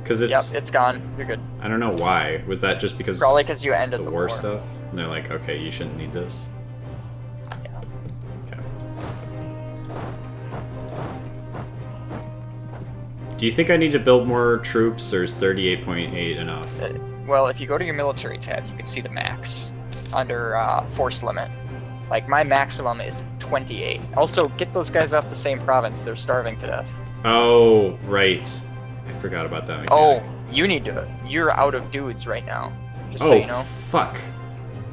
Because it's... Yep, it's gone. You're good. I don't know why. Was that just because... Probably because you ended the the war war. stuff? And they're like, okay, you shouldn't need this. Yeah. Okay. Do you think I need to build more troops, or is 38.8 enough? Well, if you go to your military tab, you can see the max under force limit. Like, my maximum is 28. Also, get those guys off the same province. They're starving to death. Oh, right. I forgot about that mechanic. Oh, You need to. You're out of dudes right now. Just Oh, so you know. fuck.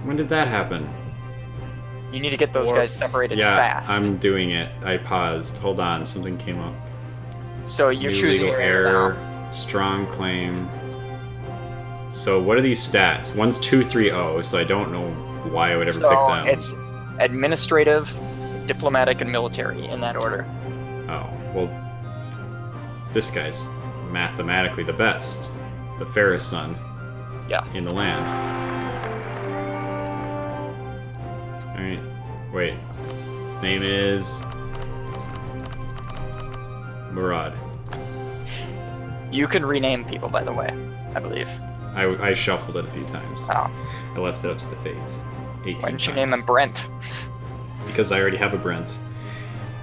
When did that happen? You need to get those Or- guys separated Yeah, fast. I'm doing it. I paused. Hold on, something came up. So you're New choosing legal your error error, strong claim. So what are these stats? One's 230, so I don't know why I would ever So pick them. it's administrative, diplomatic, and military in that order. Oh, well, this guy's mathematically the best. The fairest son Yeah. in the land. Alright, wait. His name is... Murad. You can rename people, by the way, I believe. I shuffled it a few times. Oh. I left it up to the fates. 18 Why didn't you times. name him Brent? Because I already have a Brent.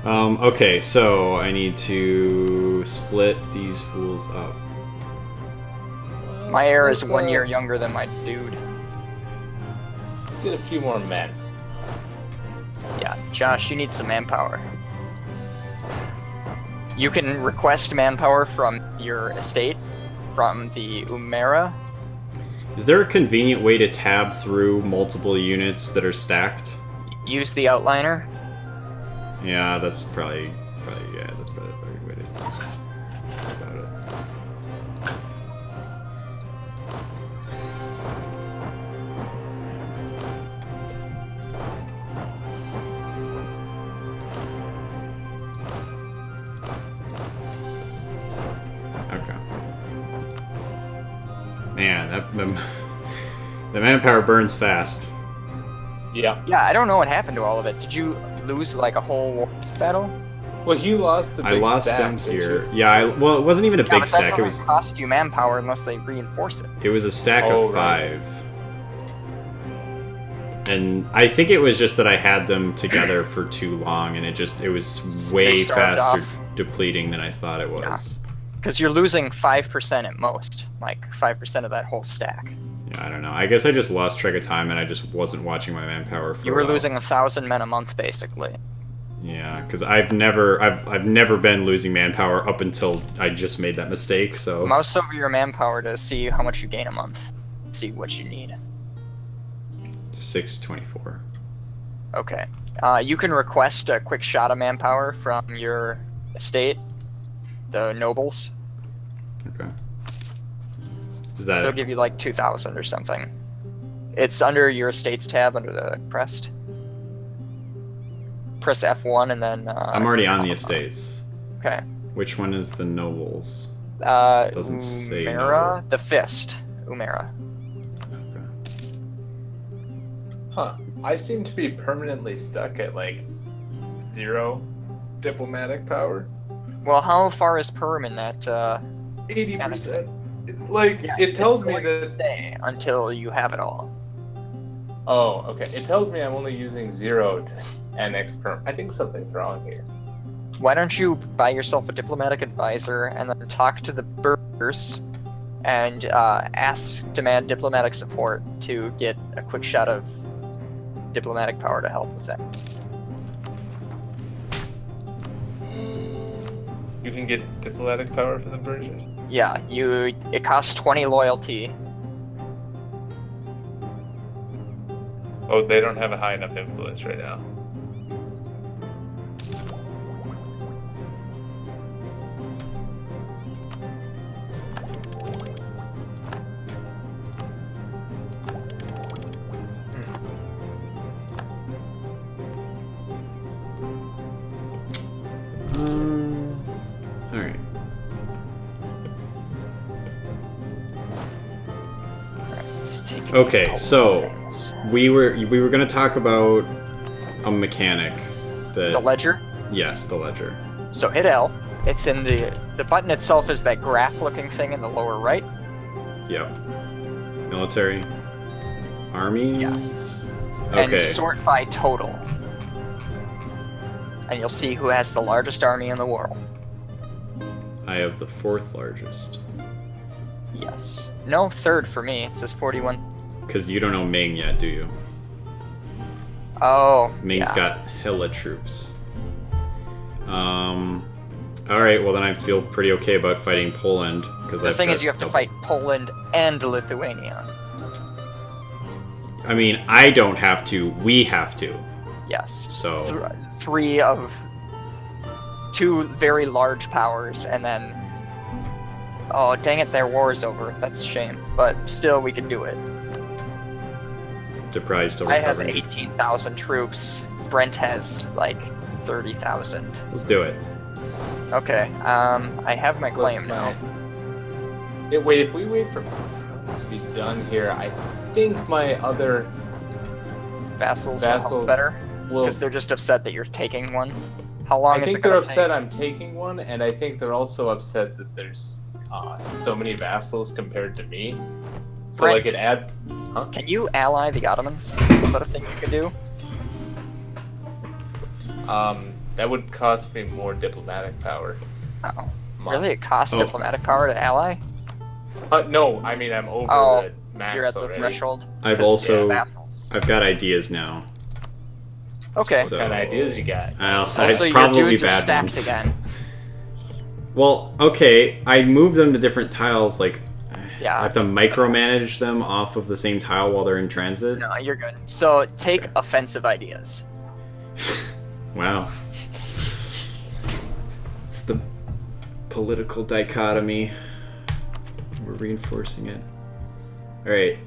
Okay, so I need to split these fools up. My heir is Let's, 1 year younger than my dude. Let's get a few more men. Yeah, Josh, you need some manpower. You can request manpower from your estate, from the Umera. Is there a convenient way to tab through multiple units that are stacked? Use the outliner. Yeah, that's probably that's probably a very way to go about it. Okay. Man, the manpower burns fast. Yeah. Yeah, I don't know what happened to all of it. Did you lose like a whole battle? Well, he lost a big I lost stack, them didn't here. you? Yeah, well, it wasn't even a Yeah, big but stack. that It doesn't was cost you manpower unless they reinforce it. a stack Oh, of right. 5. And I think it was just that I had them together for too long, and it was way They starved faster off. depleting than I thought it was. Because you're losing 5% at most. Like 5% of that whole stack. Yeah, I don't know. I guess I just lost track of time, and I just wasn't watching my manpower for. You a were while. losing 1,000 men a month, basically. Yeah, because I've never been losing manpower up until I just made that mistake. So Mouse over your manpower to see how much you gain a month. See what you need. 624. Okay. You can request a quick shot of manpower from your estate, the nobles. Okay. Is They'll that give you like 2,000 or something. It's under your estates tab under the crest. Press F1 and then. I'm already on the estates. Okay. Which one is the nobles? Doesn't say Umera, noble. the fist. Umera. Okay. Huh. I seem to be permanently stuck at like 0 diplomatic power. Well, how far is Perm in that? 80%. Like, Yeah, it tells it's me going to that. stay until you have it all. Oh, okay. It tells me I'm only using 0 to annex perm. I think something's wrong here. Why don't you buy yourself a diplomatic advisor and then talk to the burghers and demand diplomatic support to get a quick shot of diplomatic power to help with that. You can get diplomatic power from the Burgers. Yeah, it costs 20 loyalty. Oh, they don't have a high enough influence right now. All right. Let's take these Okay, total so things. we were going to talk about a mechanic that The ledger. yes, the ledger. So hit L. It's in the button itself is that graph-looking thing in the lower right. Yep. Military. Armies. And Okay. sort by total. And you'll see who has the largest army in the world. I have the 4th largest. Yes. No, third for me. It says 41. Because you don't know Ming yet, do you? Oh, Ming's yeah. got hella troops. All right, well then I feel pretty okay about fighting Poland because The thing is, you have to fight Poland and Lithuania. I mean, I don't have to. We have to. Yes. So Three of two very large powers, and then. Oh, dang it! Their war is over. That's a shame, but still, we can do it. Surprised to I have recover. 18,000 troops. Brent has like 30,000. Let's do it. Okay. I have my claim now. Wait, if we wait for to be done here, I think my other Vassals will help better because they're just upset that you're taking one. How long I is it think they're gonna upset take? I'm taking one, and I think they're also upset that there's so many vassals compared to me. So Brent, like it adds. Huh? Can you ally the Ottomans? Is that a thing you can do? That would cost me more diplomatic power. Oh, really? It costs diplomatic power to ally? No, I mean I'm over the max You're at the already. threshold. I've 'Cause, also vassals. I've got ideas now. Okay. What kind of ideas you got? Also, your probably dudes are bad stacked ones. again. Well, okay, I moved them to different tiles. Like, Yeah. I have to micromanage them off of the same tile while they're in transit. No, you're good. So take offensive ideas. Wow. It's the political dichotomy. We're reinforcing it. Alright.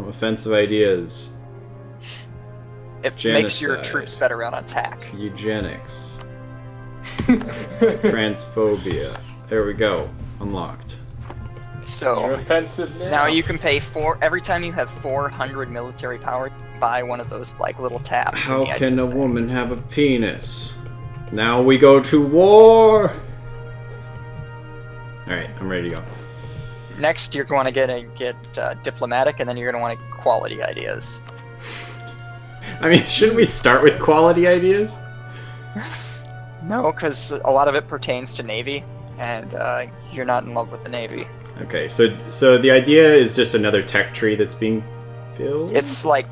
Offensive ideas. It makes your Genocide. troops better on attack. Eugenics. Transphobia. There we go. Unlocked. You're So offensive now. now you can pay every time you have 400 military power, buy one of those like little tabs. in How the can a ideas thing. woman have a penis? Now we go to war! Alright, I'm ready to go. Next, you're going to get diplomatic, and then you're going to want quality ideas. I mean, shouldn't we start with quality ideas? No, because a lot of it pertains to Navy, and you're not in love with the Navy. Okay, so the idea is just another tech tree that's being filled? It's like,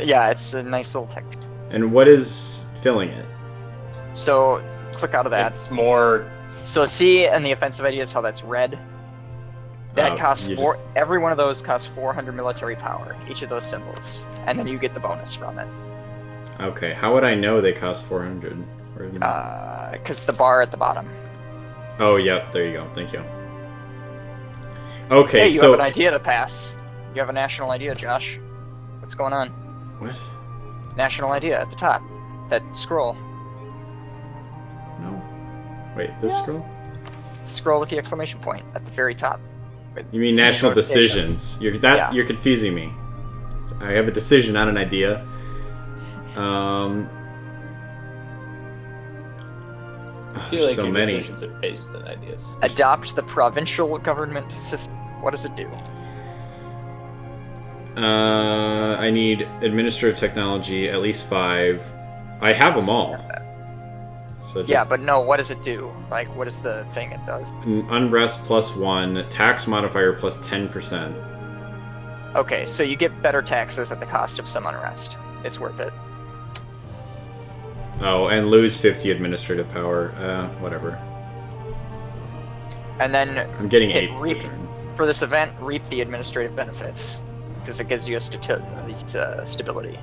yeah, it's a nice little tech. And what is filling it? So click out of that. It's more. So see in the offensive ideas how that's red? That costs you every one of those costs 400 military power, each of those symbols. And then you get the bonus from it. Okay, how would I know they cost 400? Because the bar at the bottom. Oh, yep, there you go. Thank you. Okay, Hey, you so... have an idea to pass. You have a national idea, Josh. What's going on? What? National idea at the top. That scroll. No. Wait, this scroll? Scroll with the exclamation point at the very top. You mean national notifications. decisions. Yeah. You're confusing me. I have a decision, not an idea. I feel like so your many. decisions are based on ideas. Adopt the provincial government system. What does it do? I need administrative technology, at least 5. I have them all. So just Yeah, but no, what does it do? Like, what is the thing it does? unrest +1, tax modifier +10%. Okay, so you get better taxes at the cost of some unrest. It's worth it. Oh, and lose 50 administrative power. Whatever. And then I'm getting hit 8 per reap. turn. For this event, reap the administrative benefits, because it gives you a stability.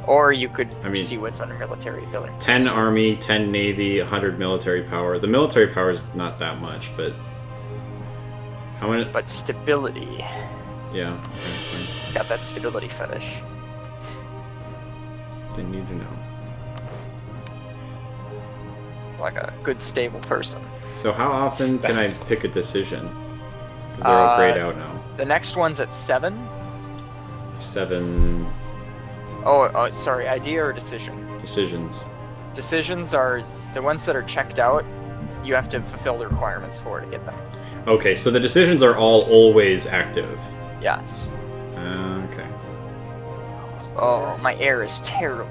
Or you could see what's under military ability. 10 army, 10 navy, 100 military power. The military power is not that much, but how many? But stability. Yeah. Okay, Got that stability fetish. fine. Didn't need to know. Like a good stable person. So how often can I pick a decision? Because they're all grayed out now. The next one's at 7. 7 Oh, sorry, idea or decision? decisions. Decisions are the ones that are checked out. You have to fulfill the requirements for to get them. Okay, so the decisions are all always active. Yes. Okay. Oh, my air is terrible.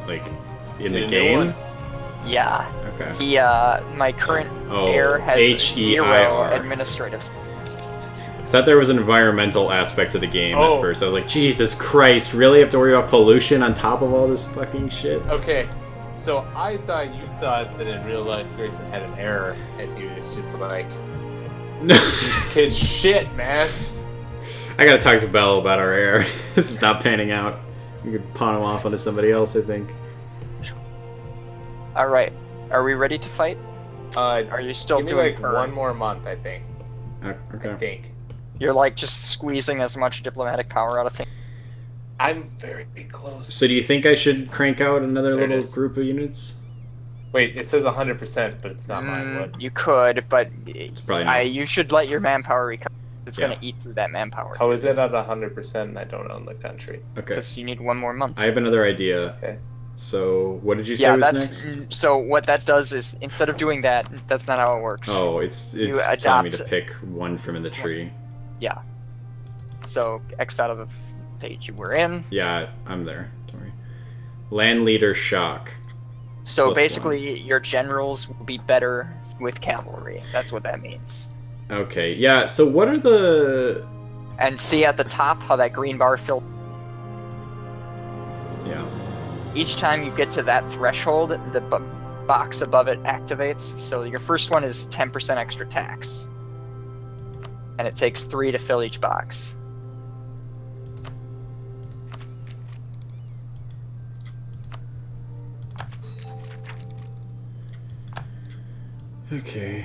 Like, in Get the a new game? one. Yeah. Okay. My current Oh, air has HEIR. 0 administrative. I thought there was an environmental aspect to the game Oh. at first. I was like, Jesus Christ, really have to worry about pollution on top of all this fucking shit? Okay, so I thought you thought that in real life Grayson had an error, and he was just like, this kid's shit, man. I gotta talk to Bell about our error. This is not panning out. We could pawn him off onto somebody else, I think. Alright. Are we ready to fight? Are you still Give me doing like burn? 1 more month, I think. Okay. I think. You're like just squeezing as much diplomatic power out of things. I'm very close. So do you think I should crank out another There it little is. group of units? Wait, it says 100%, but it's not mine. What? You could, but probably not. you should let your manpower recover. It's Yeah. gonna eat through that manpower. How is it at 100% and I don't own the country? Okay. Because you need 1 more month. I have another idea. Okay. So, what did you say Yeah, was that's next? so. What that does is instead of doing that, that's not how it works. Oh, it's You telling me adopt- to pick one from in the tree. Yeah. So X out of the page you were in. Yeah, I'm there. Don't worry. Land leader shock. So Plus basically, your generals will be better with cavalry. That's what that means. Okay, yeah, so what are the... And see at the top how that green bar fills. Yeah. Each time you get to that threshold, the box above it activates. So your first one is 10% extra tax. And it takes 3 to fill each box. Okay.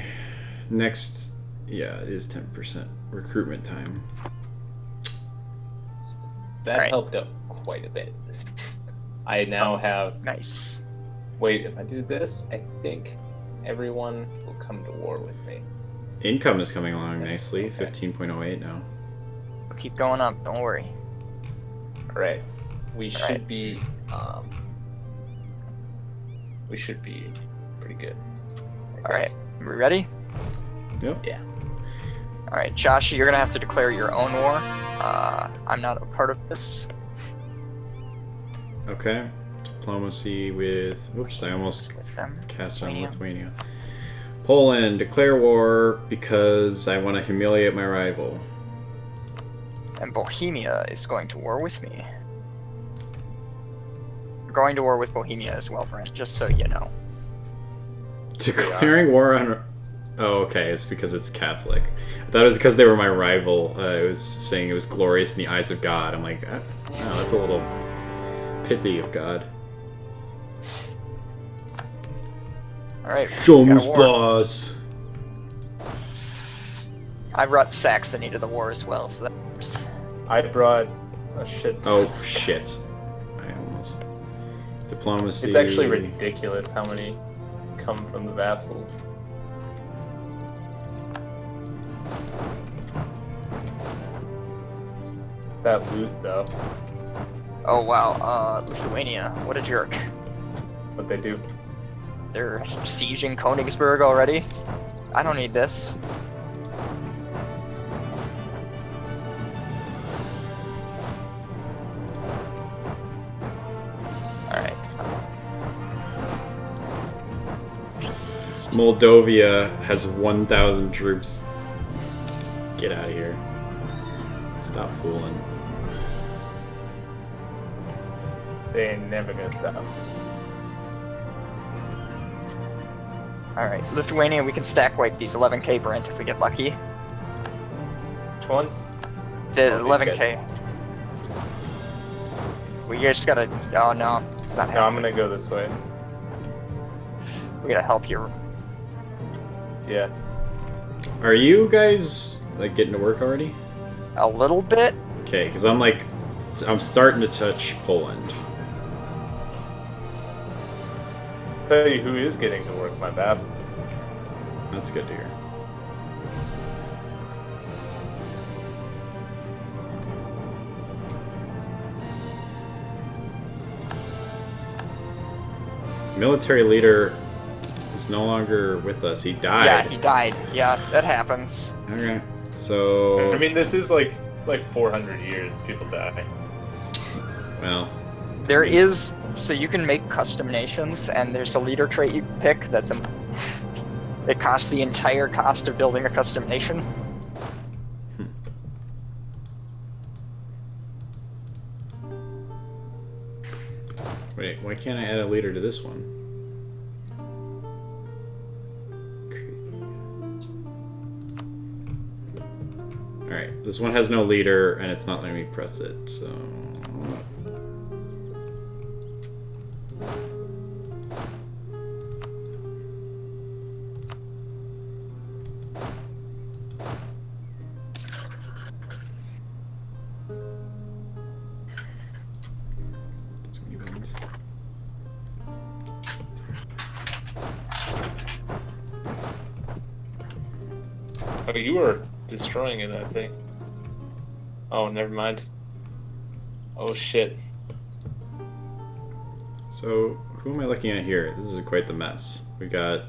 Next, yeah, it is 10% recruitment time. That Alright. helped out quite a bit. I now have... Nice. Wait, if I do this, I think everyone will come to war with me. Income is coming along Yes, nicely, okay. 15.08 now. We'll keep going up, don't worry. Alright. We should Alright. be... we should be pretty good. Alright, we ready? Yep. Yeah. Alright, Josh, you're gonna have to declare your own war. I'm not a part of this. Okay. Diplomacy with... Oops, I almost With them. cast on Lithuania. Lithuania. Poland, declare war because I want to humiliate my rival. And Bohemia is going to war with me. We're going to war with Bohemia as well, Brent, just so you know. Declaring war on... Oh, okay, it's because it's Catholic. I thought it was because they were my rival. It was saying it was glorious in the eyes of God. I'm like, oh, that's a little pithy of God. Alright, Show we me got a war. boss. I brought Saxony to the war as well, so that works. I brought a shit. Oh, shit. I almost... Diplomacy... It's actually ridiculous how many come from the vassals. That loot, though, Oh wow, Lithuania, what a jerk. what they do. They're sieging Königsberg already? I don't need this. Alright. Moldovia has 1,000 troops. Get out of here. Stop fooling. They ain't never gonna stop. Alright, Lithuania, we can stack wipe these 11k Brent if we get lucky. Which ones? The Oh, these 11k. We just gotta. Oh no, it's not No, I'm happening. gonna go this way. We gotta help you. Yeah. Are you guys, like, getting to work already? A little bit? Okay, because I'm, like... I'm starting to touch Poland. Tell you who is getting to work, my vassals. That's good to hear. Military leader is no longer with us. He died. Yeah, he died. Yeah, that happens. Okay. So... I mean, this is like, it's like 400 years people die. well... There is, so you can make custom nations, and there's a leader trait you pick that's it costs the entire cost of building a custom nation. can't I add a leader to this one? Alright, this one has no leader, and it's not letting me press it, so... Oh, you were destroying it, I think. Oh, never mind. Oh, shit. So, who am I looking at here? This is quite the mess. We got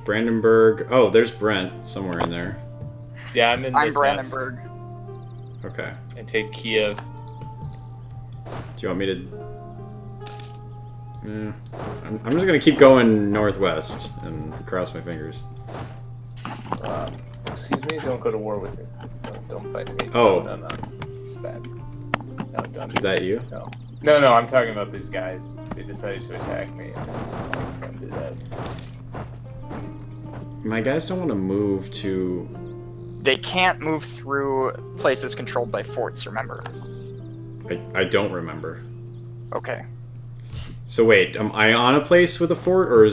Brandenburg. Oh, there's Brent somewhere in there. Yeah, I'm in I'm this Brandenburg. mess. Okay. And take Kiev. Do you want me to... I'm just gonna keep going northwest and cross my fingers. Excuse me, don't go to war with me. Don't fight me. Oh. No, it's bad. No, don't. Is that you? No. No, I'm talking about these guys. They decided to attack me, and I don't do that. My guys don't want to move to... They can't move through places controlled by forts, remember? I don't remember. Okay. So wait, am I on a place with a fort, or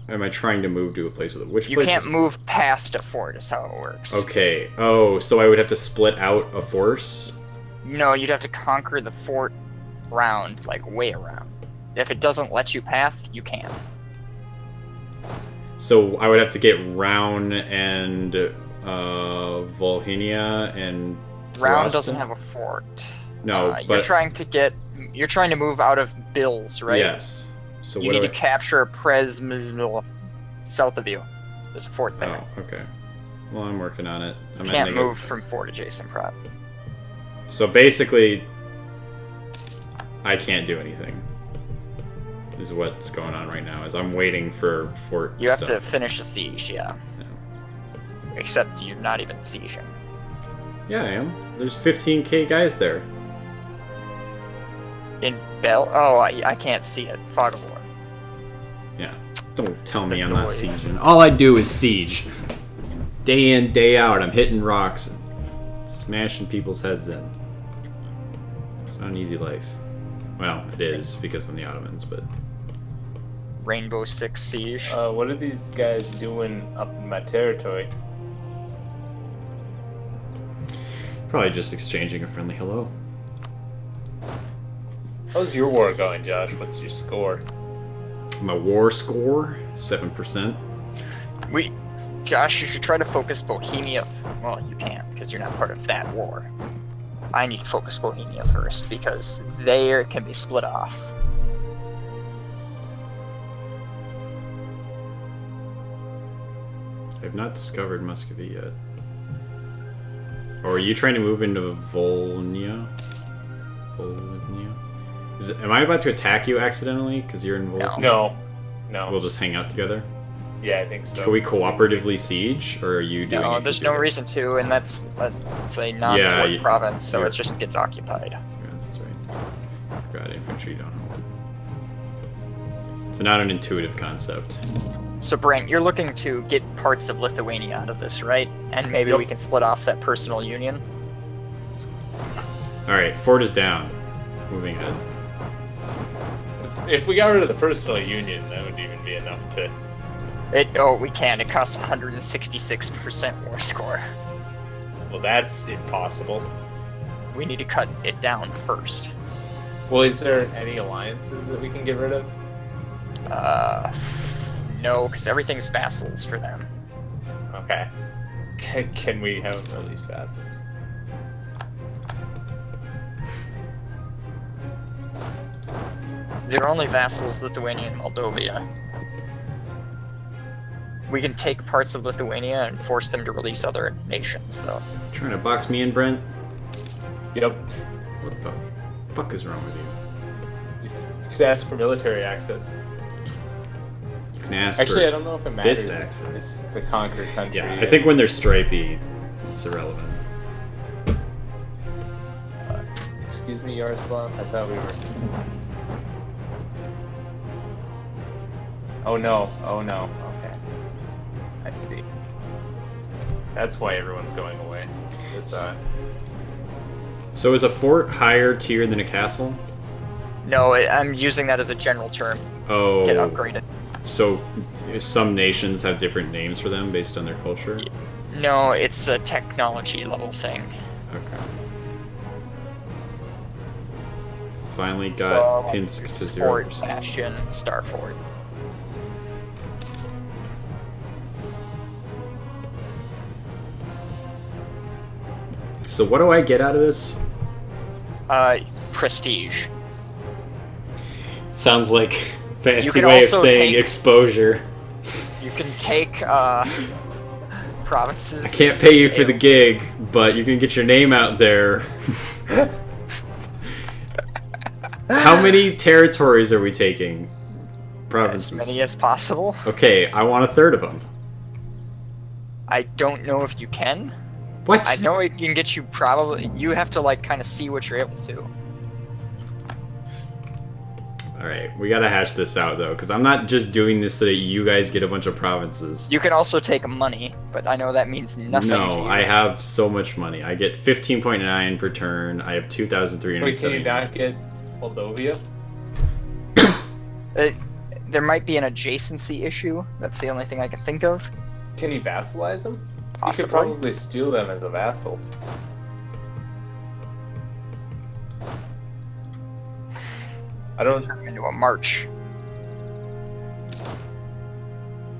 am I trying to move to a place with a... Which You place can't is... move past a fort, is how it works. Okay. Oh, so I would have to split out a force? No, you'd have to conquer the fort around, like way around. If it doesn't let you path, you can't. So I would have to get Round and Volhynia and Round Rosten? doesn't have a fort. No, You're but trying to move out of Bills, right? yes. So You what need do to capture Presmizl south of you. There's a fort there. Oh, okay. Well, I'm working on it. I'm You can't ending move from fort adjacent prop. So basically, I can't do anything. Is what's going on right now. Is I'm waiting for fort You have stuff. to finish a siege, yeah. Except you're not even sieging. Yeah, I am. There's 15k guys there. In Bell? Oh, I can't see it. Fog of War. Yeah. Don't tell me The I'm not noise. sieging. All I do is siege. Day in, day out, I'm hitting rocks and smashing people's heads in. It's not an easy life. Well, it is because I'm the Ottomans, but... Rainbow Six Siege. What are these guys doing up in my territory? Probably just exchanging a friendly hello. How's your war going, Josh? What's your score? My war score, 7%. Josh, you should try to focus Bohemia. Well, you can't, because you're not part of that war. I need to focus Bohemia first, because they can be split off. I've not discovered Muscovy yet. Or are you trying to move into Volhynia? Am I about to attack you accidentally because you're in Volhynia? No. We'll just hang out together? Yeah, I think so. Can we cooperatively siege, or are you doing No, it? there's no reason to, and that's a non-fort province, so it just gets occupied. Yeah, that's right. Forgot infantry don't hold. It's not an intuitive concept. So Brent, you're looking to get parts of Lithuania out of this, right? And maybe we can split off that personal union? Alright, fort is down. Moving ahead. If we got rid of the personal union, that would even be enough to... We can. It costs 166% war score. Well, that's impossible. We need to cut it down first. Well, is there any alliances that we can get rid of? No, because everything's vassals for them. Okay. Can we have them release vassals? They're only vassals Lithuania and Moldova. We can take parts of Lithuania and force them to release other nations, though. Trying to box me in, Brent? Yep. What the fuck is wrong with you? You should ask for military access. You can ask Actually, for I don't know if it matters. fist access. It's the conquered country. Yeah, I think when they're stripy, it's irrelevant. Excuse me, Yaroslav. I thought we were... Oh no. Oh no. Okay. I see. That's why everyone's going away. It's, So is a fort higher tier than a castle? No, I'm using that as a general term. Oh. Get upgraded. So some nations have different names for them based on their culture? No, it's a technology level thing. Okay. Finally got So, Pinsk to Fort, 0%. Bastion, Star Fort. So what do I get out of this? Prestige. Sounds like fancy can way of also saying take- exposure. You can take, provinces. I can't pay you for the gig, but you can get your name out there. How many territories are we taking? Provinces. As many as possible. Okay, I want a third of them. I don't know if you can. What? I know it can get you probably. You have to like kind of see what you're able to. Alright, we gotta hash this out though, because I'm not just doing this so that you guys get a bunch of provinces. You can also take money, but I know that means nothing to No, you. I have so much money. I get 15.9 per turn. I have wait, can you 2,370. not get Moldovia? There might be an adjacency issue. That's the only thing I can think of. Can you vassalize them? You Possibly. could probably steal them as a vassal. I don't. Turn into a march.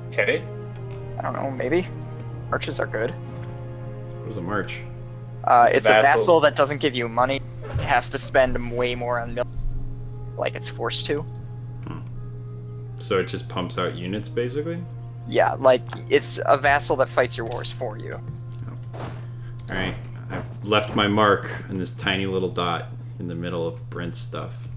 Okay. I don't know. Maybe marches are good. What was a march? It's a vassal that doesn't give you money. It has to spend way more on like it's forced to. So it just pumps out units, basically? Yeah, like it's a vassal that fights your wars for you. Alright, I've left my mark in this tiny little dot in the middle of Brent's stuff.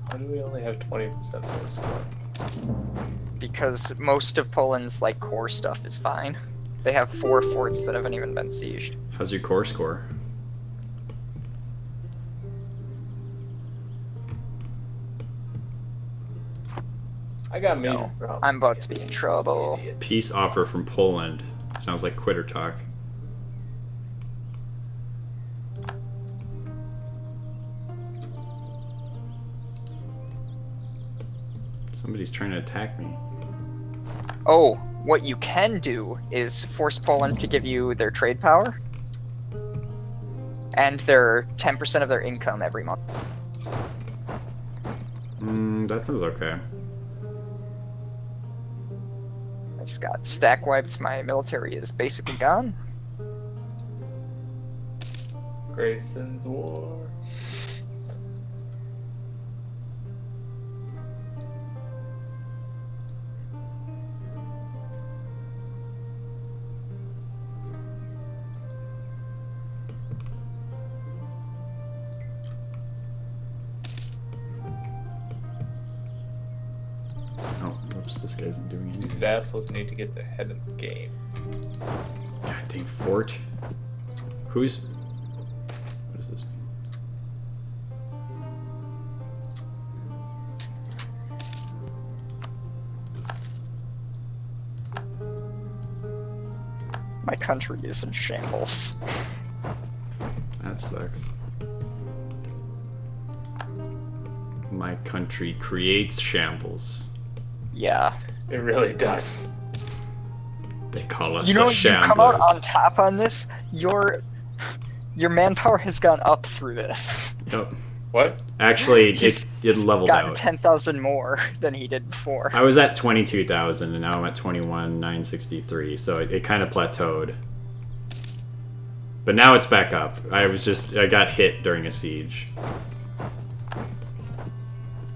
Why do we only have 20% more score? Because most of Poland's like core stuff is fine. They have 4 forts that haven't even been sieged. How's your core score? I got major No, problems. I'm about to be in trouble. Peace offer from Poland. Sounds like quitter talk. Somebody's trying to attack me. Oh, what you can do is force Poland to give you their trade power and their 10% of their income every month. That sounds okay. I just got stack wiped. My military is basically gone. Grayson's War. Oh, whoops, this guy isn't doing These anything. vassals need to get the head of the game. God dang fort. Who's... What does this mean? My country is in shambles. That sucks. My country creates shambles. Yeah. It really does. They call us You the know, you come out shamblers. on top on this. Your manpower has gone up through this. Nope. What? Actually, He's it leveled gotten out. 10,000 more than he did before. I was at 22,000 and now I'm at 21,963, so it kind of plateaued. But now it's back up. I got hit during a siege.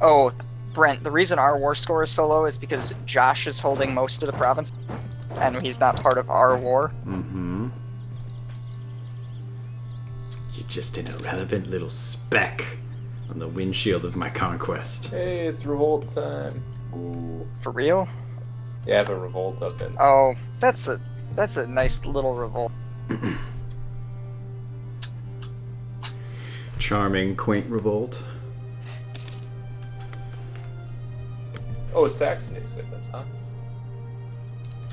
Oh, Brent, the reason our war score is so low is because Josh is holding most of the province, and he's not part of our war. Mm-hmm. You're just an irrelevant little speck on the windshield of my conquest. Hey, it's revolt time. Ooh. For real? Yeah, I have a revolt up in. Oh, that's That's a nice little revolt. Charming, quaint revolt. Oh, Saxony's with us, huh?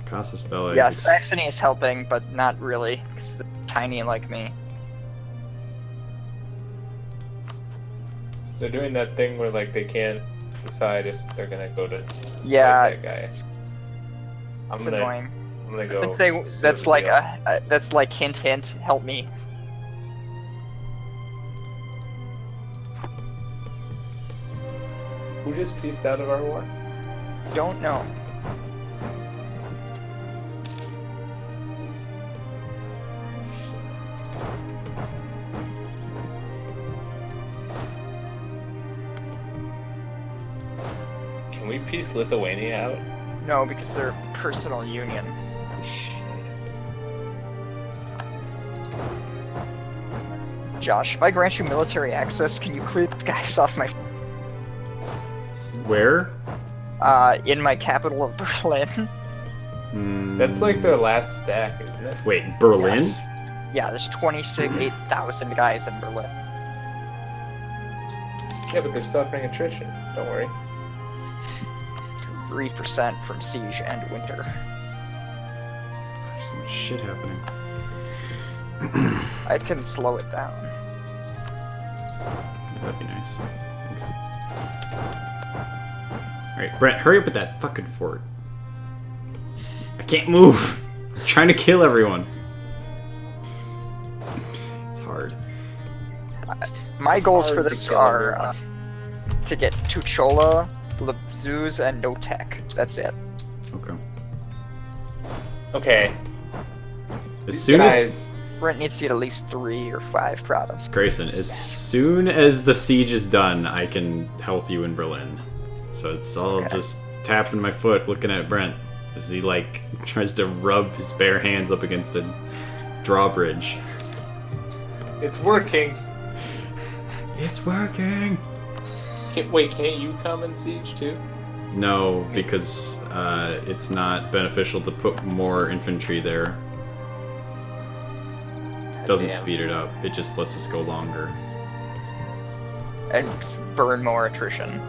Casus Belli. Yeah, Saxony is helping, but not really, because they're tiny like me. They're doing that thing where like they can't decide if they're gonna go to Yeah, fight that guy. it's annoying. I'm gonna I go. think that's like that's like hint hint, help me. Who just pieced out of our war? Don't know. Can we piece Lithuania out? No, because they're personal union. Josh, if I grant you military access, can you clear these guys off my Where? in my capital of Berlin? That's like their last stack, isn't it? Wait, Berlin? Yes. Yeah, there's 28,000 guys in Berlin. Yeah, but they're suffering attrition. Don't worry. 3% from siege and winter. There's so much shit happening. I can slow it down. Yeah, that'd be nice. Thanks. Alright, Brent, hurry up with that fucking fort. I can't move! I'm trying to kill everyone. It's hard. My goals for hard to this kill are everyone. to get Tuchola, Lebzuz, and Notek. That's it. Okay. Okay. As soon as... Guys, Brent needs to get at least 3 or 5 provinces. Grayson, as soon as the siege is done, I can help you in Berlin. So it's all just tapping my foot, looking at Brent as he like tries to rub his bare hands up against a drawbridge. it's working. It's working. Can't you come and siege too? No, because it's not beneficial to put more infantry there. Doesn't Damn. speed it up. It just lets us go longer. And burn more attrition.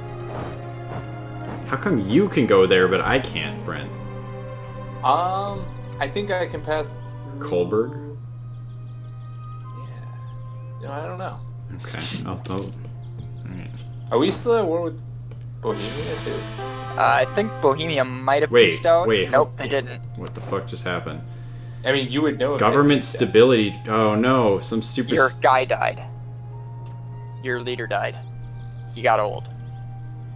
How come you can go there but I can't, Brent? I think I can pass through... Kolberg? Yeah. No, I don't know. Okay. Alright. Are we still at war with Bohemia too? I think Bohemia might have Wait, pieced out. wait, Nope, hold- they didn't. What the fuck just happened? I mean, you would know. if they Government pieced out. stability. Oh no, some super. Your guy died. Your leader died. He got old.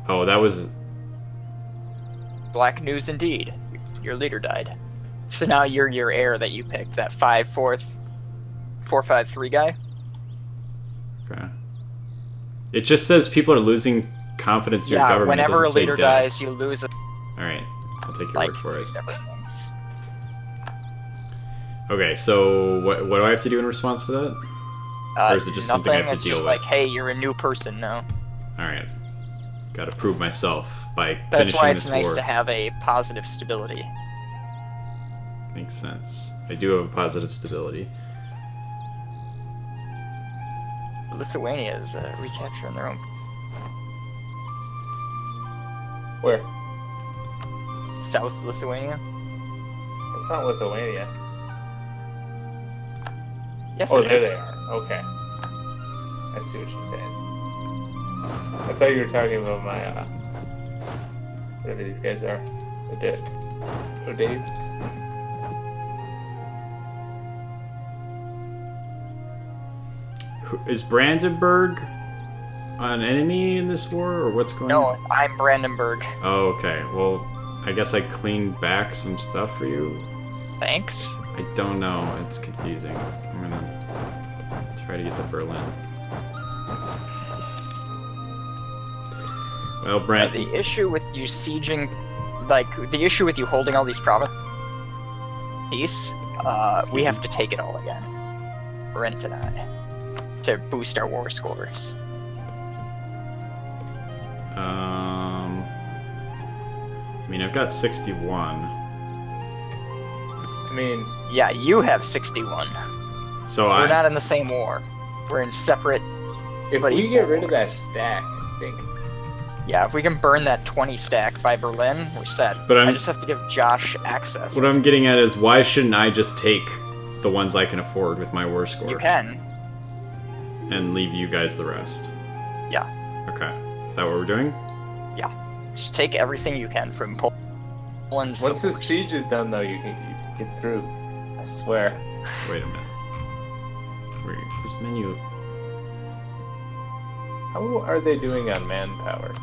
Oh, that was. Black news indeed. Your leader died. So now you're your heir that you picked, that 4-5-3 guy. Okay. It just says people are losing confidence in your Yeah, government. It whenever a doesn't say leader death. dies, you lose a, Alright, I'll take your like word for two it. separate things. Okay, so what do I have to do in response to that? Or is it just something I have to it's deal just with? like, hey, you're a new person now. Alright. Gotta prove myself by That's finishing why it's this nice war. to have a positive stability. Makes sense. I do have a positive stability. Lithuania is recapturing their own. Where? South Lithuania. It's not Lithuania. Yes, Oh, it there is. they are. Okay. I see what you're saying. I thought you were talking about my, whatever these guys are. Dave. Is Brandenburg an enemy in this war, or what's going on? No, I'm Brandenburg. Oh, okay. Well, I guess I cleaned back some stuff for you. Thanks. I don't know. It's confusing. I'm gonna try to get to Berlin. Well, Brent, The issue with you sieging, like, the issue with you holding all these provinces, we have to take it all again. Brent and I. To boost our war scores. I mean, I've got 61. I mean, Yeah, you have 61. So We're not in the same war. We're in separate. if but we equal get rid of that wars. stack, I think. Yeah, if we can burn that 20 stack by Berlin, we're set. But I just have to give Josh access. what I'm getting at is why shouldn't I just take the ones I can afford with my war score You can. and leave you guys the rest? Yeah. Okay. Is that what we're doing? Just take everything you can from Poland. Once the siege is done, though, you can get through. I swear. Wait a minute. Wait, this menu. How are they doing on manpower?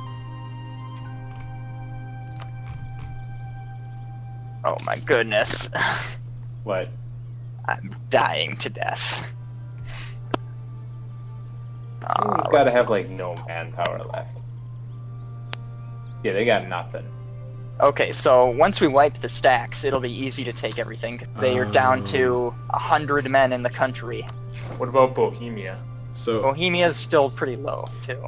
Oh my goodness. What? I'm dying to death. Someone's got to have like no manpower left. Yeah, they got nothing. Okay, so once we wipe the stacks, it'll be easy to take everything. They are down to 100 men in the country. What about Bohemia? So Bohemia's still pretty low, too.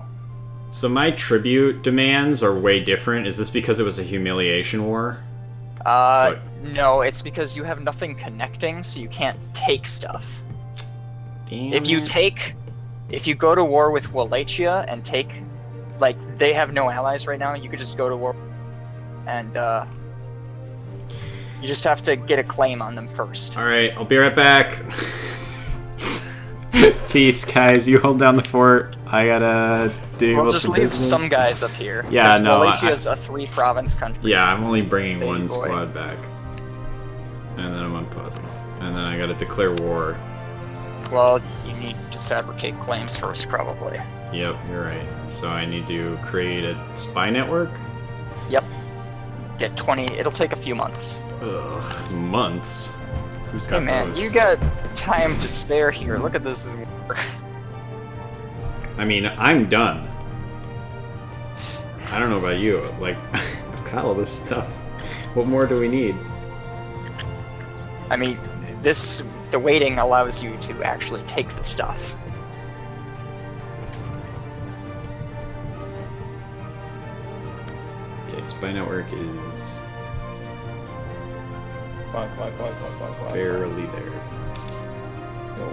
So my tribute demands are way different. Is this because it was a humiliation war? No, it's because you have nothing connecting, so you can't take stuff. Damn If you go to war with Wallachia and take, like, they have no allies right now, you could just go to war and, you just have to get a claim on them first. Alright, I'll be right back. Peace, guys. You hold down the fort. I gotta do We'll just some leave business. some guys up here. Yeah, 'cause no, Wallachia is a 3-province country. Yeah, I'm only bringing Baby one boy. squad back. And then I'm unpausing. And then I gotta declare war. Well, you need to fabricate claims first, probably. Yep, you're right. So I need to create a spy network? Yep. Get 20. It'll take a few months. Ugh, months? Who's got Hey man, those? you got time to spare here. Look at this. I mean, I'm done. I don't know about you. Like, I've got all this stuff. What more do we need? I mean, the waiting allows you to actually take the stuff. Okay, spy network is Fuck. barely there. No.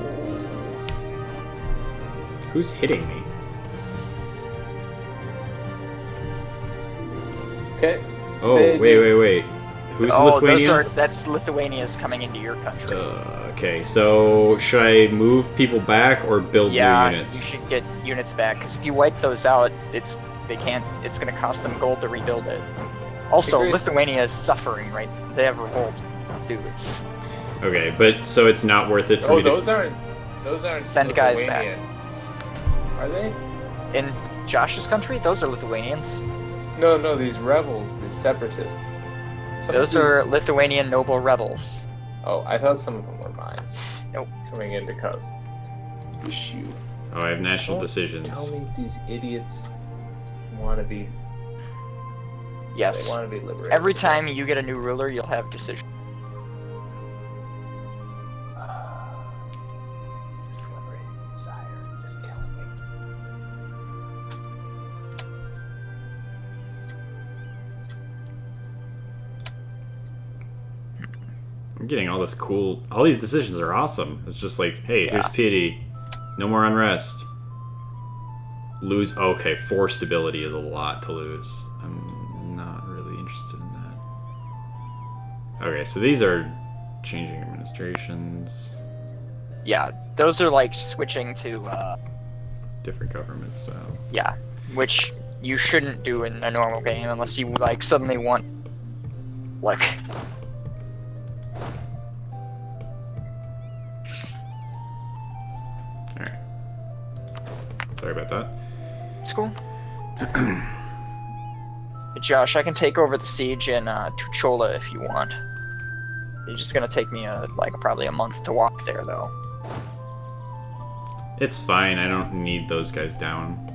Who's hitting me? Okay. Oh, They wait. Who's Lithuania? That's Lithuania's coming into your country. Okay, so should I move people back or build new You units? should get units back, because if you wipe those out, it's gonna cost them gold to rebuild it. Also, Agreed. Lithuania is suffering, right? They have revolts, dudes. Okay, but so it's not worth it for me to... those aren't Send guys back. Lithuanian. Are they? In Josh's country, those are Lithuanians. No, these rebels, these separatists. Some Those of are these- Lithuanian noble rebels. Oh, I thought some of them were mine. Nope. Coming into coast. Issue. Oh, I have national Don't decisions. Tell me these idiots want to be. Yes. They want to be liberated. Every time you get a new ruler, you'll have decision. This liberating desire is killing me. I'm getting all this cool... All these decisions are awesome. It's just like, hey, here's Yeah. piety. No more unrest. Lose... Okay, 4 stability is a lot to lose. I'm not really interested in that. Okay, so these are changing administrations. Yeah, those are like switching to, Different government style. yeah, which you shouldn't do in a normal game unless you, like, suddenly want, like... Alright. Sorry about that. It's cool. Hey, Josh, I can take over the siege in Tuchola if you want. It's just gonna take me probably a month to walk there, though. It's fine. I don't need those guys down.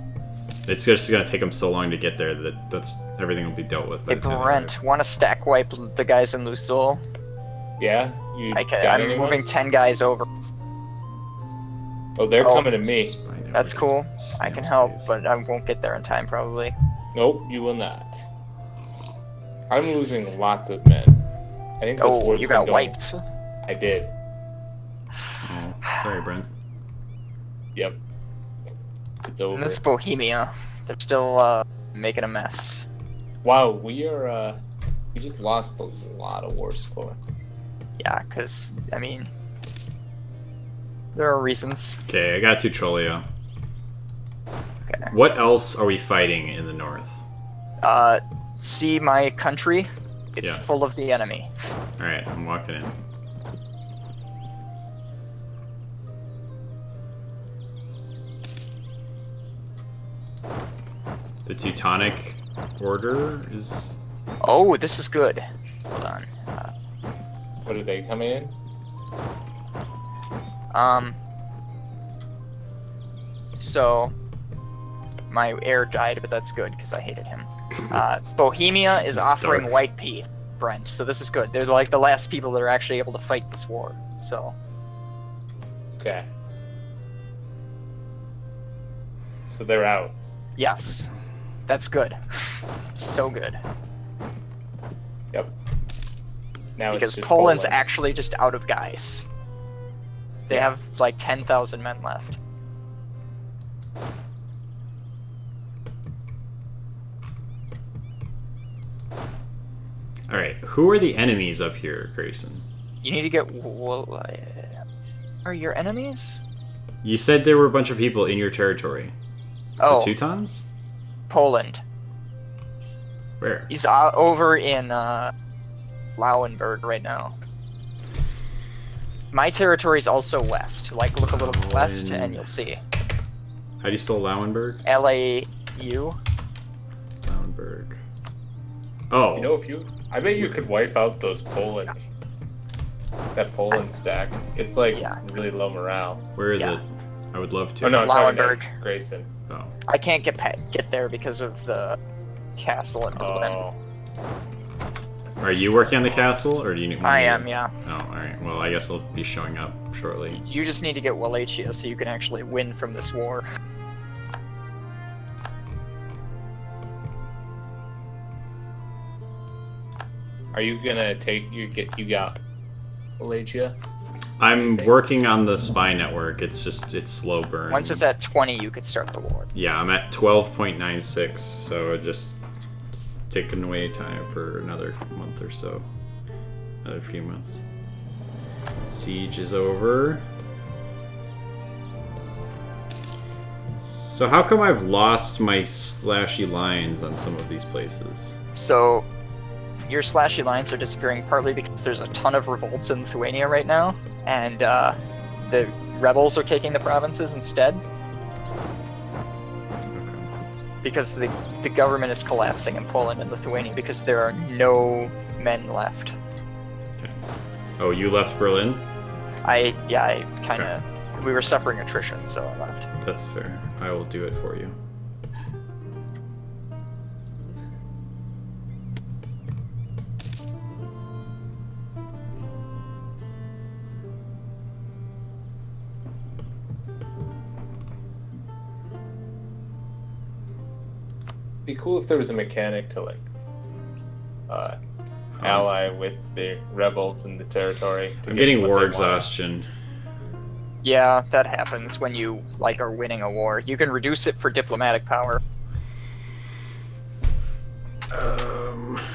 It's just gonna take them so long to get there that everything will be dealt with. By Hey, the time I Brent, want to stack wipe the guys in Lusul? Yeah? You got I'm anyone? moving 10 guys over. Oh, they're Oh. coming to me. Spy network That's is cool. I can snail's help, pace. but I won't get there in time, probably. Nope, you will not. I'm losing lots of men. I think this Oh, war's you been got going- wiped. I did. Oh, sorry, Brent. Yep. It's over. And that's Bohemia. They're still making a mess. Wow, we just lost a lot of war score. Yeah, because, I mean, there are reasons. Okay, I got Tutrolio. Okay. What else are we fighting in the north? See my country? It's Yeah. full of the enemy. Alright, I'm walking in. The Teutonic Order is... Oh, this is good. Hold on. What are they coming in? So, my heir died, but that's good, because I hated him. Bohemia is offering Stark. white peace, Brent, so this is good. They're like the last people that are actually able to fight this war, so... Okay. So they're out. Yes. That's good. So good. Yep. Now Because it's just Poland's Poland. actually just out of guys. They Yeah. have like 10,000 men left. Alright, who are the enemies up here, Grayson? You need to get... Are your enemies? You said there were a bunch of people in your territory. Oh, The Teutons? Poland. Where? He's over in Lauenburg right now. My territory is also west. Like, look a little bit west, and you'll see. How do you spell Lauenburg? L-A-U. Lauenburg. Oh. You know, I bet you could wipe out those Poland. That Poland stack. It's like Yeah. really low morale. Where is Yeah. it? I would love to. Oh no, I'm talking about Lauenburg. Grayson. Oh. I can't get there because of the castle in Berlin. Oh. Are you working on the castle, or do you need one? I am, yeah. Oh, alright. Well, I guess I'll be showing up shortly. You just need to get Wallachia so you can actually win from this war. Are you gonna take you got Wallachia? I'm working on the spy network. It's slow burn. Once it's at 20, you could start the war. Yeah, I'm at 12.96, so just taking away time for another month or so. Another few months. Siege is over. So how come I've lost my slashy lines on some of these places? So, your slashy lines are disappearing partly because there's a ton of revolts in Lithuania right now, and the rebels are taking the provinces instead. Because the government is collapsing in Poland and Lithuania because there are no men left. Okay. Oh, you left Berlin? I kind of... We were suffering attrition, so I left. That's fair. I will do it for you. Be cool if there was a mechanic to like ally with the rebels in the territory. I'm getting what war they want. exhaustion. Yeah, that happens when you, like, are winning a war. You can reduce it for diplomatic power.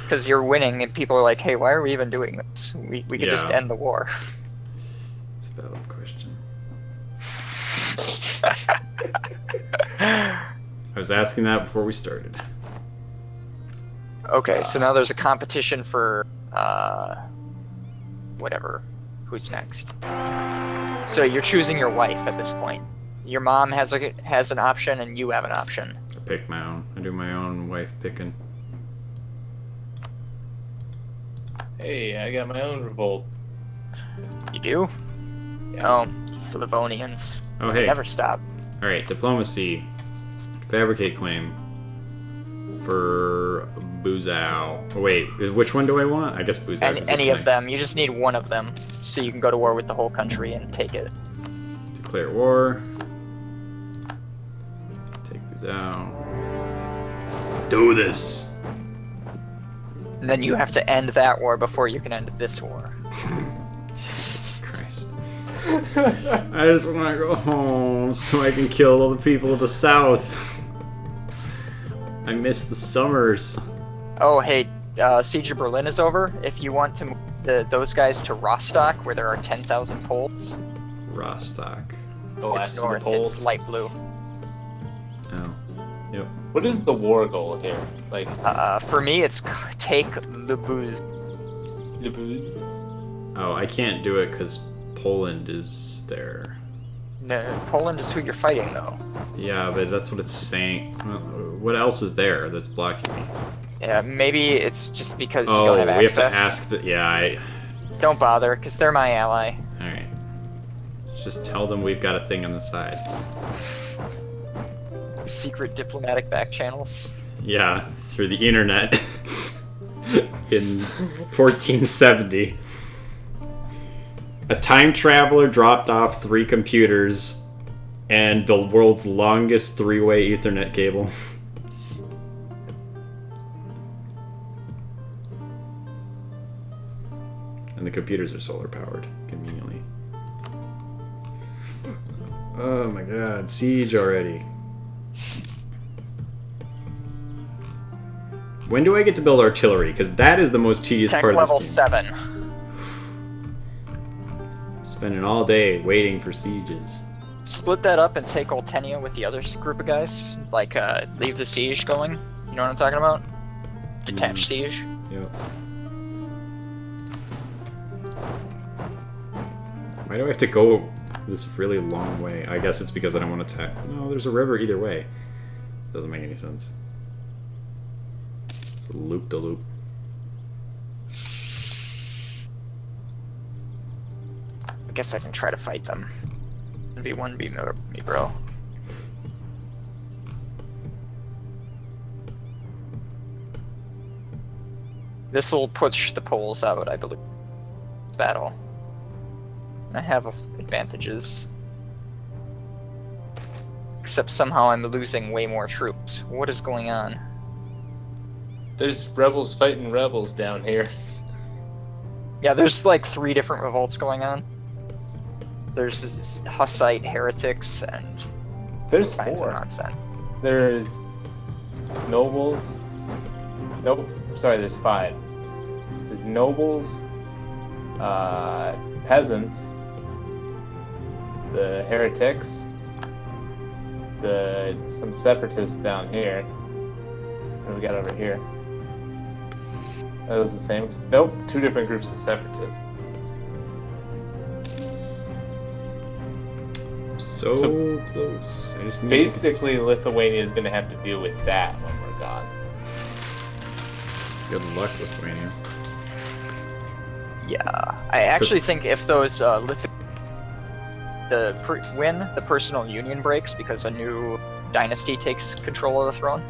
Because you're winning and people are like, hey, why are we even doing this? We could just Yeah. end the war. It's a valid question. I was asking that before we started. Okay, so now there's a competition for, whatever. Who's next? So you're choosing your wife at this point. Your mom has an option and you have an option. I pick my own. I do my own wife picking. Hey, I got my own revolt. You do? Yeah. Oh, the Livonians. Oh, They hey. never stop. Alright, diplomacy. Fabricate claim. For Buzao. Oh, wait, which one do I want? I guess Buzao. Any of them. You just need one of them, so you can go to war with the whole country and take it. Declare war. Take Buzao. Let's do this. And then you have to end that war before you can end this war. Jesus. I just want to go home so I can kill all the people of the south. I miss the summers. Oh, hey, Siege of Berlin is over. If you want to move those guys to Rostock, where there are 10,000 Poles, Rostock. The it's last of north. the Poles. It's light blue. Oh. Yep. What is the war goal here? Like, For me, it's take Lubuz. Oh, I can't do it because Poland is there. No, Poland is who you're fighting, though. Yeah, but that's what it's saying. Well, what else is there that's blocking me? Yeah, maybe it's just because you Oh, don't have we access. have to ask that. Yeah, Don't bother, because they're my ally. Alright. Just tell them we've got a thing on the side. Secret diplomatic back channels. Yeah, through the internet. In 1470. A time traveler dropped off 3 computers and the world's longest 3-way Ethernet cable. And the computers are solar powered, conveniently. Oh my god, siege already. When do I get to build artillery? Because that is the most tedious Tech part of level this game. 7. Spending all day waiting for sieges. Split that up and take Oltenia with the other group of guys. Like, leave the siege going. You know what I'm talking about? Detach siege. Yep. Why do I have to go this really long way? I guess it's because I don't want to attack. No, there's a river either way. Doesn't make any sense. It's a loop-de-loop. I guess I can try to fight them. 1v1 me, bro. This'll push the Poles out, I believe. Battle. I have advantages. Except somehow I'm losing way more troops. What is going on? there's rebels fighting rebels down here. Yeah, there's like 3 different revolts going on. There's this Hussite heretics and There's all kinds of 4. nonsense. There's nobles. Nope. Sorry, there's 5. There's nobles, peasants, the heretics, some separatists down here. What do we got over here? Are those the same? Nope. 2 different groups of separatists. So close. I just need Basically, Lithuania is going to have to deal with that when we're gone. Good luck, Lithuania. Yeah, I actually think if those when the personal union breaks because a new dynasty takes control of the throne.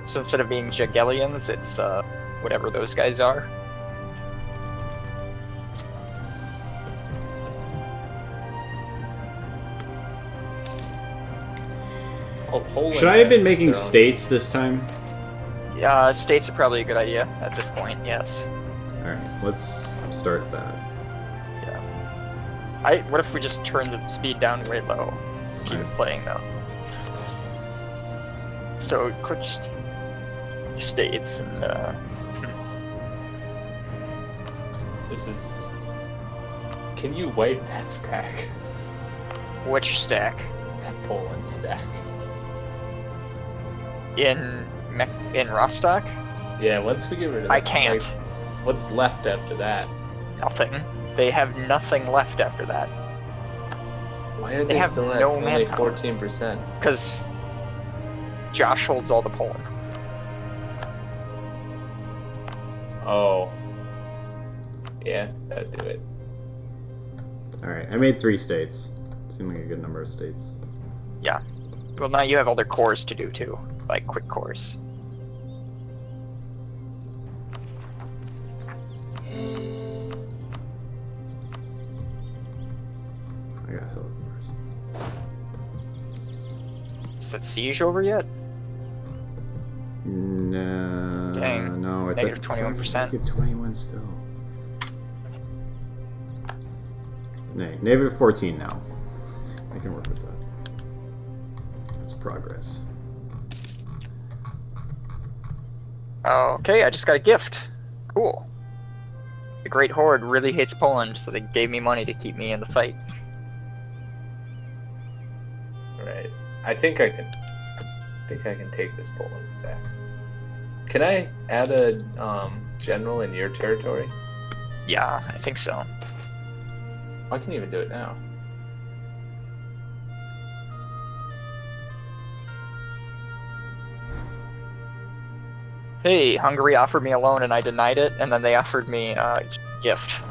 So instead of being Jagiellons, it's whatever those guys are. Oh, Poland Should I have been has making their own- states this time? States are probably a good idea at this point. Yes. Alright, let's start that. Yeah. What if we just turn the speed down way low? It's Keep fine. it playing though. So click just states and This is. Can you wipe that stack? which stack That Poland stack. in Rostock? Yeah, once we get rid of I that, can't. like, what's left after that? Nothing. They have nothing left after that. Why are They they have still at no only manpower. 14%? Because Josh holds all the Poland. Oh. Yeah, that'd do it. Alright, I made 3 states. Seemed like a good number of states. Yeah. Well, now you have other cores to do too, like quick cores. I got hell of course. Is that siege over yet? No, Dang. no, it's Negative like 21%. Negative 21 still. Nay, negative 14 now. I can work with that. That's progress. Okay, I just got a gift. Cool. The Great Horde really hates Poland, so they gave me money to keep me in the fight. Right. I think I can take this Poland stack. Can I add a general in your territory? Yeah, I think so. I can even do it now. Hey, Hungary offered me a loan and I denied it, and then they offered me a gift.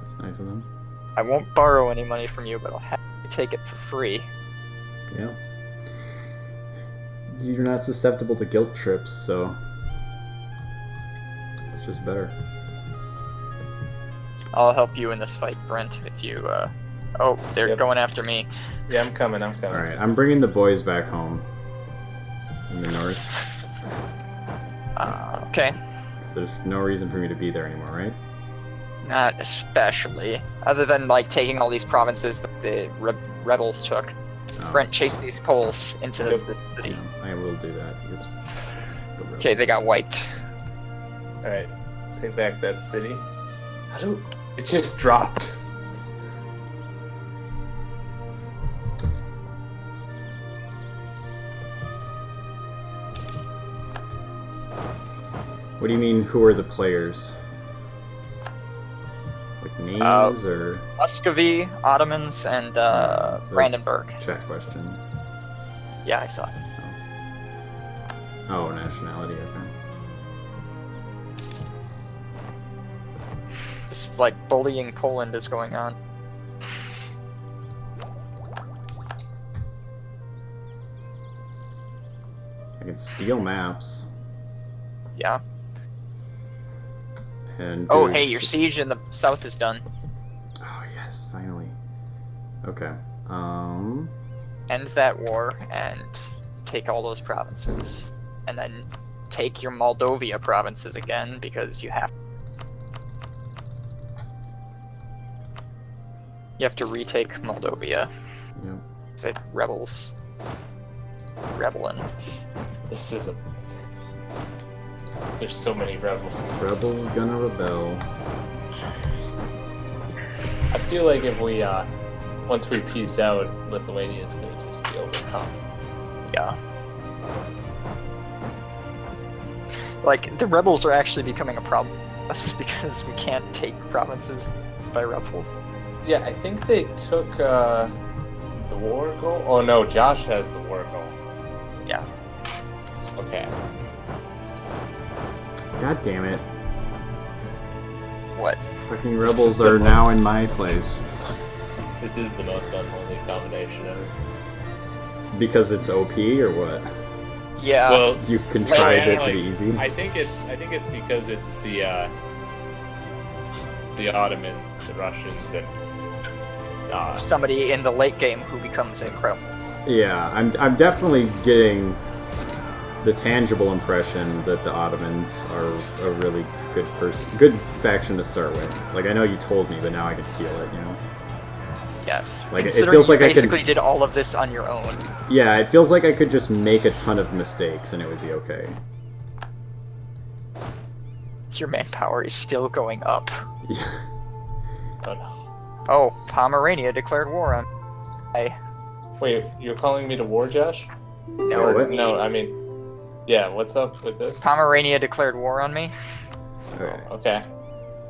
That's nice of them. I won't borrow any money from you, but I'll have to take it for free. Yeah. You're not susceptible to guilt trips, so it's just better. I'll help you in this fight, Brent, if you, Oh, they're going after me. Yeah, I'm coming. Alright, I'm bringing the boys back home. In the north. Okay. Because there's no reason for me to be there anymore, right? Not especially. Other than, like, taking all these provinces that the rebels took. Oh. Brent, chase these Poles into this city. Yeah, I will do that, because... Okay, they got wiped. Alright, take back that city. It just dropped. What do you mean, who are the players? Like names, or...? Muscovy, Ottomans, and Brandenburg. Chat question. Yeah, I saw it. Oh, nationality, okay. This, like, bullying Poland is going on. I can steal maps. Yeah. And oh, hey, your siege in the south is done. Oh, yes, finally. Okay. End that war and take all those provinces. And then take your Moldovia provinces again, because you have... You have to retake Moldovia. Yep. Say rebels. Rebelin'. This is a... There's so many rebels. Rebels gonna rebel. I feel like if we, once we peace out, Lithuania's gonna just be overcome. Yeah. Like, the rebels are actually becoming a problem for us because we can't take provinces by rebels. Yeah, I think they took, the war goal? Oh no, Josh has the war goal. Yeah. Okay. God damn it. What? Fucking rebels are now in my place. This is the most unholy combination ever. Because it's OP, or what? Yeah. Well, You contrived it to be like, easy? I think it's because it's the Ottomans, the Russians, and somebody in the late game who becomes incredible. Yeah, I'm definitely getting the tangible impression that the Ottomans are a really good faction to start with. Like, I know you told me, but now I can feel it, you know? Yes. Like, it Considering feels like you I could... basically did all of this on your own. Yeah, it feels like I could just make a ton of mistakes and it would be okay. Your manpower is still going up. Yeah. oh no. Oh, Pomerania declared war on... Wait, you're calling me to war, Josh? No, what? me. No, I mean, yeah. What's up with this? Pomerania declared war on me, Okay. Okay.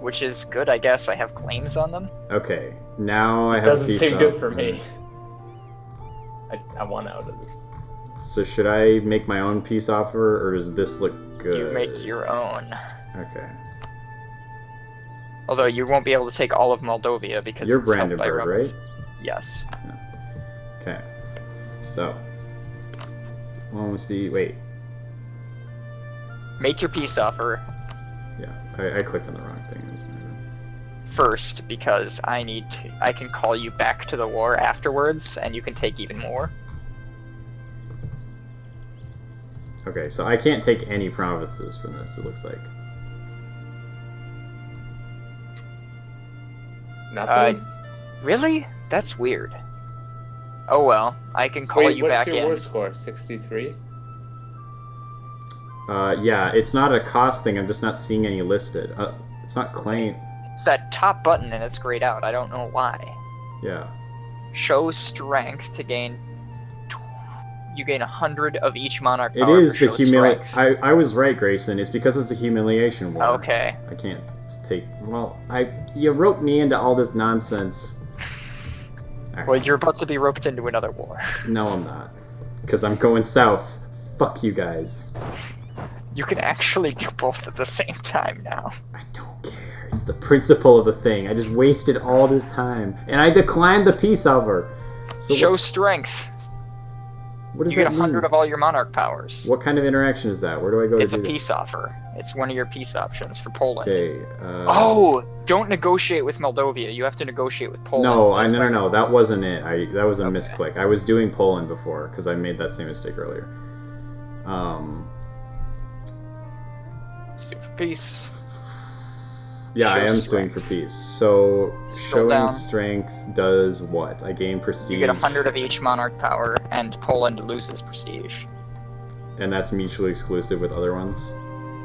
which is good, I guess. I have claims on them. Okay. Now I have Doesn't peace seem good out. for me. I want out of this. So should I make my own peace offer, or does this look good? You make your own. Okay. Although you won't be able to take all of Moldovia because You're it's held by Brandenburg, rebels. right? Yes. Okay. So. Well, let's see. Wait. Make your peace offer Yeah, I clicked on the wrong thing. It was my bad. first because I can call you back to the war afterwards and you can take even more. Okay, so I can't take any provinces from this, it looks like. Nothing? Really? That's weird. Oh well, I can call Wait, you what's back your in. war score? 63? Yeah, it's not a cost thing. I'm just not seeing any listed. It's not claim. It's that top button and it's grayed out. I don't know why. Yeah. Show strength to gain. You gain 100 of each monarch It power. is for the show humiliation. strength. I was right, Grayson. It's because it's a humiliation war. Okay. I can't take. Well, you roped me into all this nonsense. Well, you're about to be roped into another war. No, I'm not. Because I'm going south. Fuck you guys. You can actually do both at the same time now. I don't care. It's the principle of the thing. I just wasted all this time. And I declined the peace offer. So Show strength. what does You get that 100 mean? of all your monarch powers. What kind of interaction is that? Where do I go It's to a do that? peace offer. It's one of your peace options for Poland. Okay. Oh, don't negotiate with Moldova. You have to negotiate with Poland. No. That wasn't it. That was a misclick. I was doing Poland before because I made that same mistake earlier. Sue for peace. Yeah, I Show am suing strength. for peace. So Scroll showing down. strength does what? I gain prestige. You get 100 of each monarch power, and Poland loses prestige. And that's mutually exclusive with other ones.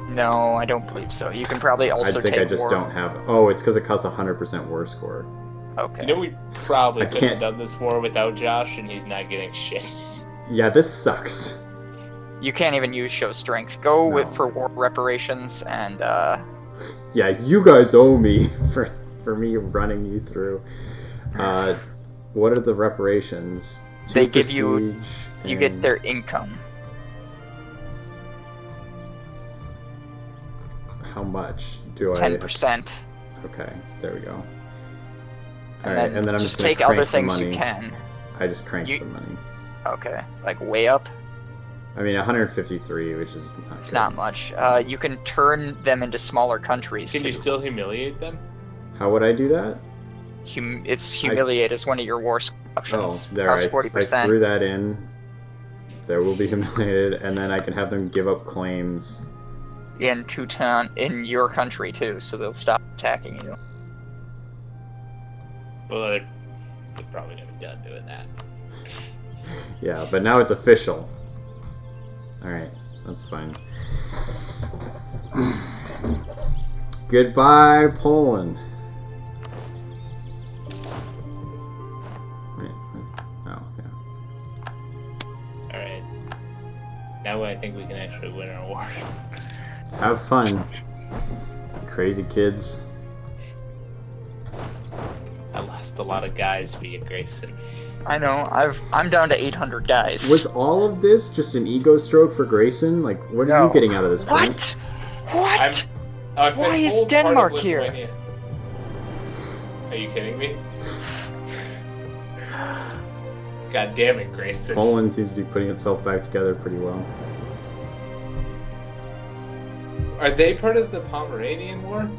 No, I don't believe so. You can probably also I think take I just war. don't have. Oh, it's because it costs 100% war score. Okay. You know, we probably I could have can't- done this war without Josh, and he's not getting shit. Yeah, this sucks. You can't even use show strength. Go No. for war reparations and Yeah, you guys owe me for me running you through. What are the reparations? They give you- prestige you get and- their income. How much do I? 10%. Okay, there we go. And Alright, then and then I'm just just gonna take crank other the things money. you can. I just cranked You- the money. Okay. Like way up. I mean, 153, which is not It's good. not much. You can turn them into smaller countries Can too. you still humiliate them? How would I do that? It's humiliate is one of your war options. Oh, there, Costs I 40%. threw that in. There will be humiliated, and then I can have them give up claims. in Teuton in your country too, so they'll stop attacking you. Well, they're probably gonna be done doing that. Yeah, but now it's official. Alright, that's fine. Goodbye, Poland. Wait, oh, yeah. Alright. Now I think we can actually win our war. Have fun, crazy kids. I lost a lot of guys via Grayson. I know. I'm down to 800 guys. Was all of this just an ego stroke for Grayson? Like, what are No. you getting out of this? What? Brent? What? I've been Why is told part of Denmark here? Lithuania- Are you kidding me? God damn it, Grayson. Poland seems to be putting itself back together pretty well. Are they part of the Pomeranian War?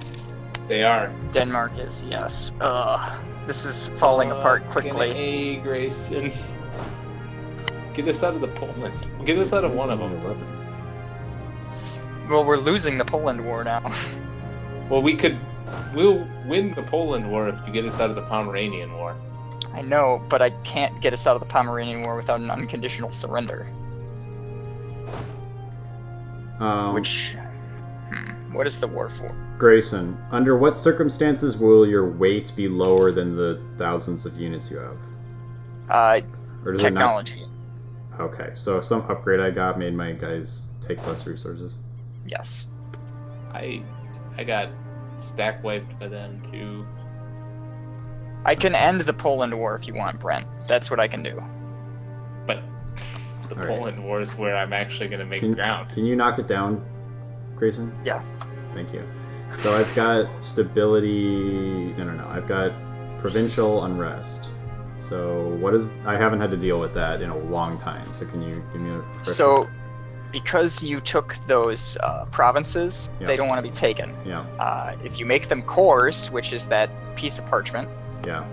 They are. Denmark is, yes. This is falling apart quickly. Hey, Grayson. Get us out of the Poland. Get us out of one of them. 11. Well, we're losing the Poland war now. Well, we'll win the Poland War if you get us out of the Pomeranian War. I know, but I can't get us out of the Pomeranian war without an unconditional surrender. What is the war for? Grayson, under what circumstances will your weight be lower than the thousands of units you have? Or does Technology. it not? Okay, so some upgrade I got made my guys take less resources. Yes. I got stack wiped by them too. I can end the Poland war if you want, Brent. That's what I can do. But the All right. Poland War is where I'm actually going to make ground. Can you knock it down, Grayson? Yeah. Thank you. So I've got stability. No. I've got provincial unrest. So what is? I haven't had to deal with that in a long time. So can you give me a refresher? So, because you took those provinces, Yeah. they don't want to be taken. Yeah. If you make them cores, which is that piece of parchment, Yeah.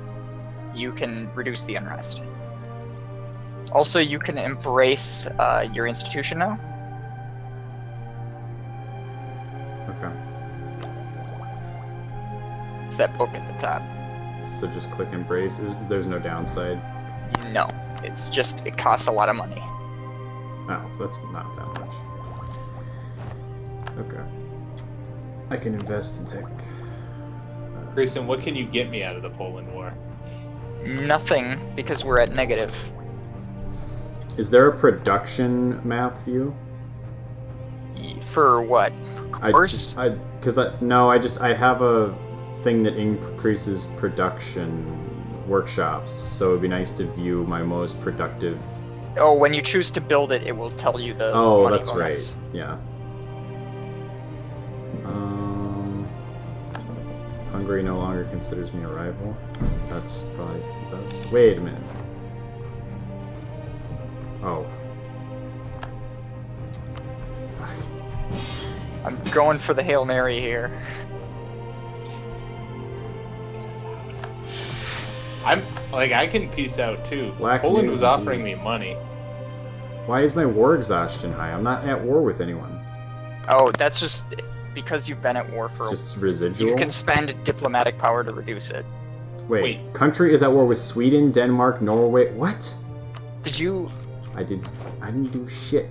you can reduce the unrest. Also, you can embrace your institution now. Okay. It's that book at the top. So just click embrace. There's no downside. No, it's just it costs a lot of money. Oh, that's not that much. Okay. I can invest in tech. Grayson, what can you get me out of the Poland War? Nothing, because we're at negative. Is there a production map view? For what? I First? have a thing that increases production workshops, so it'd be nice to view my most productive. Oh, when you choose to build it, it will tell you the. Oh, money that's bonus. right. Yeah. Hungary no longer considers me a rival. That's probably the best. Wait a minute. Oh. Fuck. I'm going for the Hail Mary here. I'm like, I can peace out too. Black Poland news was offering indeed. me money. Why is my war exhaustion high? I'm not at war with anyone. Oh, that's just because you've been at war for. It's just residual. You can spend diplomatic power to reduce it. Wait, country is at war with Sweden, Denmark, Norway. What? Did you? I didn't do shit.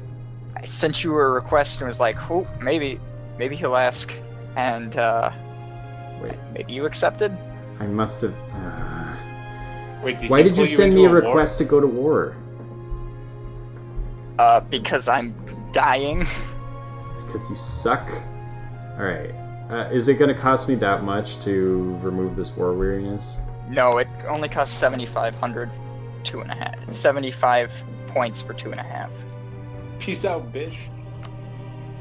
I sent you a request and was like, oh, maybe he'll ask, and Wait, maybe you accepted. I must have. Wait, Why did you pull send me a into war? request to go to war? Because I'm dying. Because you suck. All right. Is it going to cost me that much to remove this war weariness? No, it only costs 7,500. 2.5. 75 points for 2.5. Peace out, bitch.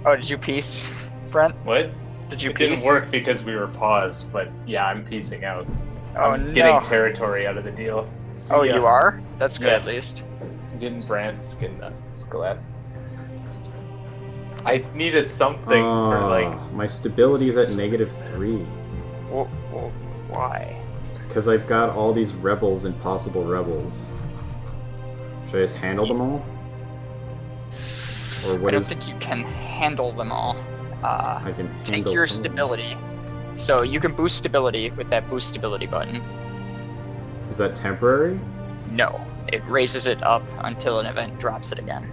Oh, did you peace, Brent? What? Did you It peace? didn't work because we were paused, but yeah, I'm piecing out. Oh, I'm no. getting territory out of the deal. See Oh, ya. you are? That's good, Yes. at least. I'm getting Brant's, getting Scholastic. I needed something for like. My stability is at -3. Well, why? Because I've got all these rebels and possible rebels. Should I just handle them all? Or I what don't is... think you can handle them all. I can Take handle your some of them. stability. So you can boost stability with that boost stability button. Is that temporary? No, it raises it up until an event drops it again.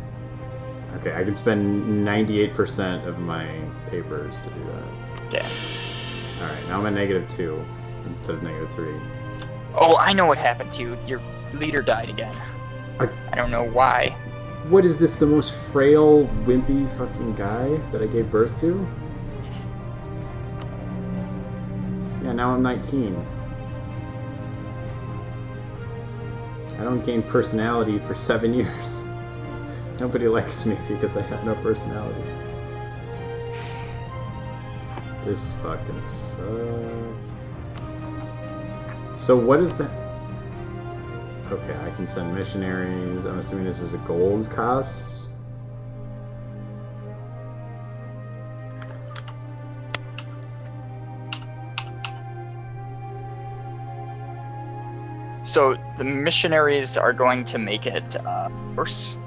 Okay, I can spend 98% of my papers to do that. Yeah. Alright, now I'm at -2 instead of -3. Oh, I know what happened to you. Your leader died again. I don't know why. What is this, the most frail, wimpy fucking guy that I gave birth to? Yeah, now I'm 19. I don't gain personality for 7 years. Nobody likes me because I have no personality. This fucking sucks. So what is that? Okay, I can send missionaries. I'm assuming this is a gold cost. So the missionaries are going to make it worse.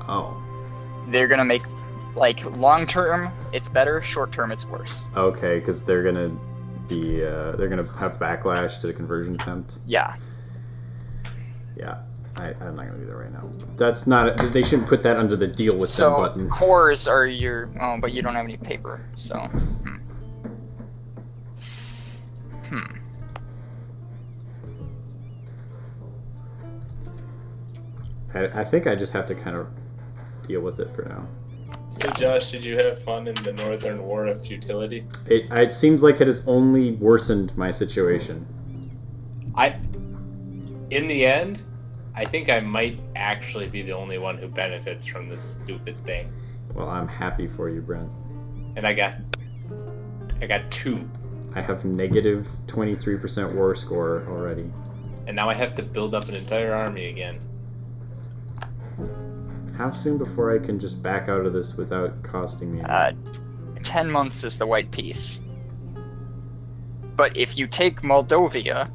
Oh. They're gonna make, like, long term it's better, short term it's worse. Okay, because they're gonna be they're gonna have backlash to the conversion attempt. Yeah. Yeah, I'm not gonna do that right now. That's not. They shouldn't put that under the deal with them So button. cores are your. Oh, but you don't have any paper, so. I think I just have to kind of deal with it for now. So, Josh, did you have fun in the Northern War of Futility? It seems like it has only worsened my situation. In the end, I think I might actually be the only one who benefits from this stupid thing. Well, I'm happy for you, Brent. And I got 2. I have negative 23% war score already. And now I have to build up an entire army again. How soon before I can just back out of this without costing me anything? 10 months is the white peace. But if you take Moldovia,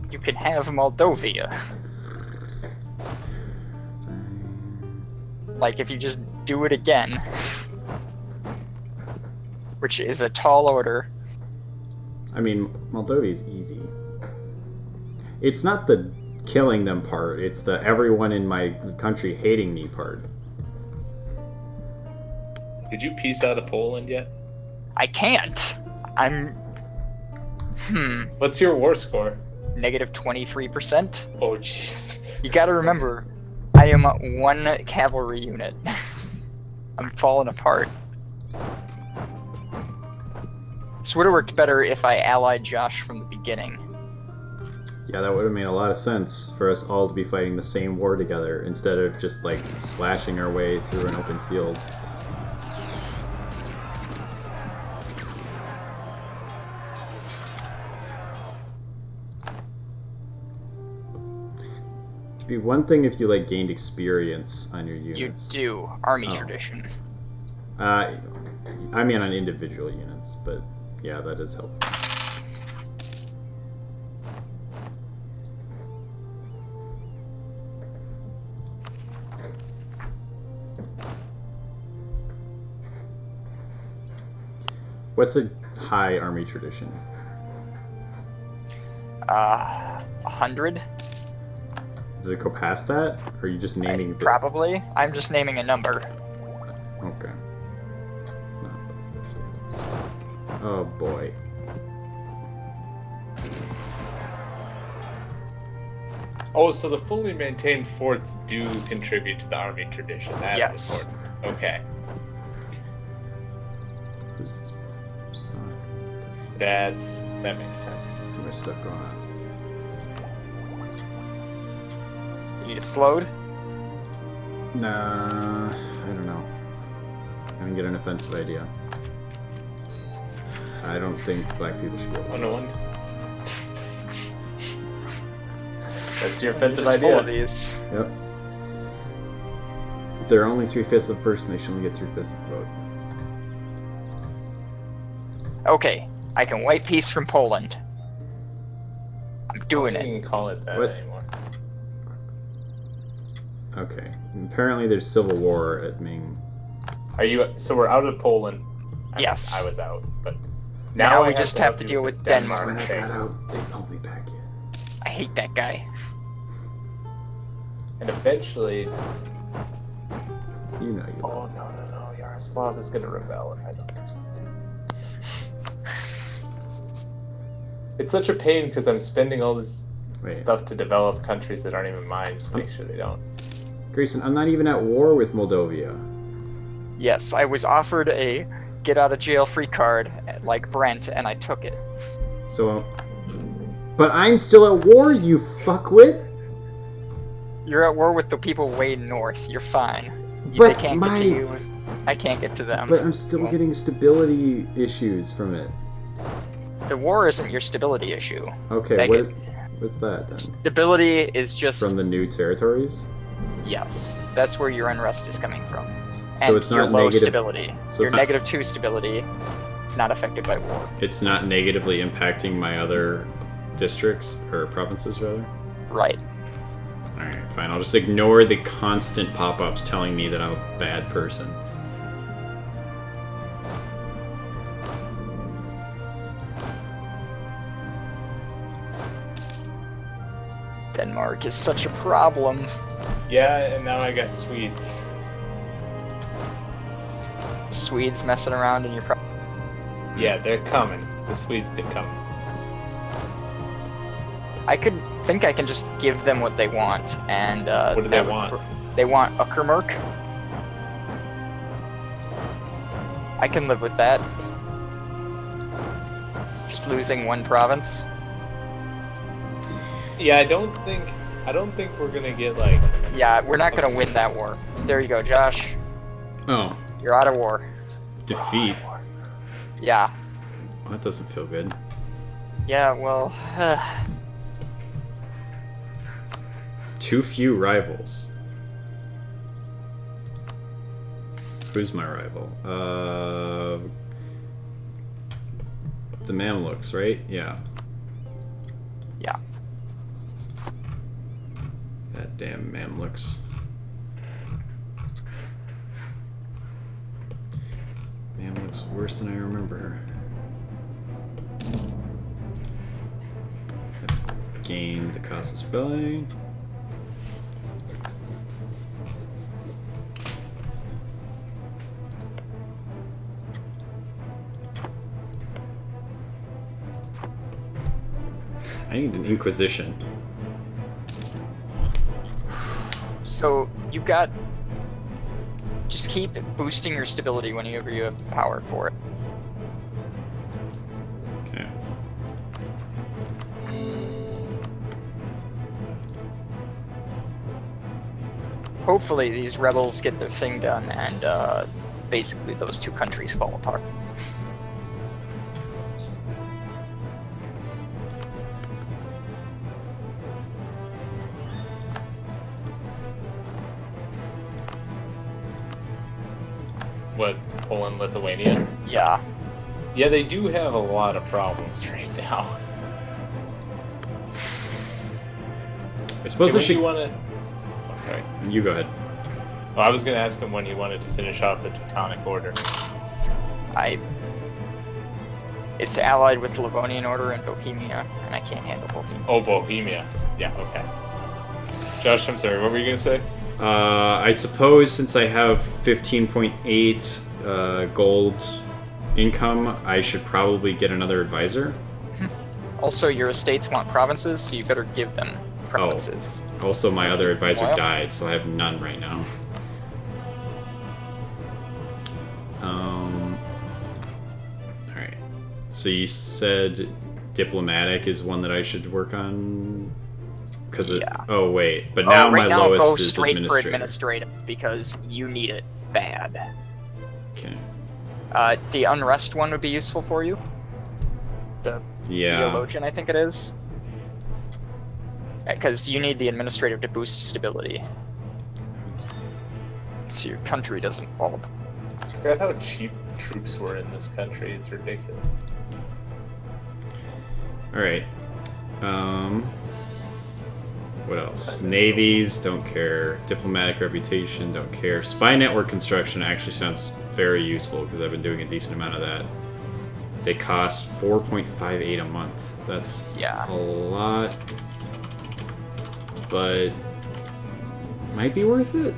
you can have Moldovia. Like, if you just do it again. Which is a tall order. I mean, Moldovia is easy. It's not the killing them part, it's the everyone in my country hating me part. Did you piece out of Poland yet? I can't. I'm... What's your war score? Negative 23%. Oh, jeez. You gotta remember, I am 1 cavalry unit. I'm falling apart. This would have worked better if I allied Josh from the beginning. Yeah, that would have made a lot of sense for us all to be fighting the same war together instead of just like slashing our way through an open field. It'd be one thing if you like gained experience on your units. You do. Army tradition. I mean on individual units, but yeah, that is helpful. What's a high army tradition? 100? Does it go past that? Or are you just naming the... Probably. I'm just naming a number. Okay. It's not that. Oh boy. Oh, so the fully maintained forts do contribute to the army tradition. That's Yes. important. Okay. Who's this? Sonic. That makes sense. There's too much stuff going on. You get slowed? Nah, I don't know. I didn't get an offensive idea. I don't think black people should go. Oh, no wonder. That's your offensive Just full idea. of these. Yep. If they're only 3/5 of a person, they should only get 3/5 of a vote. Okay, I can white peace from Poland. I'm doing You it. can call it that What? anymore. Okay. Apparently there's civil war at Ming. Are you? So we're out of Poland. Yes. I was out, but Now I we just have help to you deal with with this Denmark. When I thing. got out, they pulled me back in. I hate that guy. And eventually, You know you oh no, Yaroslav is gonna rebel if I don't do something. It's such a pain because I'm spending all this Wait. stuff to develop countries that aren't even mine to make sure they don't. Grayson, I'm not even at war with Moldovia. Yes, I was offered a get out of jail free card like Brent, and I took it. So, but I'm still at war, you fuckwit! You're at war with the people way north. You're fine. But They can't get to you. I can't get to them. But I'm still getting stability issues from it. The war isn't your stability issue. Okay, Negative. what's that then? Stability is just From the new territories? yes. That's where your unrest is coming from. So and it's your not low negative. stability. So Your it's not- -2 stability is not affected by war. It's not negatively impacting my other districts or provinces, rather. Right. All right, fine. I'll just ignore the constant pop-ups telling me that I'm a bad person. Denmark is such a problem. Yeah, and now I got Swedes. Swedes messing around in your Yeah, they're coming. The Swedes, they're coming. I think I can just give them what they want, and What do they want? They want Uckermark. I can live with that. Just losing one province. Yeah, I don't think we're gonna get like. Yeah, we're not gonna win that war. There you go, Josh. Oh, You're out of war. defeat. Yeah. Well, that doesn't feel good. Yeah, well, Too few rivals. Who's my rival? The Mamluks, right? Yeah. yeah. God damn Mamluks. Mamluks worse than I remember. gain the cost of spelling. I need an Inquisition. So you got. Just keep boosting your stability whenever you have power for it. Okay. Hopefully these rebels get their thing done and basically those two countries fall apart. What, Poland, Lithuania? Yeah. Yeah, they do have a lot of problems right now. I suppose I When should. you want to? Oh, sorry. You go ahead. Oh, I was going to ask him when he wanted to finish off the Teutonic Order. It's allied with the Livonian Order and Bohemia, and I can't handle Bohemia. Oh, Bohemia. Yeah, okay. Josh, I'm sorry. What were you going to say? I suppose since I have 15.8 gold income, I should probably get another advisor. Also, your estates want provinces, so you better give them provinces. Also, my other advisor Oil? died, so I have none right now. Alright. So you said diplomatic is one that I should work on? Because Yeah. oh wait, but now right my now lowest go is straight for administrator. administrative because you need it bad. Okay. The unrest one would be useful for you. The Yeah. theologian, I think it is. Because you need the administrative to boost stability. So your country doesn't fall apart. I forgot how cheap troops were in this country. It's ridiculous. Alright. What else? Navies, don't care. Diplomatic reputation, don't care. Spy network construction actually sounds very useful because I've been doing a decent amount of that. They cost 4.58 a month. That's Yeah. a lot, but might be worth it.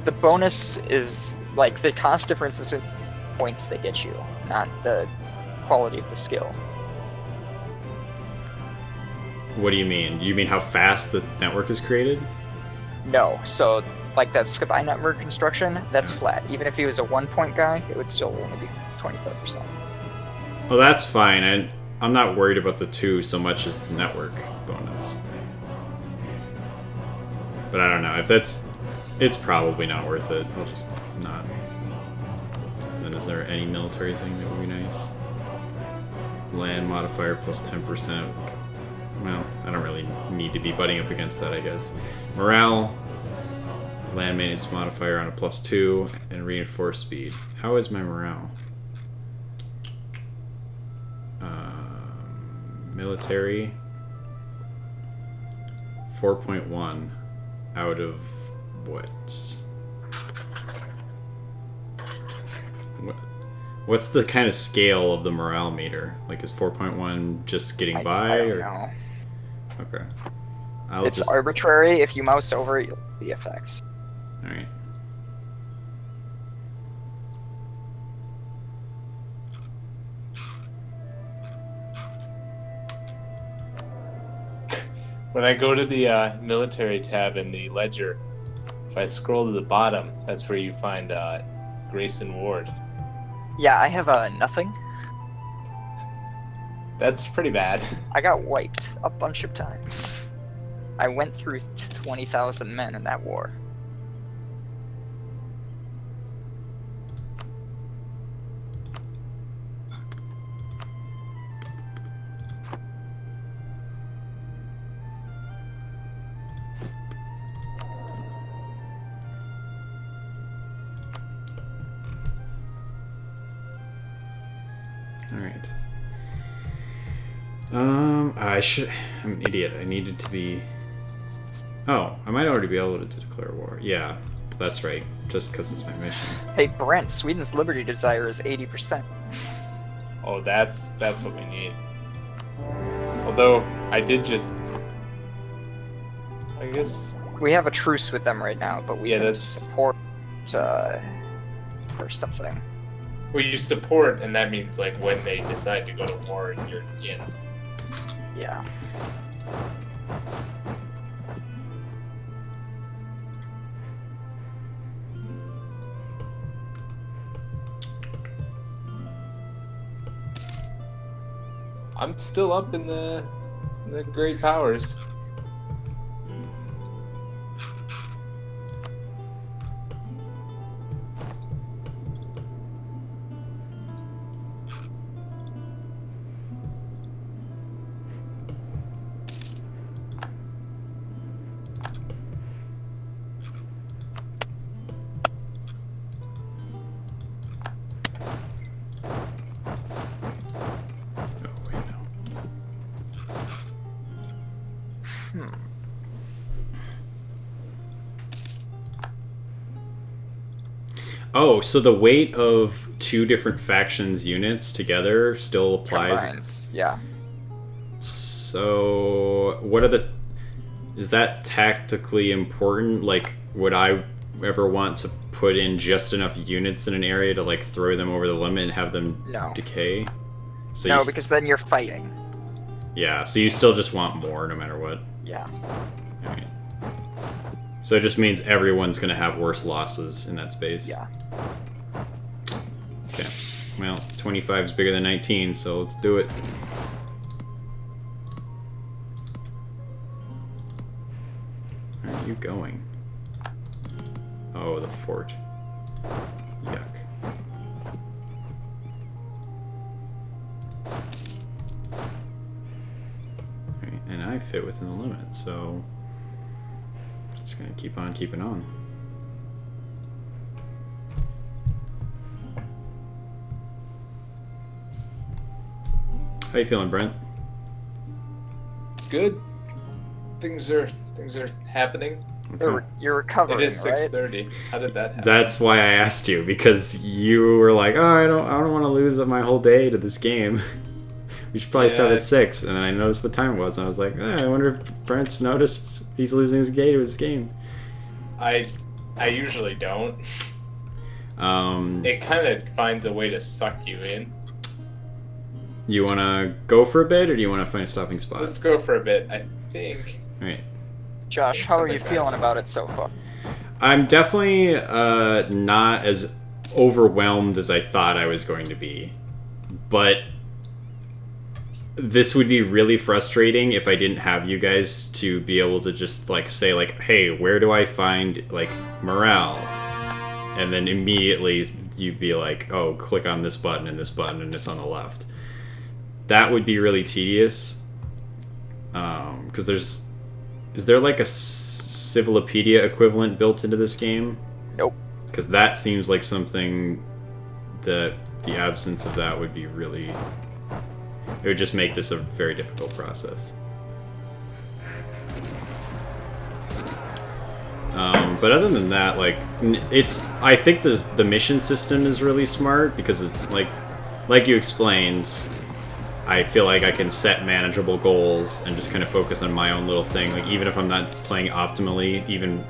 The bonus is, like, the cost difference is in points they get you, not the quality of the skill. What do you mean? You mean how fast the network is created? No, so, like, that spy network construction, that's flat. Even if he was a 1-point guy, it would still only be 25%. Well, that's fine. I'm not worried about the two so much as the network bonus. But I don't know. If that's... It's probably not worth it. I'll just not. And then is there any military thing that would be nice? Land modifier plus 10%. Well, I don't really need to be butting up against that, I guess. Morale. Land maintenance modifier on a +2. And reinforced speed. How is my morale? Military. 4.1 out of what's the kind of scale of the morale meter? Like, is 4.1 just getting by? I don't or know. Okay, It's arbitrary. If you mouse over it, you'll see the effects. All right. When I go to the military tab in the ledger, if I scroll to the bottom, that's where you find Grayson Ward. Yeah, I have nothing. That's pretty bad. I got wiped a bunch of times. I went through 20,000 men in that war. Alright. I'm an idiot. I needed to be... Oh, I might already be able to declare war. Yeah, that's right. Just because it's my mission. Hey, Brent, Sweden's liberty desire is 80%. Oh, that's what we need. Although I did just. I guess. We have a truce with them right now, but we Yeah, can that's. support or something. Well, you support, and that means like when they decide to go to war, you're in. Yeah. I'm still up in the great powers. Oh, so the weight of two different factions units together still applies? Combines. Yeah. So, what are the... Is that tactically important? Like, would I ever want to put in just enough units in an area to, like, throw them over the limit and have them No. decay? So No, because then you're fighting. Yeah, so you still just want more no matter what? Yeah. Alright. So it just means everyone's going to have worse losses in that space? Yeah. Okay. Well, 25 is bigger than 19, so let's do it. Where are you going? Oh, the fort. Yuck. Alright, and I fit within the limit, so... Just gonna keep on keeping on. How you feeling, Brent? Good. Things are happening. Okay. You're recovering, It is right? 6:30. How did that happen? That's why I asked you, because you were like, "Oh, I don't want to lose my whole day to this game. We should probably start Yeah. at 6." And then I noticed what time it was, and I was like, I wonder if Brent's noticed he's losing his day to his game. I usually don't. Um, It kind of finds a way to suck you in. you want to go for a bit, or do you want to find a stopping spot? Let's go for a bit. I think. All right. Josh, how are you Something bad. feeling about it so far? I'm definitely not as overwhelmed as I thought I was going to be, but this would be really frustrating if I didn't have you guys to be able to just like say like, hey, where do I find like morale? And then immediately you'd be like, oh, click on this button and it's on the left. That would be really tedious. Because is there like a Civilopedia equivalent built into this game? Nope. Because that seems like something that the absence of that would be really... It would just make this a very difficult process. But other than that, like, I think the mission system is really smart because, like you explained, I feel like I can set manageable goals and just kind of focus on my own little thing. Like, even if I'm not playing optimally, even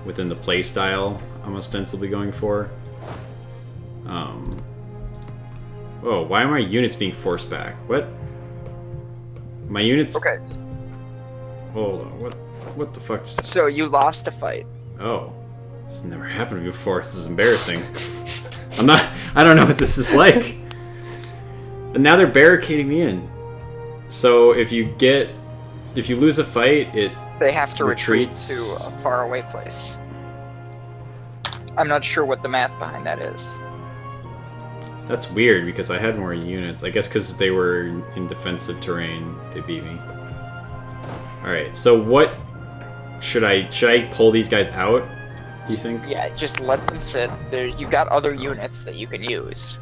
within the play style I'm ostensibly going for. Whoa, why are my units being forced back? What? My units... Okay. Hold on, what the fuck just... So you lost a fight. Oh. This has never happened to me before. This is embarrassing. I don't know what this is like. And now they're barricading me in. So if you lose a fight, it They have to retreat retreats. to a faraway place. I'm not sure what the math behind that is. That's weird because I had more units. I guess because they were in defensive terrain, they beat me. Alright, so what... Should I pull these guys out, you think? Yeah, just let them sit. There, you got other units that you can use.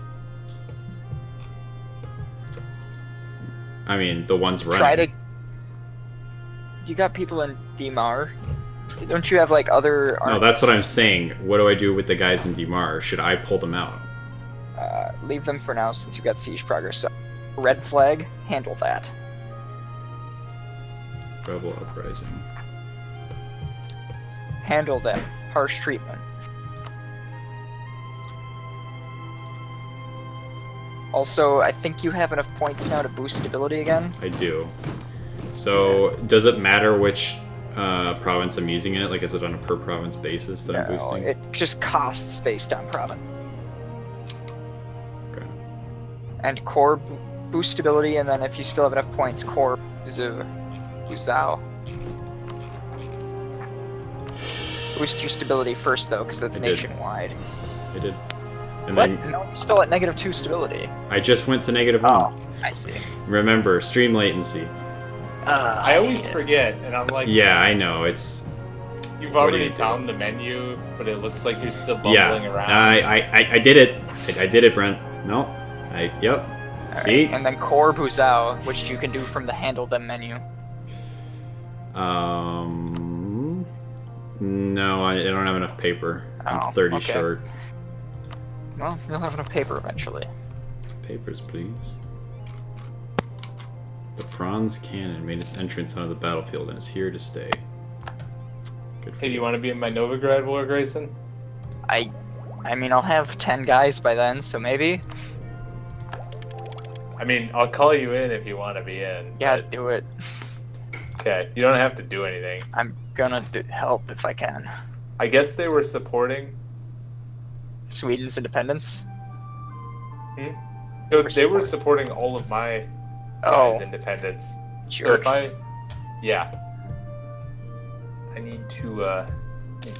I mean, the ones running. Try to... You got people in Dimar. Don't you have, like, other... No, that's what I'm saying. What do I do with the guys in Dimar? Should I pull them out? Leave them for now since you got siege progress. So, red flag, handle that. Rebel uprising. Handle them. Harsh treatment. Also, I think you have enough points now to boost stability again. I do. So, does it matter which province I'm using it? Like, is it on a per province basis that I'm boosting? It just costs based on province. Okay. And core boost stability, and then if you still have enough points, core Zhao. Boost your stability first, though, because that's I did. nationwide. I did. And What? then No, you're still at -2 stability. I just went to -1. Oh, I see. Remember, stream latency. I always forget, and I'm like, Yeah, I know. It's you've What do already you do? found the menu, but it looks like you're still bumbling yeah. around. I did it. I did it, Brent. No. Yep. All See? right. And then core Zhao, which you can do from the handle them menu. No, I don't have enough paper. I'm Oh, 30 okay. short. Well, you'll have enough paper eventually. Papers, please. The bronze cannon made its entrance onto the battlefield and is here to stay. Good for Hey, do you want to be in my Novigrad war, Grayson? I mean, I'll have 10 guys by then, so maybe. I mean, I'll call you in if you want to be in. Yeah, but- do it. Okay, you don't have to do anything. I'm gonna help if I can. I guess they were supporting. Sweden's independence. No, they were supporting all of my Oh, guys' independence. So jerks. if I need to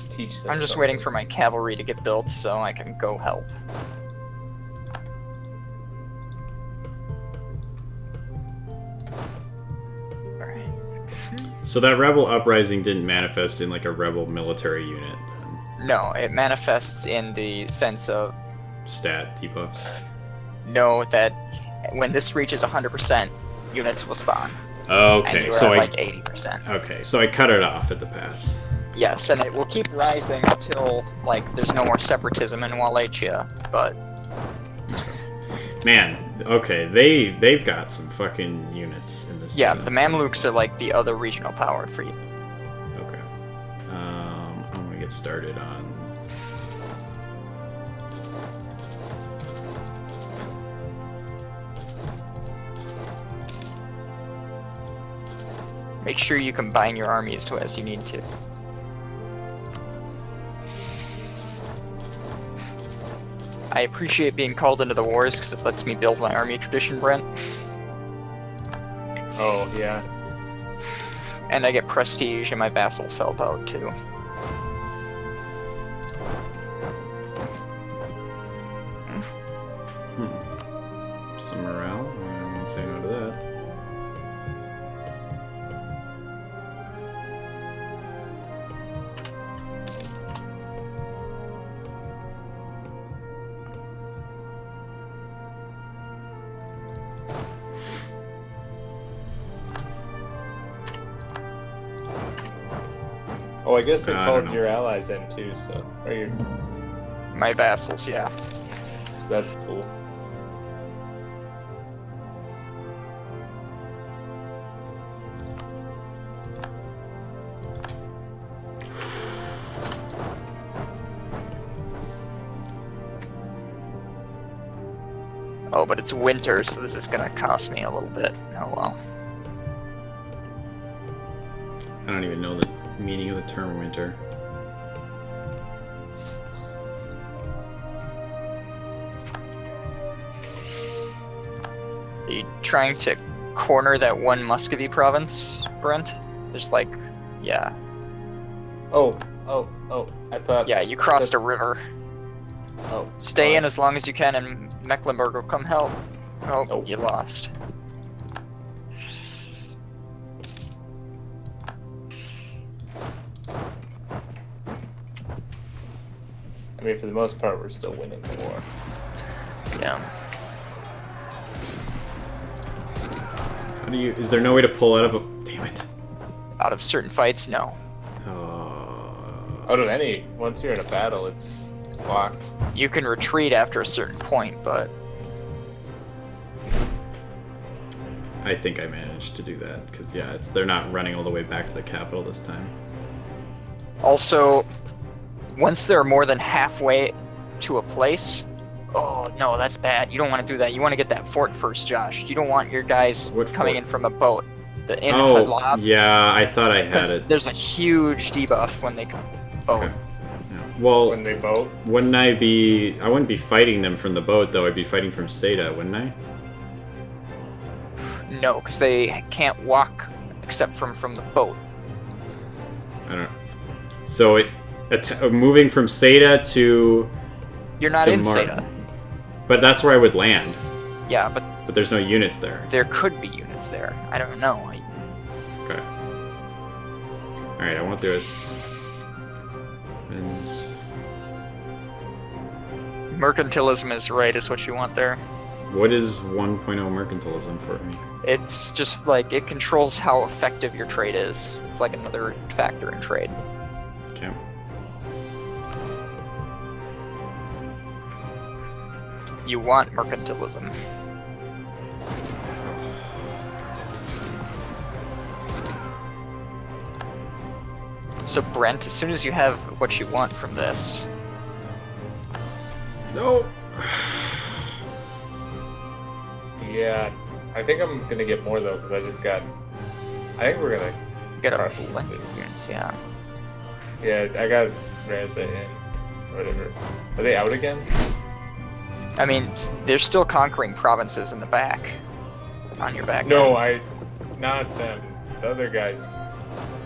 teach them. I'm just something. waiting for my cavalry to get built so I can go help. Alright. So that rebel uprising didn't manifest in like a rebel military unit. Then. No, it manifests in the sense of Stat debuffs. know that when this reaches 100%, units will spawn. And Okay, you're so at I like 80%. okay, so I cut it off at the pass. Yes, and it will keep rising until like there's no more separatism in Wallachia. But Man, okay, they've got some fucking units in this. yeah, the Mamluks are like the other regional power for you. Okay. I'm gonna get started on. Make sure you combine your armies so as you need to. I appreciate being called into the wars because it lets me build my army tradition, Brent. Oh yeah. And I get prestige and my vassals help out too. Some morale. I won't say no to that. Oh, I guess they I don't called know. your allies in too. So, My vassals, yeah. so that's cool. Oh, but it's winter, so this is gonna cost me a little bit. Oh well. I don't even know the meaning of the term winter. Are you trying to corner that one Muscovy province, Brent? There's like, yeah. Oh. I thought. Yeah, you crossed a river. Oh. Stay in nice. as long as you can and Mecklenburg will come help. Oh, Nope. you lost. I mean, for the most part, we're still winning the war. Yeah. How do you? Is there no way to pull out of a? Damn it. Out of certain fights, no. Out of any, once you're in a battle, it's locked. You can retreat after a certain point, but I think I managed to do that because yeah, they're not running all the way back to the capital this time. Also, once they're more than halfway to a place, oh no, that's bad. You don't want to do that. You want to get that fort first, Josh. You don't want your guys What coming fort? in from a boat. The in Oh, lob. yeah, I thought I had 'Cause it. there's a huge debuff when they come boat. Okay. Yeah. Well, When they vote. wouldn't I be? I wouldn't be fighting them from the boat though. I'd be fighting from Seda, wouldn't I? No, because they can't walk except from the boat. I don't know. So moving from Seda to You're not To in Mar- Seda. but that's where I would land. Yeah, but But there's no units there. there could be units there. I don't know. Okay. All right, I won't do it. And Mercantilism is right, is what you want there. what is 1.0 mercantilism for me? It's just like it controls how effective your trade is. It's like another factor in trade. Okay. You want mercantilism. So Brent, as soon as you have what you want from this, No. Yeah, I think I'm gonna get more though because I just got. I think we're gonna. you get a Crush. plenty of units, yeah. Yeah, I got Reza in. Whatever. Are they out again? I mean, they're still conquering provinces in the back. On your back. No, not them. The other guys.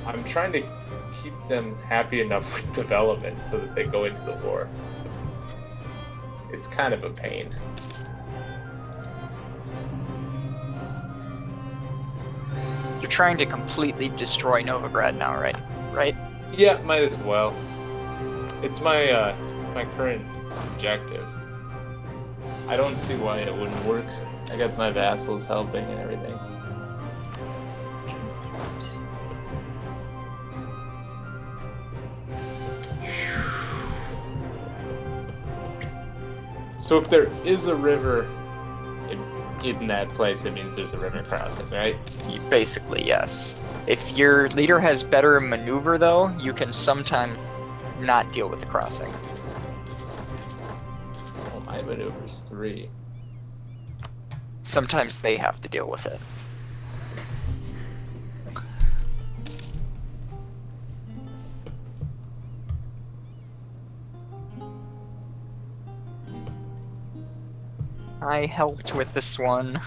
I'm trying to keep them happy enough with development so that they go into the war. It's kind of a pain. You're trying to completely destroy Novigrad now, right? Right? Yeah, might as well. It's my current objective. I don't see why it wouldn't work. I got my vassals helping and everything. So if there is a river in that place, it means there's a river crossing, right? Basically, yes. If your leader has better maneuver, though, you can sometimes not deal with the crossing. Oh, my maneuver's 3. Sometimes they have to deal with it. I helped with this one.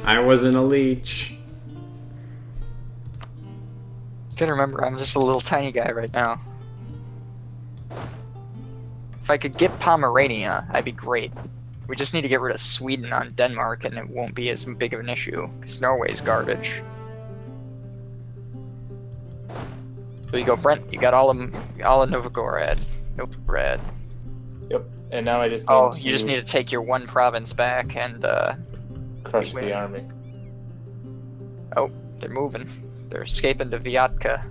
I wasn't a leech. Gotta remember, I'm just a little tiny guy right now. If I could get Pomerania, I'd be great. We just need to get rid of Sweden on Denmark and it won't be as big of an issue, because Norway's garbage. There you go, Brent. You got all of Novgorod. Novgorod. Yep. And now I just need Oh, to you just need to take your one province back and, crush win. the army. Oh, they're moving. They're escaping to Vyatka.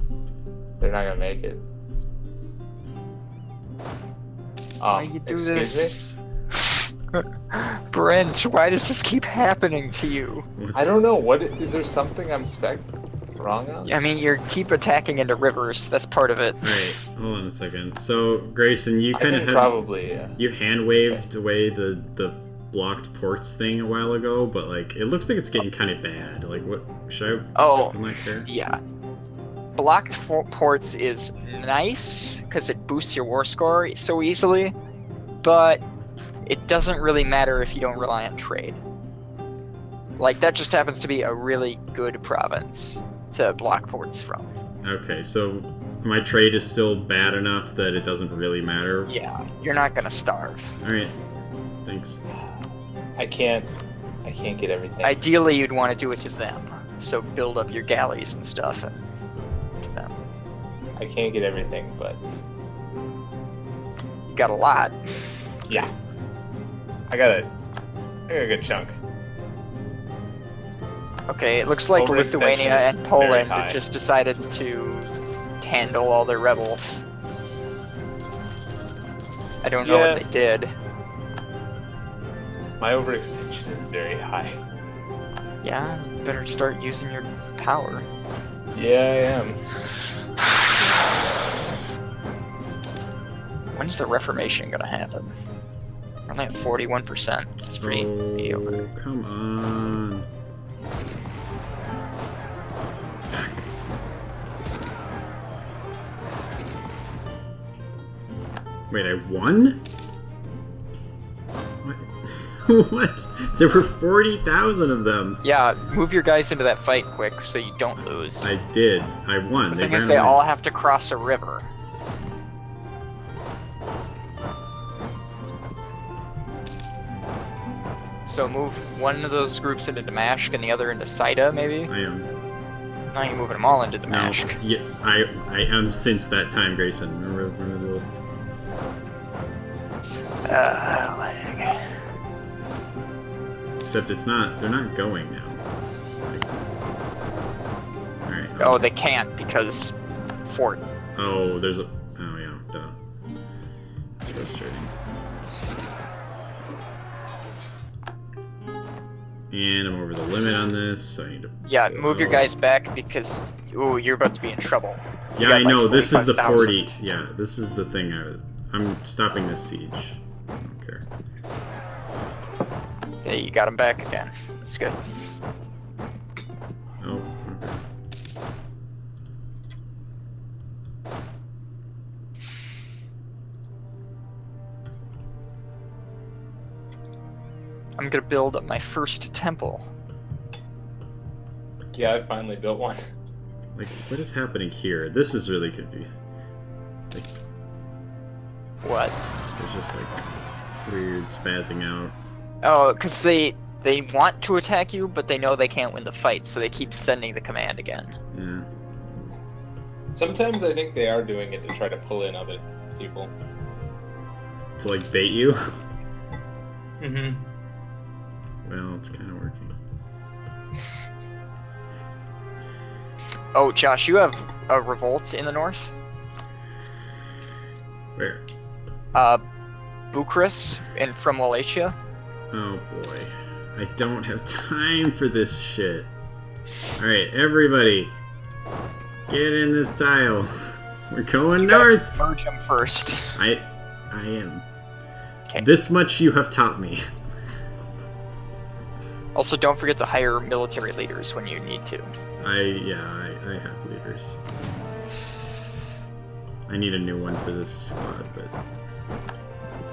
They're not gonna make it. Why you do excuse me? this? Brent, why does this keep happening to you? What's- I don't know. What is there something I'm wrong on? I mean, you keep attacking into rivers. That's part of it. Wait, hold on a second. So, Grayson, you I kind of think had probably. you hand waved away the blocked ports thing a while ago, but like it looks like it's getting kind of bad. Like, what should I Oh, still not care? Yeah. Blocked ports is nice because it boosts your war score so easily, but it doesn't really matter if you don't rely on trade. Like, that just happens to be a really good province to block ports from. Okay, so my trade is still bad enough that it doesn't really matter. Yeah, you're not gonna starve. All right, thanks. I can't get everything. Ideally, you'd want to do it to them. So build up your galleys and stuff and to them. I can't get everything, but You got a lot. yeah. I got a good chunk. Okay, it looks like Overextension Lithuania is and Poland very high. just decided to handle all their rebels. I don't know Yeah. what they did. My overextension is very high. Yeah, you better start using your power. Yeah, I am. When's the Reformation gonna happen? We're only at 41%. That's pretty mediocre. Oh, come on. Wait, I won? What? What? There were 40,000 of them. Yeah, move your guys into that fight quick so you don't lose. I did. I won. The They thing is, ran they away. all have to cross a river. So move one of those groups into Damashq and the other into Saida, maybe? I am. Now you're moving them all into No. Damashq. Yeah, I am since that time, Grayson. Remember Except it's not. They're not going now. Alright. Oh, they can't because fort. Oh, there's a. Oh, yeah. Duh. It's frustrating. And I'm over the limit on this, so I need to. Yeah, move your guys back because ooh, you're about to be in trouble. You Yeah, got, I like, know. This is the 45,000. 40. Yeah, this is the thing. I'm stopping this siege. I don't care. Okay, you got them back again. That's good. Oh, okay. I'm gonna build my first temple. Yeah, I finally built one. Like, what is happening here? This is really confusing. Like, What? there's just like weird spazzing out. Oh, because they want to attack you, but they know they can't win the fight, so they keep sending the command again. Yeah. Sometimes I think they are doing it to try to pull in other people. To like bait you. Mm-hmm. Well, it's kind of working. Oh, Josh, you have a revolt in the north? Where? Bucharest from Wallachia? Oh boy. I don't have time for this shit. Alright, everybody. Get in this tile. We're going north. Merge them first. I am. Okay. This much you have taught me. Also, don't forget to hire military leaders when you need to. I have leaders. I need a new one for this squad, but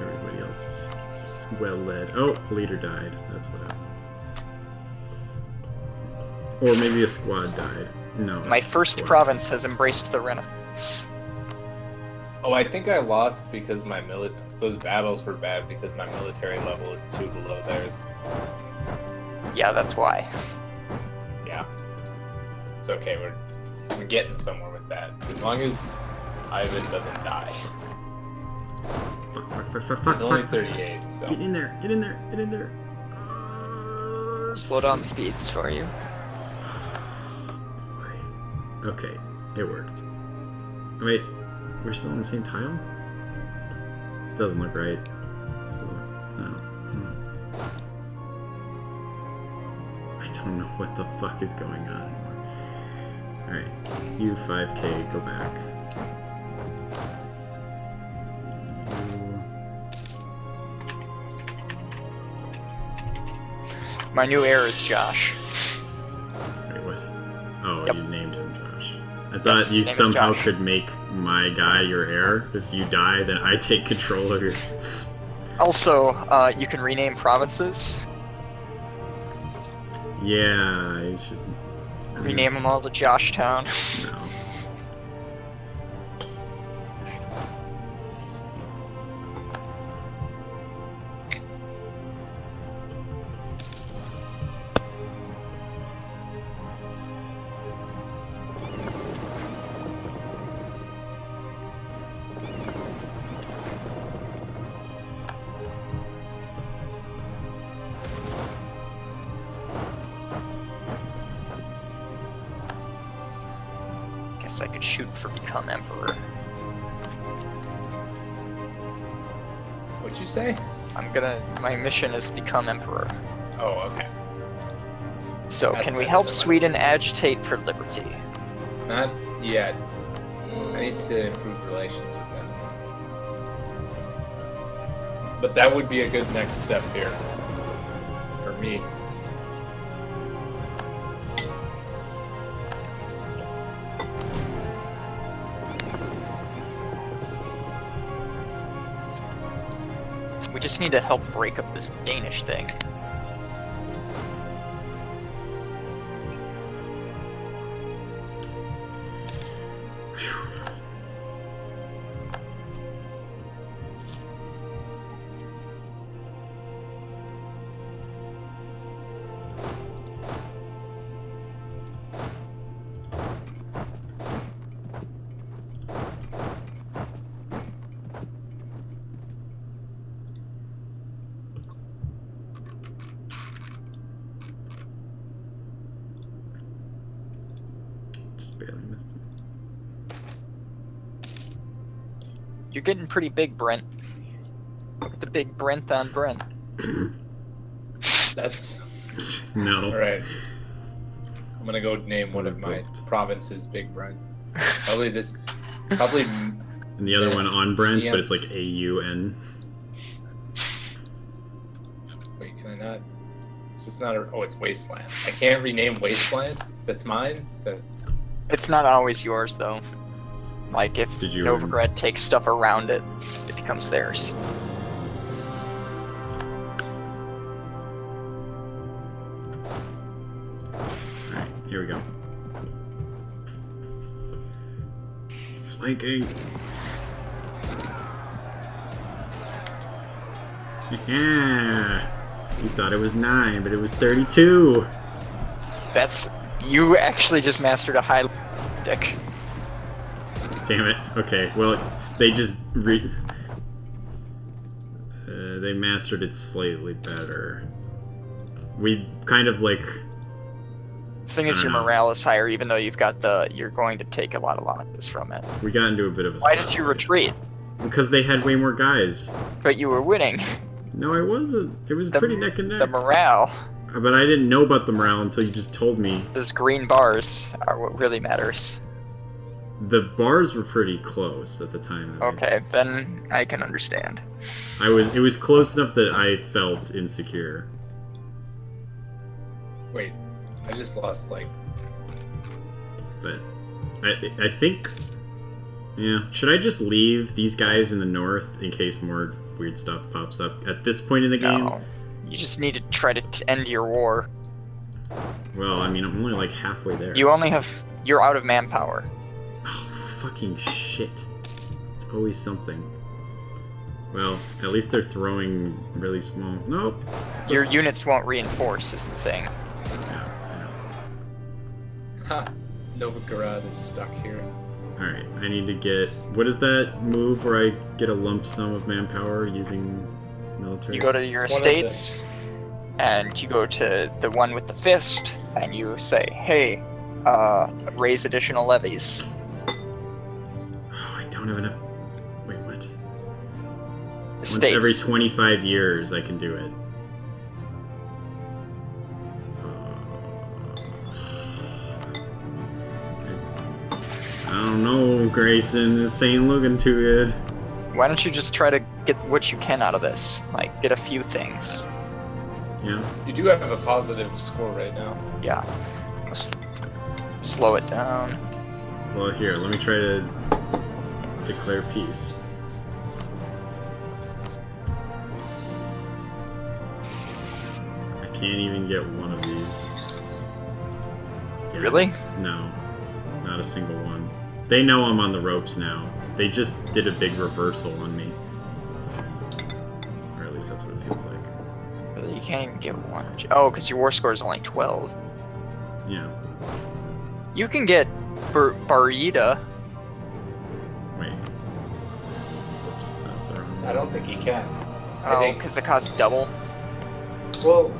everybody else is well led. Oh, a leader died. That's what happened. Or maybe a squad died. No. My first squad. province has embraced the Renaissance. Oh, I think I lost because my those battles were bad because my military level is too below theirs. Yeah, that's why. Yeah. It's okay, we're getting somewhere with that. As long as Ivan doesn't die. Fuck, He's only fuck. 38, so. Get in there, get in there, get in there. Slow down the speeds for you. Boy. Okay, it worked. Wait, we're still on the same tile? This doesn't look right. No. I don't know what the fuck is going on anymore. Alright, you 5k, go back. My new heir is Josh. Wait, what? Oh, Yep. you named him Josh. I Yes, thought his you name is somehow Josh. could make my guy your heir. If you die, then I take control of your... Also, you can rename provinces. Yeah, I should... Rename them all to Joshtown. No. Guess I could shoot for become emperor. What'd you say? My mission is become emperor. Oh, okay. So, That's can we better help than Sweden agitate for liberty? Not yet. I need to improve relations with them. But that would be a good next step here. For me. We just need to help break up this Danish thing. Just barely missed him. You're getting pretty big, Brent. Look at the big Brent on Brent. That's No. alright. I'm gonna go name one of my Perfect. provinces Big Brent. Probably. And the other one on Brent, but it's like Yes. AUN. Wait, can I not? This is not a. Oh, it's Wasteland. I can't rename Wasteland. That's mine. That's. It's not always yours, though. Like, if Did you- Novigrad takes stuff around it, it becomes theirs. Alright, here we go. Flanking. Yeah. You thought it was 9, but it was 32. That's... You actually just mastered a high deck. Damn it. Okay, well, they just they mastered it slightly better. We kind of like... Thing is, I your don't know. morale is higher, even though you've got the... You're going to take a lot of losses from it. We got into a bit of a Why slap did you fight. retreat? Because they had way more guys. But you were winning. No, I wasn't. It was The- pretty neck and neck. The morale. But I didn't know about the morale until you just told me. Those green bars are what really matters. The bars were pretty close at the time. Okay, then I can understand. It was close enough that I felt insecure. Wait, I just lost like. But I think, yeah. Should I just leave these guys in the north in case more weird stuff pops up at this point in the game? No. You just need to try to end your war. Well, I mean, I'm only like halfway there. You only have... You're out of manpower. Oh, fucking shit. It's always something. Well, at least they're throwing really small. Nope. Your units won't reinforce, is the thing. Yeah, I know. Ha! Novigrad is stuck here. Alright, I need to get... What is that move where I get a lump sum of manpower using military? You go to your It's one of the- estates, and you go to the one with the fist, and you say, hey, raise additional levies. Oh, I don't have enough... Wait, what? Once Estates. every 25 years I can do it. I don't know, Grayson. This ain't looking too good. Why don't you just try to get what you can out of this? Like, get a few things. Yeah. You do have a positive score right now. Yeah. Just slow it down. Well, here, let me try to declare peace. I can't even get one of these. Yeah, Really? No. Not a single one. They know I'm on the ropes now. They just did a big reversal on me. Or at least that's what it feels like. Really, you can't even get one. Oh, because your war score is only 12. Yeah. You can get Barida. Wait. Whoops, that's the wrong one. I don't think you can. I Oh, think. because it costs double. Well,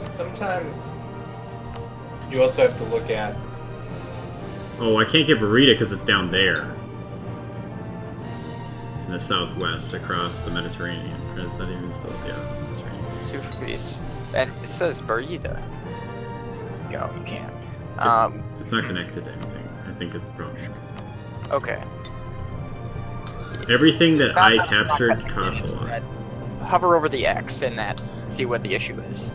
sometimes you also have to look at. Oh, I can't get Burita because it's down there. In the southwest, across the Mediterranean. Or is that even still? Yeah, it's Mediterranean. Super piece. And it says Barida. go. You can't. It's not connected to anything, I think is the problem. Okay. Everything that I Not captured connected, costs a it's lot. that- Hover over the X in that. See what the issue is.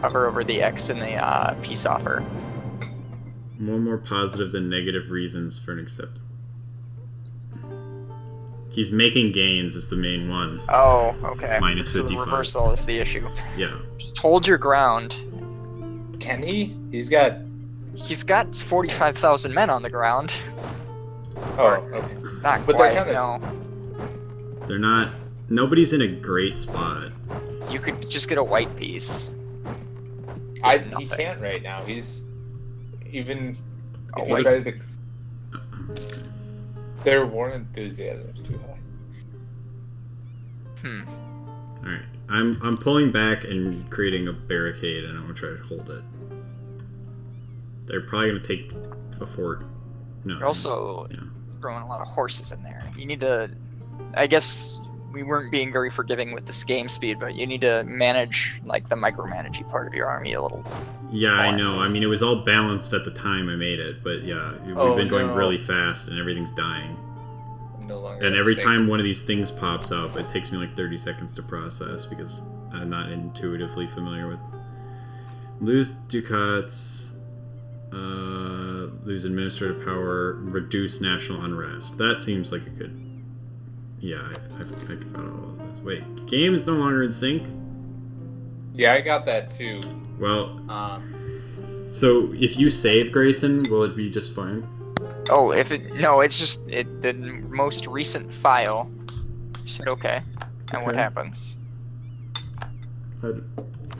Hover over the X in the peace offer. More positive than negative reasons for an accept. He's making gains is the main one. Oh, okay. Minus So 55. the reversal is the issue. Yeah. Just hold your ground. Can he? He's got. He's got 45,000 men on the ground. Oh, okay. Not But quite, they're kinda no. They're not... Nobody's in a great spot. You could just get a white piece. He Nothing. can't right now. He's even. Oh, If he wait. tried to, their war enthusiasm is too high. Alright. I'm pulling back and creating a barricade, and I'm gonna try to hold it. They're probably gonna take a fort. No. You're also Yeah. throwing a lot of horses in there. You need to... I guess we weren't being very forgiving with this game speed, but you need to manage, like, the micromanaging part of your army a little. Yeah, I more. know. I mean, it was all balanced at the time I made it, but yeah, we've Oh, been going no. really fast, and everything's dying. I'm no longer. And in every sync. time one of these things pops up, it takes me like 30 seconds to process because I'm not intuitively familiar with. Lose ducats, lose administrative power, reduce national unrest. That seems like a good. Yeah, I've got all of this. Wait, game is no longer in sync? Yeah, I got that too. Well, so if you save Grayson, will it be just fine? Oh, if it... No, it's just the most recent file. Just hit OK. And what Okay. happens? I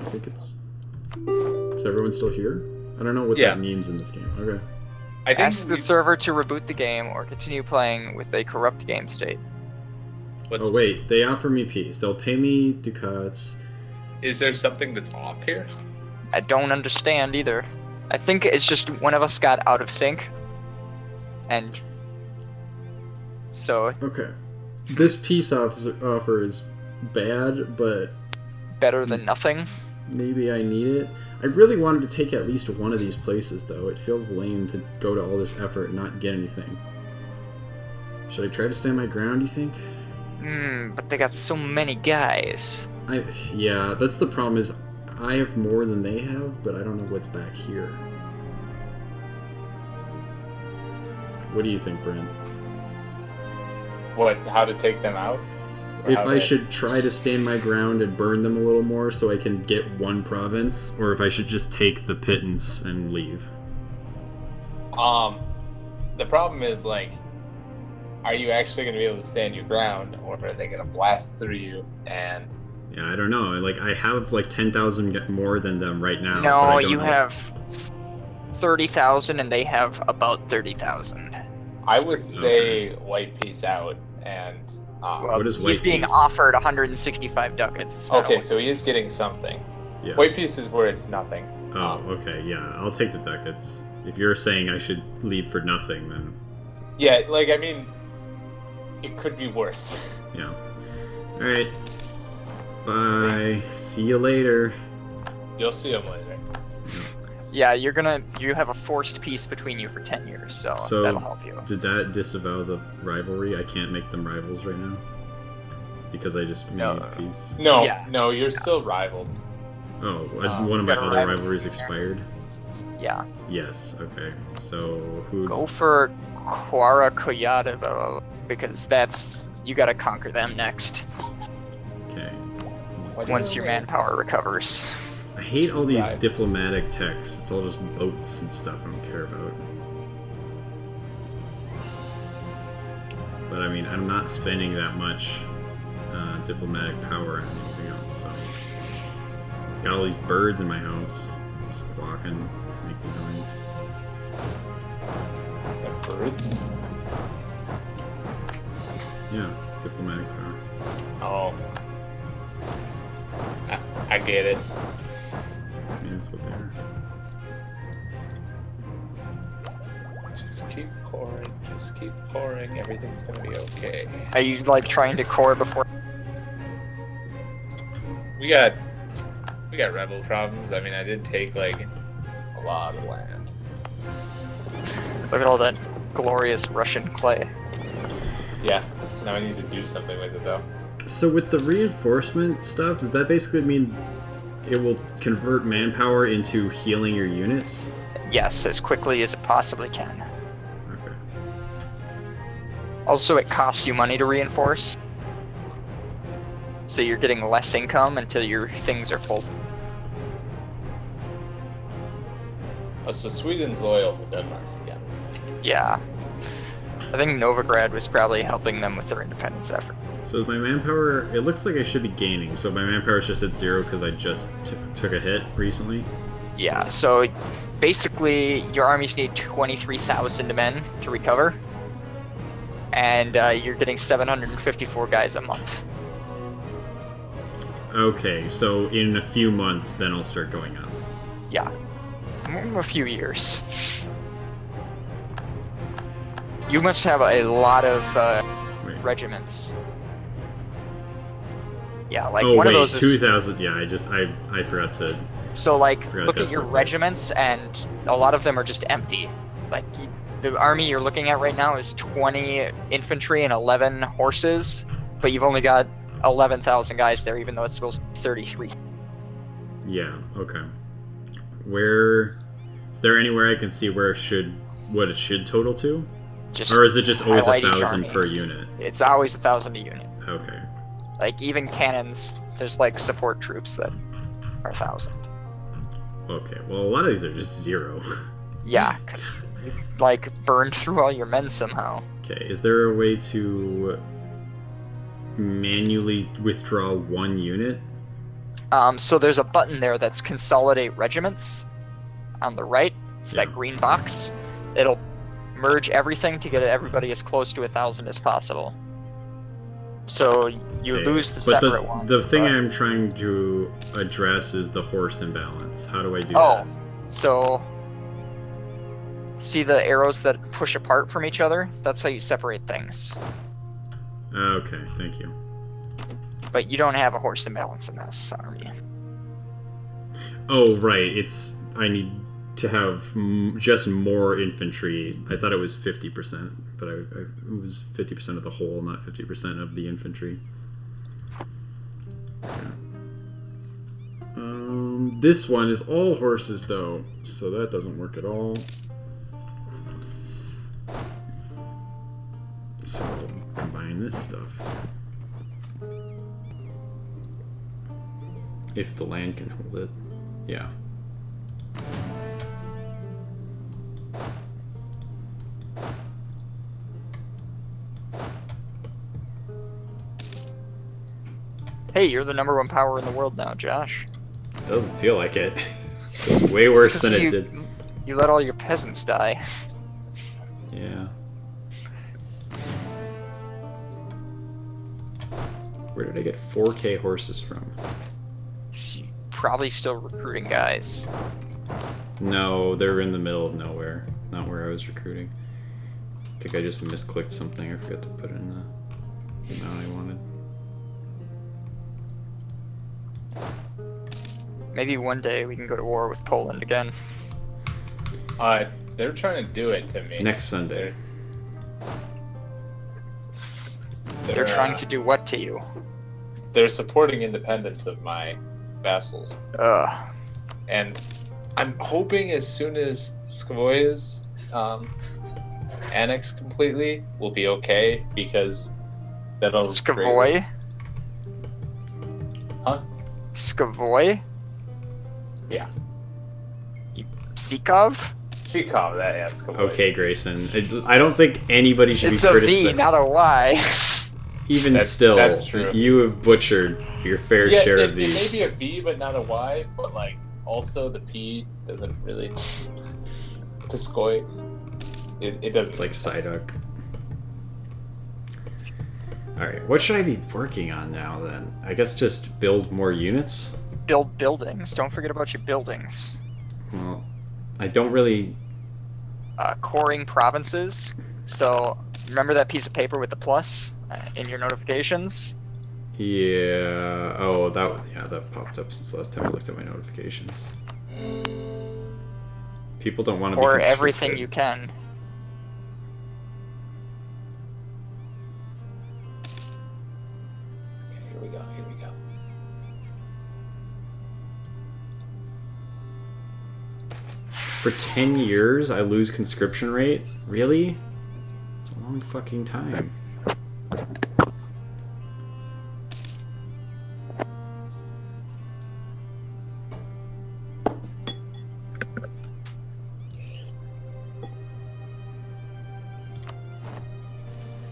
think it's... Is everyone still here? I don't know what Yeah. that means in this game. Okay. I think. Ask the server to reboot the game or continue playing with a corrupt game state. Oh wait, they offer me peace. They'll pay me ducats. Is there something that's off here? I don't understand either. I think it's just one of us got out of sync. And... So, Okay. This peace offer is bad, but better than nothing. maybe I need it. I really wanted to take at least one of these places, though. It feels lame to go to all this effort and not get anything. Should I try to stand my ground, you think? But they got so many guys. Yeah, that's the problem is I have more than they have, but I don't know what's back here. What do you think, Brent? What? How to take them out? Or If how I to- should try to stand my ground and burn them a little more so I can get one province, or if I should just take the pittance and leave. The problem is, like, are you actually going to be able to stand your ground, or are they going to blast through you? And Yeah, I don't know. Like, I have like 10,000 more than them right now. but No, I don't you know. have 30,000 and they have about 30,000. I would say white peace out. And Well, What is he's white being piece? offered 165 ducats. It's not okay, a- so he is getting something. Yeah. White peace is where it's nothing. Oh, okay. Yeah, I'll take the ducats. If you're saying I should leave for nothing, then Yeah, like, I mean, it could be worse. yeah. All right. Bye. See you later. You'll see him later. Yeah, you have a forced peace between you for 10 years, so that'll help you. Did that disavow the rivalry? I can't make them rivals right now because I just made No. peace. No, Yeah. no, you're still rivaled. Oh, one of my got a other rivalry rivalries there. expired. Yeah. Yes. Okay. So who? Go for Quara Koyada, because you gotta conquer them next, Okay. once your manpower recovers. I hate all these Right. diplomatic texts. It's all just boats and stuff I don't care about. But I mean, I'm not spending that much diplomatic power on anything else, so... Got all these birds in my house. Squawking, making noise. Like birds. Yeah, diplomatic power. Oh. I get it. I mean, that's what they are. Just keep coring, just keep coring, everything's gonna be okay. Are you like trying to core before? We got rebel problems. I mean, I did take like lot of land. Look at all that glorious Russian clay. Yeah, now I need to do something with it though. So with the reinforcement stuff, does that basically mean it will convert manpower into healing your units? Yes, as quickly as it possibly can. Okay. Also, it costs you money to reinforce. So you're getting less income until your things are full. Oh, so Sweden's loyal to Denmark again. Yeah. I think Novigrad was probably helping them with their independence effort. So my manpower, it looks like I should be gaining. So my manpower is just at 0 because I just took a hit recently. Yeah, so basically your armies need 23,000 men to recover. And you're getting 754 guys a month. Okay, so in a few months, then I'll start going up. Yeah. A few years. You must have a lot of Wait. regiments. Yeah, like Oh one wait, of those is... 2,000. Yeah, I forgot to. So like, forgot look at that's your what it was. regiments, and a lot of them are just empty. Like, the army you're looking at right now is 20 infantry and 11 horses, but you've only got 11,000 guys there, even though it's supposed to be 33. Yeah. Okay. Where is there anywhere I can see where what it should total to, Just or is it just always highlight each 1,000 army. per unit? It's always 1,000 a unit. Okay. Like, even cannons, there's like support troops that are 1,000. Okay. Well, a lot of these are just 0. Yeah, because you, like, burned through all your men somehow. Okay. Is there a way to manually withdraw 1 unit? So there's a button there that's Consolidate Regiments on the right. It's Yeah. that green box. It'll merge everything to get everybody as close to 1,000 as possible. So you Okay, lose the but separate ones. the thing but- I'm trying to address is the horse imbalance. How do I do Oh, that? so see the arrows that push apart from each other? That's how you separate things. Okay, thank you. But you don't have a horse imbalance in this army. Oh, right. I need to have just more infantry. I thought it was 50%, but it was 50% of the whole, not 50% of the infantry. Okay. This one is all horses, though, so that doesn't work at all. So I'll combine this stuff. If the land can hold it. Yeah. Hey, you're the #1 power in the world now, Josh. Doesn't feel like it. It's way worse than it you, did. You let all your peasants die. Yeah. Where did I get 4K horses from? You're probably still recruiting guys. No, they're in the middle of nowhere. Not where I was recruiting. I think I just misclicked something. I forgot to put in the amount I wanted. Maybe one day we can go to war with Poland again. They're trying to do it to me. Next Sunday. They're trying to do what to you? They're supporting independence of my vassals. Ugh. And I'm hoping as soon as Skvoy is annexed completely, we'll be okay, because that'll... Skvoy? Huh? Skvoy? Yeah. Sikov? Chikov, that, yeah, Skvoy. Okay, Grayson. I don't think anybody should It's be a V, criticized. not a Y. Even still, that's true. you have butchered your fair Yeah, share it of may these. be a V, but not a Y, but, like, also the P doesn't really... Piskoy. It doesn't... It's like Psyduck. Alright, what should I be working on now, then? I guess just build more units? Build buildings. Don't forget about your buildings. Well, I don't really... Coring provinces. So, remember that piece of paper with the plus in your notifications? Yeah... Oh, that popped up since last time I looked at my notifications. People don't want to be Or conscripted. everything you can. Okay, here we go. Here we go. For 10 years, I lose conscription rate? Really? It's a long fucking time.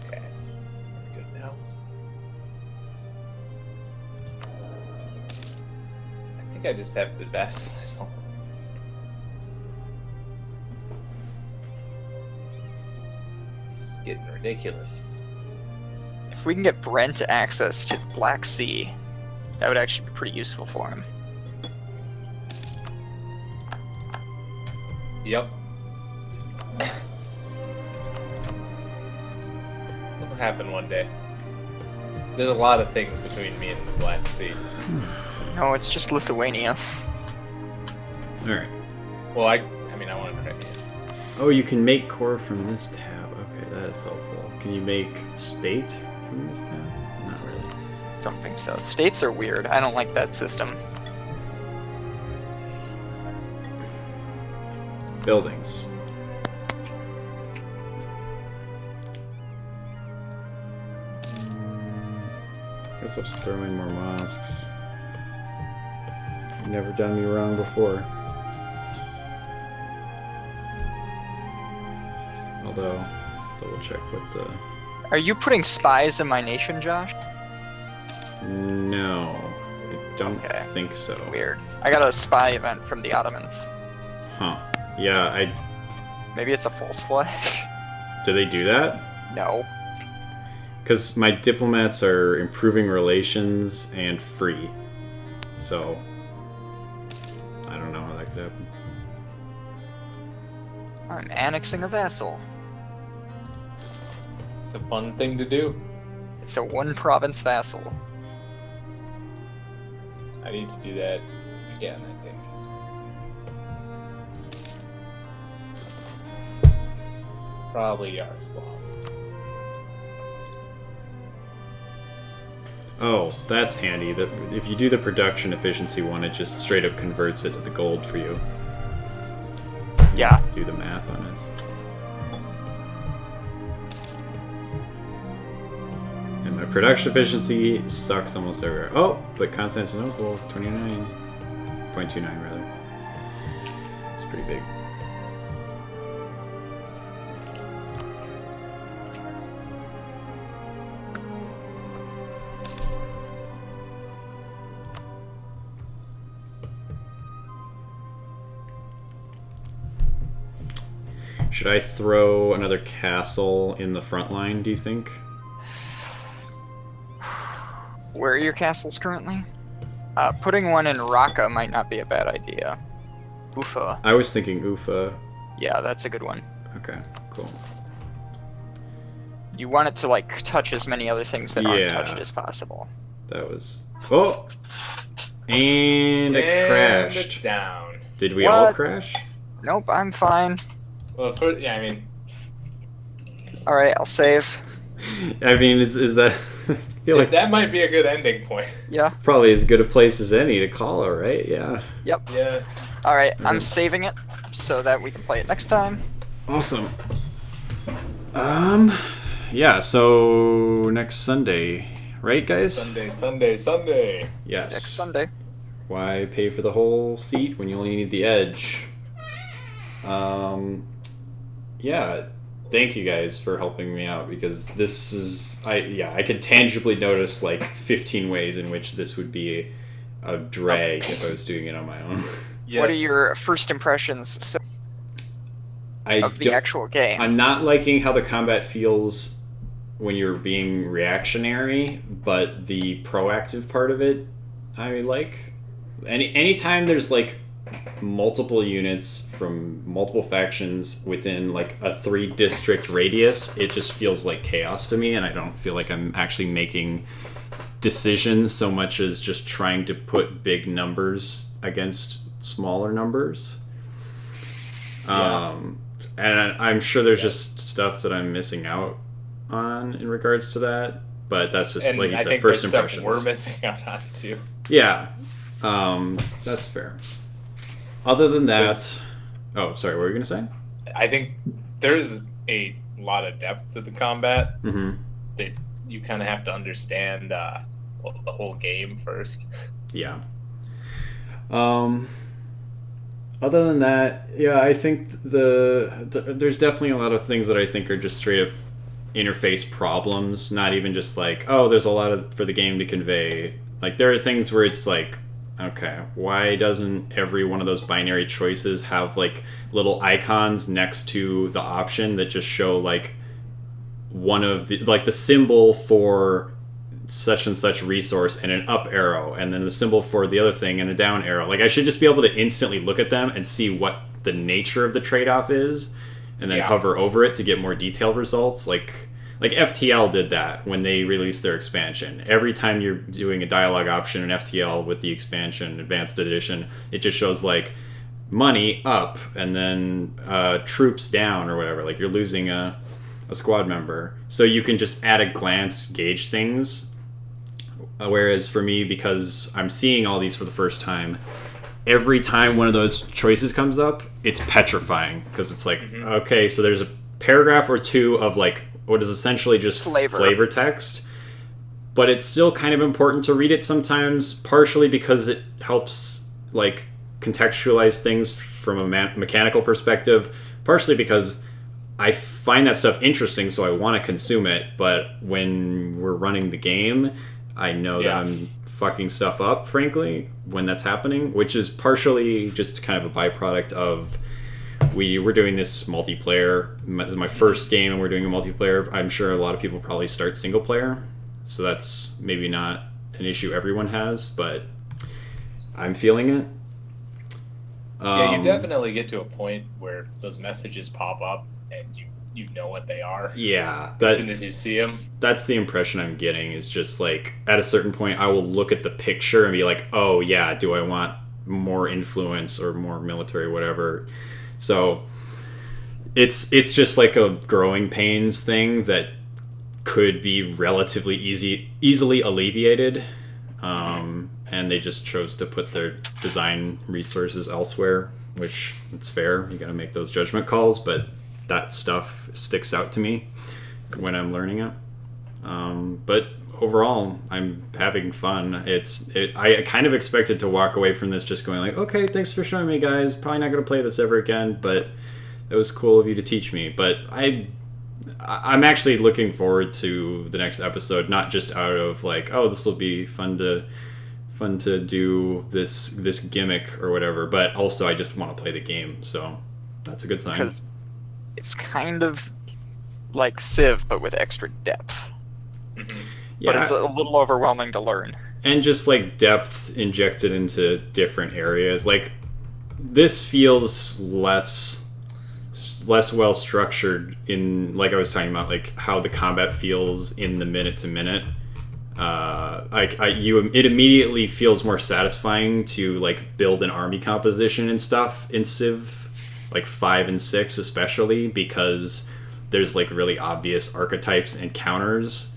Okay, we're good now. I think I just have to vassalize all. This is getting ridiculous. If we can get Brent access to the Black Sea, that would actually be pretty useful for him. Yep. It'll happen one day. There's a lot of things between me and the Black Sea. No, it's just Lithuania. Alright. Well, I mean, I want to Crimea. Oh, you can make core from this tab. Okay, that is helpful. Can you make state from this tab? Not really. Don't think so. States are weird. I don't like that system. Buildings. I guess I'll just throw in more mosques. You've never done me wrong before. Although, let's double check what the... Are you putting spies in my nation, Josh? No, I don't Okay. think so. Weird. I got a spy event from the Ottomans. Huh. Yeah, Maybe it's a false flag. do they do that? No. Because my diplomats are improving relations and free. So, I don't know how that could happen. I'm annexing a vassal. It's a fun thing to do. It's a one-province vassal. I need to do that again, I think. Probably Yaroslav. Oh, that's handy. That if you do the production efficiency one, it just straight up converts it to the gold for you. Yeah. Do the math on it. And my production efficiency sucks almost everywhere. Oh, but Constantinople, 29.29 rather. It's pretty big. Should I throw another castle in the front line, do you think? Where are your castles currently? Putting one in Raqqa might not be a bad idea. Ufa. I was thinking Ufa. Yeah, that's a good one. Okay, cool. You want it to, like, touch as many other things that aren't Yeah. touched as possible. That was... Oh! And it crashed. It's down. Did we all What? crash? Nope, I'm fine. Well, yeah, I mean, Alright, I'll save. I mean, is that... I feel like that might be a good ending point. Yeah, probably as good a place as any to call it, right? Yeah. yep. Yeah. Alright, I'm Mhm. saving it so that we can play it next time. Awesome. Yeah, so next Sunday, right, guys? Sunday. Yes. Next Sunday. Why pay for the whole seat when you only need the edge? Yeah, thank you guys for helping me out because this is I could tangibly notice like 15 ways in which this would be a drag if I was doing it on my own. Yes. What are your first impressions of the actual game? I'm not liking how the combat feels when you're being reactionary, but the proactive part of it I like. Anytime there's like multiple units from multiple factions within like a 3-district radius, it just feels like chaos to me, and I don't feel like I'm actually making decisions so much as just trying to put big numbers against smaller numbers. Yeah. And I'm sure there's just stuff that I'm missing out on in regards to that. But that's just, And like you I said, think first there's stuff impressions. we're missing out on too. Yeah, that's fair. Other than that, There's- oh, sorry, what were you gonna say? I think there's a lot of depth to the combat Mm-hmm. that you kind of have to understand well, the whole game first. Yeah. Other than that, yeah, I think there's definitely a lot of things that I think are just straight up interface problems. Not even just like, oh, there's a lot of for the game to convey. Like there are things where it's like, okay, why doesn't every one of those binary choices have like little icons next to the option that just show like one of the like the symbol for such and such resource and an up arrow, and then the symbol for the other thing and a down arrow. Like I should just be able to instantly look at them and see what the nature of the trade-off is, and then hover over it to get more detailed results. Like FTL did that when they released their expansion. Every time you're doing a dialogue option in FTL with the expansion Advanced Edition, it just shows like money up and then troops down or whatever. Like you're losing a squad member, so you can just at a glance gauge things. Whereas for me, because I'm seeing all these for the first time, every time one of those choices comes up, it's petrifying because it's like, okay, so there's a paragraph or two of like what is essentially just flavor text, but it's still kind of important to read it sometimes, partially because it helps like contextualize things from a mechanical perspective, partially because I find that stuff interesting, so I want to consume it, but when we're running the game, I know that I'm fucking stuff up, frankly, when that's happening, which is partially just kind of a byproduct of we're doing this multiplayer. This is my first game, and we're doing a multiplayer. I'm sure a lot of people probably start single player, so that's maybe not an issue everyone has, but I'm feeling it. Yeah, you definitely get to a point where those messages pop up, and you know what they are. Yeah, as soon as you see them. That's the impression I'm getting. Is just like at a certain point, I will look at the picture and be like, "Oh yeah, do I want more influence or more military, whatever?" So it's just like a growing pains thing that could be relatively easily alleviated. And they just chose to put their design resources elsewhere, which it's fair. You got to make those judgment calls, but that stuff sticks out to me when I'm learning it. But overall, I'm having fun. I kind of expected to walk away from this just going like, okay, thanks for showing me, guys. Probably not going to play this ever again, but it was cool of you to teach me. But I'm actually looking forward to the next episode, not just out of like, oh, this will be fun to do this gimmick or whatever, but also I just want to play the game, so that's a good sign. Because it's kind of like Civ, but with extra depth. Yeah, but it's a little overwhelming to learn. And just like depth injected into different areas. Like this feels less well structured in, like I was talking about, like how the combat feels in the minute to minute. It immediately feels more satisfying to like build an army composition and stuff in Civ, like 5 and 6 especially, because there's like really obvious archetypes and counters,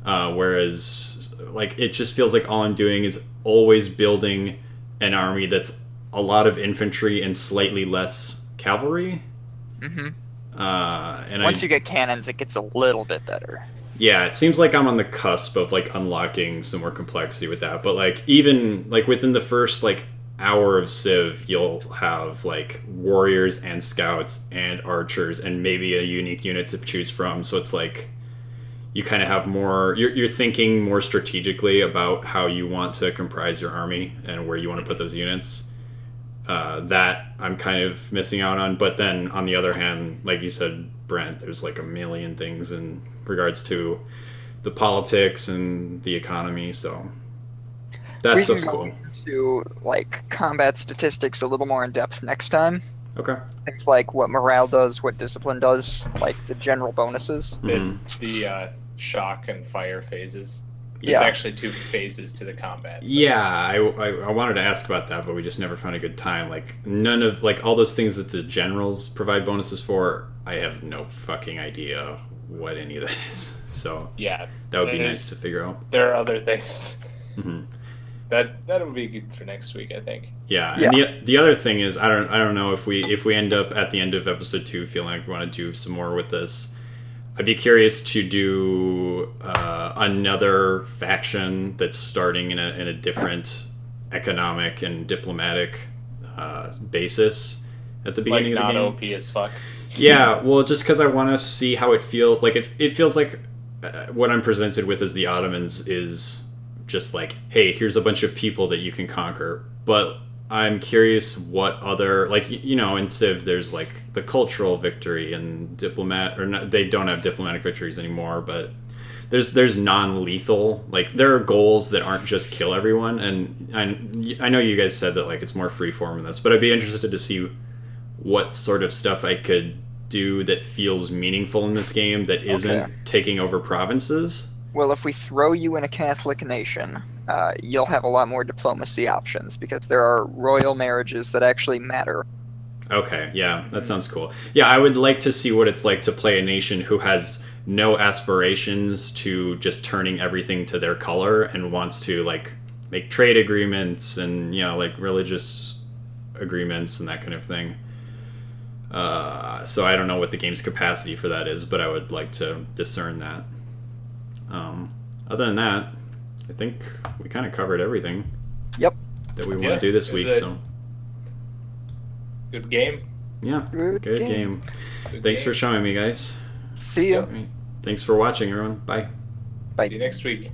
whereas like it just feels like all I'm doing is always building an army that's a lot of infantry and slightly less cavalry. And once you get cannons, it gets a little bit better. Yeah, it seems like I'm on the cusp of like unlocking some more complexity with that. But like even like within the first like hour of Civ, you'll have like warriors and scouts and archers and maybe a unique unit to choose from. So it's like you kind of have more. You're thinking more strategically about how you want to comprise your army and where you want to put those units. That I'm kind of missing out on. But then on the other hand, like you said, Brent, there's like a million things in regards to the politics and the economy, so that stuff's cool. To like combat statistics a little more in depth next time. Okay. Things like what morale does, what discipline does, like the general bonuses. The shock and fire phases. There's Yeah. actually 2 phases to the combat. Yeah, I wanted to ask about that, but we just never found a good time. Like, none of, like, all those things that the generals provide bonuses for, I have no fucking idea what any of that is. So, Yeah, that would be there's- nice to figure out. There are other things. Hmm. That'll be good for next week, I think. Yeah, Yeah. and the other thing is, I don't know if we end up at the end of episode 2 feeling like we want to do some more with this. I'd be curious to do another faction that's starting in a different economic and diplomatic basis at the Like beginning of not the game. OP as fuck. Yeah, well, just because I want to see how it feels. Like, it feels like what I'm presented with as the Ottomans is just like, hey, here's a bunch of people that you can conquer. But I'm curious what other, like, you know, in Civ, there's like the cultural victory and they don't have diplomatic victories anymore, but there's non-lethal, like, there are goals that aren't just kill everyone. And I know you guys said that, like, it's more freeform in this, but I'd be interested to see what sort of stuff I could do that feels meaningful in this game that isn't taking over provinces. Well, if we throw you in a Catholic nation, you'll have a lot more diplomacy options because there are royal marriages that actually matter. Okay, yeah, that sounds cool. Yeah, I would like to see what it's like to play a nation who has no aspirations to just turning everything to their color and wants to, like, make trade agreements and, you know, like, religious agreements and that kind of thing. So I don't know what the game's capacity for that is, but I would like to discern that. Other than that, I think we kind of covered everything Yep. that we want Yeah, to do this it was week. a- So Good game. yeah, Good good game. game. Good Thanks game. for showing me, guys. See you. Yep. All right. Thanks for watching, everyone. Bye. Bye. See you next week.